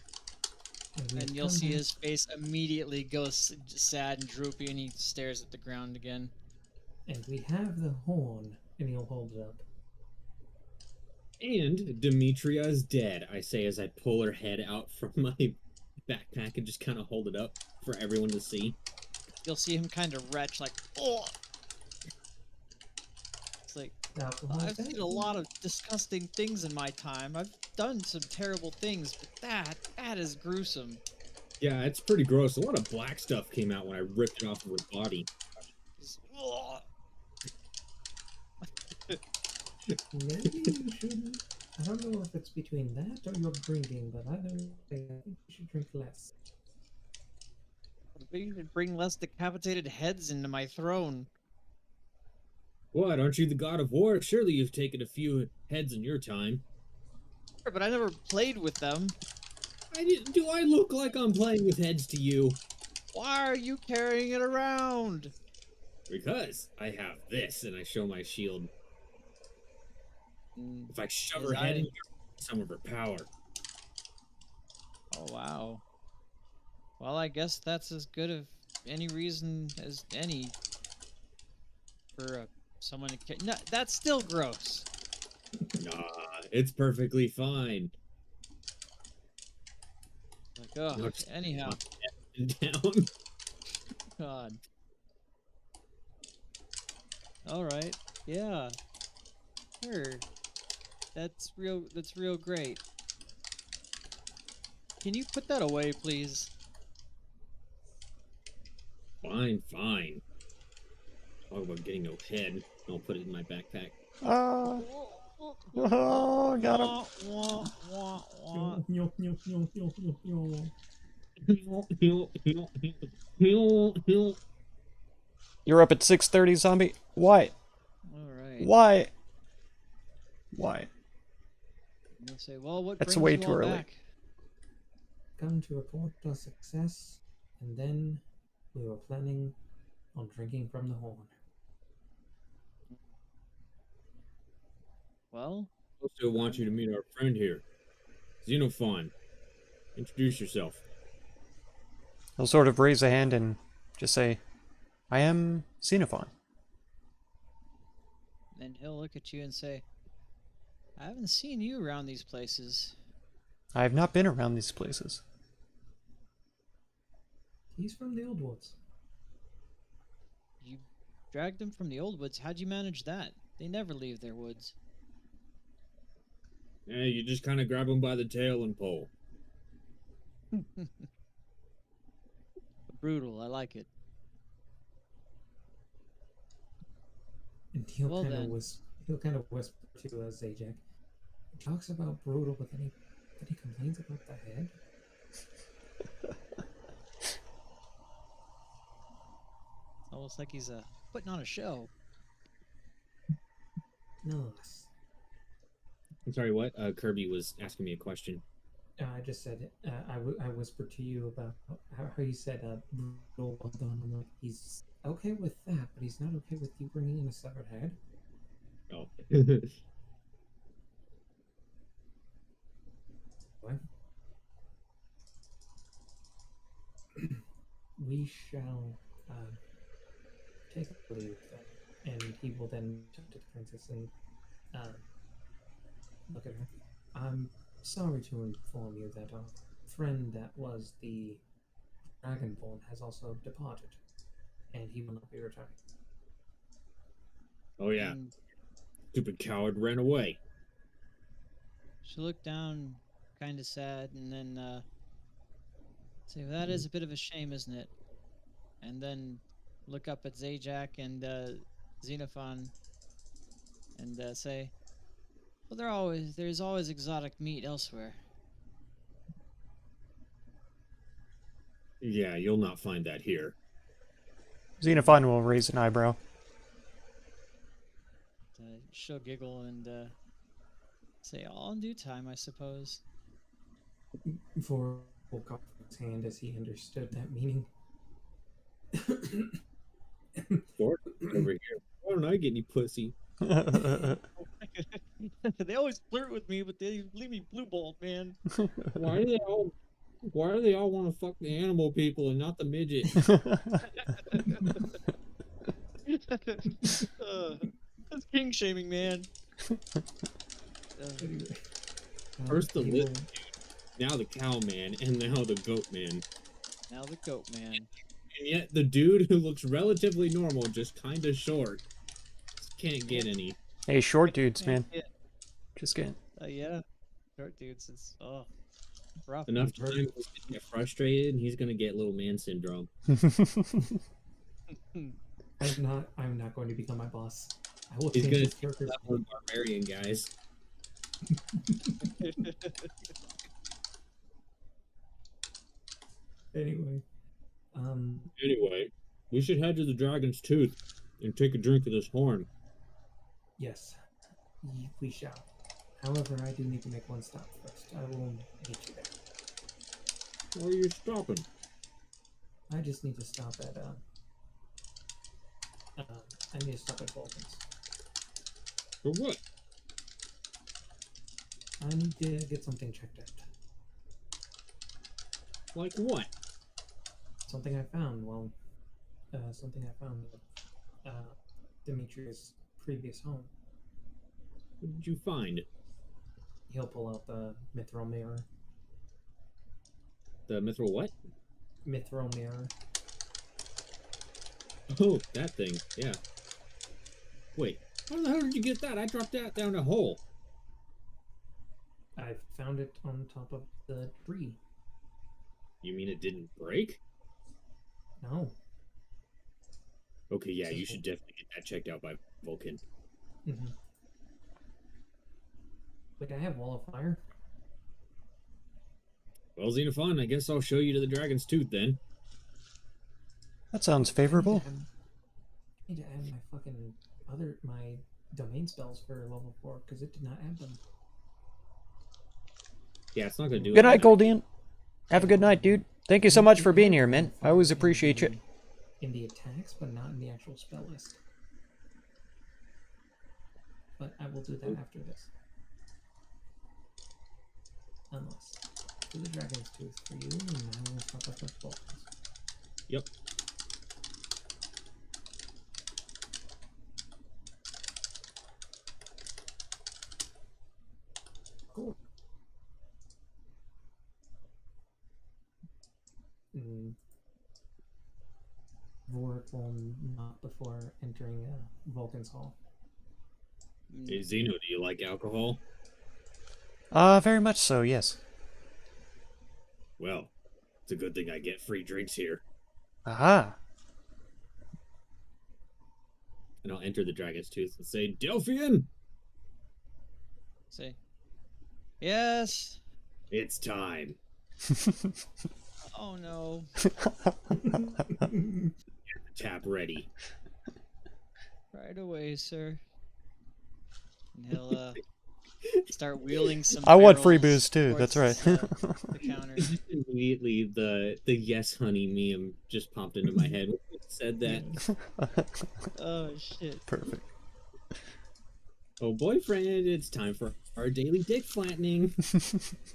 we And have you'll come see here- his face immediately go sad and droopy, and he stares at the ground again. And we have the horn, and he'll hold it up. And Demetria is dead, I say as I pull her head out from my backpack and just kind of hold it up for everyone to see. You'll see him kind of retch, like, "Oh!" It's like, Alcohol I've is seen a lot of disgusting things in my time. I've done some terrible things, but that is gruesome. Yeah, it's pretty gross. A lot of black stuff came out when I ripped it off of her body. Just, "Ugh." Maybe you should. I don't know if it's between that or your drinking, but either way, I think you should drink less. Maybe you should bring less decapitated heads into my throne. What, aren't you the god of war? Surely you've taken a few heads in your time. Sure, but I never played with them. Do I look like I'm playing with heads to you? Why are you carrying it around? Because I have this, and I show my shield. If I shove Is her head I- in here, some of her power. Oh, wow. Well, I guess that's as good of any reason as any for someone to No, that's still gross. Nah, it's perfectly fine. Like, oh, No, just- anyhow. Down. God. Alright, yeah. Sure. That's real great. Can you put that away, please? Fine, fine. Talk about getting no head. I'll put it in my backpack. Oh, got him. Wah, wah, wah. Yo, yo, yo, yo, yo, yo. You're up at 6:30, zombie. Why? Alright. Why? Why? You'll say, well, what That's brings way you too all early. back? Come to report our success, and then we were planning on drinking from the horn. Well, Also want you to meet our friend here, Xenophon. Introduce yourself. He'll sort of raise a hand and just say, I am Xenophon. then he'll look at you and say, I haven't seen you around these places. I have not been around these places. He's from the old woods. You dragged them from the old woods. How'd you manage that? They never leave their woods. Yeah, you just kind of grab them by the tail and pull. Brutal. I like it. And he'll Well kind of then. whisper to Zajac. He talks about brutal, but then he complains about the head. Almost like he's putting on a show. Nonetheless, I'm sorry, what? Kirby was asking me a question. I just said I whispered to you about how you said brutal well done. I'm like, he's okay with that, but he's not okay with you bringing in a severed head. Oh. What? We shall take a leave then, and he will then talk to the princess and look at her. I'm sorry to inform you that our friend that was the Dragonborn has also departed, and he will not be returning. Oh, yeah. And Stupid coward ran away. she looked down, kind of sad, and then say, well, "That is a bit of a shame, isn't it?" And then look up at Zajac and Xenophon and say, "Well, there's always exotic meat elsewhere." Yeah, you'll not find that here. Xenophon will raise an eyebrow. She'll giggle and say, "All in due time, I suppose." For Wolcock's hand as he understood that meaning. Fort, over here. Why don't I get any pussy? They always flirt with me, but they leave me blue balled, man. Why do they all want to fuck the animal people and not the midget? That's king shaming, man. Anyway, First the he lip will- dude, now the cow man, and now the goat man. Now the goat man. And yet the dude who looks relatively normal, just kind of short, can't get any. Hey, short dudes, man. Yeah. Just kidding. Yeah. Short dudes. It's rough. Enough time to get frustrated, and he's gonna get little man syndrome. I'm not going to become my boss. I will He's change gonna his character. that one barbarian guys. Anyway, Anyway, we should head to the Dragon's Tooth and take a drink of this horn. yes, we shall. However, I do need to make one stop first. I will meet you there. Where are you stopping? I just need to stop at I need to stop at Vulcan's. For what? I need to get something checked out. Like what? Something I found. Well, something I found at Demetrius' previous home. What did you find? He'll pull out the mithril mirror. The mithril what? Mithril mirror. Oh, that thing. Yeah. Wait, how the hell did you get that? I dropped that down a hole. I found it on top of the tree. You mean it didn't break? No. Okay, yeah, you should definitely get that checked out by Vulcan. Mm-hmm. Wait, I have Wall of Fire? Well, Xenophon, I guess I'll show you to the Dragon's Tooth then. That sounds favorable. I need to add my domain spells for level 4 because it did not add them. Yeah, it's not gonna do it. Good night, Goldian. Have a good night, dude. Thank you so much for being here, man. I always appreciate you. In the attacks, but not in the actual spell list. But I will do that after this. Unless. Do the Dragon's Tooth for you, and I will stop up with Vulcans. Yep. Cool. Vorik will not before entering Vulcan's Hall. Hey, Zeno, do you like alcohol? Very much so, yes. Well, it's a good thing I get free drinks here. Aha. And I'll enter the Dragon's Tooth and say, Delphian! Say, yes. It's time. Oh no. Tap ready. Right away, sir. And he'll start wheeling some. I want free barrels booze too, that's towards, right. the counter. Immediately, the yes honey meme just popped into my head when you said that. Oh shit. Perfect. Oh, boyfriend, it's time for our daily dick flattening.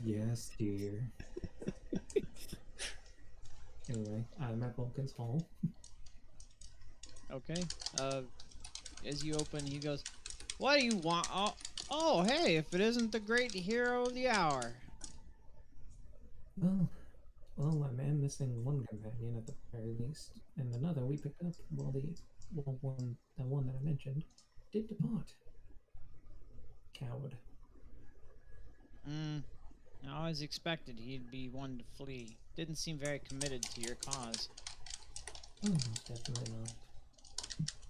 Yes, dear. Anyway, I'm at Vulcan's Hall. Okay. As you open, he goes, "What do you want?" Oh, hey! If it isn't the great hero of the hour. Well, I am missing one companion at the very least, and another we picked up while the one that I mentioned did depart. Coward. I always expected he'd be one to flee. Didn't seem very committed to your cause. Oh, most definitely not.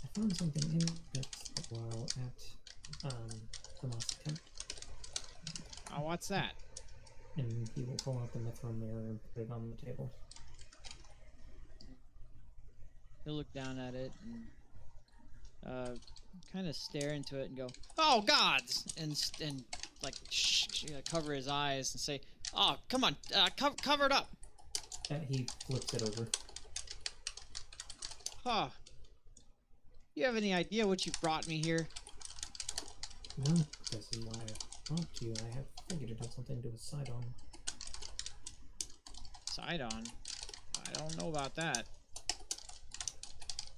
I found something interesting while at the Moss Tent, Oh, what's that? and he will pull out the mithril mirror and put it on the table. He'll look down at it and kind of stare into it and go, "Oh gods!" and like cover his eyes and say, "Oh, come on, cover it up." He flips it over. Huh. You have any idea what you brought me here? No, this is why I brought you. I have figured it had something to do with Sidon. Sidon? I don't know about that.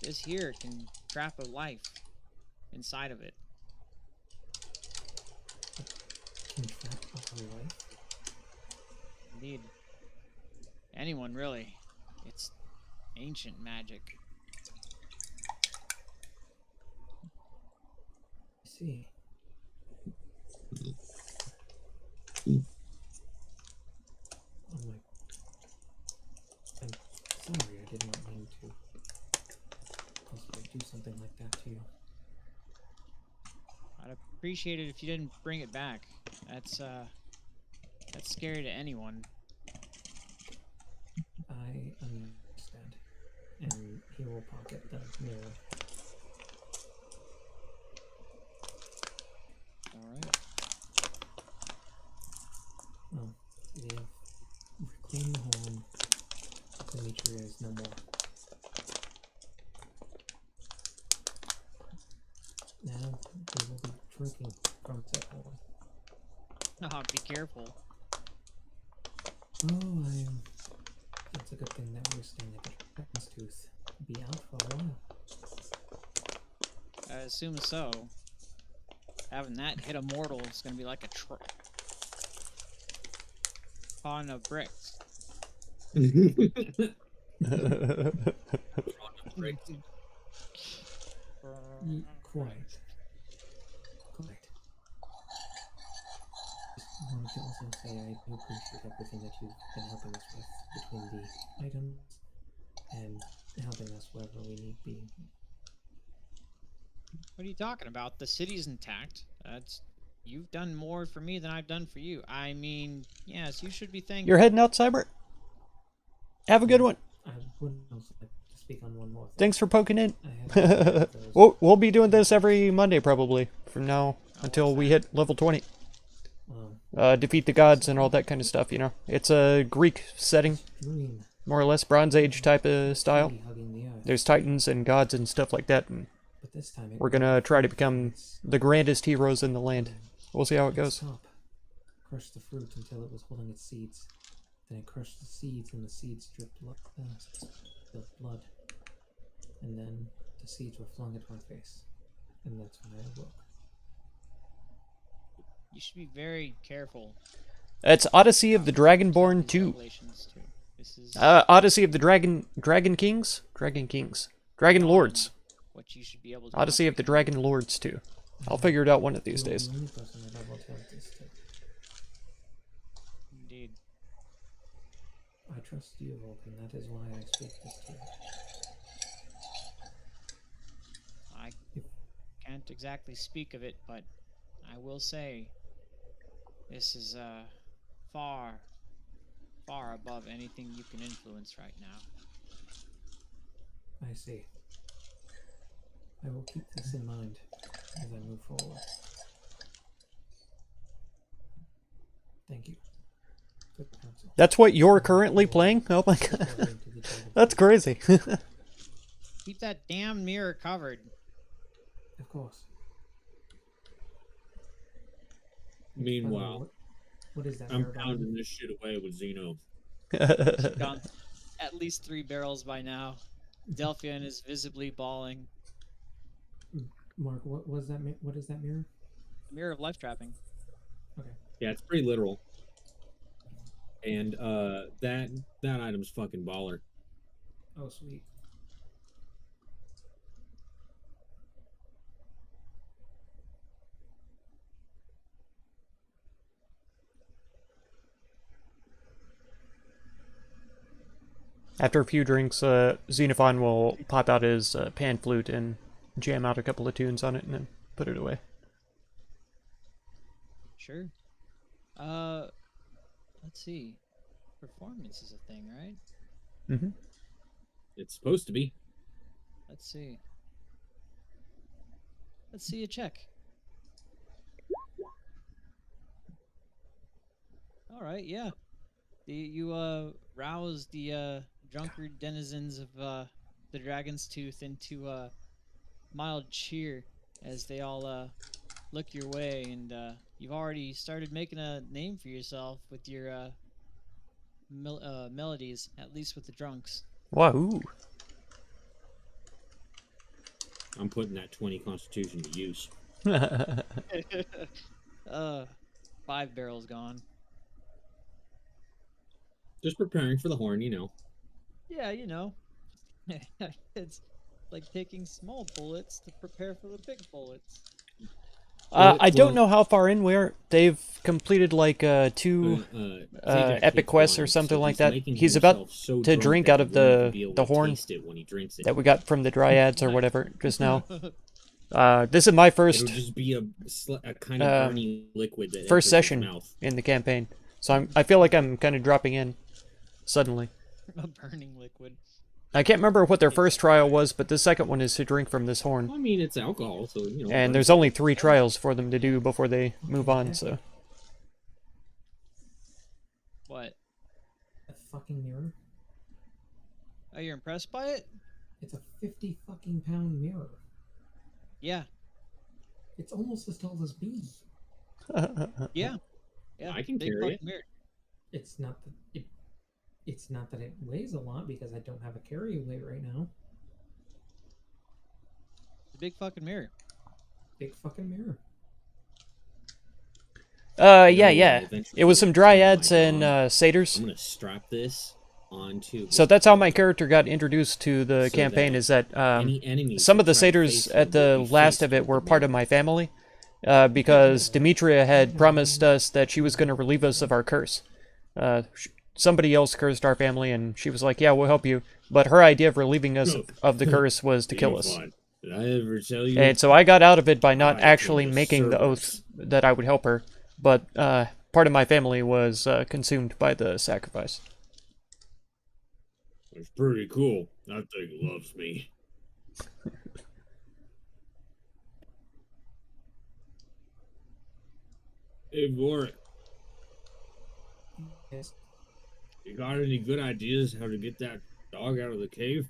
This here can trap a life inside of it. Can trap a life? Indeed. Anyone, really. It's ancient magic. I see. Oh my. I'm sorry, I did not mean to possibly do something like that to you. I'd appreciate it if you didn't bring it back. That's scary to anyone. I understand. And he will pocket the mirror. Alright. Well, we have reclaimed the home. Demetria is no more. Now we will be drinking from said home. Oh, be careful. Oh, it's a good thing that we're staying at the Dragon's Tooth. Be out for a while. I assume so. Having that hit a mortal is gonna be like a ton of bricks. Quite. Just wanted to also say I do appreciate everything that you've been helping us with between the items and helping us wherever we need be. What are you talking about? The city's intact. You've done more for me than I've done for you. I mean, yes, you should be thankful. You're heading out, Cyber? Have a good one. I would also like to speak on one more thing. Thanks for poking in. I had We'll be doing this every Monday probably from now until we hit level 20. Defeat the gods and all that kind of stuff, you know. It's a Greek setting, more or less Bronze Age type of style. There's titans and gods and stuff like that, and but this time we're gonna try to become the grandest heroes in the land. We'll see how it goes. Crushed the fruit until it was holding its seeds. Then it crushed the seeds, and the seeds dripped blood. And then the seeds were flung at my face, and that's when I awoke. You should be very careful. It's Odyssey of the Dragonborn 2. This is Odyssey of the Dragon Kings? Dragon Kings. Dragon Lords. what you should be able to. Odyssey of the Dragon Lords, too. I'll figure it out one of these You are days. the only person I've ever told this to. Indeed. I trust you, Vulcan. That is why I speak this to you. I can't exactly speak of it, but I will say this is far, far above anything you can influence right now. I see. I will keep this in mind as I move forward. Thank you. Good counsel. That's what you're currently playing? Oh my god. That's crazy. Keep that damn mirror covered. Of course. Meanwhile, what is that? I'm mirror button? pounding this shit away with Xeno. Gone at least 3 barrels by now. Delphian is visibly bawling. Mark, what was that? What is that mirror? Mirror of life trapping. Okay. Yeah, it's pretty literal. And that item's fucking baller. Oh, sweet. After a few drinks, Xenophon will pop out his pan flute and jam out a couple of tunes on it and then put it away. Sure. Let's see. Performance is a thing, right? Mm-hmm. It's supposed to be. Let's see. Let's see a check. All right, yeah. You rouse the drunkard denizens of the Dragon's Tooth into mild cheer as they all look your way, and you've already started making a name for yourself with your melodies, at least with the drunks. Wahoo! I'm putting that 20 Constitution to use. 5 barrels gone. Just preparing for the horn, you know. Yeah, you know. It's like taking small bullets to prepare for the big bullets. I don't know how far in we are. They've completed like 2 Zajac epic takes quests or wine, something so like he's that. making He's about himself so to drunk drink that out he of won't even be able the to horn taste it when he drinks it. that we got from the Dryads or whatever just now. This is my It'll first just be a kind of burning liquid that first enters his session mouth. in the campaign, so I feel like I'm kind of dropping in suddenly. A burning liquid. I can't remember what their first trial was, but the second one is to drink from this horn. I mean, it's alcohol, so you know. And there's only 3 trials for them to do before they move on, so. What? A fucking mirror. Oh, you're impressed by it? It's a 50 fucking pound mirror. Yeah. It's almost as tall as me. Yeah. Yeah. I can big carry fucking it. mirror. It's not that it's not that it weighs a lot because I don't have a carry weight right now. The big fucking mirror. Big fucking mirror. Yeah. It was some Dryads and Satyrs. I'm gonna strap this onto. So that's how my character got introduced to the So campaign, that is that any enemies some that of the try to Satyrs face at him the will be last faced of it with were the part of mirror. my family, because Demetria had promised us that she was going to relieve us of our curse. Somebody else cursed our family, and she was like, yeah, we'll help you. But her idea of relieving us of the curse was to kill us. Xenophon, did I ever tell you? And so I got out of it by not I actually killed making the oath Cerberus. that I would help her, but part of my family was consumed by the sacrifice. It's pretty cool. That thing loves me. Hey, Vorik, Yes. you got any good ideas how to get that dog out of the cave?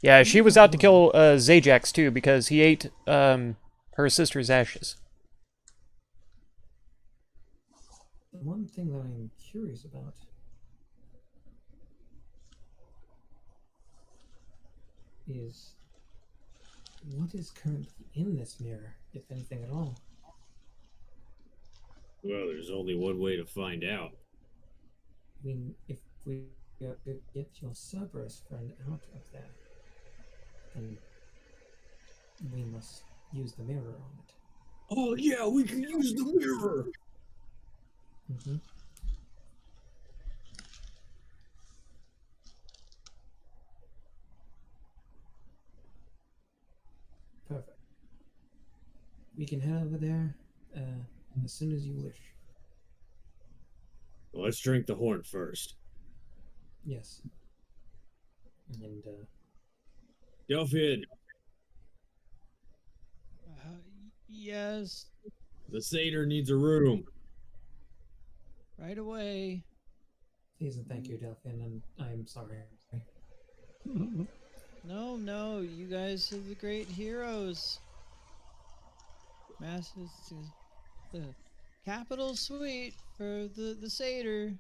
Yeah, she was out to kill Zajax too, because he ate her sister's ashes. The one thing that I'm curious about is what is currently in this mirror, if anything at all. Well, there's only one way to find out. I mean, if we could get your Cerberus friend out of there. and we must use the mirror on it. Oh yeah, we can use the mirror. Mm-hmm. Perfect. We can head over there as soon as you wish. Well, let's drink the horn first. Yes. And Delphin, Yes, the satyr needs a room. right away. please and thank you, Delphin, and I'm sorry. No, no, you guys are the great heroes. Masters, the capital suite for the satyr.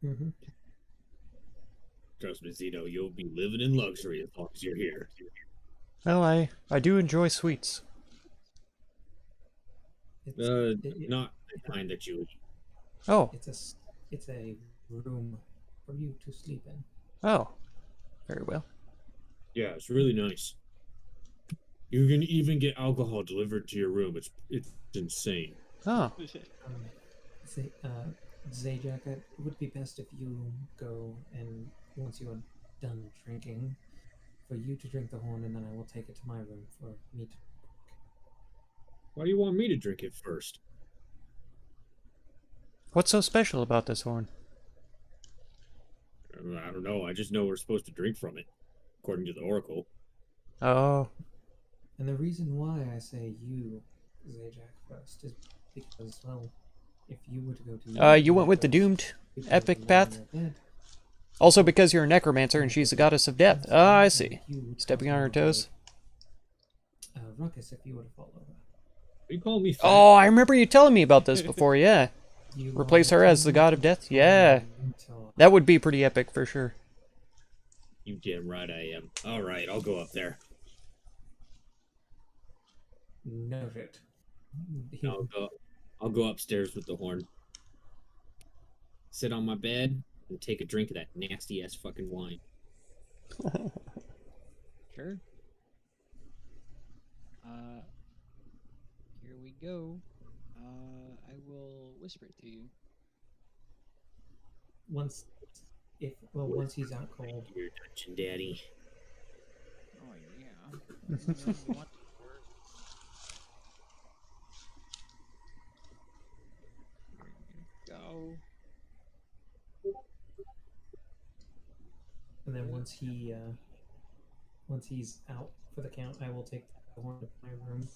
Mm-hmm. Trust me, Zito, you'll be living in luxury as long as you're here. Well, I do enjoy sweets. Not the kind that you eat. Oh, it's a room for you to sleep in. oh, very well. Yeah, it's really nice. You can even get alcohol delivered to your room. It's insane. Oh, Zajac, it would be best if you go and once you are done drinking, for you to drink the horn, and then I will take it to my room for me to. Why do you want me to drink it first? what's so special about this horn? I don't know. I just know we're supposed to drink from it, according to the oracle. Oh, And the reason why I say you, Zajac, first is because, well, if you were to go to you went with the doomed you'd epic lie in path? your bed, Also because you're a necromancer and she's the goddess of death. Ah, I see. you would Stepping cause on her more of a, toes. Ruckus if you were to fall over. You call me fat? Oh, I remember you telling me about this before, yeah. You Replace are her as the god of death? Yeah. until- That would be pretty epic for sure. You damn right I am. All right, I'll go up there. Noted. I'll go upstairs with the horn. Sit on my bed and take a drink of that nasty ass fucking wine. Sure. Here we go. I will whisper it to you. Once he's out cold, Your dungeon daddy. Oh yeah. You want to work? Here you go. and then once he's out for the count, I will take the horn to my room,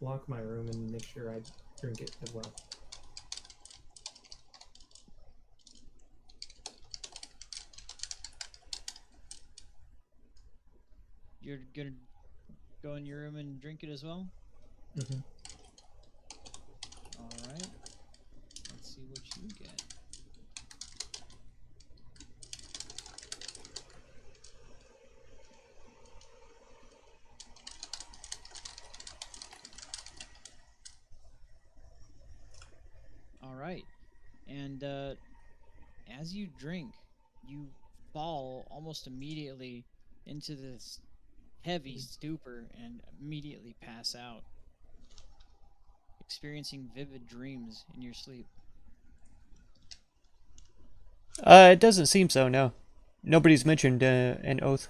lock my room, and make sure I drink it as well. You're gonna go in your room and drink it as well? Mm-hmm. Alright. Let's see what you get. Alright. And as you drink, you fall almost immediately into this heavy stupor and immediately pass out, experiencing vivid dreams in your sleep. It doesn't seem so, no. Nobody's mentioned an oath.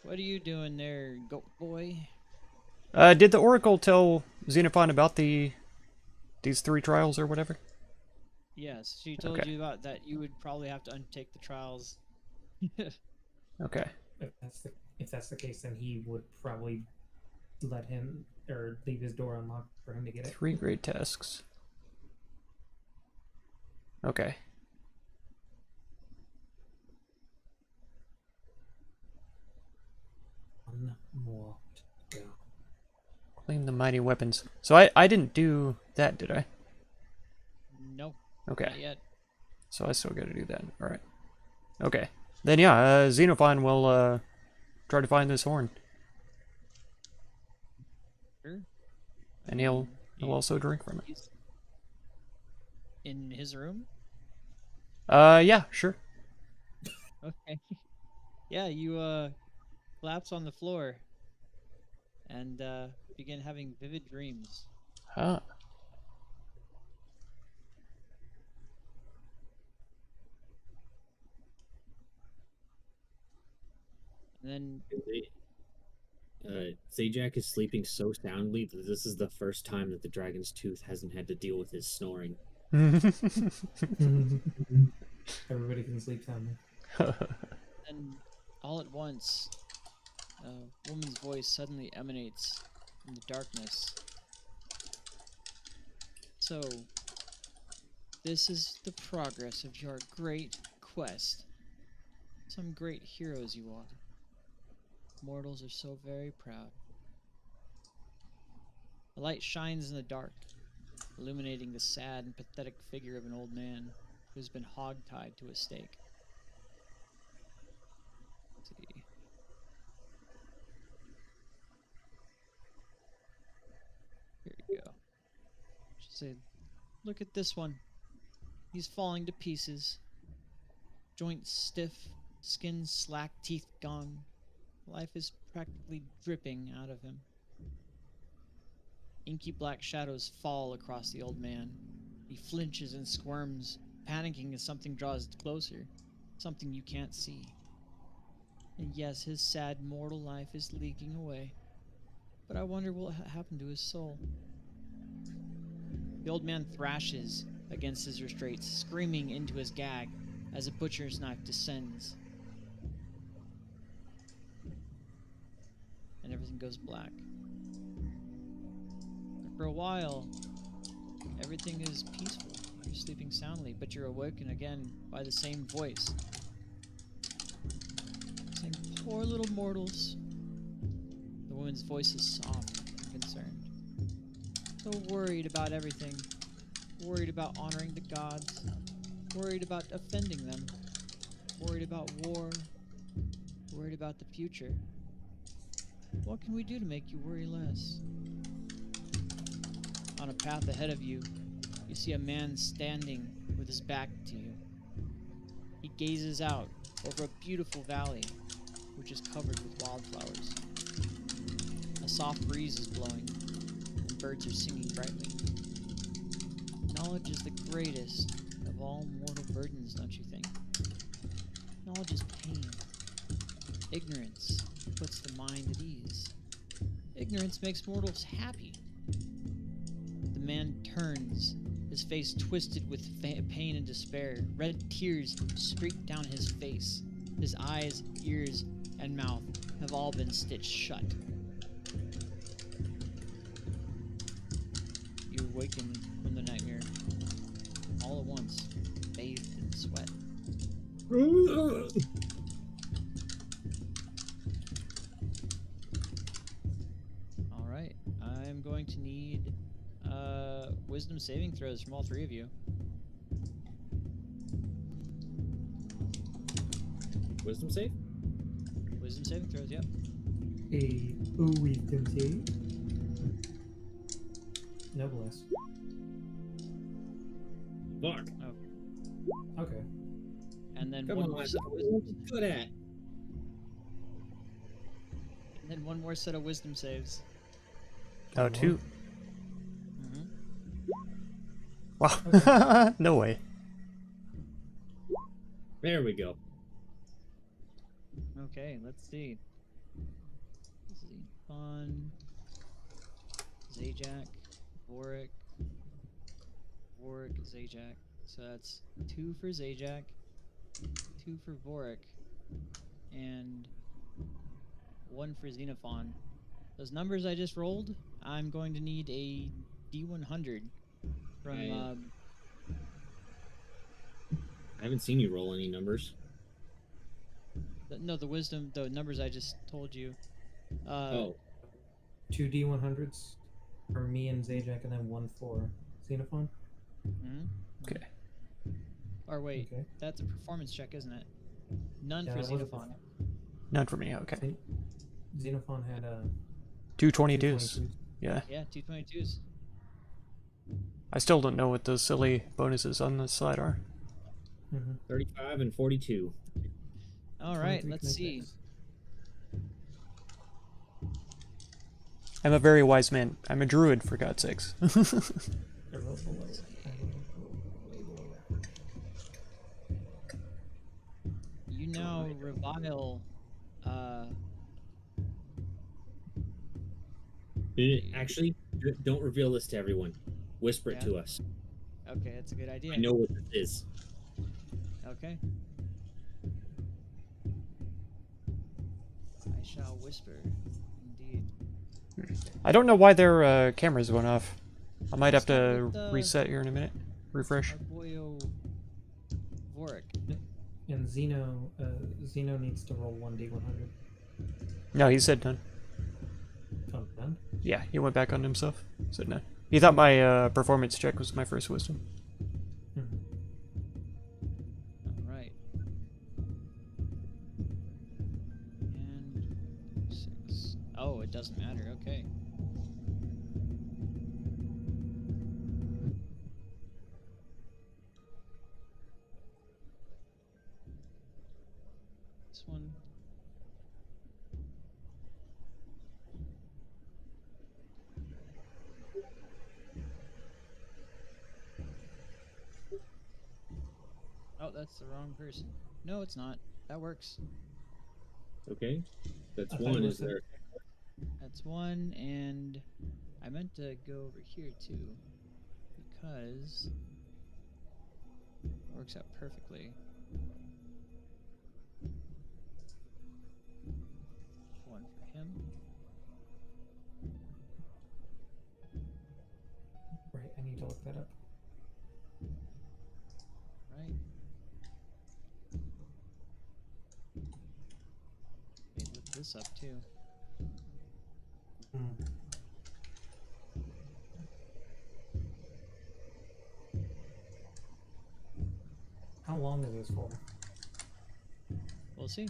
What are you doing there, goat boy? Did the oracle tell Xenophon about these 3 trials or whatever? Yes, she told Okay. you about that you would probably have to undertake the trials. Okay. If that's the case, then he would probably let him or leave his door unlocked for him to get it. 3 great tasks. Okay. One more to go. Claim the mighty weapons. So I didn't do that, did I? Nope, Okay. not yet. So I still gotta do that. Alright. Okay. Then yeah, Xenophon will try to find this horn. Sure. And he'll also drink from it. in his room? Yeah, sure. Okay. Yeah, you collapse on the floor and begin having vivid dreams. Huh. And then Zajac is sleeping so soundly that this is the first time that the dragon's tooth hasn't had to deal with his snoring. Everybody can sleep soundly. then all at once, a woman's voice suddenly emanates from the darkness. So, this is the progress of your great quest. Some great heroes you are. Mortals are so very proud. The light shines in the dark, illuminating the sad and pathetic figure of an old man who's been hogtied to a stake. Let's see. Here we go. She said, "Look at this one. He's falling to pieces. Joints stiff, skin slack, teeth gone. Life is practically dripping out of him." Inky black shadows fall across the old man. He flinches and squirms, panicking as something draws closer, something you can't see. And yes, his sad mortal life is leaking away. But I wonder what happened to his soul. The old man thrashes against his restraints, screaming into his gag as a butcher's knife descends. And everything goes black. For a while, everything is peaceful. You're sleeping soundly, but you're awoken again by the same voice. Saying, "Poor little mortals." The woman's voice is soft and concerned. So worried about everything. Worried about honoring the gods. Worried about offending them. Worried about war. Worried about the future. What can we do to make you worry less? On a path ahead of you, you see a man standing with his back to you. He gazes out over a beautiful valley, which is covered with wildflowers. A soft breeze is blowing, and birds are singing brightly. Knowledge is the greatest of all mortal burdens, don't you think? Knowledge is pain. Ignorance puts the mind at ease. Ignorance makes mortals happy. The man turns, his face twisted with pain and despair. Red tears streak down his face. His eyes, ears, and mouth have all been stitched shut. You awaken from the nightmare, all at once, bathed in sweat. Alright, I'm going to need wisdom saving throws from all three of you. Wisdom save? Wisdom saving throws, yep. A wisdom save. No bless. Fuck. Okay. And then Come one on, more that's set of what wisdom. I'm good at. And then one more set of wisdom saves. Oh, two. Mm-hmm. Wow. No way. There we go. Okay, let's see. Xenon, Zajac, Vorik, Zajac. So that's 2 for Zajac, 2 for Vorik, and 1 for Xenophon. Those numbers I just rolled, I'm going to need a D100 from. I haven't seen you roll any numbers. No, the numbers I just told you. Oh, 2 D100s for me and Zajac, and then 1 for Xenophon. Mm-hmm. Okay. Or wait, Okay. that's a performance check, isn't it? None Yeah, for that was a Xenophon. None for me. Okay. Xenophon had 222s. Yeah. Yeah, 222s. I still don't know what those silly bonuses on this slide are. 35 and 42. All right, 23, let's see. 26. I'm a very wise man. I'm a druid, for God's sakes. I rolled below. I rolled way below average. You now revile. Actually, don't reveal this to everyone. Whisper it Yeah. to us. Okay, that's a good idea. I know what this is. Okay. I shall whisper. Indeed. I don't know why their cameras went off. I might have Start to with, reset here in a minute. Refresh. Our boyo Vorik. And Zeno needs to roll 1d100. No, he said none. Oh, done? Yeah, he went back on himself. Said none. He thought my performance check was my first wisdom. Mhm. All right. And 6. Oh, it doesn't matter. Okay. This one. Oh, that's the wrong person. No, it's not. That works. Okay. That's I thought one. you Is said- there? That's one, and I meant to go over here too, because it works out perfectly. One for him. Right, I need to look that up. Right. Maybe look this up too. Hmm. How long is this for? We'll see.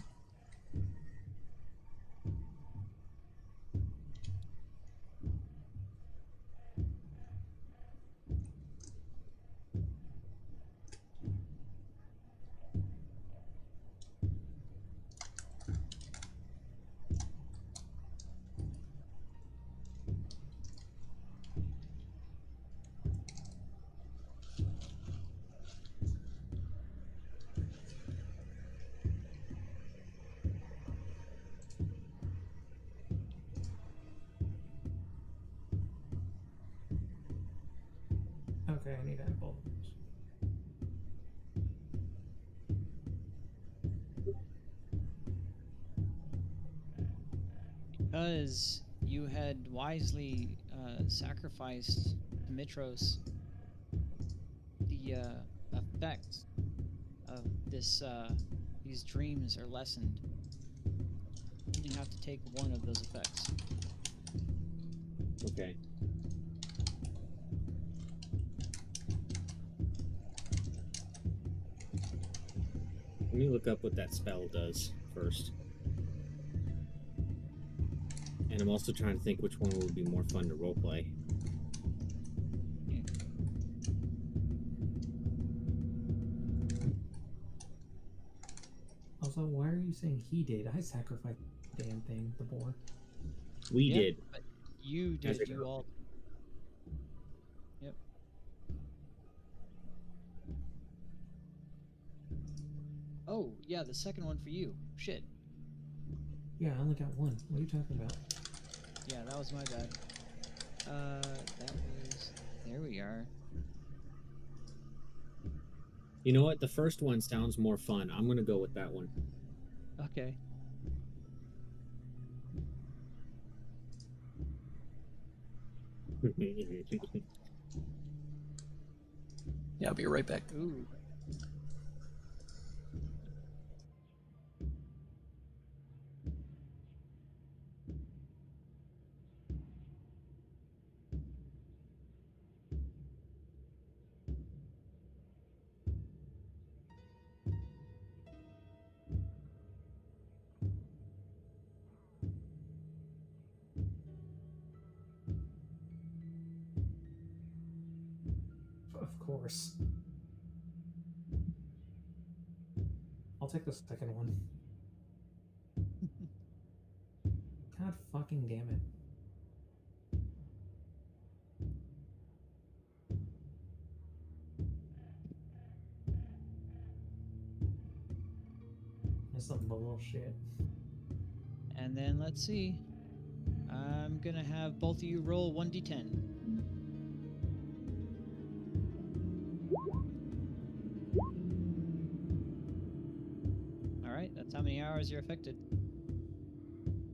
Okay, I need to add both of those. Because you had wisely sacrificed Mitros, the effects of these dreams are lessened. You only have to take one of those effects. Okay. Let me look up what that spell does first. And I'm also trying to think which one would be more fun to roleplay. Also, why are you saying he did? I sacrificed the damn thing, the boar. We Yep, did. but you As did. a You group. all. Yep. Oh, yeah, the second one for you. Shit. Yeah, I only got one. What are you talking about? Yeah, that was my bad. That was... There we are. You know what? The first one sounds more fun. I'm gonna go with that one. Okay. Yeah, I'll be right back. Ooh. Of course. I'll take the second one. God fucking damn it. That's some bullshit. And then let's see. I'm gonna have both of you roll 1d10. All right, that's how many hours you're affected.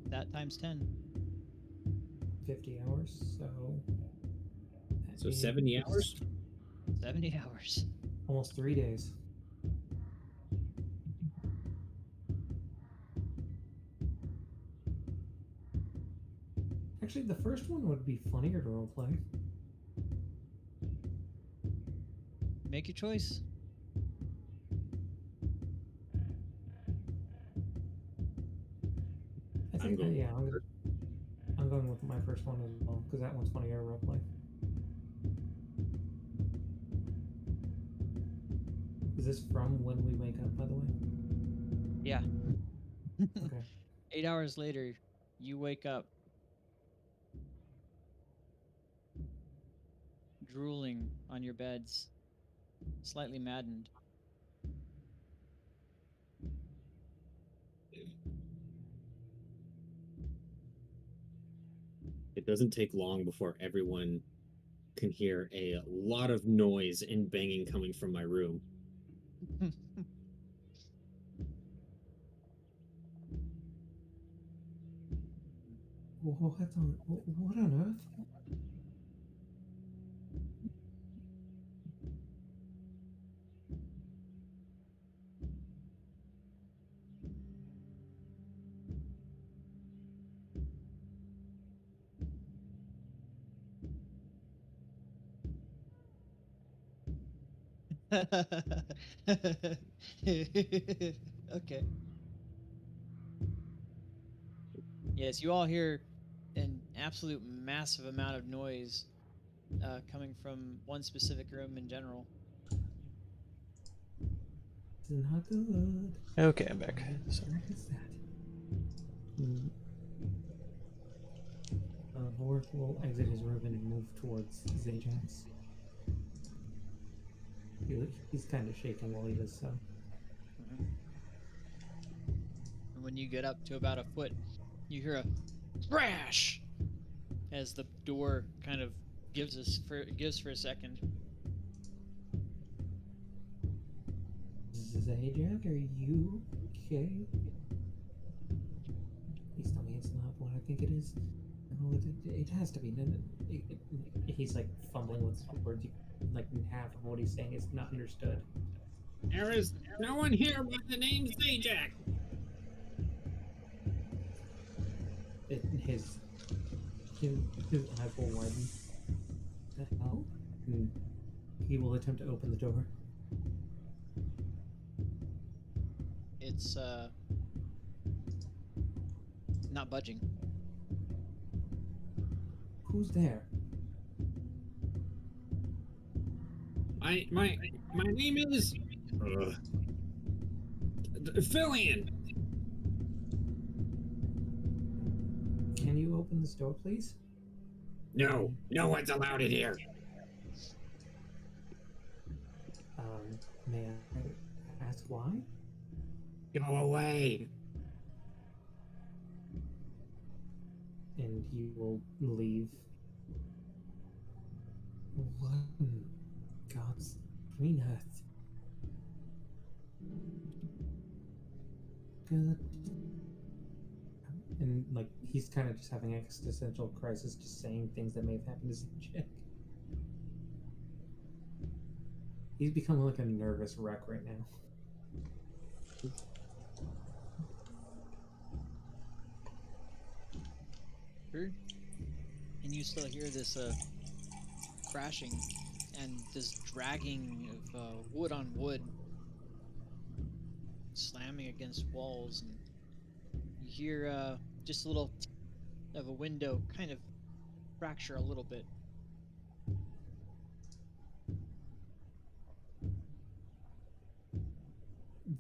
That times 10. 50 hours, so. that So means 70 hours? 70 hours. Almost 3 days. Actually, the first one would be funnier to roleplay. Make your choice. I think, going yeah, I'm going with my first one as well, because that one's funnier to roleplay. Is this from when we wake up, by the way? Yeah. Okay. 8 hours later, you wake up drooling on your beds, slightly maddened. It doesn't take long before everyone can hear a lot of noise and banging coming from my room. What on earth? Okay. Yes, you all hear an absolute massive amount of noise coming from one specific room in general. It's not good. Okay, I'm back. Sorry. What is that? Vork will exit his room and move towards Zajax. He's kind of shaking while he does so. And when you get up to about a foot, you hear a crash as the door kind of gives for a second. Zajac, are you okay? Please tell me it's not what I think it is. No, it has to be. He's like fumbling with words. Like half of what he's saying is not understood. There is no one here by the name Zajac. His eyes will widen. The hell? And he will attempt to open the door. It's not budging. Who's there? My name is Fillion. Can you open this door, please? No one's allowed in here. May I ask why? Go away. And he will leave. What in God's green earth? Good. And like he's kind of just having existential crisis, just saying things that may have happened to Zajac. He's become like a nervous wreck right now. And you still hear this crashing and this dragging of wood on wood, slamming against walls, and you hear just a little of a window kind of fracture a little bit.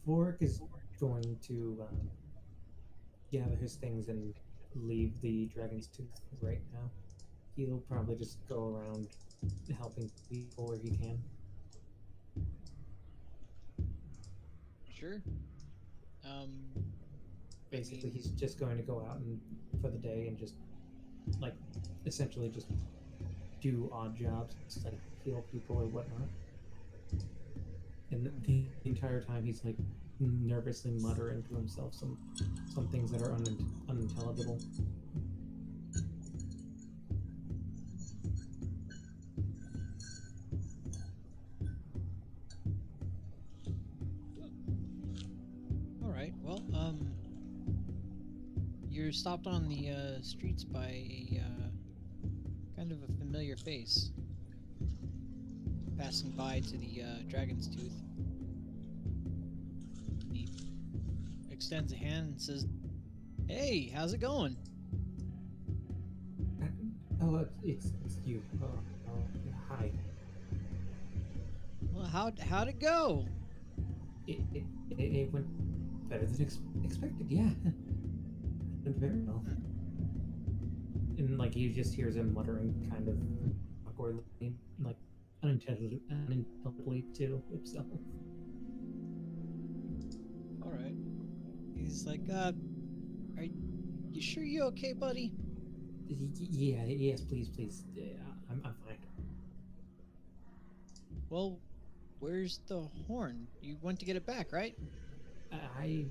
Vork is going to gather his things and leave the Dragon's Tooth right now. He'll probably just go around helping people where he can. Sure. Basically, mean- he's just going to go out and for the day and just like essentially just do odd jobs, like heal people or whatnot. And the entire time he's like nervously muttering to himself some things that are unintelligible. All right. Well, you're stopped on the streets by a kind of a familiar face passing by to the Dragon's Tooth. He extends a hand and says, "Hey, how's it going?" Oh, it's you. Hi. Well, how'd it go? It went better than expected. Yeah, it went very well. And like he just hears him muttering, kind of awkwardly, like unintelligibly to himself. All right. He's like, "Are you sure you okay, buddy?" Yeah, yes, please. Yeah, I'm fine. Well, where's the horn? You went to get it back, right? I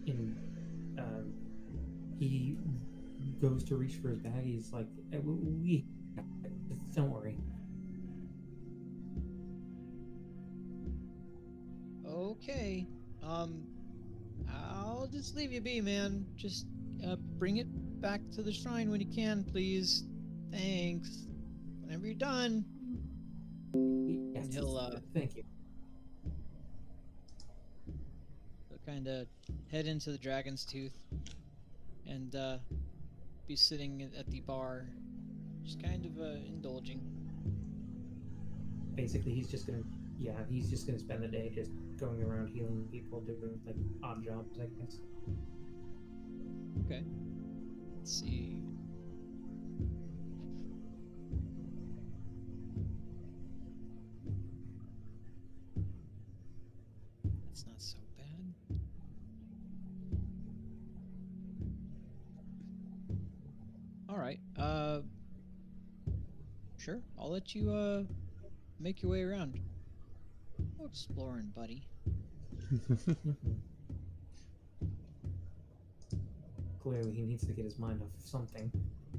in he goes to reach for his bag. He's like, we don't worry. Okay. I'll just leave you be, man. Just bring it back to the shrine when you can, please. Thanks. Whenever you're done. Yes, And he'll thank you. kind of head into the Dragon's Tooth and be sitting at the bar, just kind of indulging. Basically, he's just gonna spend the day just going around healing people, doing like odd jobs, I guess. Okay. Let's see. That's not so bad. All right. Sure. I'll let you make your way around. Go exploring, buddy. Clearly, he needs to get his mind off of something,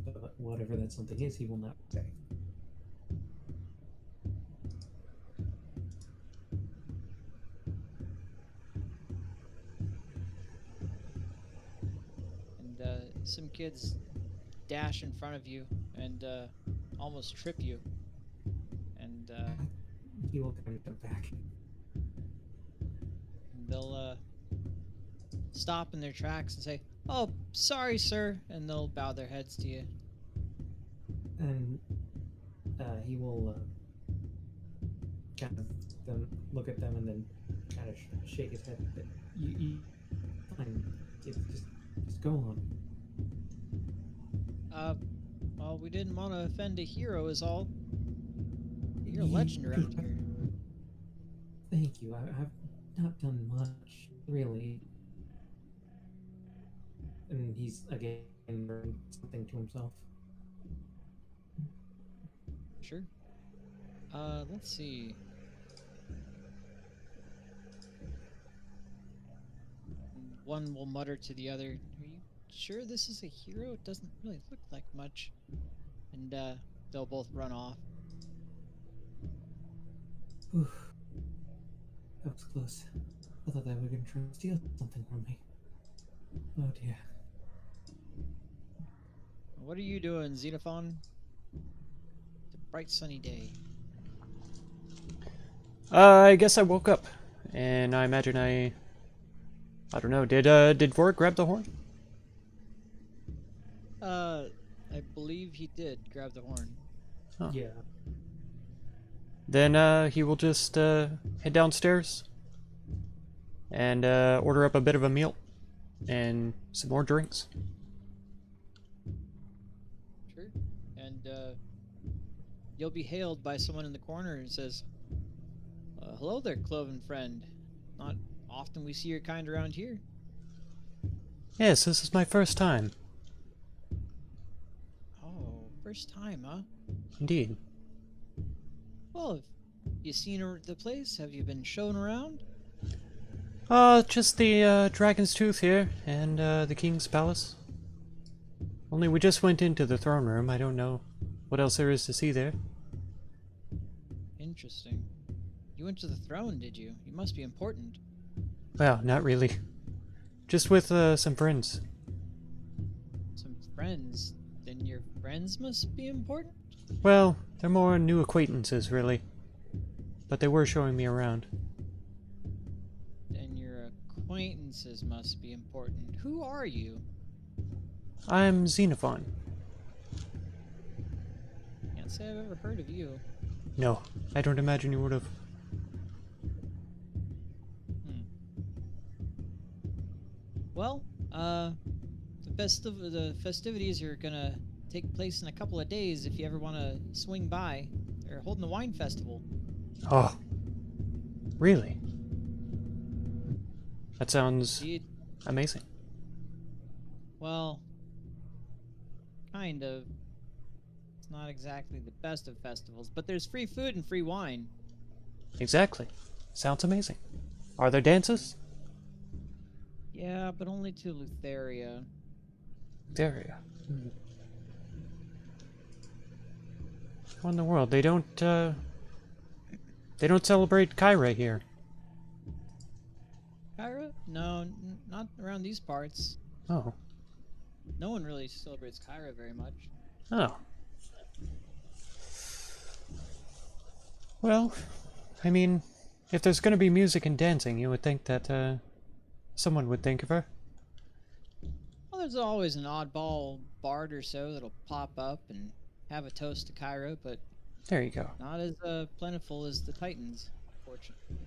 but whatever that something is, he will not say. And some kids dash in front of you and almost trip you. And He will kind of come back. they'll stop in their tracks and say, "Oh, sorry, sir," and they'll bow their heads to you. And he will kind of then look at them and then kind of shake his head. But you fine. Just go on. Well, we didn't want to offend a hero, is all. You're a legend around here. Thank you. I've not done much, really. And he's again murmuring something to himself. Sure. Let's see. One will mutter to the other, "Are you sure this is a hero? It doesn't really look like much." And they'll both run off. Whew. That was close. I thought they were going to try and steal something from me. Oh dear. What are you doing, Xenophon? It's a bright sunny day. I guess I woke up, and I imagine I don't know. Did Vork grab the horn? I believe he did grab the horn. Oh. Yeah. Then he will just head downstairs. and order up a bit of a meal and some more drinks. Sure. And you'll be hailed by someone in the corner who says, "Hello there, cloven friend. Not often we see your kind around here." Yes, this is my first time. Oh, first time, huh? Indeed. Well, have you seen the place? Have you been shown around? Just the Dragon's Tooth here, and the King's Palace. Only we just went into the throne room. I don't know what else there is to see there. Interesting. You went to the throne, did you? You must be important. Well, not really. Just with some friends. Some friends. Then your friends must be important? Well, they're more new acquaintances, really. But they were showing me around. Then your acquaintances must be important. Who are you? I'm Xenophon. Can't say I've ever heard of you. No, I don't imagine you would have. Well, the festivities are gonna take place in a couple of days if you ever want to swing by. They're holding a wine festival. Oh. Really? That sounds Indeed. amazing. Well, kind of. It's not exactly the best of festivals, but there's free food and free wine. Exactly. Sounds amazing. Are there dances? Yeah, but only to Lutheria. There you. How in the world? They don't celebrate Kyra here. Kyra? No, not around these parts. Oh. No one really celebrates Kyra very much. Oh. Well, I mean, if there's gonna be music and dancing, you would think that, someone would think of her. Well, there's always an oddball bard or so that'll pop up and have a toast to Kyra, but There you go. not as plentiful as the Titans, fortunately.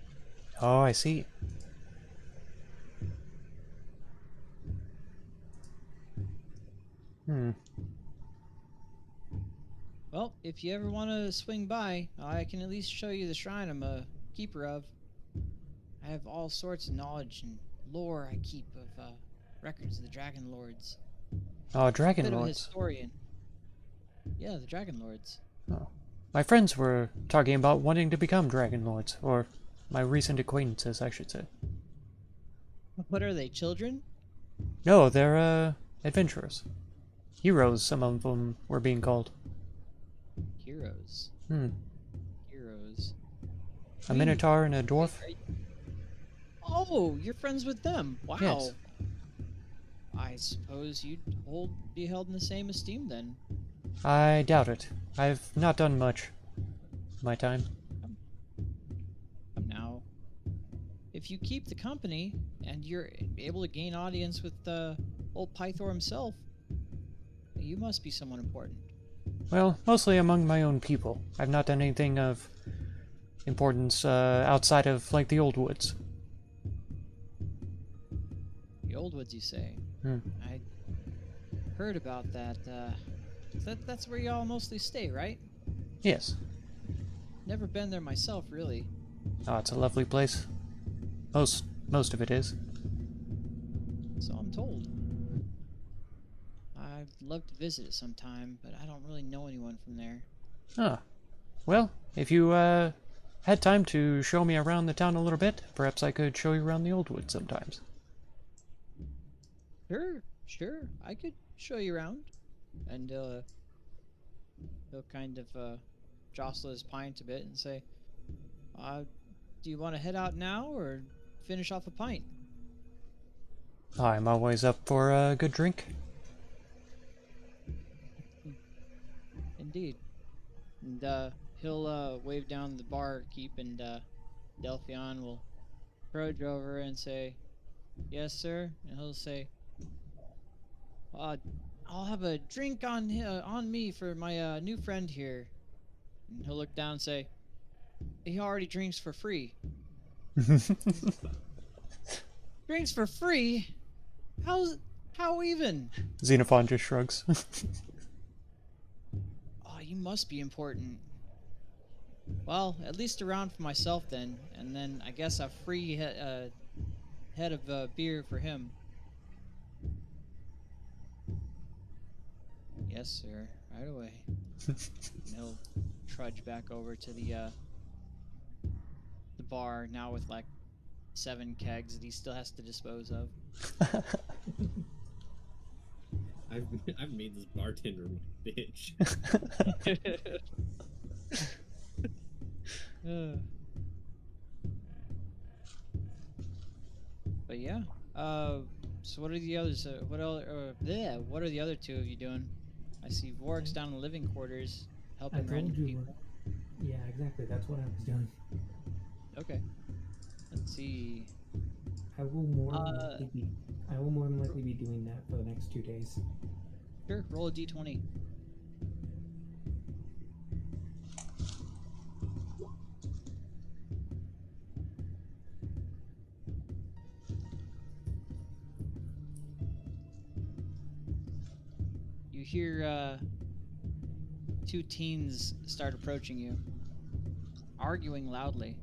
Oh, I see. Hmm. Well, if you ever want to swing by, I can at least show you the shrine I'm a keeper of. I have all sorts of knowledge and lore I keep of records of the Dragon Lords. Oh, A Dragon bit of a Lords. historian. Yeah, the Dragon Lords. Oh. My friends were talking about wanting to become Dragon Lords, or my recent acquaintances, I should say. What are they, children? No, they're, adventurers. Heroes, some of them were being called. Heroes. Hmm. Heroes. A Minotaur and a dwarf? Oh, you're friends with them. Wow. Yes. I suppose you'd be held in the same esteem then. I doubt it. I've not done much my time. Come now. If you keep the company and you're able to gain audience with old Pythor himself, you must be someone important. Well, mostly among my own people. I've not done anything of importance outside of, like, the Old Woods. The Old Woods, you say? Hmm. I heard about that. That's where y'all mostly stay, right? Yes. Never been there myself, really. Oh, it's a lovely place. Most of it is. So I'm told. I'd love to visit it sometime, but I don't really know anyone from there. Ah. Well, if you, had time to show me around the town a little bit, perhaps I could show you around the Old Woods sometimes. Sure. I could show you around. And he'll kind of jostle his pint a bit and say, do you want to head out now or finish off a pint? I'm always up for a good drink. Indeed. And he'll wave down the barkeep, and Delphion will approach over and say, "Yes, sir." And he'll say, "I'll have a drink on me for my new friend here." And he'll look down and say, "He already drinks for free." Drinks for free? How even? Xenophon just shrugs. Oh, you must be important. Well, at least around for myself then, and then I guess a free head of beer for him. Yes, sir. Right away. And he'll trudge back over to the bar now with like 7 kegs that he still has to dispose of. I've made this bartender my bitch. But yeah. So what are the others? What are the other two of you doing? I see Vork's down in the living quarters helping random people. Yeah, exactly. That's what I was doing. Okay. Let's see. I will more than likely be doing that for the next 2 days. Sure. Roll a d20. You hear 2 teens start approaching you, arguing loudly.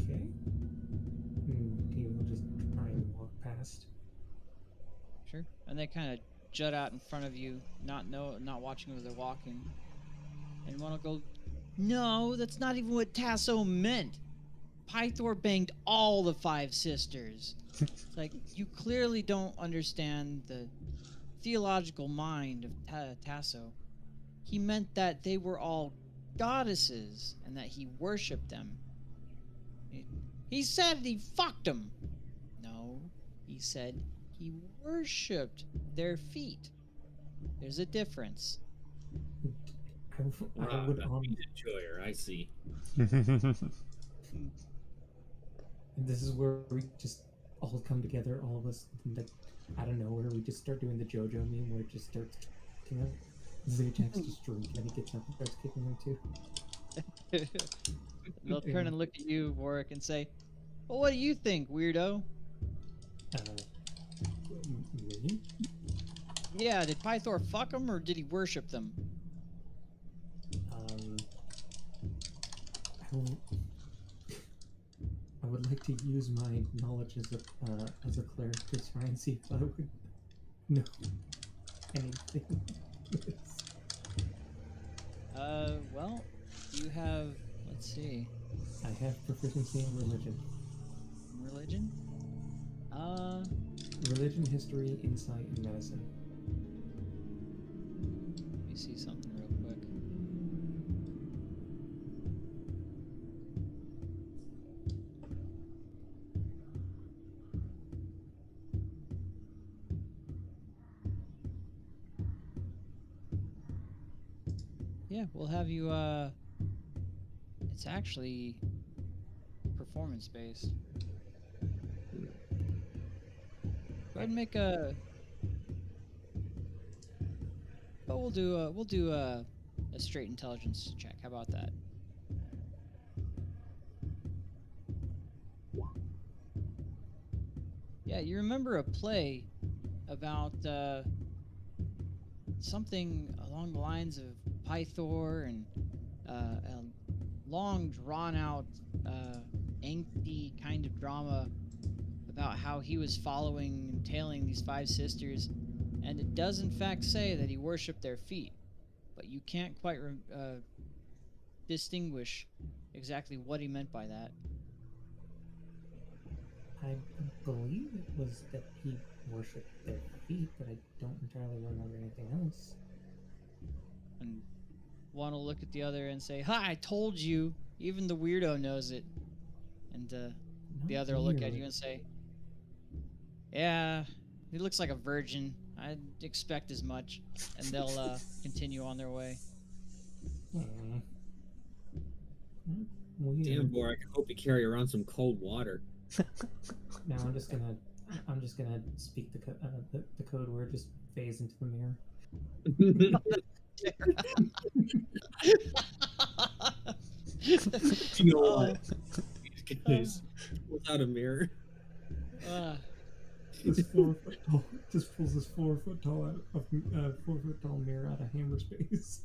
Okay. He will just try and walk past. Sure. And they kind of jut out in front of you, not watching where they're walking. And one will go, "No, that's not even what Tasso meant. Pythor banged all the 5 sisters." It's like, you clearly don't understand the theological mind of Tasso. He meant that they were all goddesses and that he worshipped them. He said he fucked them. No, he said he worshipped their feet. There's a difference. I would Enjoyer, I see. This is where we just all come together, all of us, like, out of nowhere. We just start doing the JoJo meme where it just starts kicking up. Zajax just drink and he gets up and starts kicking him too. They'll turn and look at you, Warwick, and say, "Well, what do you think, weirdo?" Me? Yeah, did Pythor fuck him or did he worship them? I would like to use my knowledge as a cleric to try and see if I would know anything. Well, you have, let's see. I have proficiency in religion. Religion? Religion, history, insight, and medicine. Let me see something real quick. Yeah, we'll have you, it's actually performance-based. Go ahead and make a... But we'll do a straight intelligence check. How about that? Yeah, you remember a play about something along the lines of Pythor and a long drawn-out, angsty kind of drama about how he was following and tailing these 5 sisters, and it does in fact say that he worshipped their feet, but you can't quite distinguish exactly what he meant by that. I believe it was that he worshipped their feet, but I don't entirely remember anything else. And one will look at the other and say, "Ha, I told you! Even the weirdo knows it." And the other will look at you and say, "Yeah, he looks like a virgin. I'd expect as much." And they'll continue on their way. Damn, boy, I hope you carry around some cold water. Now I'm just gonna speak the code word, just phase into the mirror. You know Oh, what? Guys, pulls out a mirror. uh, This 4 foot tall just pulls this 4 foot tall 4 foot tall mirror out of hammer space.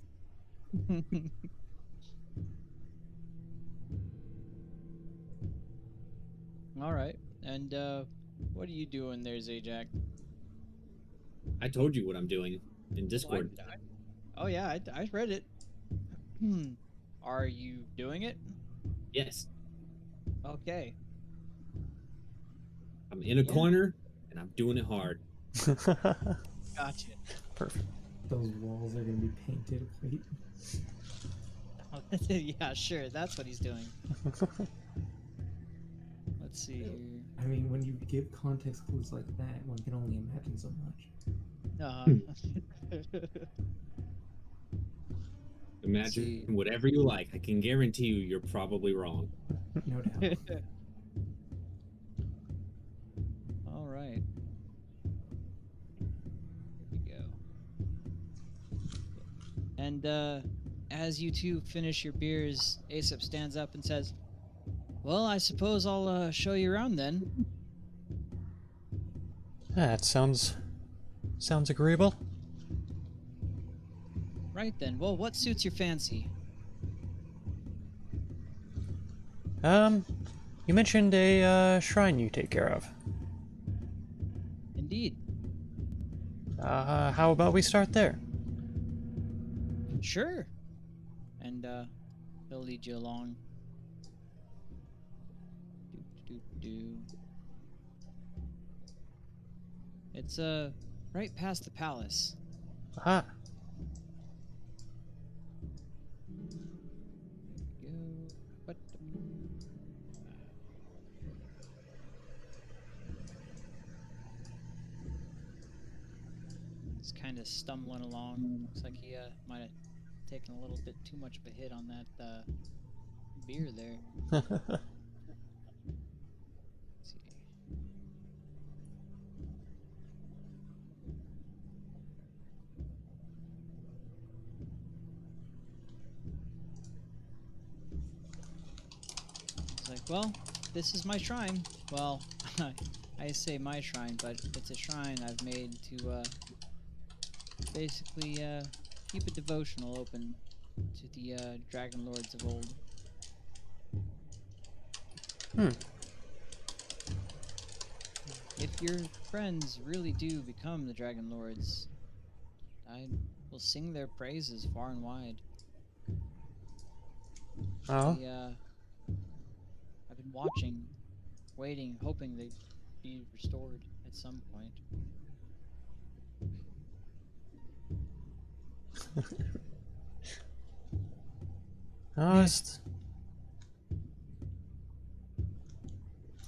all right. And what are you doing there, Zajac? I told you what I'm doing in Discord. Oh yeah, I read it. Hmm. Are you doing it? Yes, Okay. I'm in a Yeah. corner and I'm doing it hard. Gotcha. Perfect. Those walls are gonna be painted white. Oh, yeah, sure. That's what he's doing. Let's see here. I mean, when you give context clues like that, one can only imagine so much. Imagine See. whatever you like. I can guarantee you're probably wrong. No doubt. All right. Here we go. And as you two finish your beers, Aesop stands up and says, "Well, I suppose I'll show you around then." That sounds agreeable. Right then. Well, what suits your fancy? You mentioned a shrine you take care of. Indeed. How about we start there? Sure. And he'll lead you along. Do. It's right past the palace. Aha. Go. What? He's kind of stumbling along. Looks like he might have taken a little bit too much of a hit on that beer there. Let's see. He's like, well, this is my shrine. Well, I say my shrine, but it's a shrine I've made to basically keep a devotional open to the Dragon Lords of old. Hmm. If your friends really do become the Dragon Lords, I will sing their praises far and wide. Oh. I've been watching, waiting, hoping they'd be restored at some point.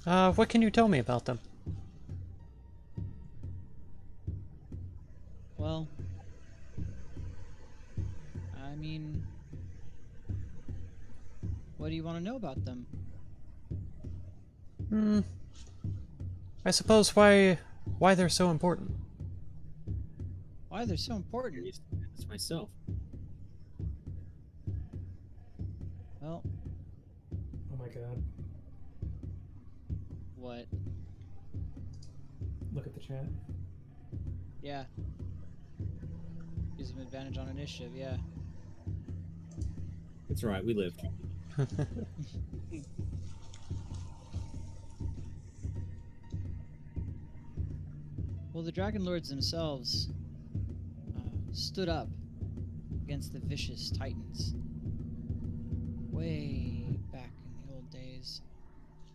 Oh, what can you tell me about them? Well, I mean, what do you want to know about them? I suppose why they're so important. Why they're so important? It's myself. Well, Oh my god. what? Look at the chat. Yeah. Gives him advantage on initiative, yeah. It's right. We lived. Well, the Dragon Lords themselves stood up against the vicious Titans way back in the old days.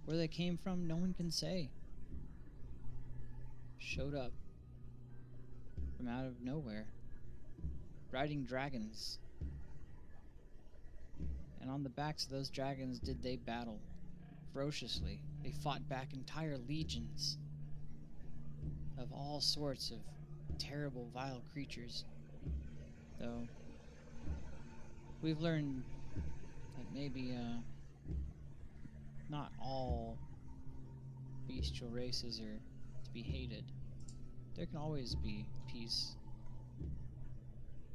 Where they came from, no one can say. Showed up from out of nowhere, riding dragons. And on the backs of those dragons did they battle ferociously. They fought back entire legions of all sorts of terrible, vile creatures. Though we've learned that maybe not all bestial races are to be hated. There can always be peace.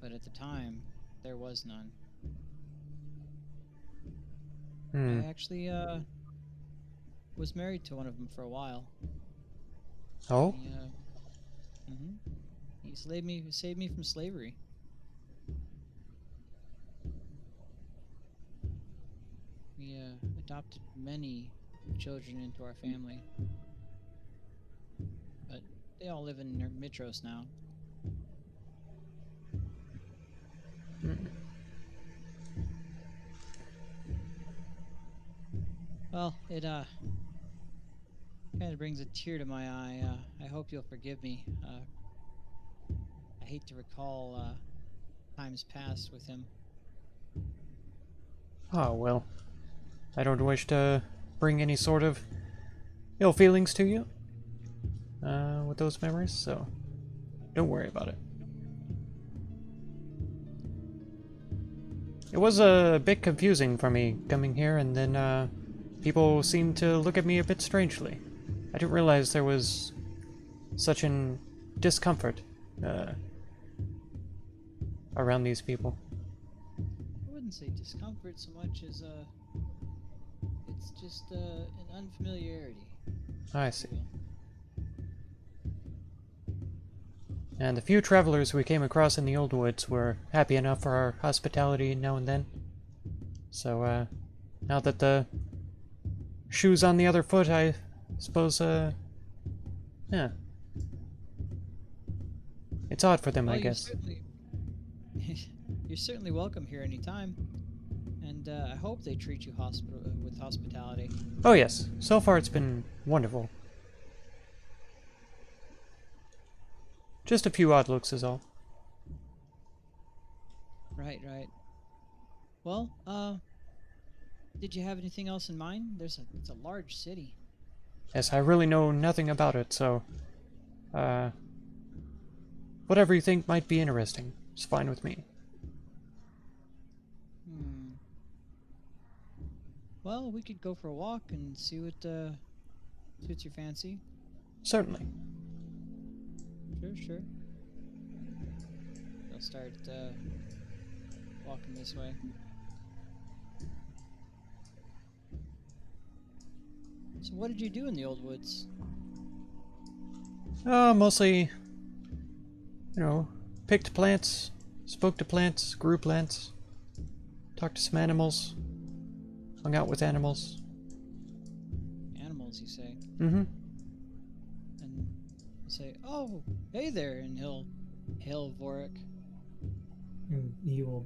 But at the time, there was none. I actually was married to one of them for a while. Oh? He, he saved me from slavery. We adopted many children into our family, but they all live in Mitros now. Well, it kind of brings a tear to my eye. I hope you'll forgive me. I hate to recall times past with him. Oh, well. I don't wish to bring any sort of ill feelings to you with those memories, so don't worry about it. It was a bit confusing for me coming here, and then people seemed to look at me a bit strangely. I didn't realize there was such an discomfort around these people. I wouldn't say discomfort so much as it's just an unfamiliarity. I see. And the few travelers we came across in the old woods were happy enough for our hospitality now and then. So, now that the shoe's on the other foot, I suppose, yeah. It's odd for them, Well, I guess. You're certainly welcome here anytime. And I hope they treat you with hospitality. Oh yes, so far it's been wonderful. Just a few odd looks is all. Right. Well, did you have anything else in mind? It's a large city. Yes, I really know nothing about it, so, whatever you think might be interesting is fine with me. Well, we could go for a walk and see what suits your fancy. Certainly. Sure. I'll start walking this way. So what did you do in the old woods? Mostly, picked plants, spoke to plants, grew plants, talked to some animals, hung out with animals. Animals, you say? Mm-hmm. And you say, "Oh, hey there," and he'll hail Vorik. And he will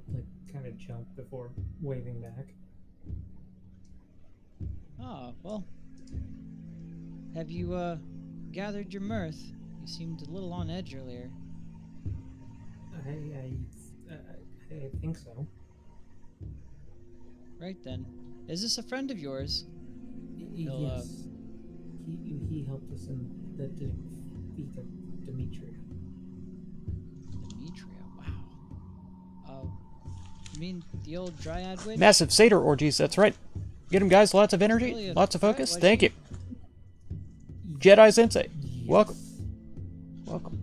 kind of jump before waving back. Ah, well. Have you gathered your mirth? You seemed a little on edge earlier. I think so. Right then. Is this a friend of yours? Yes. He helped us in the defeat of Demetria. Demetria, wow. You mean the old dryad witch? Massive satyr orgies, that's right. Get him, guys. Lots of energy, Really lots of focus. was Thank she? you. Jedi Sensei. Yes. Welcome.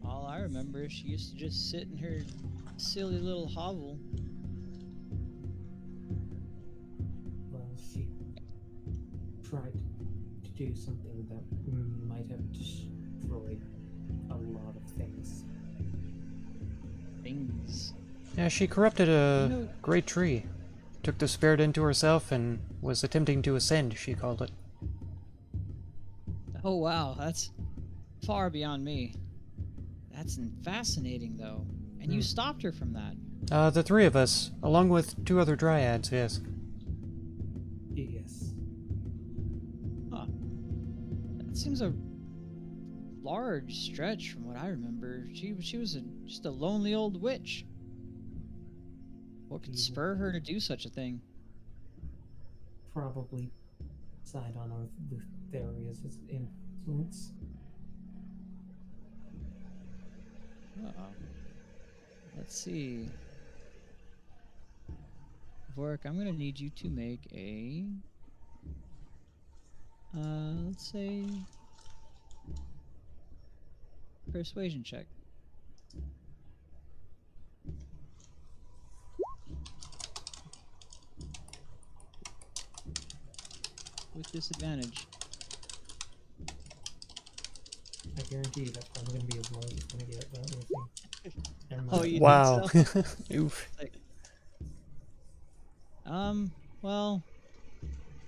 All I remember is she used to just sit in her silly little hovel. Well, she tried to do something that might have destroyed a lot of things. Things. Yeah, she corrupted a great tree. Took the spirit into herself and was attempting to ascend, she called it. Oh wow, that's far beyond me. That's fascinating though. And you stopped her from that. The three of us, along with two other dryads, yes. Yes. Huh. That seems a large stretch from what I remember. She was just a lonely old witch. What could spur her to do such a thing? Probably side on Arthuria's influence. Let's see. Vorik, I'm gonna need you to make a let's say persuasion check. with disadvantage. I guarantee you that's probably going to be as low as it's going to get, but we'll see. Never Oh, mind. you Wow. think so? Oof. Like, well,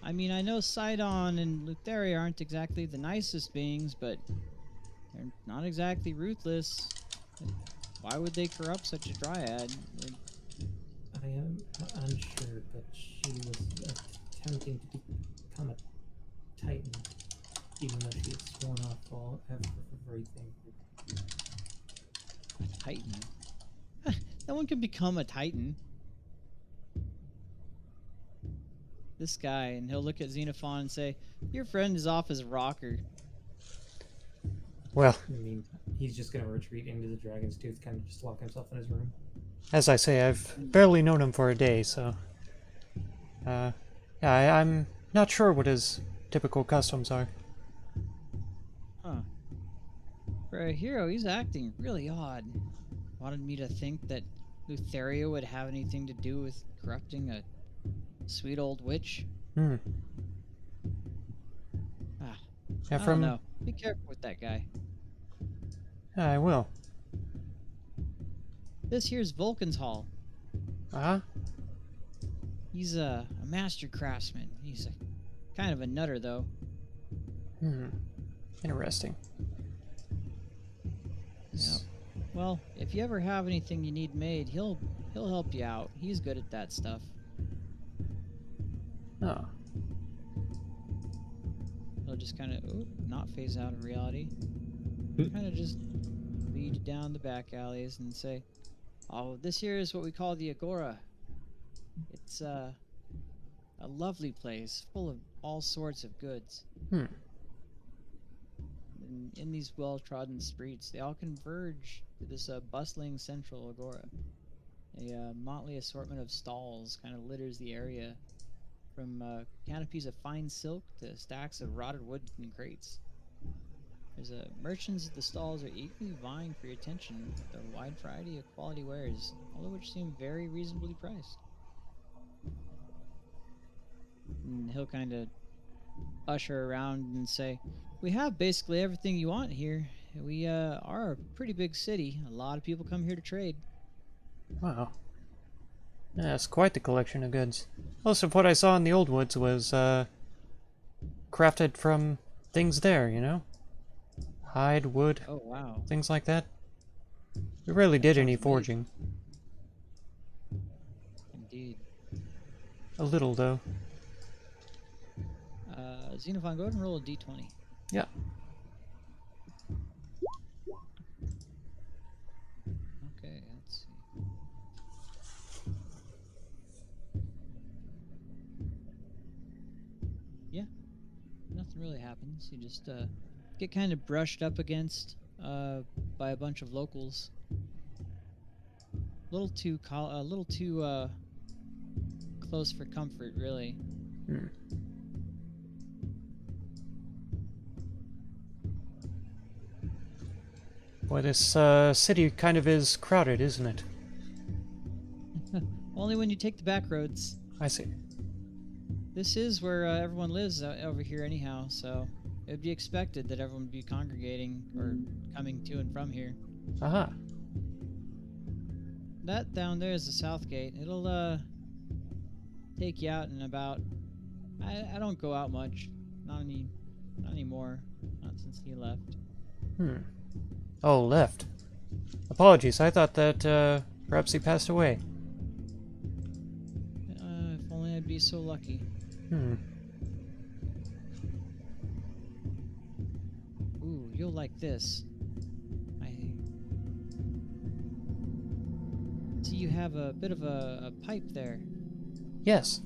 I mean, I know Sidon and Lutheria aren't exactly the nicest beings, but they're not exactly ruthless. Why would they corrupt such a dryad? I am unsure, but she was attempting to become a Titan, even though she had sworn off all everything. A Titan? No one can become a Titan. This guy, and he'll look at Xenophon and say, "Your friend is off as a rocker." Well, I mean, he's just going to retreat into the Dragon's Tooth, kind of just lock himself in his room. as I say, I've barely known him for a day, so... yeah, I'm not sure what his typical customs are. Huh. For a hero, he's acting really odd. Wanted me to think that Lutheria would have anything to do with corrupting a sweet old witch. Hmm. Ah, Yeah, I don't know. Be careful with that guy. I will. This here's Vulcan's Hall. Uh-huh. He's a master craftsman. He's kind of a nutter, though. Hmm. Interesting. Yeah. Well, if you ever have anything you need made, he'll help you out. He's good at that stuff. Oh. He'll just kind of not phase out of reality. Kind of just lead you down the back alleys and say, "Oh, this here is what we call the Agora. It's a lovely place full of all sorts of goods. Hmm. And in these well-trodden streets, they all converge to this bustling central Agora. A motley assortment of stalls kind of litters the area, from canopies of fine silk to stacks of rotted wood and crates. There's merchants at the stalls are eagerly vying for your attention with a wide variety of quality wares, all of which seem very reasonably priced." And he'll kind of usher around and say, "We have basically everything you want here. We are a pretty big city. A lot of people come here to trade." Wow. Yeah, it's quite the collection of goods. Most of what I saw in the Old Woods was, crafted from things there, you know? Hide, wood, Oh, wow. things like that. We rarely did any sounds amazing. forging. Indeed. A little, though. Xenophon, go ahead and roll a d20. Yeah. Okay, let's see. Yeah, nothing really happens. You just get kind of brushed up against by a bunch of locals. A little too close for comfort, really. Hmm. Boy, this city kind of is crowded, isn't it? Only when you take the back roads. I see. This is where everyone lives over here anyhow, so it would be expected that everyone would be congregating or coming to and from here. Aha. That down there is the south gate. It'll take you out in about... I don't go out much. Not anymore. Not since he left. Hmm. Oh, left. Apologies, I thought that, perhaps he passed away. If only I'd be so lucky. Hmm. Ooh, you'll like this. I see you have a bit of a pipe there. Yes.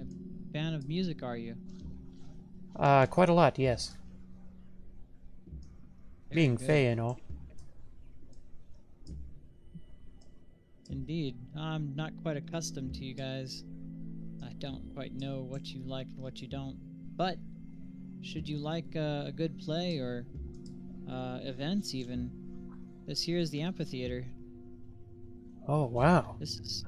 A fan of music, are you? Quite a lot, yes. Very Being good. Fey and all. Indeed. I'm not quite accustomed to you guys. I don't quite know what you like and what you don't. But, should you like a good play or events even, this here is the amphitheater. Oh, wow. This is,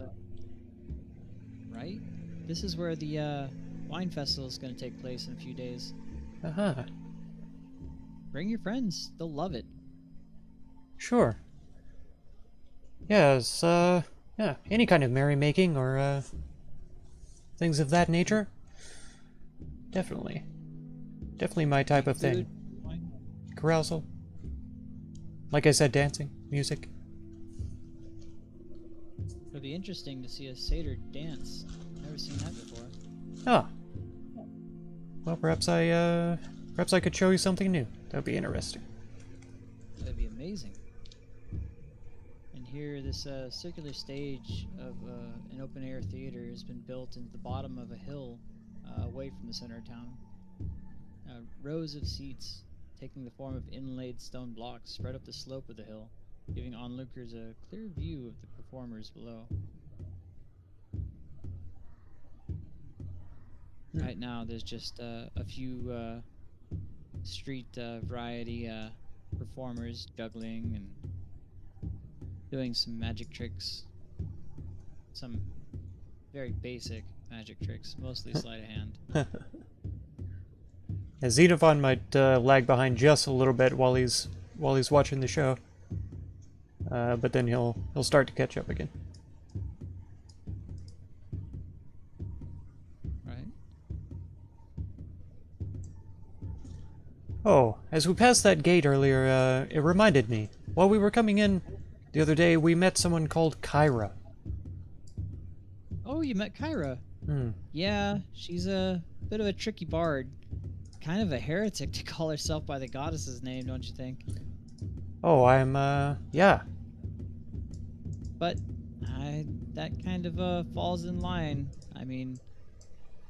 right? This is where the wine festival is going to take place in a few days. Uh-huh. Bring your friends. They'll love it. Sure. Yes, yeah, any kind of merrymaking or, things of that nature. Definitely. Definitely my type of Food, thing. wine. Carousal. Like I said, dancing, music. It'll be interesting to see a satyr dance. Never seen that before. Ah. Well, perhaps I could show you something new. That would be interesting. That'd be amazing. And here, this circular stage of an open-air theater has been built into the bottom of a hill away from the center of town. Rows of seats, taking the form of inlaid stone blocks, spread up the slope of the hill, giving onlookers a clear view of the performers below. Right now, there's just a few street variety performers juggling and doing some magic tricks. Some very basic magic tricks, mostly sleight of hand. Yeah, Xenophon might lag behind just a little bit while he's watching the show, but then he'll start to catch up again. Right? Oh, as we passed that gate earlier, it reminded me. While we were coming in the other day, we met someone called Kyra. Oh, you met Kyra. Hmm. Yeah, she's a bit of a tricky bard. Kind of a heretic to call herself by the goddess's name, don't you think? Oh, yeah. But that kind of falls in line. I mean,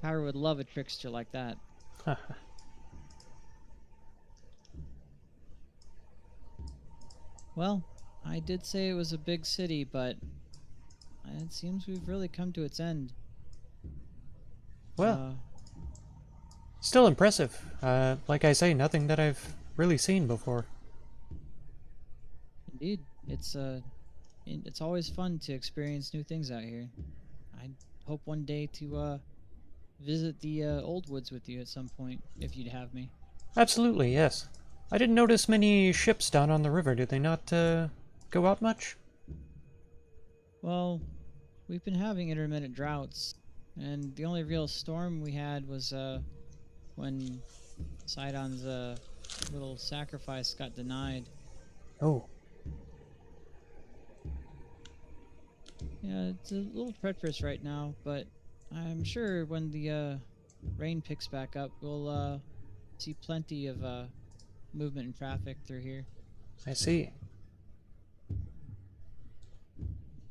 Kyra would love a trickster like that. Well, I did say it was a big city, but it seems we've really come to its end. Well, still impressive. Like I say, nothing that I've really seen before. Indeed, it's always fun to experience new things out here. I hope one day to visit the old woods with you at some point, if you'd have me. Absolutely, yes. I didn't notice many ships down on the river. Did they not go out much? Well, we've been having intermittent droughts, and the only real storm we had was when Sidon's little sacrifice got denied. Oh. Yeah, it's a little treacherous right now, but I'm sure when the rain picks back up, we'll see plenty of movement and traffic through here. I see.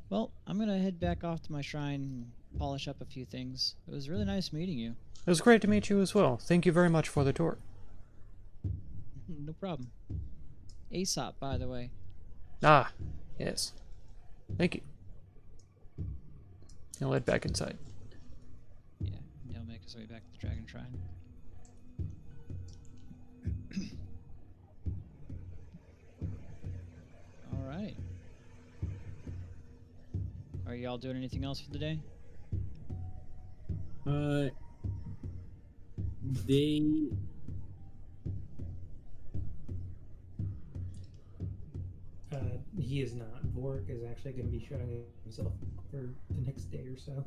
Well, I'm gonna head back off to my shrine and polish up a few things. It was really nice meeting you. It was great to meet you as well. Thank you very much for the tour. No problem. Aesop, by the way. Ah, yes. Thank you. He'll head back inside. Yeah, and he'll make his way back to the Dragon Shrine. All right. Are y'all doing anything else for the day? They He is not. Vork is actually going to be shutting himself for the next day or so.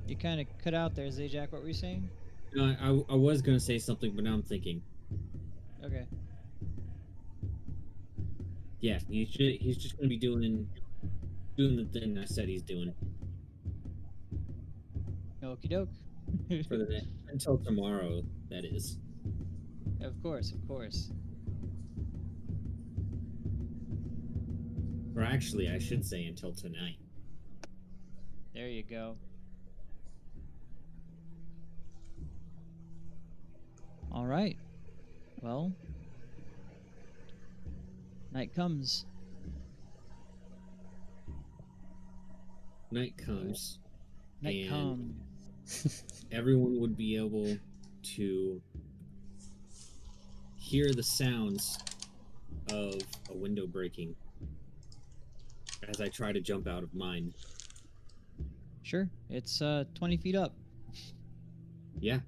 You kind of cut out there, Zajac. What were you saying? I was gonna say something, but now I'm thinking. Okay. Yeah, he's just gonna be doing the thing I said he's doing Okie doke. for the until tomorrow. That is. Of course, of course. Or actually, I should say until tonight. There you go. All right. Well, night comes. Night comes. Night and comes. Everyone would be able to hear the sounds of a window breaking as I try to jump out of mine. Sure. It's 20 feet up. Yeah.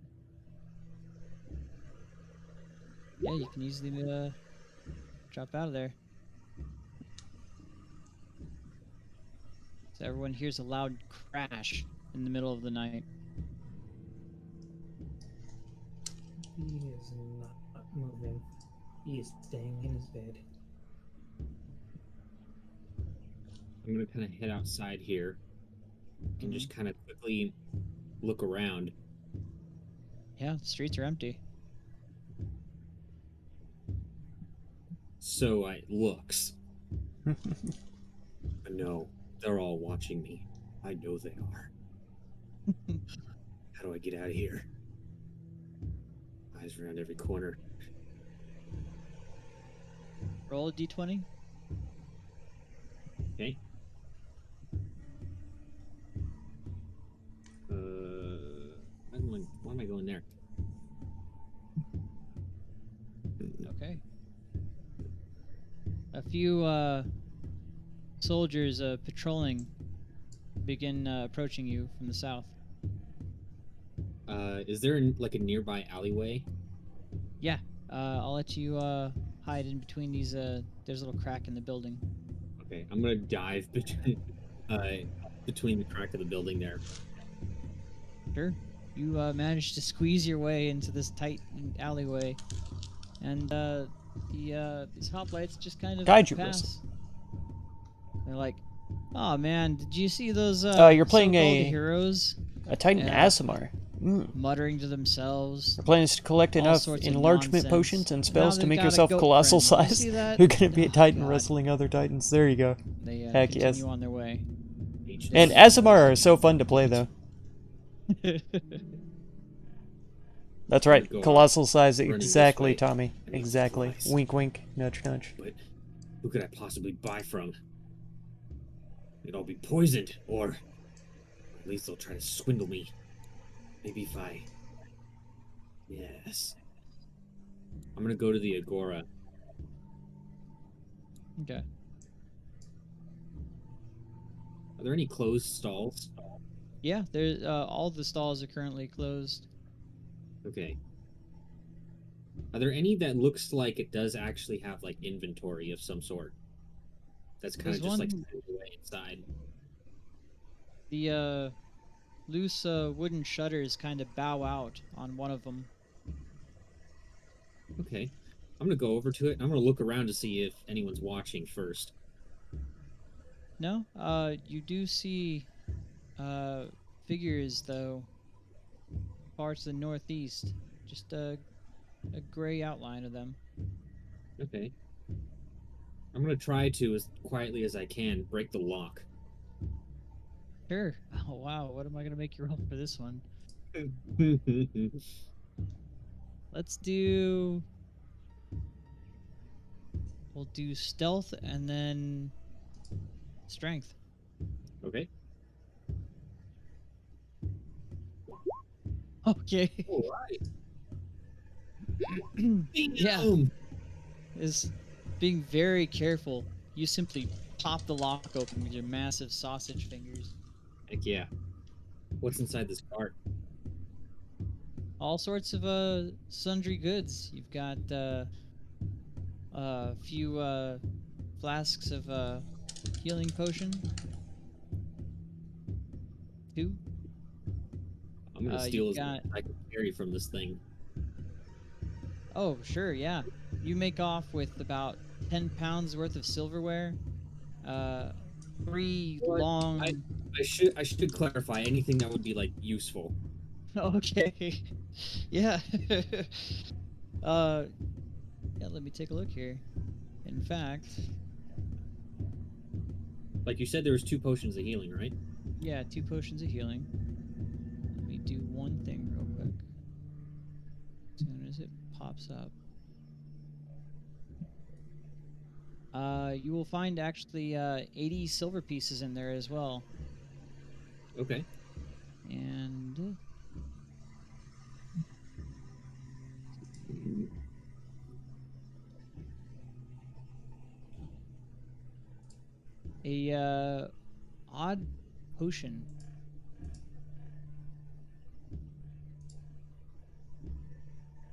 Yeah, you can easily drop out of there. So everyone hears a loud crash in the middle of the night. He is not moving. He is staying in his bed. I'm gonna kind of head outside here and just kind of quickly look around. Yeah, the streets are empty. So it looks. But no, they're all watching me. I know they are. How do I get out of here? Eyes around every corner. Roll a d20. Okay. Why am I going there? Okay. A few soldiers patrolling begin approaching you from the south. Is there like a nearby alleyway? Yeah, I'll let you hide in between these. There's a little crack in the building. Okay, I'm gonna dive between the crack of the building there. Sure. You manage to squeeze your way into this tight alleyway, and these hoplites just kind of Guide you, pass. They're like, "Oh man, did you see those you're playing so-called a heroes?" Titan Yeah. Asimar. Muttering to themselves. Your plan is to collect All enough sorts of enlargement nonsense. potions and Now spells to they've make got a yourself goat colossal friend. You size. see that? You're gonna be a Oh, Titan God. wrestling other Titans. There you go. They Heck continue yes. on their way. And Asimar are so fun to play, though. That's right. Go Colossal size. running this Exactly, way. Tommy. I mean, Exactly. supplies. Wink, wink. Nudge, nudge. But who could I possibly buy from? They'd all be poisoned, or at least they'll try to swindle me. Maybe if I... Yes. I'm gonna go to the Agora. Okay. Are there any closed stalls? Yeah, there's all the stalls are currently closed. Okay. Are there any that looks like it does actually have like inventory of some sort? That's kind There's of just like one- sitting away inside. The loose wooden shutters kind of bow out on one of them. Okay. I'm gonna go over to it. I'm gonna look around to see if anyone's watching first. No, you do see figures though, far to the northeast. Just a gray outline of them. Okay. I'm gonna try to, as quietly as I can, break the lock. Sure. Oh wow, what am I gonna make you roll for this one? Let's do. We'll do stealth and then strength. Okay. Okay. All right. Yeah. Boom! Is being very careful. You simply pop the lock open with your massive sausage fingers. Heck yeah. What's inside this cart? All sorts of sundry goods. You've got a few flasks of healing potion. 2. I'm gonna you steal as got- much as I can carry from this thing. Oh, sure, yeah. You make off with about 10 pounds worth of silverware. 3 What? long. I should clarify anything that would be like useful. Okay. Yeah. Yeah, let me take a look here. In fact, Like you said, there was 2 potions of healing, right? yeah, 2 potions of healing. Let me do one thing real quick. As soon as it pops up. You will find actually 80 silver pieces in there as well. Okay. And 80 A odd potion.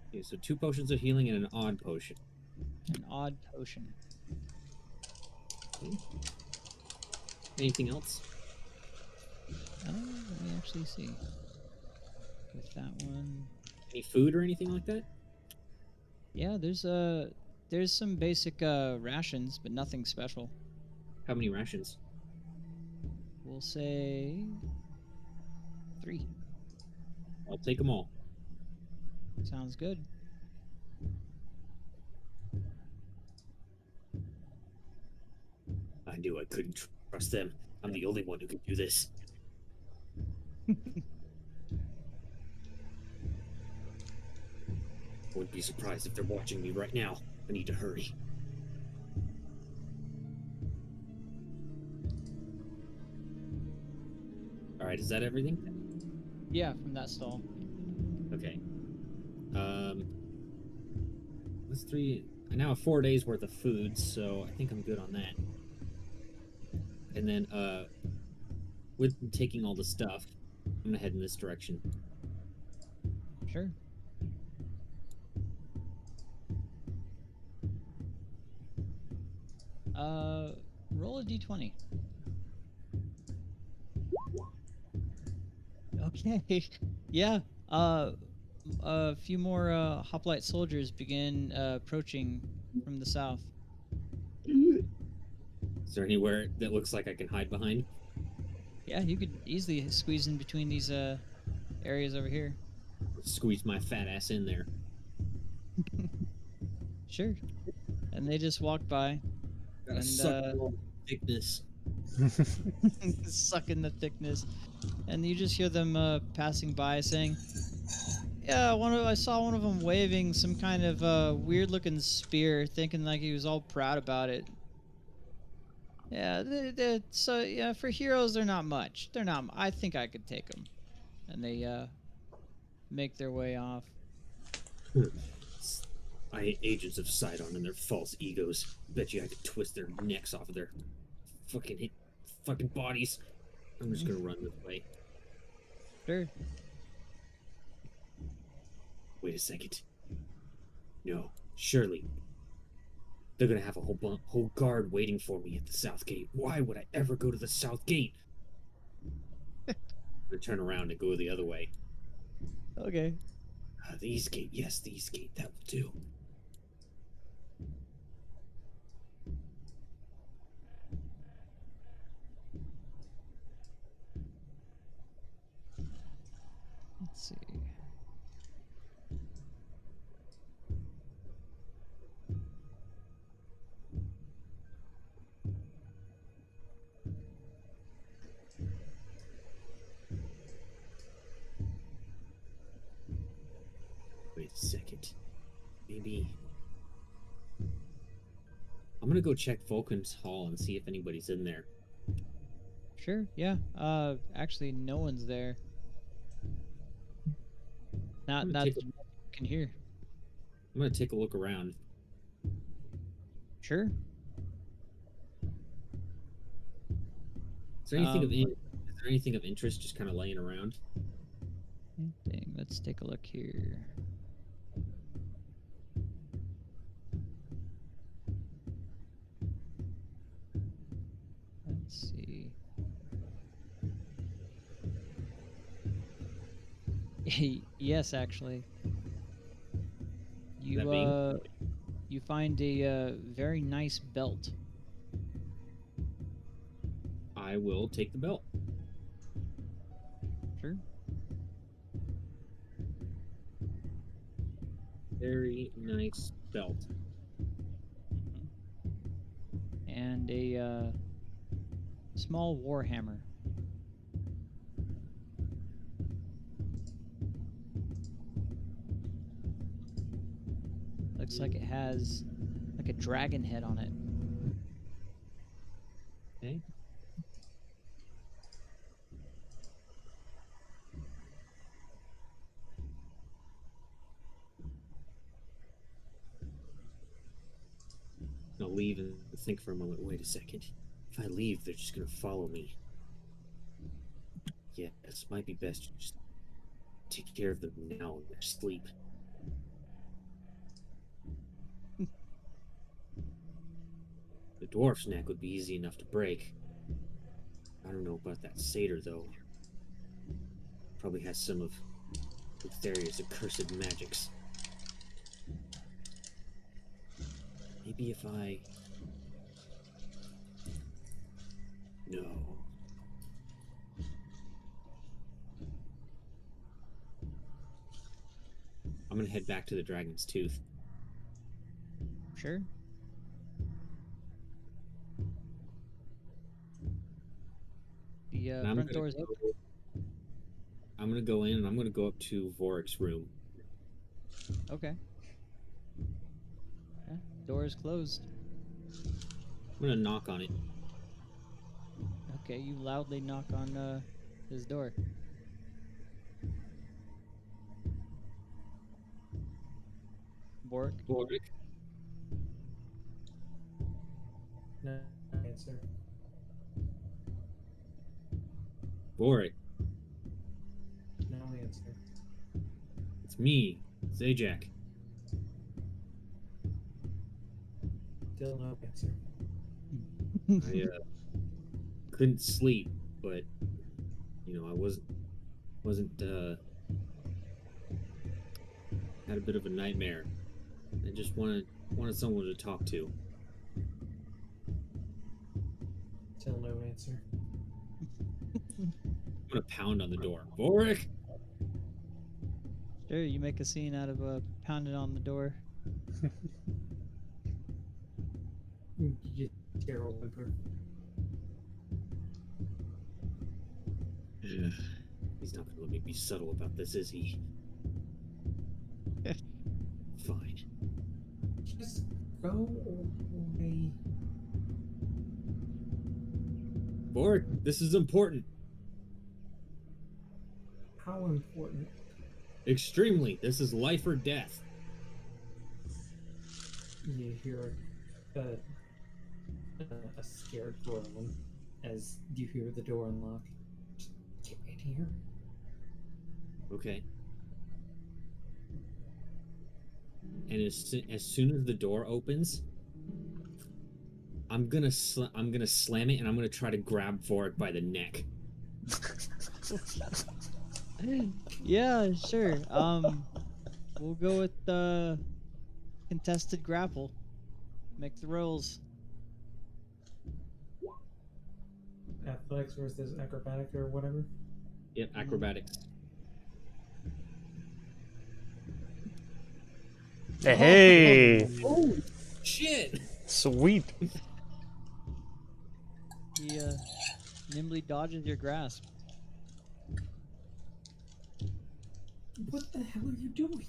Okay, so 2 potions of healing and an odd potion. An odd potion. Okay. Anything else? Let me actually see. With that one, Any food or anything like that? yeah, there's some basic rations, but nothing special. How many rations? We'll say 3. I'll take them all. Sounds good. I knew I couldn't trust them. I'm the only one who can do this. Wouldn't be surprised if they're watching me right now. I need to hurry. Alright, is that everything? Yeah, from that stall. Okay. What's 3? I now have 4 days worth of food, so I think I'm good on that. And then, with taking all the stuff, I'm gonna head in this direction. Sure. Roll a d20. Okay. Yeah. A few more hoplite soldiers begin approaching from the south. Is there anywhere that looks like I can hide behind? Yeah, you could easily squeeze in between these areas over here. Squeeze my fat ass in there. Sure. And they just walk by, Gotta and suck all the thickness. sucking the thickness, and you just hear them passing by saying, "Yeah, I saw one of them waving some kind of weird-looking spear, thinking like he was all proud about it. Yeah, so yeah, for heroes they're not much. They're not. I think I could take them." And they make their way off. I hate agents of Sidon and their false egos. Bet you I could twist their necks off of their fucking bodies. I'm just gonna run this way. Sure. Wait a second. No, surely they're gonna have a whole guard waiting for me at the south gate. Why would I ever go to the south gate? I'm gonna turn around and go the other way. Okay. The east gate, yes, the east gate. That will do. Let's see. Wait a second. Maybe I'm gonna go check Vulcan's Hall and see if anybody's in there. Sure. Yeah. Actually, no one's there. Not I'm gonna that take you can hear. I'm gonna take a look around. Sure. Is there anything Um, is there anything of interest just kind of laying around? Dang, let's take a look here. Let's see. Yes, actually. That You being? you find a very nice belt. I will take the belt. Sure. Very nice belt. And a small warhammer. Looks like it has like a dragon head on it. Okay. I'll leave and think for a moment. Wait a second. If I leave, they're just gonna follow me. Yeah, this might be best to just take care of them now in their sleep. The dwarf's neck would be easy enough to break. I don't know about that satyr, though. Probably has some of Lutheria's accursed magics. Maybe if I... No. I'm gonna head back to the Dragon's Tooth. Sure. The And I'm front gonna door is open. I'm gonna go in and I'm gonna go up to Vorik's room. Okay. Yeah, door is closed. I'm gonna knock on it. Okay, you loudly knock on his door. Bork. Vorik, No answer. Vorik, No answer. it's me, Zajac. Still no answer. I couldn't sleep, but I wasn't had a bit of a nightmare. I just wanted someone to talk to. Still no answer. I'm gonna pound on the door. Vorik! Sure, you make a scene out of pounding on the door. You just hear a whimper. He's not gonna let me be subtle about this, is he? Fine. Just go away. Vorik, this is important. How important? Extremely. This is life or death. You hear a scared groan as you hear the door unlock. Just get in here. Okay. And as soon as the door opens, I'm gonna slam it, and I'm gonna try to grab Vorik by the neck. Yeah, sure. We'll go with contested grapple. Make the rolls. Athletics versus acrobatic or whatever. Yep, acrobatics. Hey, Oh shit! sweet. He nimbly dodges your grasp. What the hell are you doing?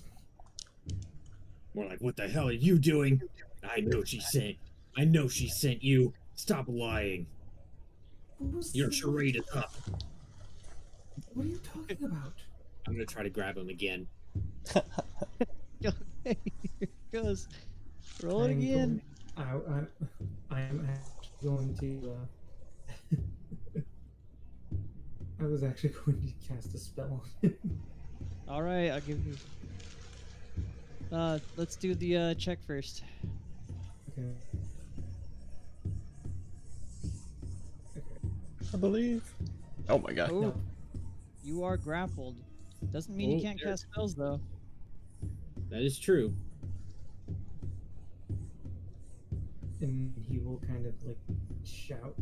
More like, what the hell are you doing? I know she sent you. Stop lying. Your charade is up. What are you talking about? I'm gonna try to grab him again. Okay, here it goes. Roll it I'm again. I'm actually going to. I was actually going to cast a spell on it. All right, I'll give you. Let's do the check first. Okay. I believe. Oh my god. Oh, No. you are grappled. Doesn't mean you Oh, can't there. cast spells though. That is true. And he will kind of like shout,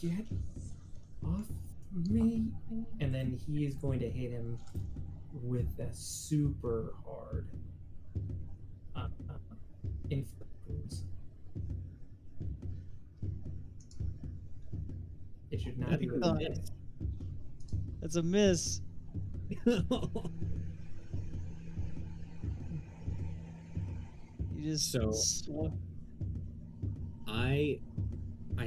"Get off me!" And then he is going to hit him with a super hard inflict wounds. It should not be with a miss. That's a miss. You just So- I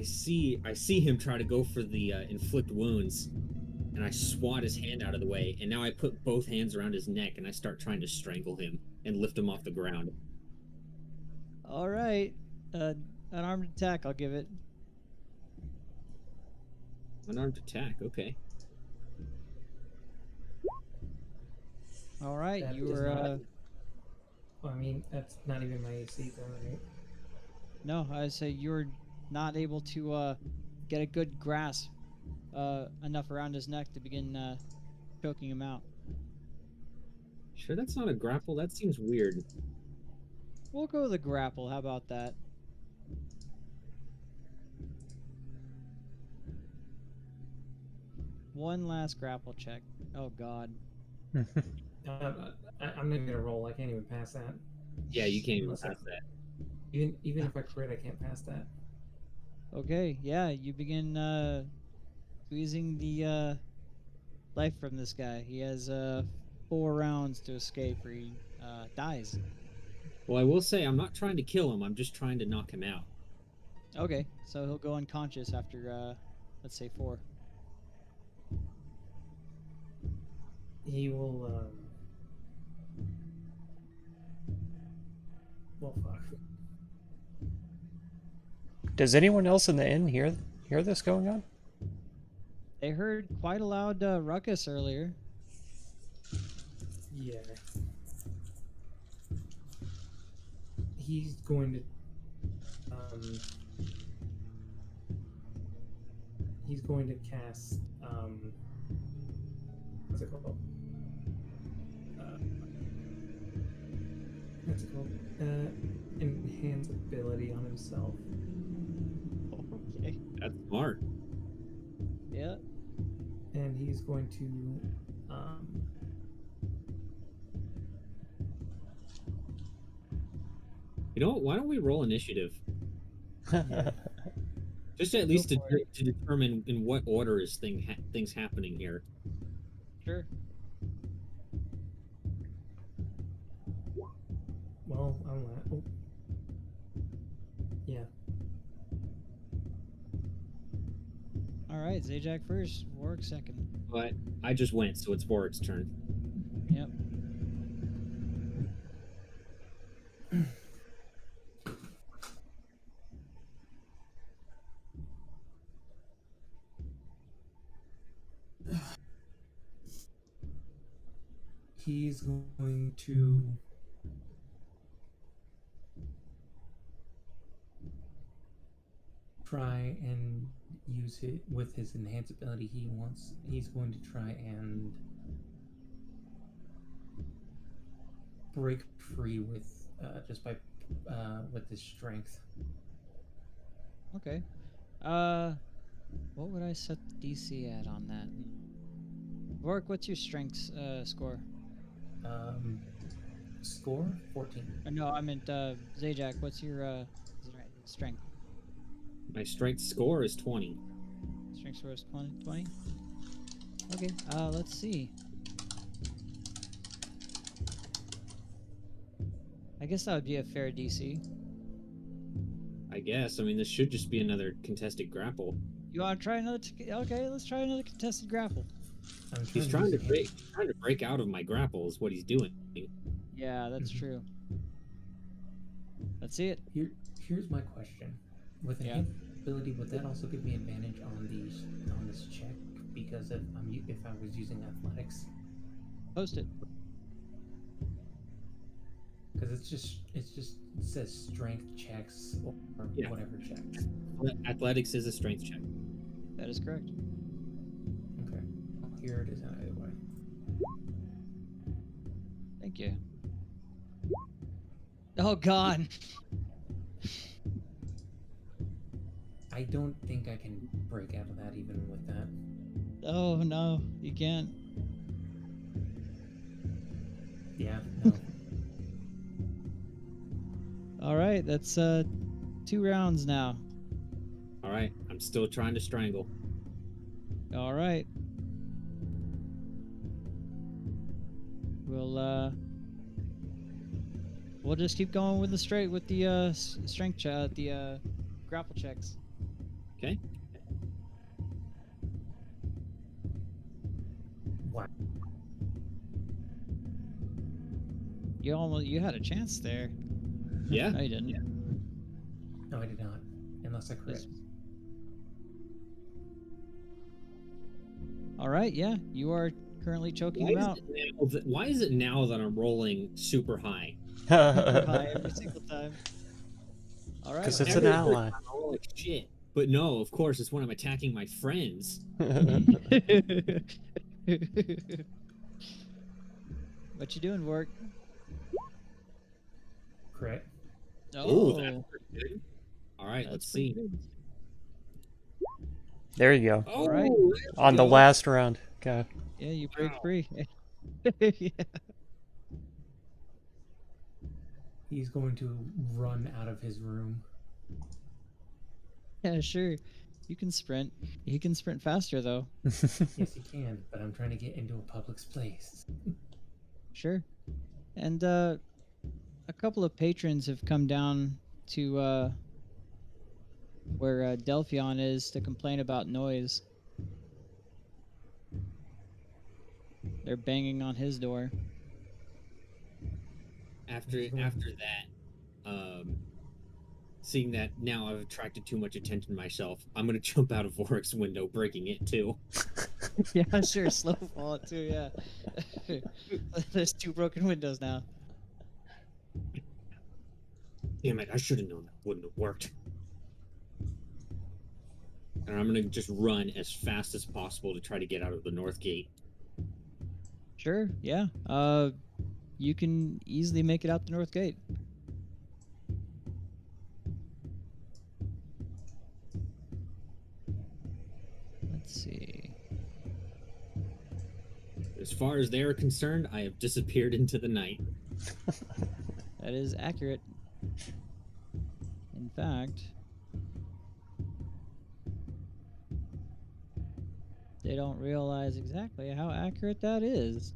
see him try to go for the inflict wounds, and I swat his hand out of the way, and now I put both hands around his neck and I start trying to strangle him and lift him off the ground. All right. An armed attack. I'll give it. Unarmed attack. Okay. All right, That you does were. not- Well, I mean, that's not even my AC, though, right? No, I say you're not able to get a good grasp enough around his neck to begin choking him out. Sure, that's not a grapple. That seems weird. We'll go with a grapple. How about that? One last grapple check. Oh God. I'm not even gonna roll. I can't even pass that. Yeah, you can't even Unless I- pass that. Even if I crit, I can't pass that. Okay, yeah, you begin squeezing the life from this guy. He has 4 rounds to escape or he dies. Well, I will say I'm not trying to kill him. I'm just trying to knock him out. Okay, so he'll go unconscious after let's say 4. He will. Well, fuck. Does anyone else in the inn hear this going on? They heard quite a loud ruckus earlier. Yeah. He's going to. He's going to cast. What's it called? What's it called? Enhance ability on himself. Okay. That's smart. Yeah. And he's going to. You know what? Why don't we roll initiative? Yeah. Just at least for it. to determine in what order is things happening here. Sure. Well, I'm not. Oh. Yeah. All right, Zajac first, Warwick second. But I just went, so it's Voric's turn. Yep. He's going to. Try and use it with his enhance ability. He's going to try and break free with just by with his strength. Okay. What would I set the DC at on that? Warwick, what's your strength score? Score 14. No, I meant Zajac. What's your strength? My strength score is 20. Strength score is 20? Okay, let's see. I guess that would be a fair DC. I guess. I mean, this should just be another contested grapple. You want to try another? Okay, let's try another contested grapple. He's trying to break out of my grapple is what he's doing. Yeah, that's true. Let's see it. Here's my question: with enhance ability, would that also give me advantage on this check because if I was using athletics? Post it. Because it says strength checks or whatever checks. Athletics is a strength check. That is correct. Okay, here it is either way. Thank you. Oh God. I don't think I can break out of that even with that. Oh no, you can't. Yeah, no. All right, that's 2 rounds now. All right, I'm still trying to strangle. All right. We'll just keep going with the strength the grapple checks. Okay. Wow. You had a chance there. Yeah. No, you didn't. Yeah. No, I did not. Unless I crit. All right, yeah, you are currently choking Why him is out. why is it now that I'm rolling super high? Super high every single time. All right. 'Cause it's an Every other ally. time I roll like shit. But no, of course, it's when I'm attacking my friends. What you doing, Vork? Crit. Oh, that's Oh, pretty good. All right, that's let's pretty see. good. There you go. Oh, right. there we On the go. last round. Okay. Yeah, you break Wow. free. Yeah. He's going to run out of his room. Yeah, sure. You can sprint. He can sprint faster though. Yes, he can, but I'm trying to get into a public place. Sure. And a couple of patrons have come down to where Delphion is to complain about noise. They're banging on his door. After that, seeing that now I've attracted too much attention to myself, I'm gonna jump out of Vorik's window, breaking it too. Yeah, sure. Slow fall it too. Yeah. There's 2 broken windows now. Damn it! I should have known that wouldn't have worked. And I'm gonna just run as fast as possible to try to get out of the north gate. Sure. Yeah. You can easily make it out the north gate. Let's see. As far as they're concerned, I have disappeared into the night. That is accurate. In fact, they don't realize exactly how accurate that is.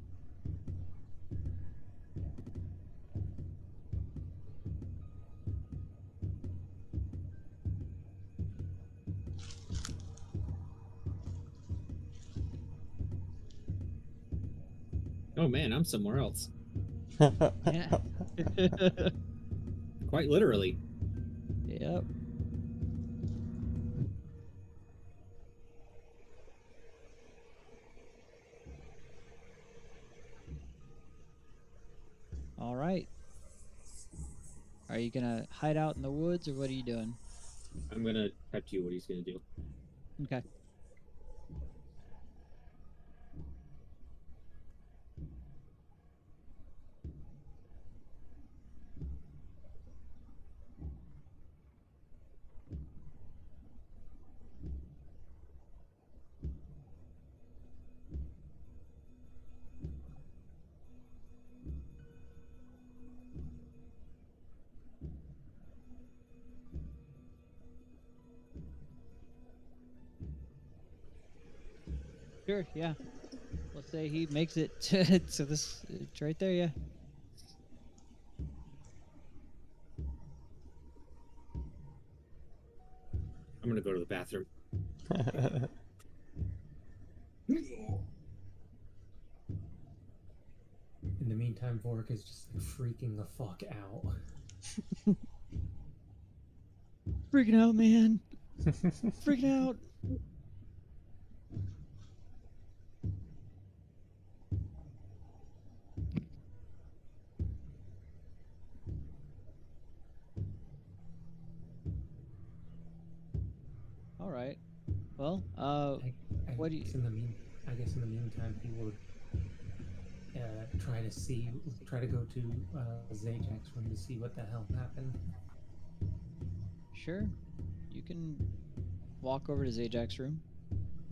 Oh man, I'm somewhere else. Yeah. Quite literally. Yep. All right. Are you gonna hide out in the woods, or what are you doing? I'm gonna type to you what he's gonna do. Okay. Sure. Yeah. Let's say he makes it to this. It's right there. Yeah. I'm gonna go to the bathroom. In the meantime, Vork is just like freaking the fuck out. Freaking out, man. Freaking out. All right. Well, what do you? I guess in the meantime, he would try to go to Zajak's room to see what the hell happened. Sure. You can walk over to Zajak's room.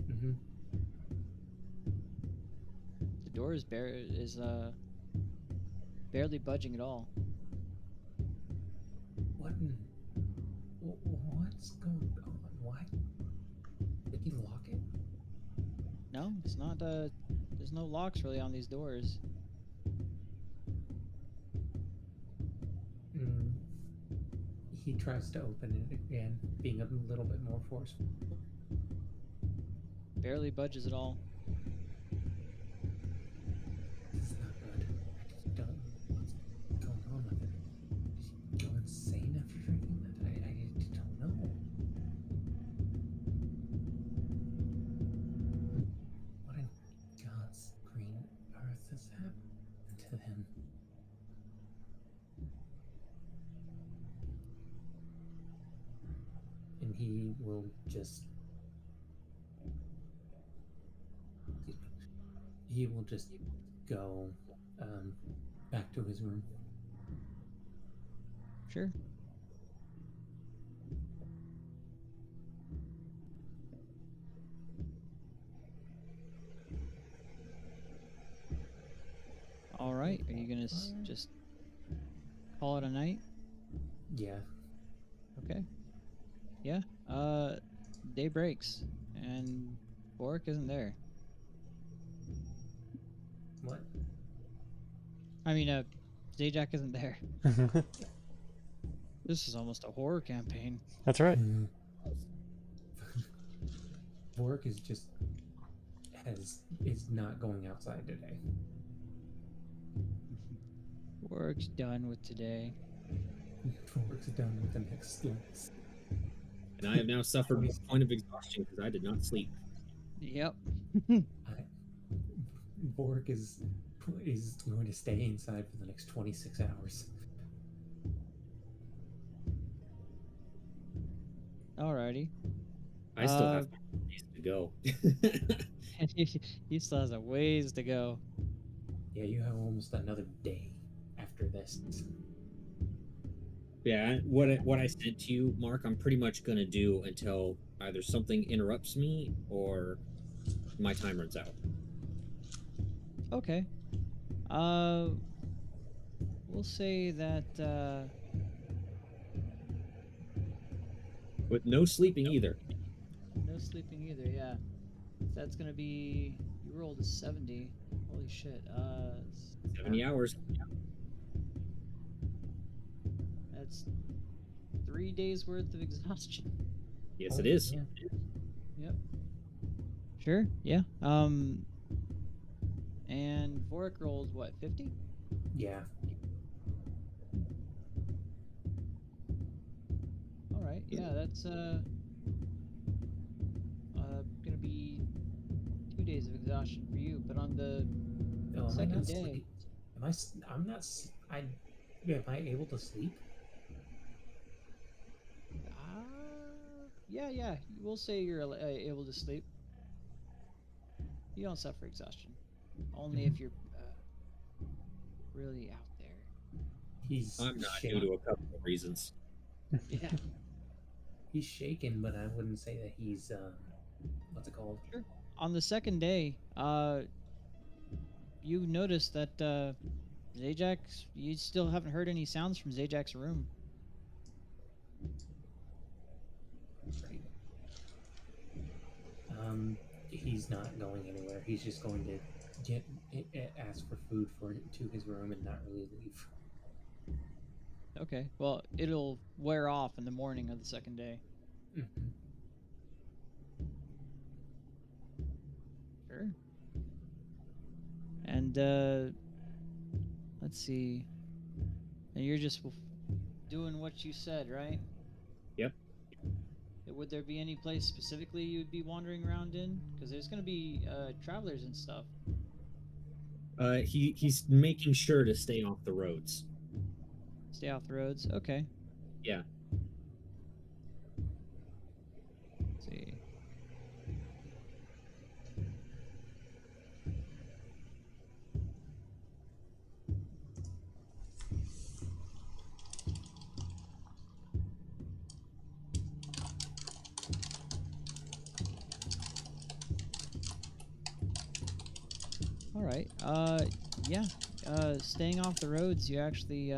Mm-hmm. The door is barely budging at all. What's going on? Why did he lock it? No, it's not. There's no locks really on these doors. He tries to open it again, being a little bit more forceful. Barely budges at all. This is not good. I just don't know what's going on with it. Did he go insane after drinking that? I don't know. What in to him. And he will just... He will just go back to his room. Sure. All right. Are you gonna just call it a night? Yeah. Okay. Yeah. Day breaks, and Boric isn't there. What? I mean, Zajac isn't there. This is almost a horror campaign. That's right. Work is just is not going outside today. Boric's done with today. Work's done with the next list. And I have now suffered a point of exhaustion because I did not sleep. Yep. Bork is going to stay inside for the next 26 hours. Alrighty. I still have ways to go. He still has a ways to go. Yeah, you have almost another day after this. Yeah, what I sent to you, Mark, I'm pretty much gonna do until either something interrupts me or my time runs out. Okay. We'll say that With no sleeping either. no sleeping either, yeah. That's gonna be, you rolled a 70. Holy shit. 70 hours. That's 3 days worth of exhaustion. Yes, it is. Yeah. Yep. Sure, yeah. And Vorik rolled what, 50? Yeah. Alright, yeah, that's gonna be 2 days of exhaustion for you, but on the Oh, am I second not day. sleep? I'm not. Am I able to sleep? Yeah, we'll say you're able to sleep. You don't suffer exhaustion. Only if you're really out there. He's I'm not due shaking. to a couple of reasons. Yeah. He's shaken, but I wouldn't say that he's what's it called? Sure. On the second day, you notice that Zajac, you still haven't heard any sounds from Zajac's room. Right. He's not going anywhere. He's just going to ask for food to his room and not really leave. Okay. Well, it'll wear off in the morning of the second day. Mm-hmm. Sure. And let's see. And you're just doing what you said, right? Yep. Would there be any place specifically you'd be wandering around in? Because there's going to be travelers and stuff. He's making sure to stay off the roads. Stay off the roads? Okay. Yeah. Let's see. All right. Yeah. Staying off the roads, you actually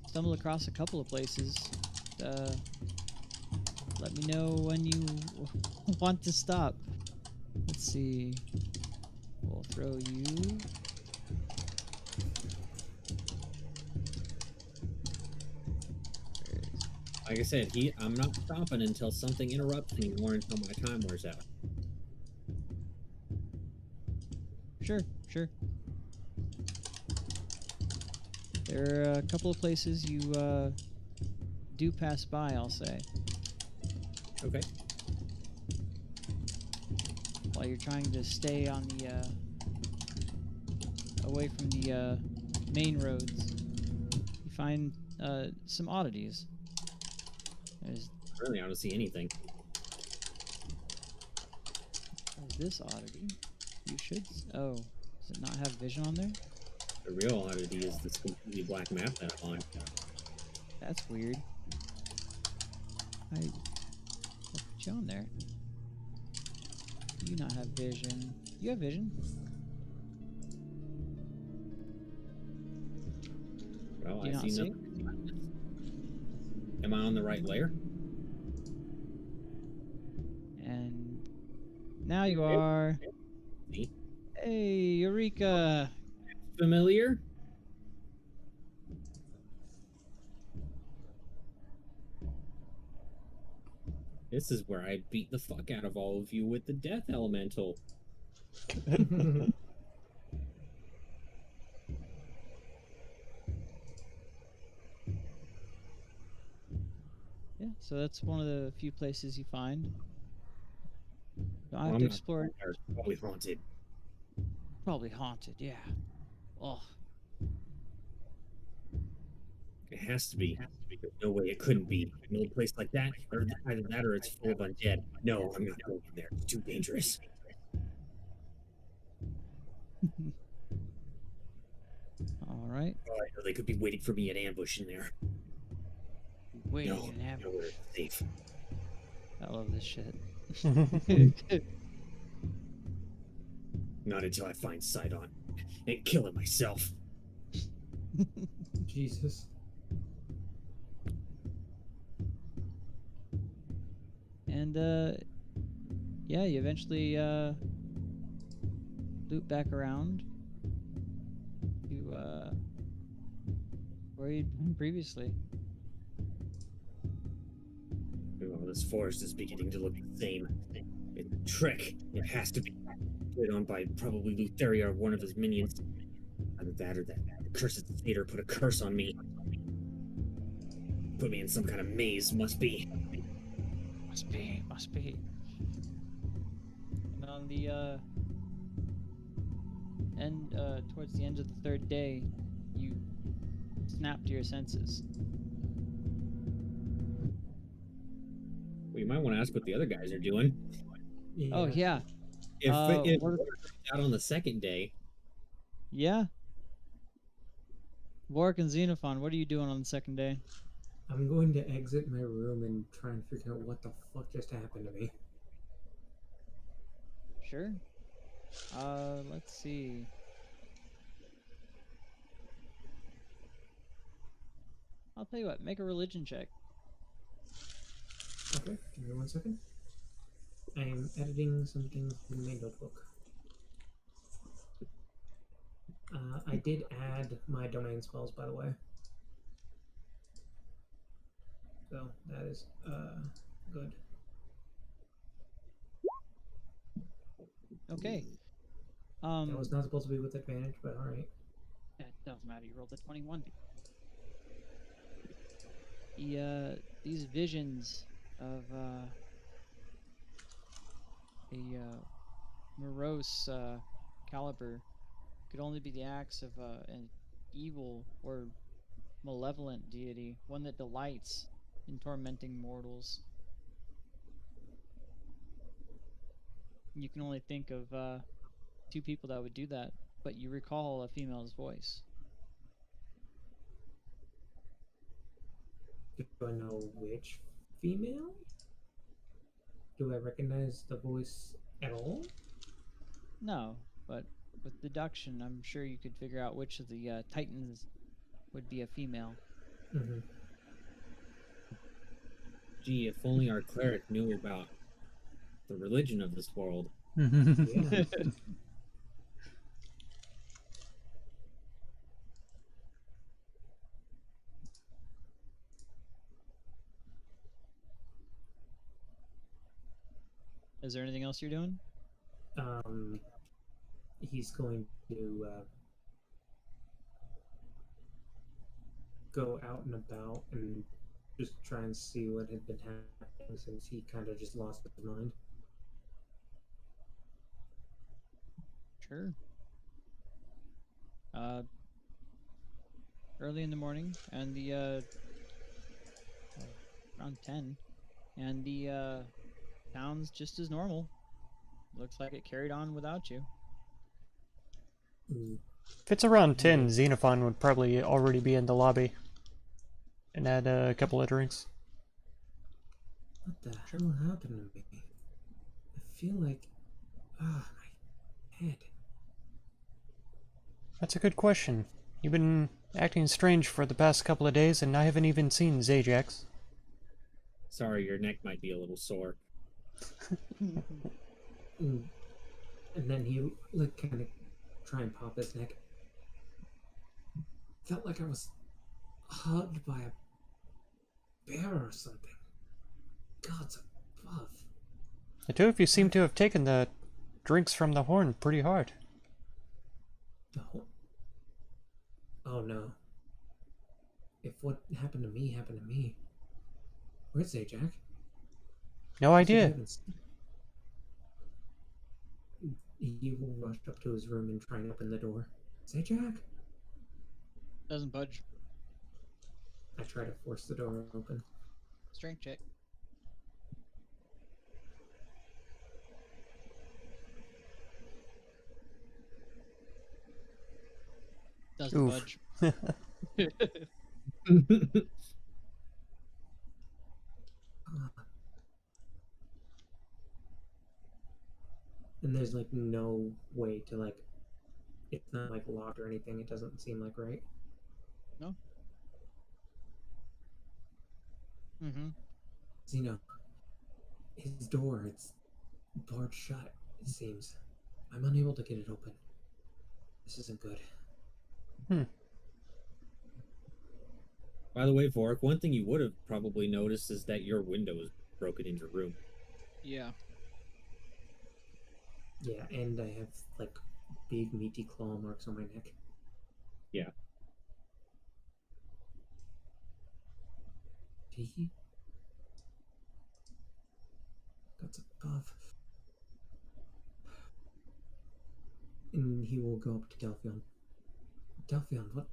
stumble across a couple of places. Let me know when you want to stop. Let's see. We'll throw you. Like I said, I'm not stopping until something interrupts me or until my time wears out. Sure. There are a couple of places you do pass by, I'll say. Okay. While you're trying to stay on the away from the main roads, you find some oddities. There's Really, I don't see anything. this oddity. You should. Oh, does it not have vision on there? The real oddity is this completely black map that I'm on. That's weird. I'll put you on there. Do you not have vision? You have vision. Well, Do you I not see see? nothing. Am I on the right layer? And now you are. See? Hey, Eureka! Familiar? This is where I beat the fuck out of all of you with the death elemental. Yeah, so that's one of the few places you find. Don't have I'm to not explore. there. It's probably haunted. Probably haunted, yeah. Oh, It has to be. There's no way it couldn't be. No place like that, or either that or it's full of undead. No, I'm not going in there. It's too dangerous. all right. Oh, I know they could be waiting for me at ambush in there. Wait, No, you can have. nowhere safe. I love this shit. Not until I find Sidon and kill it myself. Jesus. And yeah, you eventually loop back around to where you'd been previously. Oh, this forest is beginning to look the same. It's a trick. It has to be put on by probably Lutheria or one of his minions. Either that or that cursed Satyr put a curse on me. Put me in some kind of maze, must be. Must be. And on the end, towards the end of the third day, you snap to your senses. Well, you might want to ask what the other guys are doing. Oh yeah, If what- out on the second day, yeah. Warwick and Xenophon, what are you doing on the second day? I'm going to exit my room and try and figure out what the fuck just happened to me. Sure. Let's see. I'll tell you what, make a religion check. Okay, give me 1 second. I am editing something in my notebook. I did add my domain spells, by the way. So that is good. Okay. That was not supposed to be with advantage, but alright. It doesn't matter, you rolled a 21. These visions of a morose caliber could only be the acts of an evil or malevolent deity, one that delights in tormenting mortals. You can only think of two people that would do that, but you recall a female's voice. Do I know which female? Do I recognize the voice at all? No, but with deduction, I'm sure you could figure out which of the titans would be a female. Mm-hmm. gee, if only our cleric knew about the religion of this world. Yeah. Is there anything else you're doing? He's going to go out and about and just try and see what had been happening since he kind of just lost his mind. Sure. early in the morning, and the around 10, and the town's just as normal. Looks like it carried on without you. Mm, If it's around 10, Xenophon would probably already be in the lobby and had a couple of drinks. what the hell happened to me? I feel like, my head. That's a good question. You've been acting strange for the past couple of days, and I haven't even seen Zajax. Sorry, your neck might be a little sore. Mm. And then he like kind of try and pop his neck. Felt like I was hugged by a bear or something. Gods above. The two of you seem to have taken the drinks from the horn pretty hard. The whole... Oh no. If what happened to me, where's Zajac? No idea. He will rush up to his room and try and open the door. Zajac? Doesn't budge. I try to force the door open. Strength check. Doesn't Oof. budge. And there's like no way to like, it's not like locked or anything. It doesn't seem like, right? No. Mm-hmm. Zeno, his door, it's barred shut, it seems. I'm unable to get it open. This isn't good. By the way, Vorik, one thing you would have probably noticed is that your window is broken in your room. Yeah. Yeah, and I have like big meaty claw marks on my neck. Yeah. He God's above. And he will go up to Delphion. Delphion, what?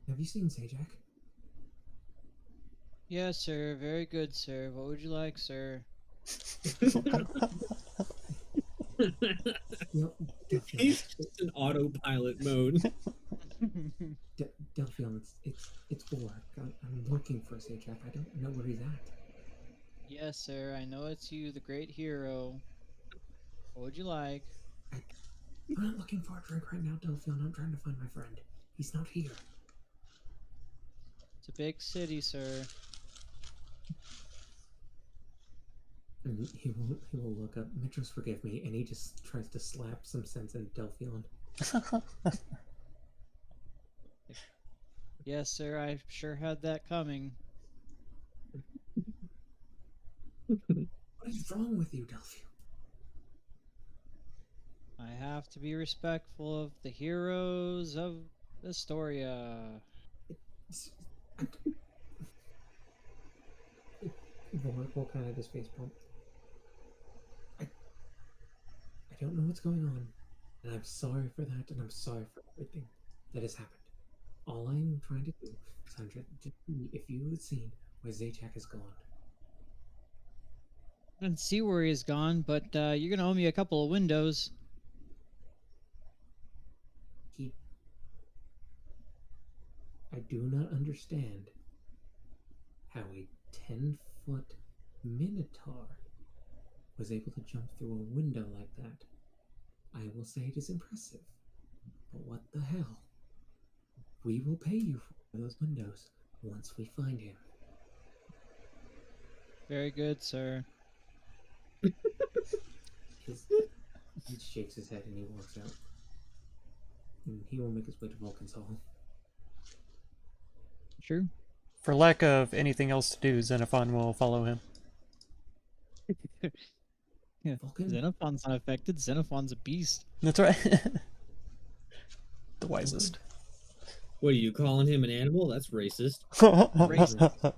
Have you seen Zajac? Yes, sir. Very good, sir. What would you like, sir? Yep, Delphion. He's just in autopilot mode. Delphion, it's Vorik. I'm looking for Zajac. I don't know where he's at. Yes, sir. I know it's you, the great hero. What would you like? I'm not looking for a drink right now, Delphion. I'm trying to find my friend. He's not here. It's a big city, sir. And he will look up. Mitros, forgive me, and he just tries to slap some sense in Delphion. Yes, sir. I sure had that coming. What is wrong with you, Delphion? I have to be respectful of the heroes of Astoria. Vorik will kind of just face palm. I don't know what's going on, and I'm sorry for that, and I'm sorry for everything that has happened. All I'm trying to do is I'm trying to see if you had seen where Zajac has gone. I didn't see where he's gone, but you're gonna owe me a couple of windows. I do not understand how a 10-foot Minotaur was able to jump through a window like that. I will say it is impressive, but what the hell? We will pay you for those windows once we find him. Very good, sir. He shakes his head and he walks out. And he will make his way to Vulcan's Hall. True. For lack of anything else to do, Xenophon will follow him. Yeah. Vulcan? Xenophon's not affected. Xenophon's a beast. That's right. The wisest. What are you calling him an animal? That's racist. Racist.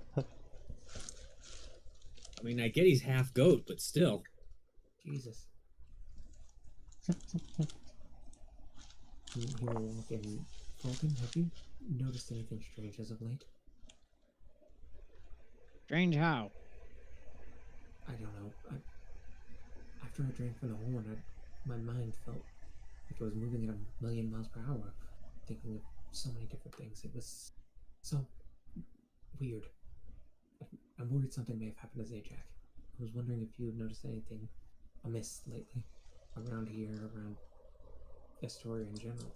I mean, I get he's half goat, but still. Jesus. He will walk in Vulcan, have you noticed anything strange as of late? Strange how? I don't know. After I drank from the horn, my mind felt like it was moving at a million miles per hour, thinking of so many different things. It was so weird. I'm worried something may have happened to Zajac. I was wondering if you have noticed anything amiss lately around here, around Astoria in general.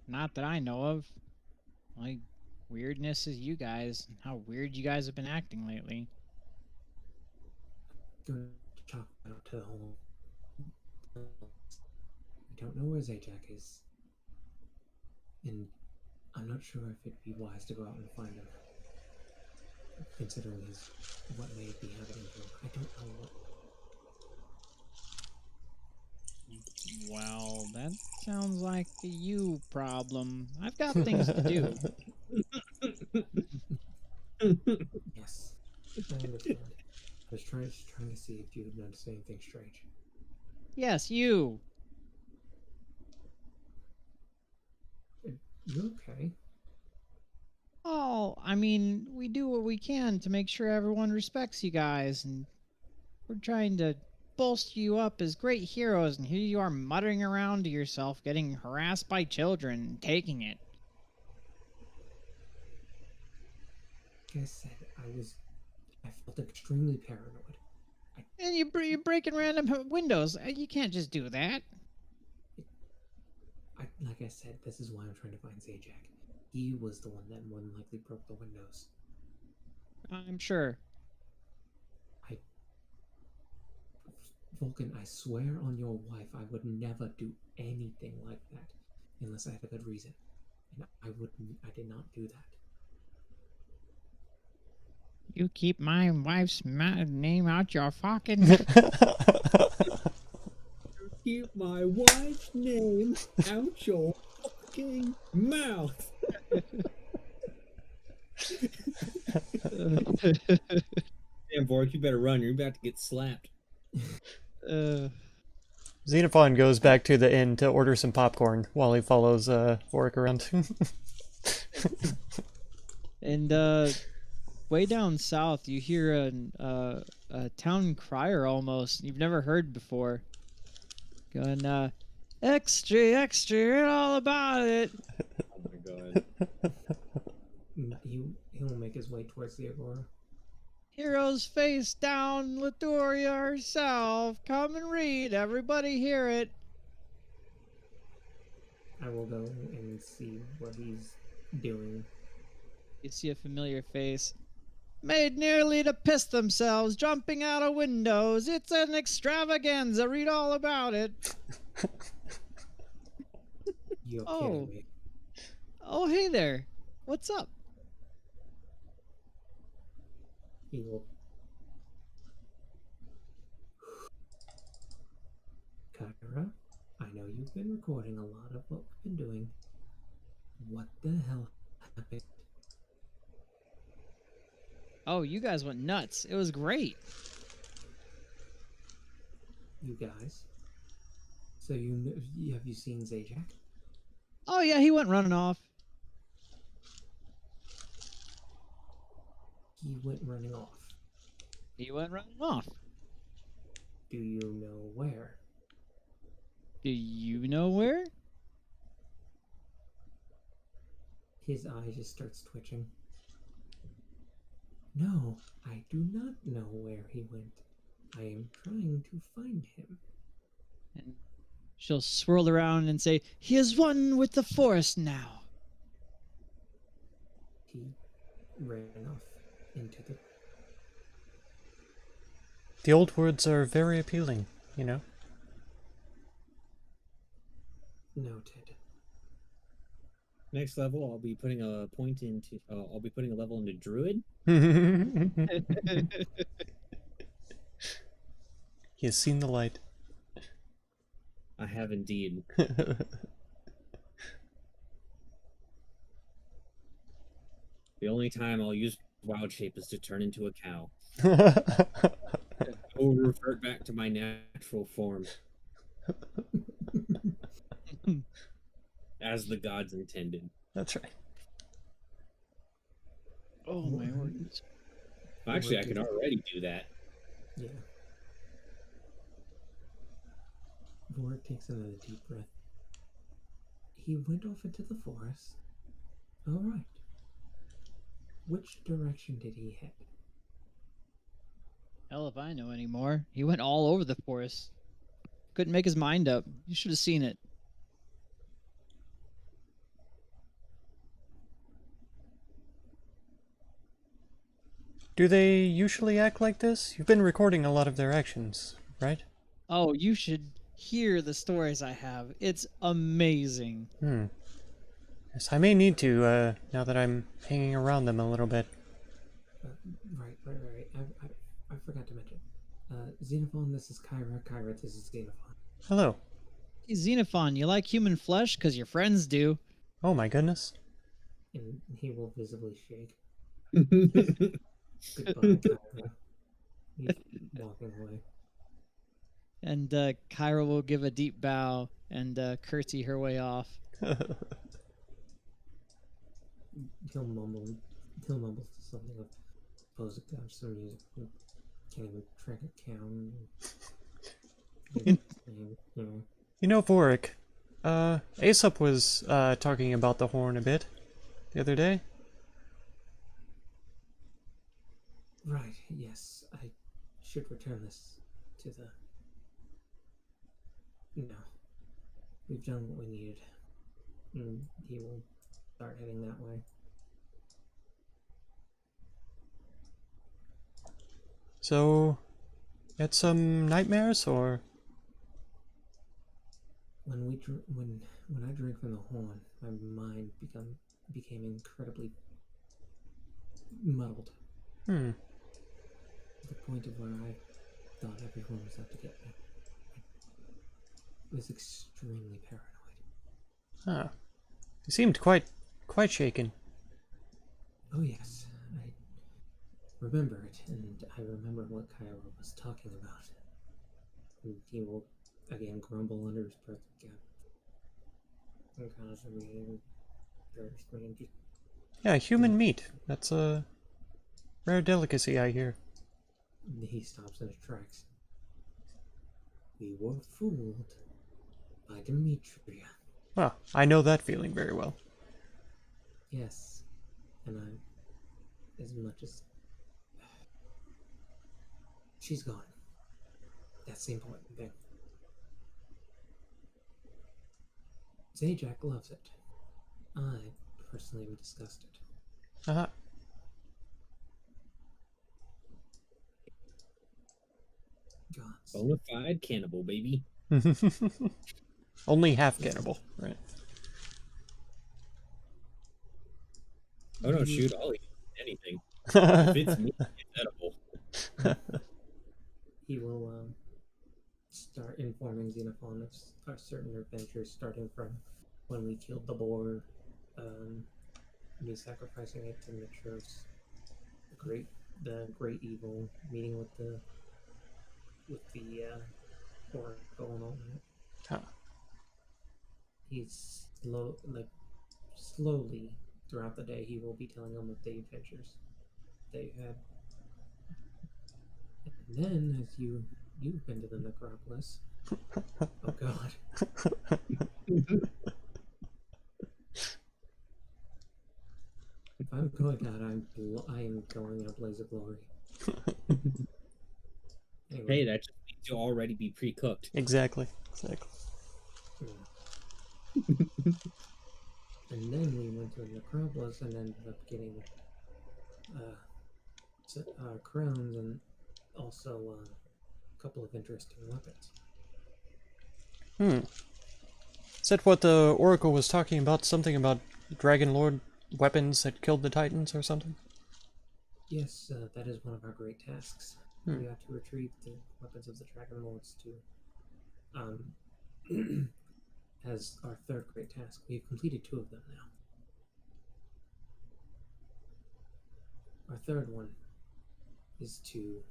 Not that I know of. Like, weirdness is you guys. How weird you guys have been acting lately. Going to chalk it up to the whole. I don't know where Zajac is, and I'm not sure if it'd be wise to go out and find him, considering what may be happening here. I don't know what. Well, that sounds like a you problem. I've got things to do. Yes, I understand. I was trying to see if you had noticed anything strange. Yes, you. You okay? Oh, I mean, we do what we can to make sure everyone respects you guys, and we're trying to bolster you up as great heroes, and here you are muttering around to yourself, getting harassed by children, and taking it. Like I said, I felt extremely paranoid. And you're breaking random windows. You can't just do that. Like I said, this is why I'm trying to find Zajac. He was the one that more than likely broke the windows. I'm sure. Vulcan, I swear on your wife, I would never do anything like that unless I had a good reason. And I did not do that. You keep my wife's name out your fucking... Keep my wife's name out your fucking mouth. Damn, Vork, you better run. You're about to get slapped. Xenophon goes back to the inn to order some popcorn while he follows Vorik around. And way down south, you hear a town crier almost you've never heard before, going, extra, extra, read all about it. Oh my god. He'll make his way towards the Agora. Heroes face down, Latoria herself. Come and read. Everybody hear it. I will go and see what he's doing. You see a familiar face. Made nearly to piss themselves, jumping out of windows. It's an extravaganza. Read all about it. You're Oh. kidding me. Oh, hey there. What's up? He will. Kakara, I know you've been recording a lot of what we've been doing. What the hell happened? Oh, you guys went nuts. It was great. You guys? So have you seen Zajac? Oh, yeah, he went running off. He went running off. He went running off. Do you know where? Do you know where? His eye just starts twitching. No, I do not know where he went. I am trying to find him. And she'll swirl around and say, he is one with the forest now. He ran off into the... The old words are very appealing, you know? Noted. Next level, I'll be putting a point into. I'll be putting a level into Druid. He has seen the light. I have indeed. The only time I'll use wild shape is to turn into a cow. I will revert back to my natural form. as the gods intended. That's right. Oh my organs. Actually, I can already do that. Yeah. Vork takes another deep breath. He went off into the forest. All right. Which direction did he head? Hell if I know anymore. He went all over the forest. Couldn't make his mind up. You should have seen it. Do they usually act like this? You've been recording a lot of their actions, right? Oh, you should hear the stories I have. It's amazing. Yes, I may need to, now that I'm hanging around them a little bit. Right. I forgot to mention. Xenophon, this is Kyra. Kyra, this is Xenophon. Hello. Hey, Xenophon, you like human flesh? Because your friends do. Oh my goodness. And he will visibly shake. Goodbye, Kyra. He's walking away. And Kyra will give a deep bow and curtsy her way off. He'll mumble something of pose a couch, some music. Can't even track a count. You know, Vorik, Aesop was talking about the horn a bit the other day. Right, yes. I should return this to the... No. We've done what we needed. And he will start heading that way. So, had some nightmares, or? When I drank from the horn, my mind became incredibly muddled. To the point of where I thought everyone was out to get me. I was extremely paranoid. Ah, you seemed quite shaken. Oh yes, I remember it, and I remember what Kyra was talking about. And he will again grumble under his breath again. Very strange. Yeah, human meat. That's a rare delicacy, I hear. He stops in his tracks. We were fooled by Demetria. Well, I know that feeling very well. Yes, and I, as much as she's gone. That's the important thing. Zajac loves it. I personally am disgusted. Uh-huh. Gods. Bona fide cannibal, baby. Only half cannibal, right? Oh no, shoot, I'll eat anything. If it's meat, it's edible. He will start informing Xenophon of our certain adventures, starting from when we killed the boar, me sacrificing it to Mitros, the great evil, meeting with the oracle and all that. Huh. He's slowly throughout the day he will be telling them of the adventures they had. And then, as you've been to the necropolis. Oh God. If I'm going out, I am going in a blaze of glory. Anyway. Hey, that just means you'll already be pre-cooked. Exactly. And then we went to the necropolis and ended up getting crowns and also a couple of interesting weapons. Is that what the Oracle was talking about? Something about Dragon Lord weapons that killed the Titans or something? Yes, that is one of our great tasks. We have to retrieve the weapons of the Dragon Lords to as our third great task. We've completed 2 of them now. Our third one is to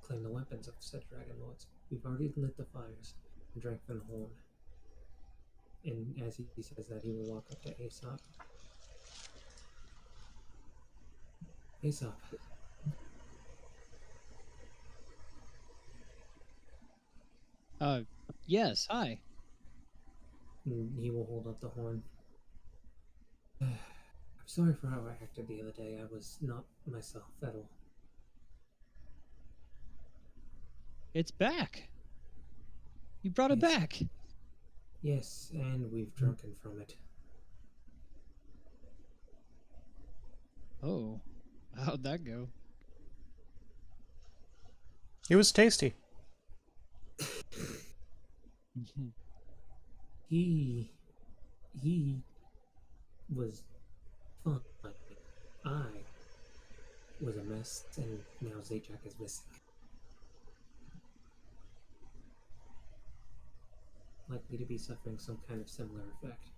claim the weapons of said Dragon Lords. We've already lit the fires. and drank from the horn. And as he says that, he will walk up to Aesop. Aesop. Yes, hi. And he will hold up the horn. I'm sorry for how I acted the other day. I was not myself at all. It's back. You brought it Yes. back. Yes, and we've drunken from it. Oh, how'd that go? It was tasty. He was fine. I was a mess, and now Zajac is missing. Likely to be suffering some kind of similar effect.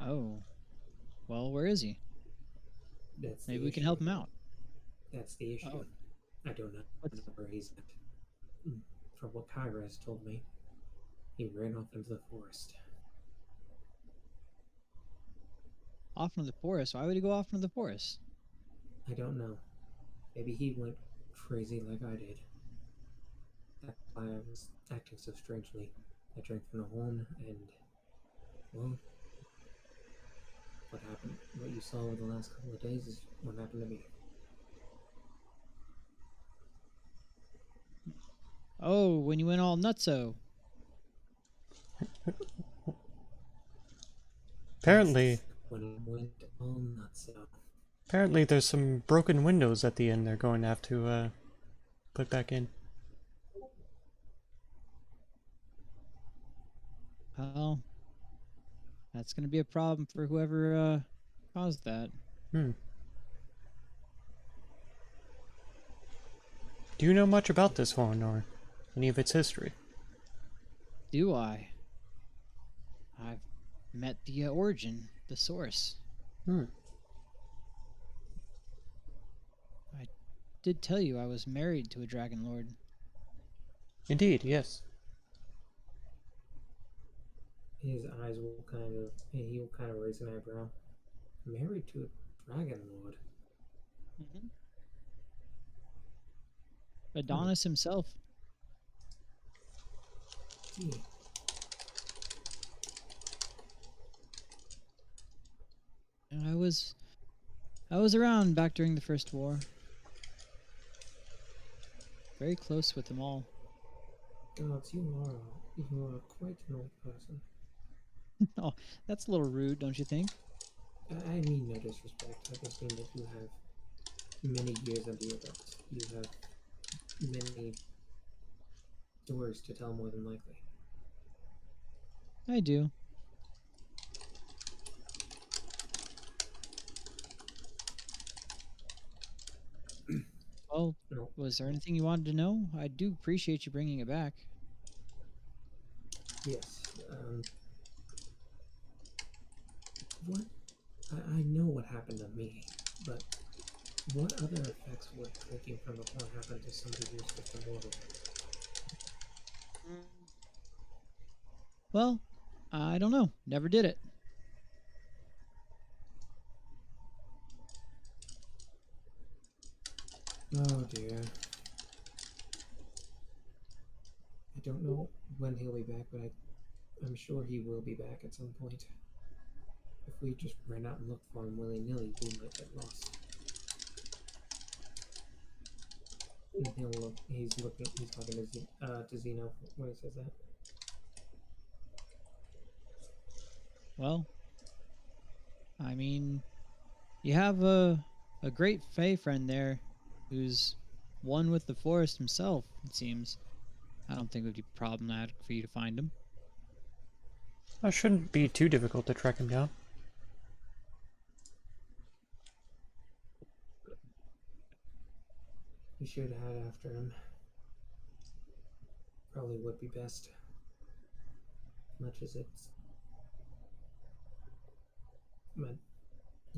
Oh, well, where is he? That's Maybe the we can issue. help him out. That's the issue. Oh. I don't know What's- where he's at. From what Kyra has told me, he ran off into the forest. Off into the forest? Why would he go off into the forest? I don't know. Maybe he went crazy like I did. That's why I was acting so strangely. I drank from the horn, and well, what happened? What you saw over the last couple of days is what happened to me. Oh, when you went all nutso. Apparently, When he went all nuts out. apparently there's some broken windows at the end they're going to have to put back in. Well, that's going to be a problem for whoever caused that. Hmm. Do you know much about this horn or any of its history? Do I? I've met the origin, the source. Hmm. I did tell you I was married to a dragon lord. Indeed, yes. His eyes will he will kind of raise an eyebrow. Married to a dragon lord. Mm-hmm. Adonis himself. Gee. And I was around back during the First War. Very close with them all. Gods, you are quite an old person. Oh, that's a little rude, don't you think? I mean no disrespect. I just mean that you have many years under your belt. You have many stories to tell, more than likely. I do. Well, No. was there anything you wanted to know? I do appreciate you bringing it back. Yes. What? I know what happened to me, but what other effects would drinking from the horn happen to somebody who's just immortal? Well, I don't know. Never did it. Oh dear. I don't know when he'll be back, but I'm sure he will be back at some point. If we just ran out and looked for him willy-nilly, we might get lost. And he's talking to Zeno when he says that. Well, I mean, you have a great Fey friend there who's one with the forest himself, it seems. I don't think it would be problematic for you to find him. It shouldn't be too difficult to track him down. We should head after him. Probably would be best. Much as it's... But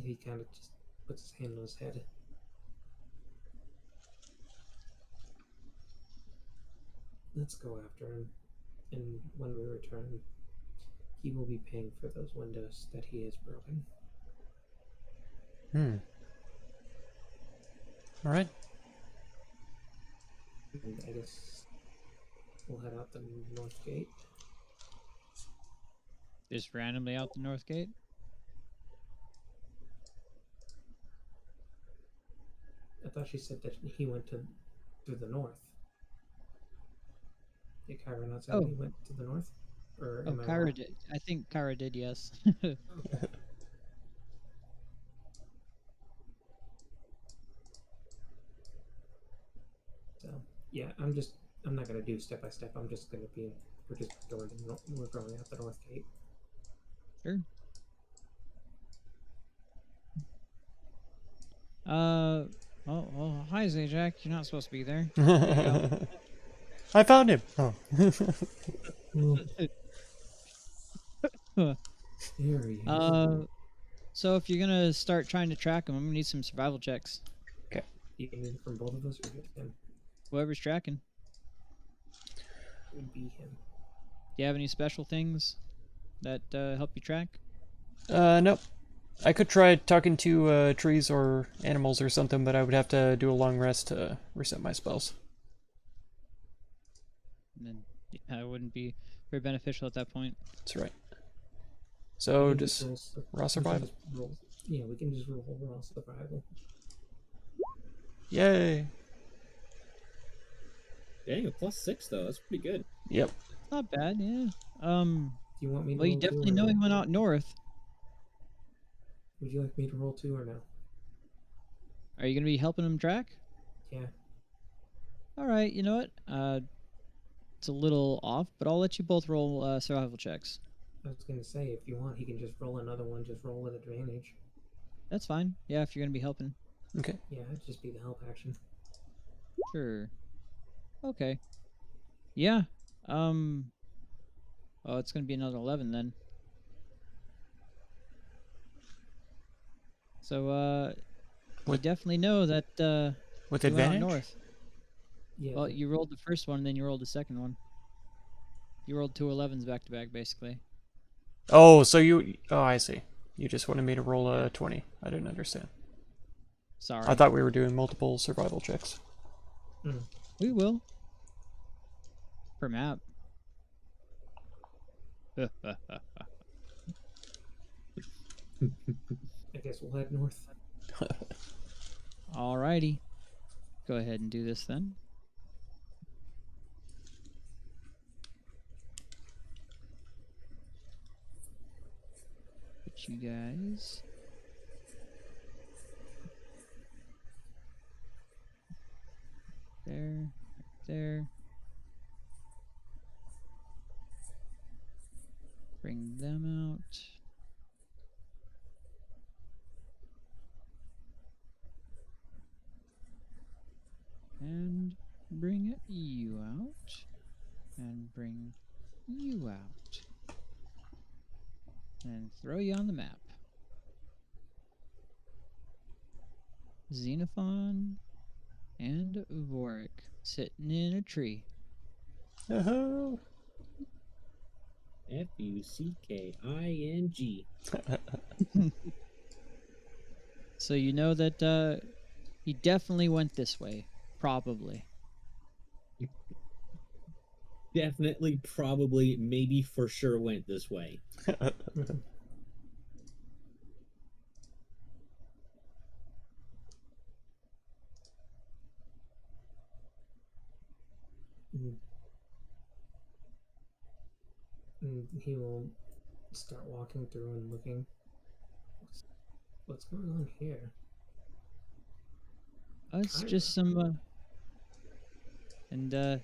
he kind of just puts his hand on his head. let's go after him. And when we return, he will be paying for those windows that he has broken. All right. And I guess we'll head out the north gate. Just randomly out the north gate? I thought she said that he went through the north. Did Kyra not say Oh. he went to the north? Or Oh, am I Kyra wrong? did. I think Kyra did, yes. So yeah, I'm not gonna do step by step. I'm just gonna be. We're just going. We're going out the north gate. Sure. Oh, hi, Zajac. You're not supposed to be there. There you I found him. Oh. go. Here he is. So if you're gonna start trying to track him, I'm gonna need some survival checks. You can need it from both of us, or just him. Whoever's tracking. It would be him. Do you have any special things that help you track? Nope. I could try talking to trees or animals or something, but I would have to do a long rest to reset my spells. And then it wouldn't be very beneficial at that point. That's right. So We can just roll raw we can survival. just roll- Yeah, we can just roll raw survival. Yay! Dang, a +6 though. That's pretty good. Yep. Not bad, yeah. Do you want me to Well, you roll two definitely or know no? he went out north. Would you like me to roll 2 or no? Are you gonna be helping him track? Yeah. All right. You know what? It's a little off, but I'll let you both roll survival checks. I was gonna say, if you want, he can just roll another one. Just roll with advantage. That's fine. Yeah, if you're gonna be helping. Okay. Yeah, it'd just be the help action. Sure. Okay. Yeah. Oh, it's gonna be another 11 then. So you With- definitely know that With he went out advantage? north. Yeah. Well, you rolled the first one, then you rolled the second one. You rolled 2 11s back to back, basically. Oh, so you... Oh, I see. You just wanted me to roll a 20. I didn't understand. Sorry. I thought we were doing multiple survival checks. We will. Per map. I guess we'll head north. Alrighty. Go ahead and do this then. Put you guys. There. Right there. Bring them out. And bring you out. And bring you out. And throw you on the map. Xenophon and Vorik sitting in a tree. Oh. Fucking. So you know that he definitely went this way. Probably. Definitely, probably, maybe for sure went this way. And he will start walking through and looking. What's going on here? It's Kyra. just some and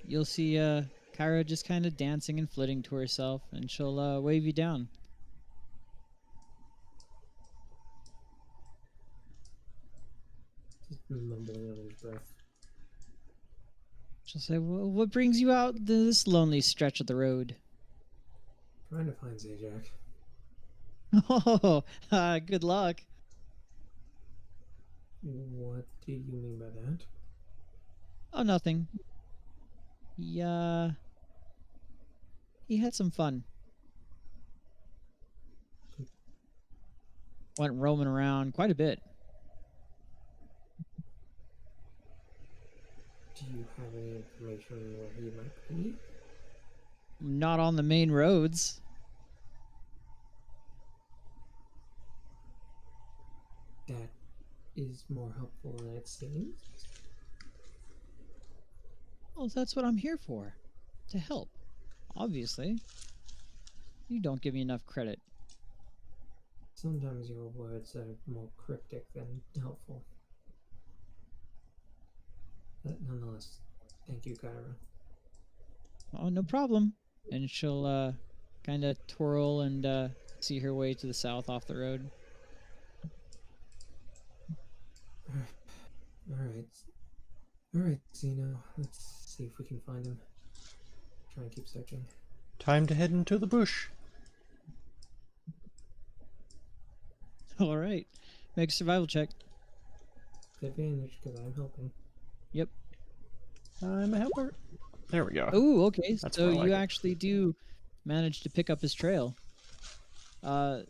you'll see Kyra just kind of dancing and flitting to herself, and she'll wave you down. Just mumbling under his breath. She'll say, "Well, what brings you out this lonely stretch of the road?" Trying to find Zajac. Oh, good luck. What do you mean by that? Oh, nothing. He had some fun. Went roaming around quite a bit. Do you have any information where he might be? Not on the main roads. That is more helpful than it seems. Well, that's what I'm here for. To help. Obviously. You don't give me enough credit. Sometimes your words are more cryptic than helpful. But nonetheless, thank you, Kyra. Oh, no problem. And she'll kind of twirl and see her way to the south off the road. Alright, Zeno. Let's see if we can find him. Try and keep searching. Time to head into the bush. All right. Make a survival check. Advantage, because I'm helping. Yep. I'm a helper. There we go. Oh, okay. That's So more like you it. actually do manage to pick up his trail. Though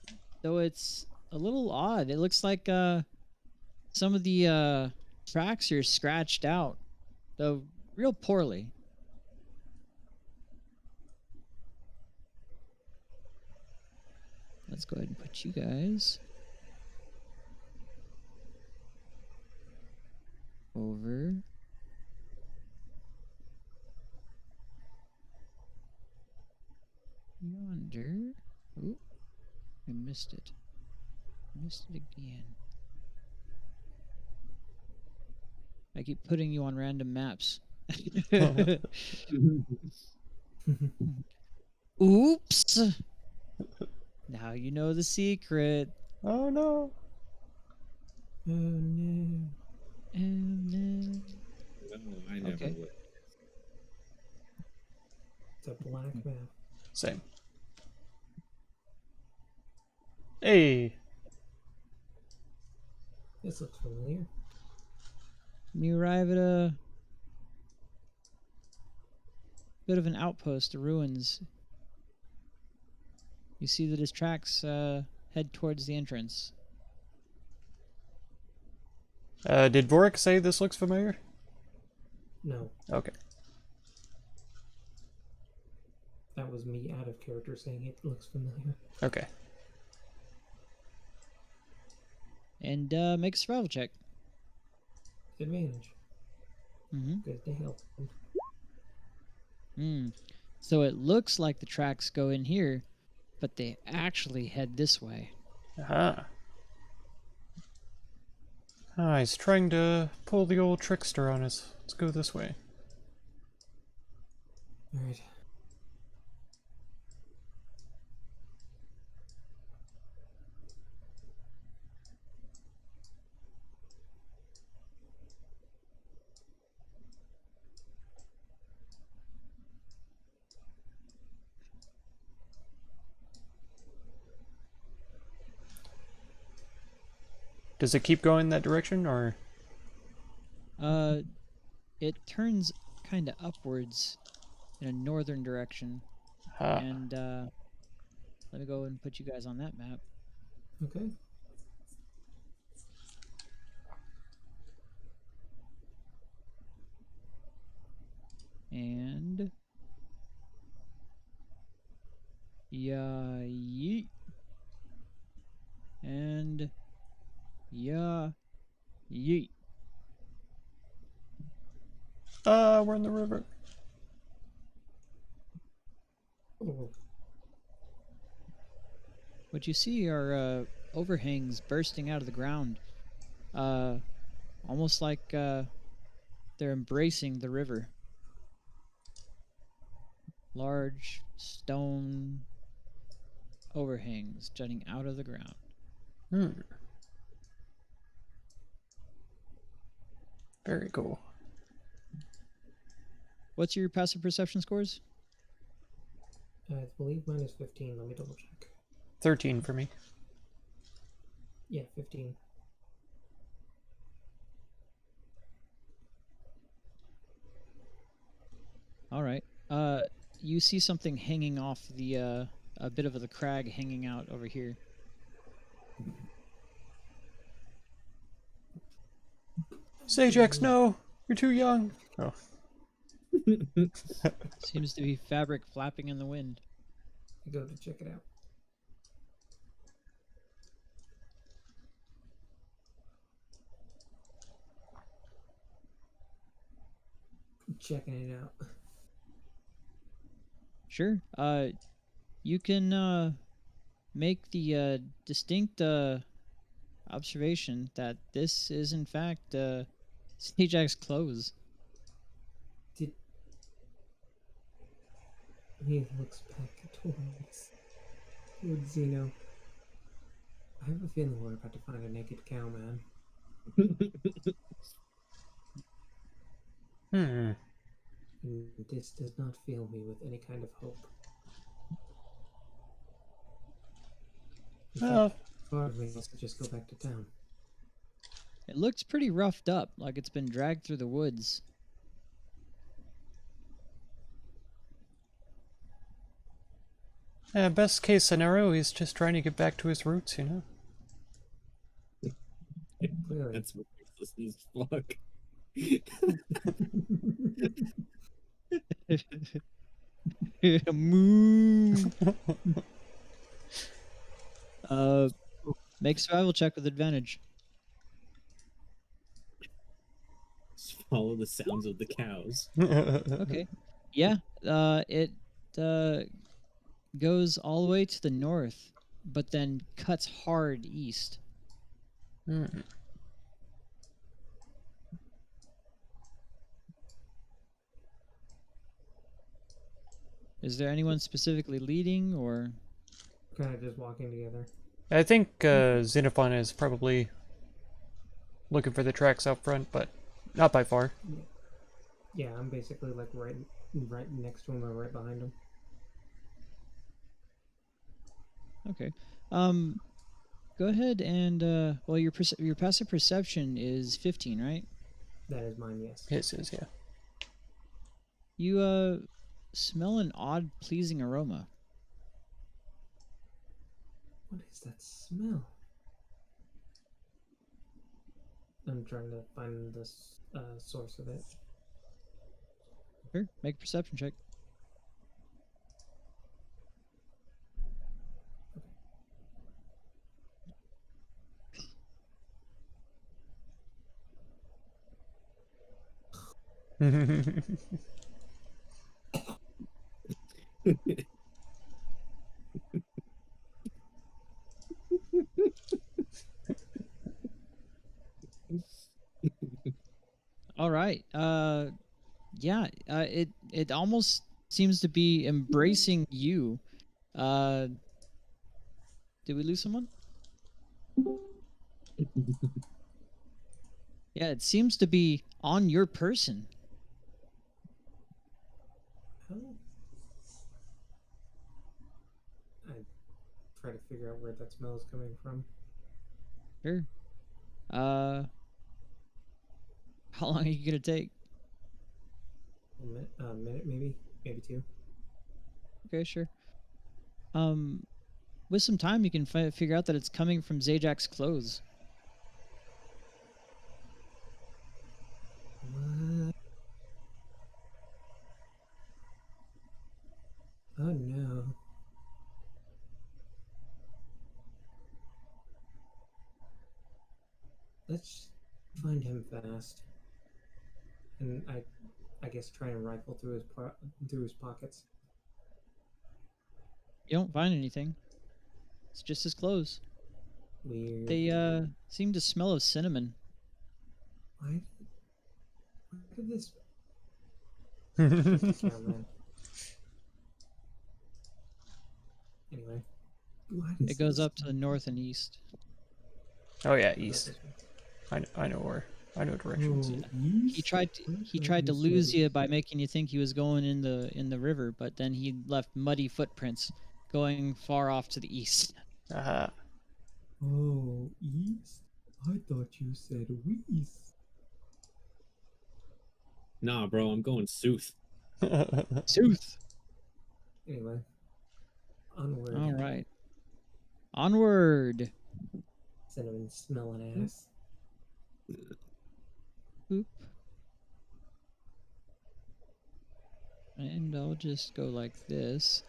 it's a little odd. It looks like some of the tracks are scratched out, though real poorly. Let's go ahead and put you guys over. Yonder. Ooh, I missed it. Missed it again. I keep putting you on random maps. Oops! Now you know the secret. Oh no. Oh no. Oh no. No, I never Okay. would. It's a black map. Same. Hey. This looks familiar. You arrive at a bit of an outpost, the ruins. You see that his tracks head towards the entrance. Did Vorik say this looks familiar? No, Okay. that was me out of character saying it looks familiar. Okay. And make a survival check. Advantage, Mm-hmm. because they help. So it looks like the tracks go in here, but they actually head this way. Aha. Ah, he's trying to pull the old trickster on us. Let's go this way. Alright. Does it keep going that direction, or? It turns kind of upwards in a northern direction. Ah. And let me go and put you guys on that map. Okay. And yeah, yeet. And yeah, yeet. We're in the river. Oh, What you see are overhangs bursting out of the ground, almost like they're embracing the river. Large stone overhangs jutting out of the ground. Very cool. What's your passive perception scores? I believe mine is 15. Let me double check. 13 for me. Yeah, 15. All right. You see something hanging off the a bit of the crag hanging out over here. Sajax, no! You're too young! Oh. Seems to be fabric flapping in the wind. I go to check it out. Checking it out. Sure. You can make the distinct observation that this is in fact Sajak's clothes. Did he looks back towards Zeno. I have a feeling we're about to find a naked cow, man. Hmm. And this does not fill me with any kind of hope. In Well, fact, part of me wants to just go back to town. It looks pretty roughed up, like it's been dragged through the woods. yeah, best case scenario, he's just trying to get back to his roots, you know? Clearly. That's ridiculous as fuck. Moo. Make survival check with advantage. Just follow the sounds of the cows. Okay. Yeah. It goes all the way to the north, but then cuts hard east. Hmm. Is there anyone specifically leading, or? Kind of just walking together. I think Xenophon is probably looking for the tracks out front, but not by far. Yeah, I'm basically like right next to him or right behind him. Okay. Go ahead and well, your passive perception is 15, right? That is mine, yes. His is, yeah. You smell an odd, pleasing aroma. What is that smell? I'm trying to find the source of it. Sure. Make a perception check. All right. Yeah. It almost seems to be embracing you. Did we lose someone? Yeah, it seems to be on your person. Oh. I try to figure out where that smell is coming from. Sure. How long are you gonna take? A minute, maybe two. Okay, sure. With some time, you can figure out that it's coming from Zajak's clothes. What? Oh no. Let's find him fast. And I guess try and rifle through his pockets. You don't find anything. It's just his clothes. Weird. They seem to smell of cinnamon. Why did this the camera? Anyway. Why does It goes this- up to the north and east. Oh yeah, Oh, east. this way. I know where. I know directions. Oh, He tried to lose you by making you think he was going in the river, but then he left muddy footprints going far off to the east. Aha. Oh, east? I thought you said west. Nah, bro, I'm going sooth. Sooth. Anyway, onward. All right. Onward. Cinnamon smelling ass. Boop. And I'll just go like this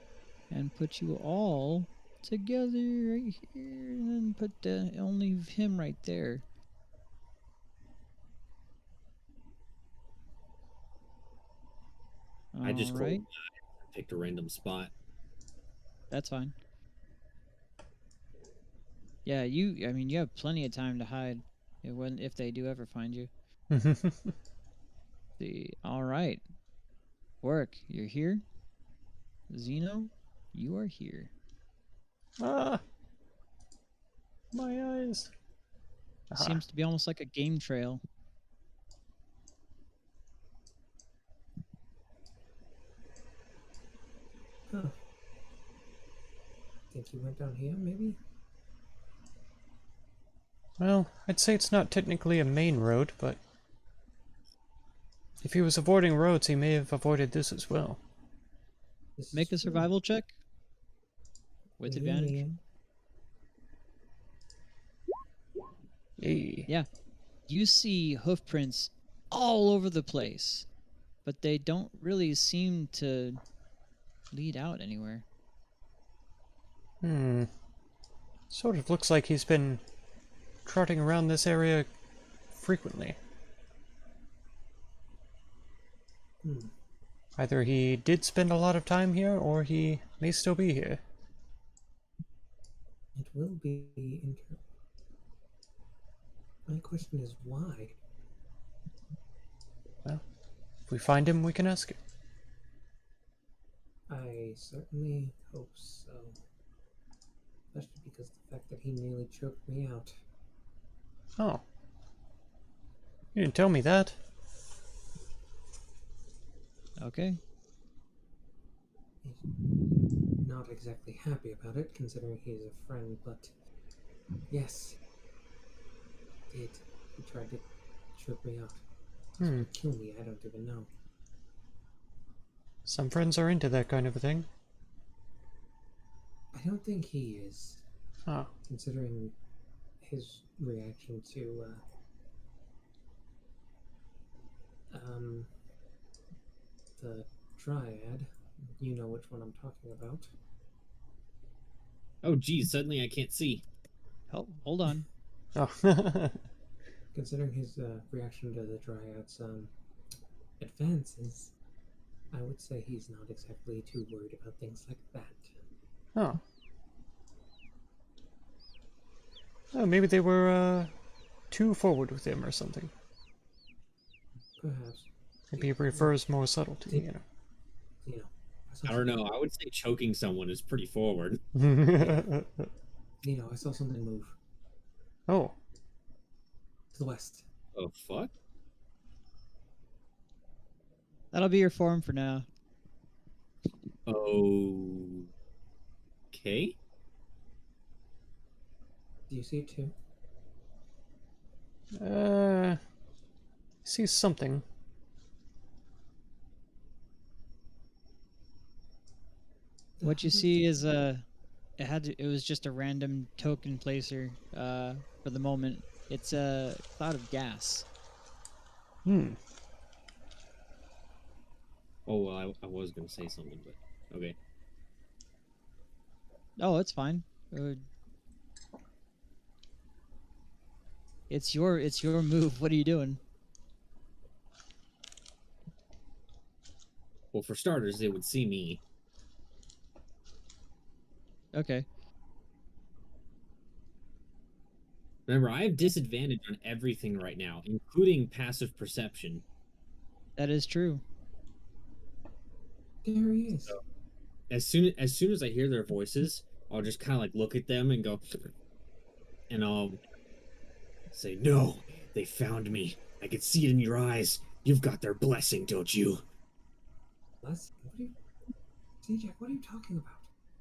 and put you all together right here and then put only him right there. I just All rolled right. picked a random spot. That's fine. Yeah, I mean, you have plenty of time to hide if they do ever find you. All right. Work, you're here. Zeno, you are here. Ah, my eyes. It seems to be almost like a game trail. Huh. Think he went down here, maybe? Well, I'd say it's not technically a main road, but if he was avoiding roads, he may have avoided this as well. This is Make a true. survival check with advantage. Yeah. Hey. Yeah. You see hoof prints all over the place, but they don't really seem to lead out anywhere. Sort of looks like he's been trotting around this area frequently. Either he did spend a lot of time here, or he may still be here. It will be My question is why? Well, if we find him, we can ask him. I certainly hope so. Especially because of the fact that he nearly choked me out. Oh. You didn't tell me that. Okay. He's not exactly happy about it, considering he's a friend, but yes, he did. He tried to choke me out. Kill me, I don't even know. Some friends are into that kind of a thing. I don't think he is, Oh. considering his reaction to the Dryad. You know which one I'm talking about. Oh, geez, suddenly I can't see. Oh, hold on. Oh. Considering his reaction to the Dryad's advances, I would say he's not exactly too worried about things like that. Oh. Oh, maybe they were too forward with him or something. Perhaps. Maybe he prefers more subtlety, you know. You know. I don't know. I would say choking someone is pretty forward. You know, I saw something move Oh. to the west. Oh, fuck? That'll be your form for now. Okay. Do you see it too? I see something. What you see is it was just a random token placer for the moment. It's a cloud of gas. Oh, well, I was going to say something, but okay. Oh, it's fine. It's your move. What are you doing? Well, for starters, they would see me. Okay. Remember, I have disadvantage on everything right now, including passive perception. That is true. There he is. So, as soon as I hear their voices, I'll just kind of like look at them and go, and I'll say, "No, they found me. I can see it in your eyes. You've got their blessing, don't you?" Blessing? C-Jack, what are you talking about?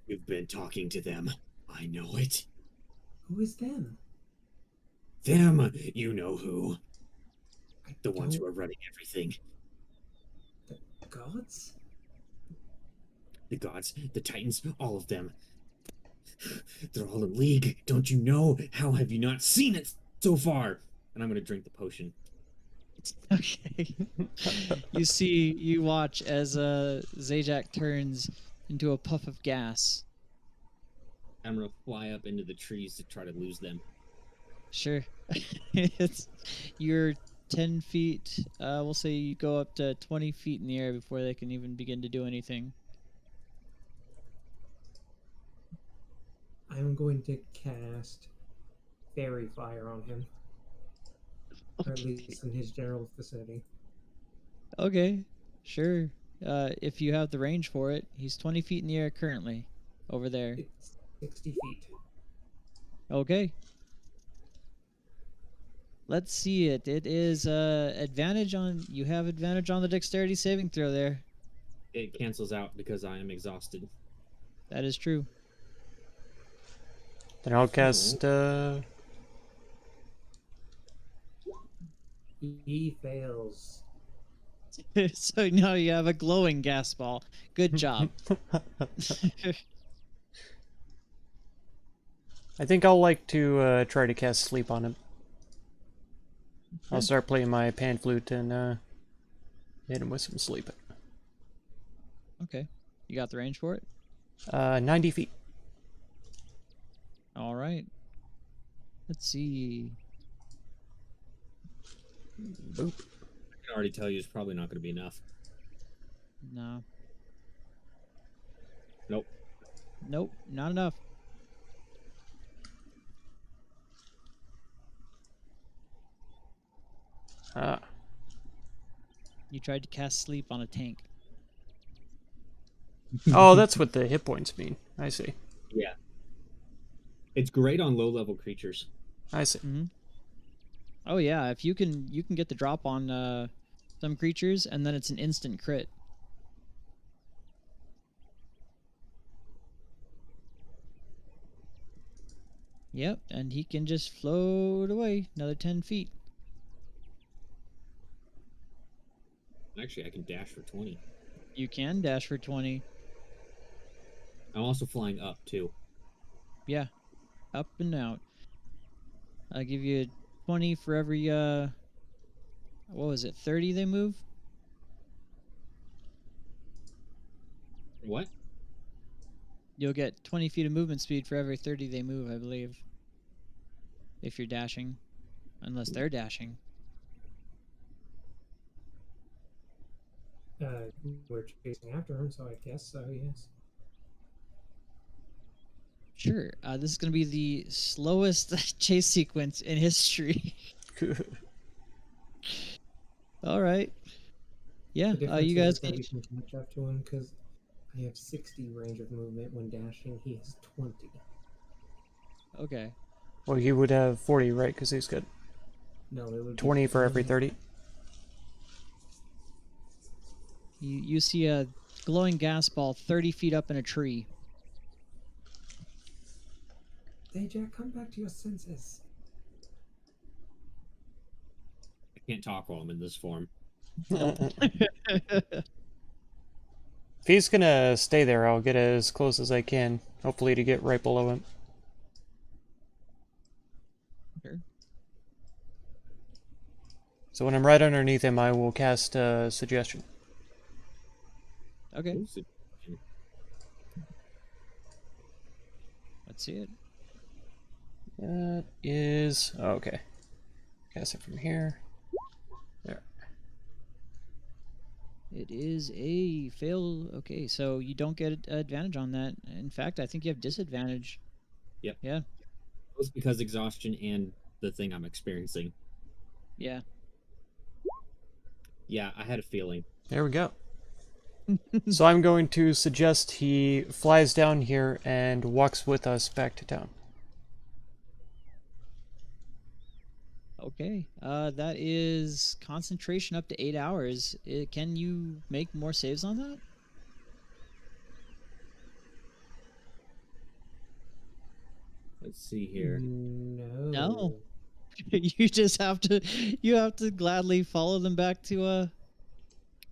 You've been talking to them. I know it. Who is them? Them, you know who. I The ones who don't- are running everything. The gods? The gods, the titans, all of them. They're all in league. Don't you know? How have you not seen it so far? And I'm going to drink the potion. Okay. You watch as Zajac turns into a puff of gas. I'm going to fly up into the trees to try to lose them. Sure. You're 10 feet. We'll say you go up to 20 feet in the air before they can even begin to do anything. I'm going to cast Fairy Fire on him. Or at least in his general vicinity. Okay, sure. If you have the range for it, he's 20 feet in the air currently, over there. It's 60 feet. Okay. Let's see it. It is advantage on. You have advantage on the dexterity saving throw there. It cancels out because I am exhausted. That is true. Then I'll cast. He fails. So now you have a glowing gas ball. Good job. I think I'll like to try to cast sleep on him. I'll start playing my pan flute and hit him with some sleep. Okay. You got the range for it? 90 feet. All right. Let's see. Boop. I can already tell you it's probably not going to be enough. No. Nope. Nope, not enough. Ah. You tried to cast sleep on a tank. Oh, that's what the hit points mean. I see. Yeah. It's great on low-level creatures. I see. Mm-hmm. Oh yeah, if you can get the drop on some creatures, and then it's an instant crit. Yep, and he can just float away another 10 feet. Actually, I can dash for 20. You can dash for 20. I'm also flying up, too. Yeah, up and out. I'll give you 20 for every, what was it, 30 they move? What? You'll get 20 feet of movement speed for every 30 they move, I believe. If you're dashing. Unless they're dashing. We're chasing after him, so I guess so, yes. Sure. This is going to be the slowest chase sequence in history. All right. Yeah, The difference you guys is that can... we can catch up to him because I have 60 range of movement when dashing. He has 20. Okay. Well, you would have 40, right? Because he's got No, it would 20 be for every 30. You see a glowing gas ball 30 feet up in a tree. Hey, Jack, come back to your senses. I can't talk while I'm in this form. If he's gonna stay there, I'll get as close as I can. Hopefully to get right below him. Sure. So when I'm right underneath him, I will cast Suggestion. Okay. Ooh, Let's see it. That is... Oh, okay. Cast it from here. There. It is a fail. Okay, so you don't get advantage on that. In fact, I think you have disadvantage. Yep. Yeah. Both because exhaustion and the thing I'm experiencing. Yeah. Yeah, I had a feeling. There we go. So I'm going to suggest he flies down here and walks with us back to town. Okay. That is concentration up to 8 hours. Can you make more saves on that? Let's see here. No. No. You just have to gladly follow them back to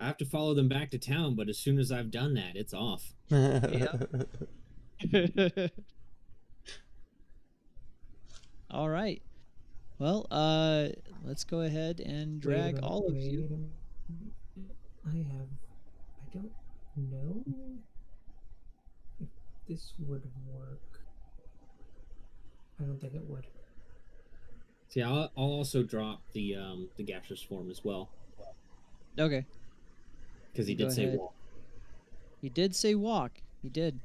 I have to follow them back to town, but as soon as I've done that, it's off. All right. Well, let's go ahead and drag all of you. I don't know if this would work. I don't think it would. See, I'll also drop the gaseous form as well Okay. because he Go did say ahead. walk. He did say walk. He did.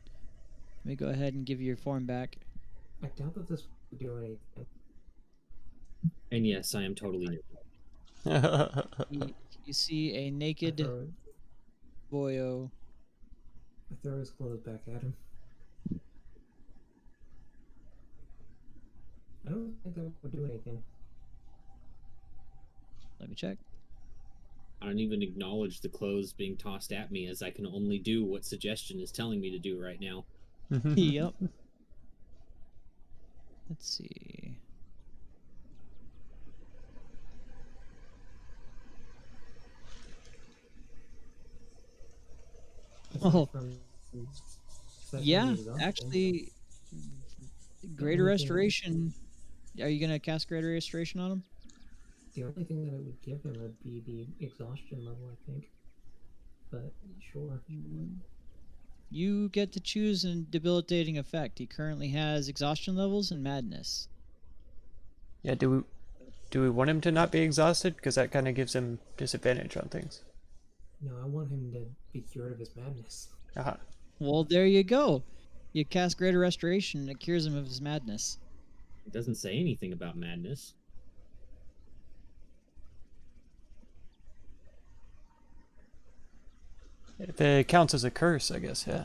Let me go ahead and give you your form back. I doubt that this would do anything. And yes, I am totally new. You see a naked boyo. I throw his clothes back at him. I don't think that would do anything. Let me check. I don't even acknowledge the clothes being tossed at me, as I can only do what suggestion is telling me to do right now. Yep. Let's see. Oh, yeah, actually, Greater Restoration. Are you gonna cast Greater Restoration on him? The only thing that I would give him would be the exhaustion level, I think. But sure. You get to choose a debilitating effect. He currently has exhaustion levels and madness. Yeah, do we want him to not be exhausted? Because that kind of gives him disadvantage on things. No, I want him to be cured of his madness. Aha. Well, there you go. You cast Greater Restoration and it cures him of his madness. It doesn't say anything about madness. If it counts as a curse, I guess, yeah.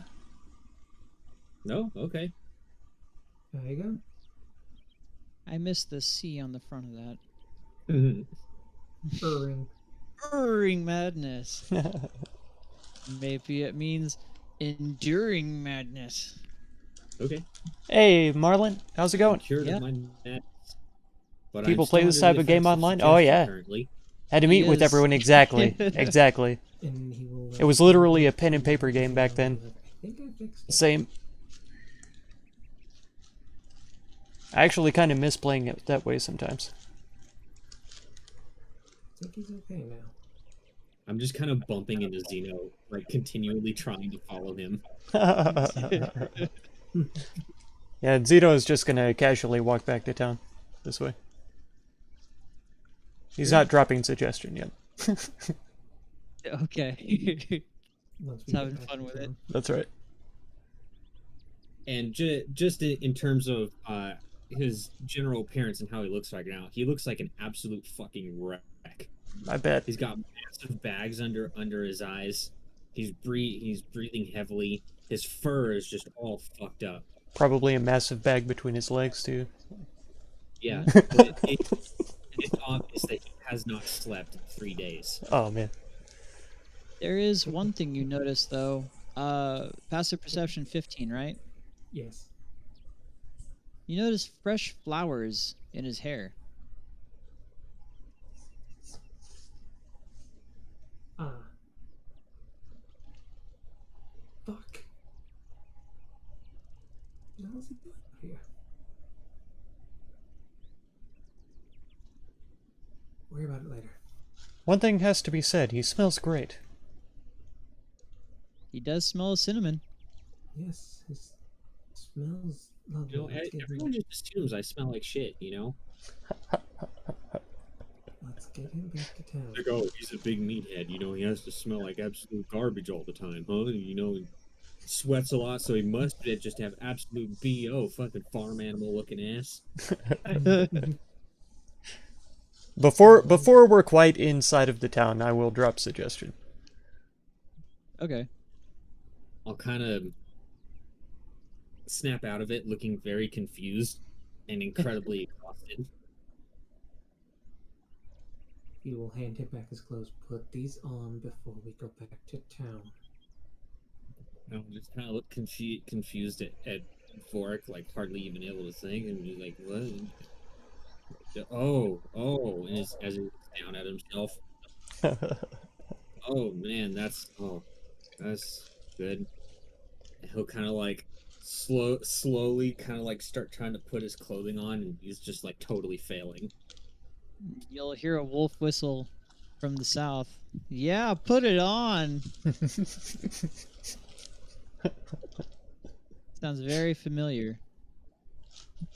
No? Okay. There you go. I missed the C on the front of that. Purring. Purring madness. Maybe it means enduring madness. Okay. Hey, Marlon, how's it going? Cured Yeah. of my madness. But People I'm play still this under type the of game effects online? Oh, suggestion yeah. Currently. Had to meet with is. everyone exactly. Exactly. And he will, It was literally a pen and paper game back then. I think I fixed it. Same. I actually kind of miss playing it that way sometimes. I think he's okay now. I'm just kind of bumping into Zeno, like continually trying to follow him. Yeah, Zito is just gonna casually walk back to town this way. He's not dropping suggestion yet. Once Okay. we He's get having back fun to with it. town. That's right. And just in terms of his general appearance and how he looks right now, he looks like an absolute fucking wreck. I bet. He's got massive bags under his eyes. He's breathing heavily. His fur is just all fucked up. Probably a massive bag between his legs, too. Yeah, but it's obvious that he has not slept in 3 days. Oh, man. There is one thing you notice, though. Passive Perception 15, right? Yes. You notice fresh flowers in his hair. Ah. Fuck. What the hell is he doing out here? Worry about it later. One thing has to be said. He smells great. He does smell of cinnamon. Yes, it smells lovely. You know, everyone just assumes I smell like shit, you know? Let's get him back to town. Like, oh, he's a big meathead, you know, he has to smell like absolute garbage all the time, huh? You know, he sweats a lot, so he must just have absolute BO, fucking farm animal looking ass. Before we're quite inside of the town, I will drop suggestion. Okay. I'll kind of snap out of it looking very confused and incredibly exhausted. You will hand him back his clothes. Put these on before we go back to town. I'll just kind of look confused at Vorik, like hardly even able to think, and be like, what? Oh, and as he looks down at himself. Oh man, that's good. He'll kind of like slowly kind of like start trying to put his clothing on, and he's just like totally failing. You'll hear a wolf whistle from the south. Yeah, put it on. Sounds very familiar.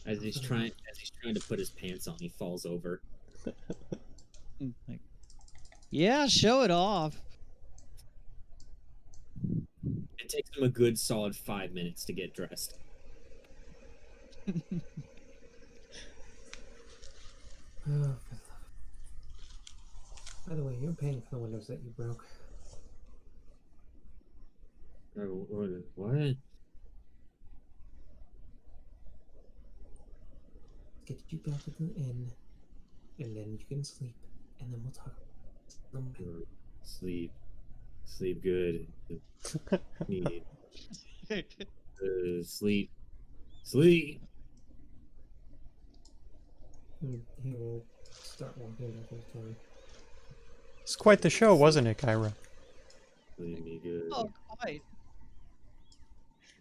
As he's trying to put his pants on, he falls over. Like, yeah, show it off. It takes him a good solid 5 minutes to get dressed. Oh, by the way, you're paying for the windows that you broke. What? Get you back to the inn, and then you can sleep, and then we'll talk. Sleep. Sleep good. Need sleep. Sleep. And he will start walking back into town. It's quite the show, wasn't it, Kyra? Sleep me good. Oh, quite.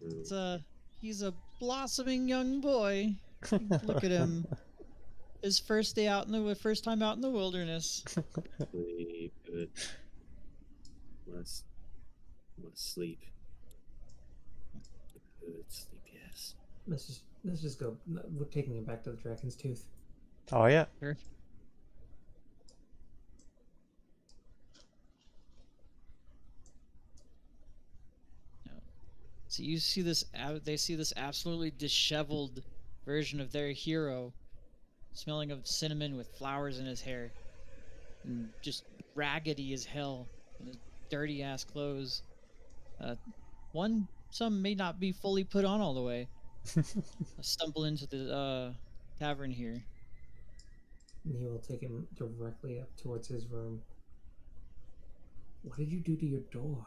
It's he's a blossoming young boy. Look at him. His first time out in the wilderness. Sleep good. Must sleep. Good sleep, yes. Let's just go. We're taking him back to the Dragon's Tooth. Oh yeah. Sure. So you see this. They see this absolutely disheveled version of their hero, smelling of cinnamon with flowers in his hair, and just raggedy as hell in his dirty ass clothes. Some may not be fully put on all the way. Stumble into the tavern here. And he will take him directly up towards his room. What did you do to your door?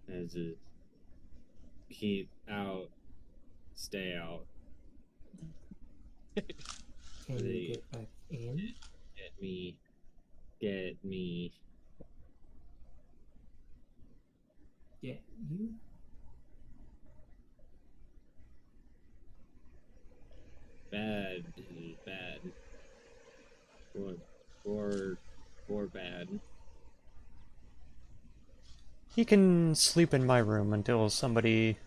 As a keep out, stay out. Can you get back in? Get me. Get you? Bad. Or bad. He can sleep in my room until somebody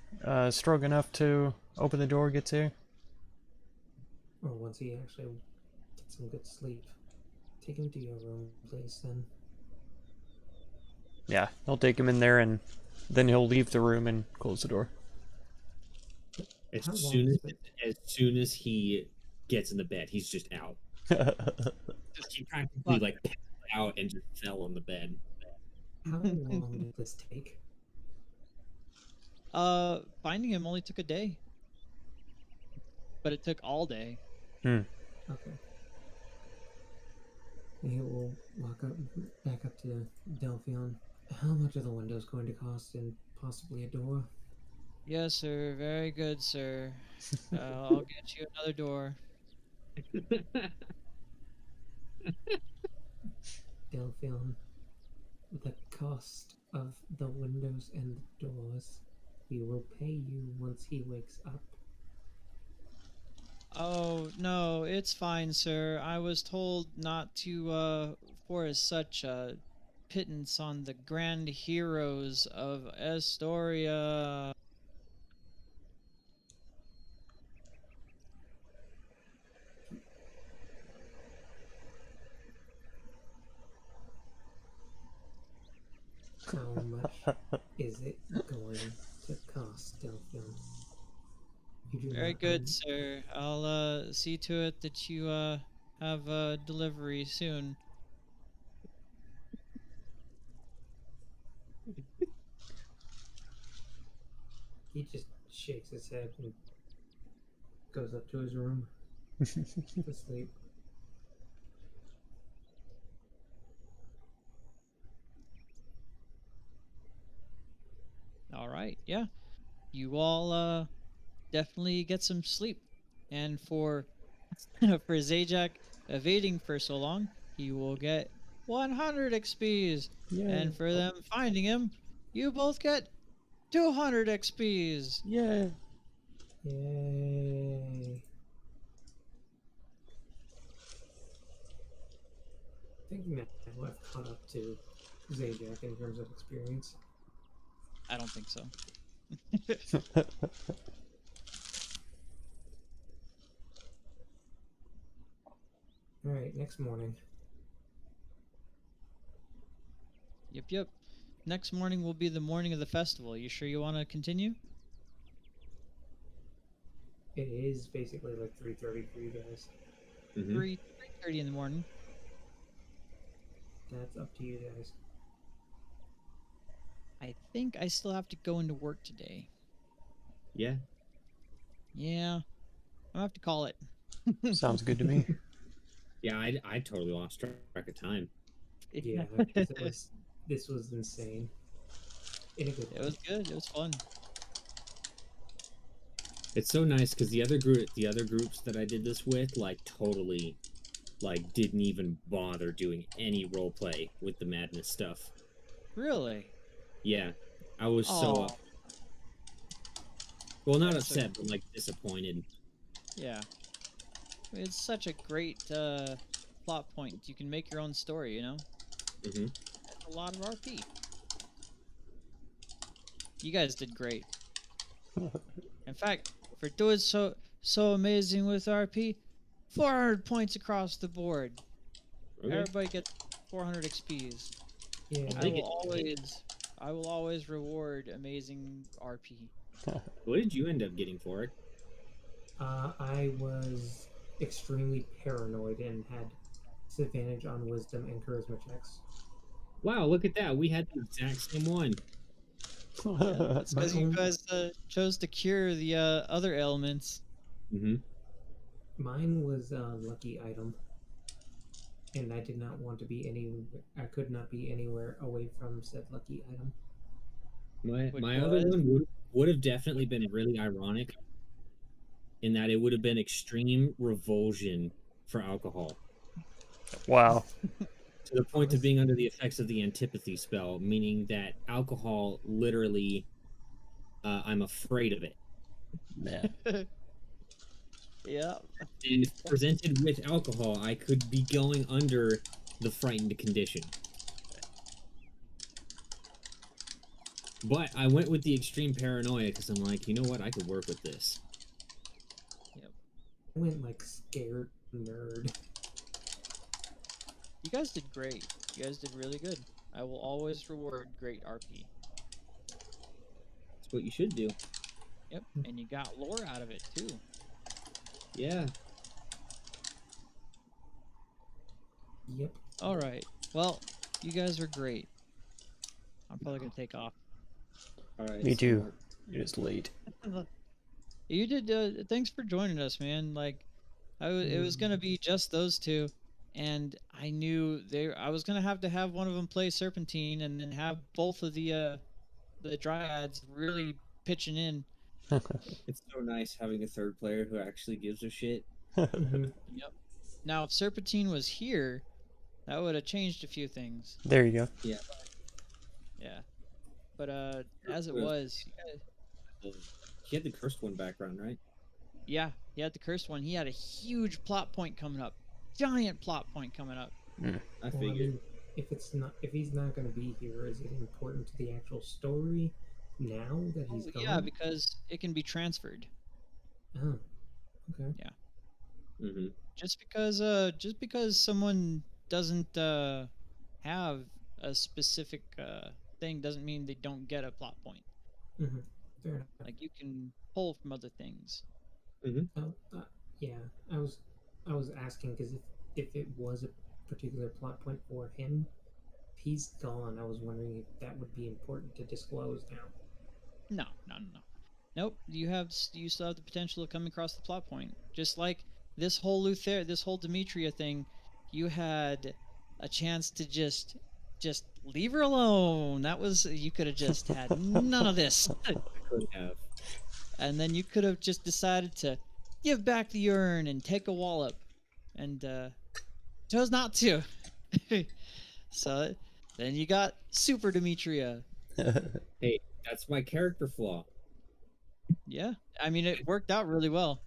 strong enough to open the door gets here. Or once he actually gets some good sleep. Take him to your room, please, then. Yeah, I'll take him in there and then he'll leave the room and close the door. As How long soon is as, it? as soon as he gets in the bed, he's just out. He practically like passed out and just fell on the bed. How long did this take? Finding him only took a day, but it took all day. Okay. He will walk up, back up to Delphion. How much are the windows going to cost, and possibly a door? Yes, sir. Very good, sir. I'll get you another door. Delphion, the cost of the windows and the doors, we will pay you once he wakes up. Oh, no, it's fine, sir. I was told not to, force such a pittance on the grand heroes of Estoria. How much is it going to cost, Delphion? You do Very not good, sir. I'll, see to it that you, have a delivery soon. He just shakes his head and goes up to his room to sleep. All right, yeah. You all, definitely get some sleep. And for for Zajac evading for so long, he will get 100 XPs. Yay. And for them finding him, you both get 200 XPs. Yay. Yay. I think now I've caught up to Zajac in terms of experience. I don't think so. Alright, next morning. Yep. Next morning will be the morning of the festival. You sure you want to continue? It is basically like 3:30 for you guys. 3:30 in the morning. That's up to you guys. I think I still have to go into work today. Yeah. Yeah. I'll have to call it. Sounds good to me. Yeah, I totally lost track of time. Yeah, because this was insane. In a good It was good. It was fun. It's so nice because the other groups that I did this with, like, totally, like, didn't even bother doing any role play with the madness stuff. Really? Yeah, I was so Aw. well, not That's so upset, but like disappointed. Yeah. I mean, it's such a great plot point. You can make your own story, you know? Mm-hmm. That's a lot of RP. You guys did great. In fact, for doing so amazing with RP, 400 points across the board. Okay. Everybody gets 400 XPs. Yeah. I will always reward amazing RP. What did you end up getting for it? I was extremely paranoid and had disadvantage on wisdom and charisma checks. Wow, look at that. We had the exact same one. That's because you guys chose to cure the other elements. Mm-hmm. Mine was a lucky item, and I did not want to be I could not be anywhere away from said lucky item. My other one would have definitely been really ironic in that it would have been extreme revulsion for alcohol. Wow. To the point of being under the effects of the antipathy spell, meaning that alcohol literally, I'm afraid of it. Man. Yeah. And if presented with alcohol, I could be going under the frightened condition. But I went with the extreme paranoia because I'm like, you know what? I could work with this. Yep. I went like scared nerd. You guys did great. You guys did really good. I will always reward great RP. That's what you should do. Yep. And you got lore out of it too. Yeah. Yep. All right. Well, you guys are great. I'm probably gonna take off. All right. Me too. It is late. You did. Thanks for joining us, man. Like, it was gonna be just those two, and I knew I was gonna have to have one of them play Serpentine, and then have both of the Dryads really pitching in. It's so nice having a third player who actually gives a shit. Mhm. Yep. Now, if Serpentine was here, that would have changed a few things. There you go. Yeah. Yeah. But as it was, He had the cursed one background, right? yeah, he had the cursed one. He had a huge plot point coming up, giant plot point coming up. I Well, I figured. mean, if he's not going to be here, is it important to the actual story now that he's gone? Yeah, because it can be transferred. Oh, okay. Mm-hmm. Just because someone doesn't have a specific thing doesn't mean they don't get a plot point. Mm-hmm. Fair enough. Like, you can pull from other things. Oh, yeah. I was asking because if it was a particular plot point for him, if he's gone, I was wondering if that would be important to disclose now. No. Nope. You still have the potential of coming across the plot point. Just like this whole Demetria thing, you had a chance to just leave her alone. You could have just had none of this. Could have. And then you could have just decided to give back the urn and take a wallop, and chose not to. So then you got Super Demetria. Hey, that's my character flaw. Yeah, I mean it worked out really well.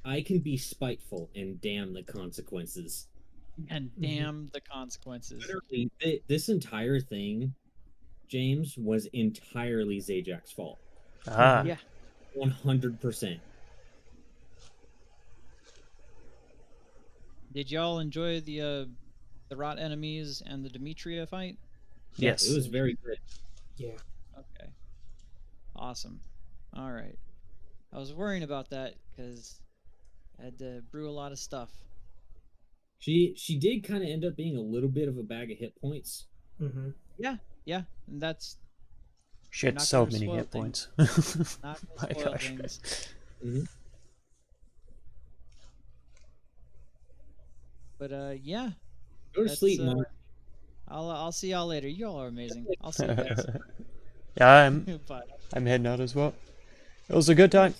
I can be spiteful and damn the consequences. And damn the consequences. Literally, this entire thing, James, was entirely Zajak's fault. Ah. Yeah. 100%. Did y'all enjoy the rot enemies and the Demetria fight? Yes. It was very good. Yeah. Okay. Awesome. All right. I was worrying about that because I had to brew a lot of stuff. She did kind of end up being a little bit of a bag of hit points. Mm-hmm. Yeah, and that's She had Not so gonna many spoil hit things. points. not My gonna spoil gosh. things. But yeah, Go to that's, sleep, Mom. I'll see y'all later. Y'all are amazing. I'll see you guys. Yeah, Bye. I'm heading out as well. It was a good time.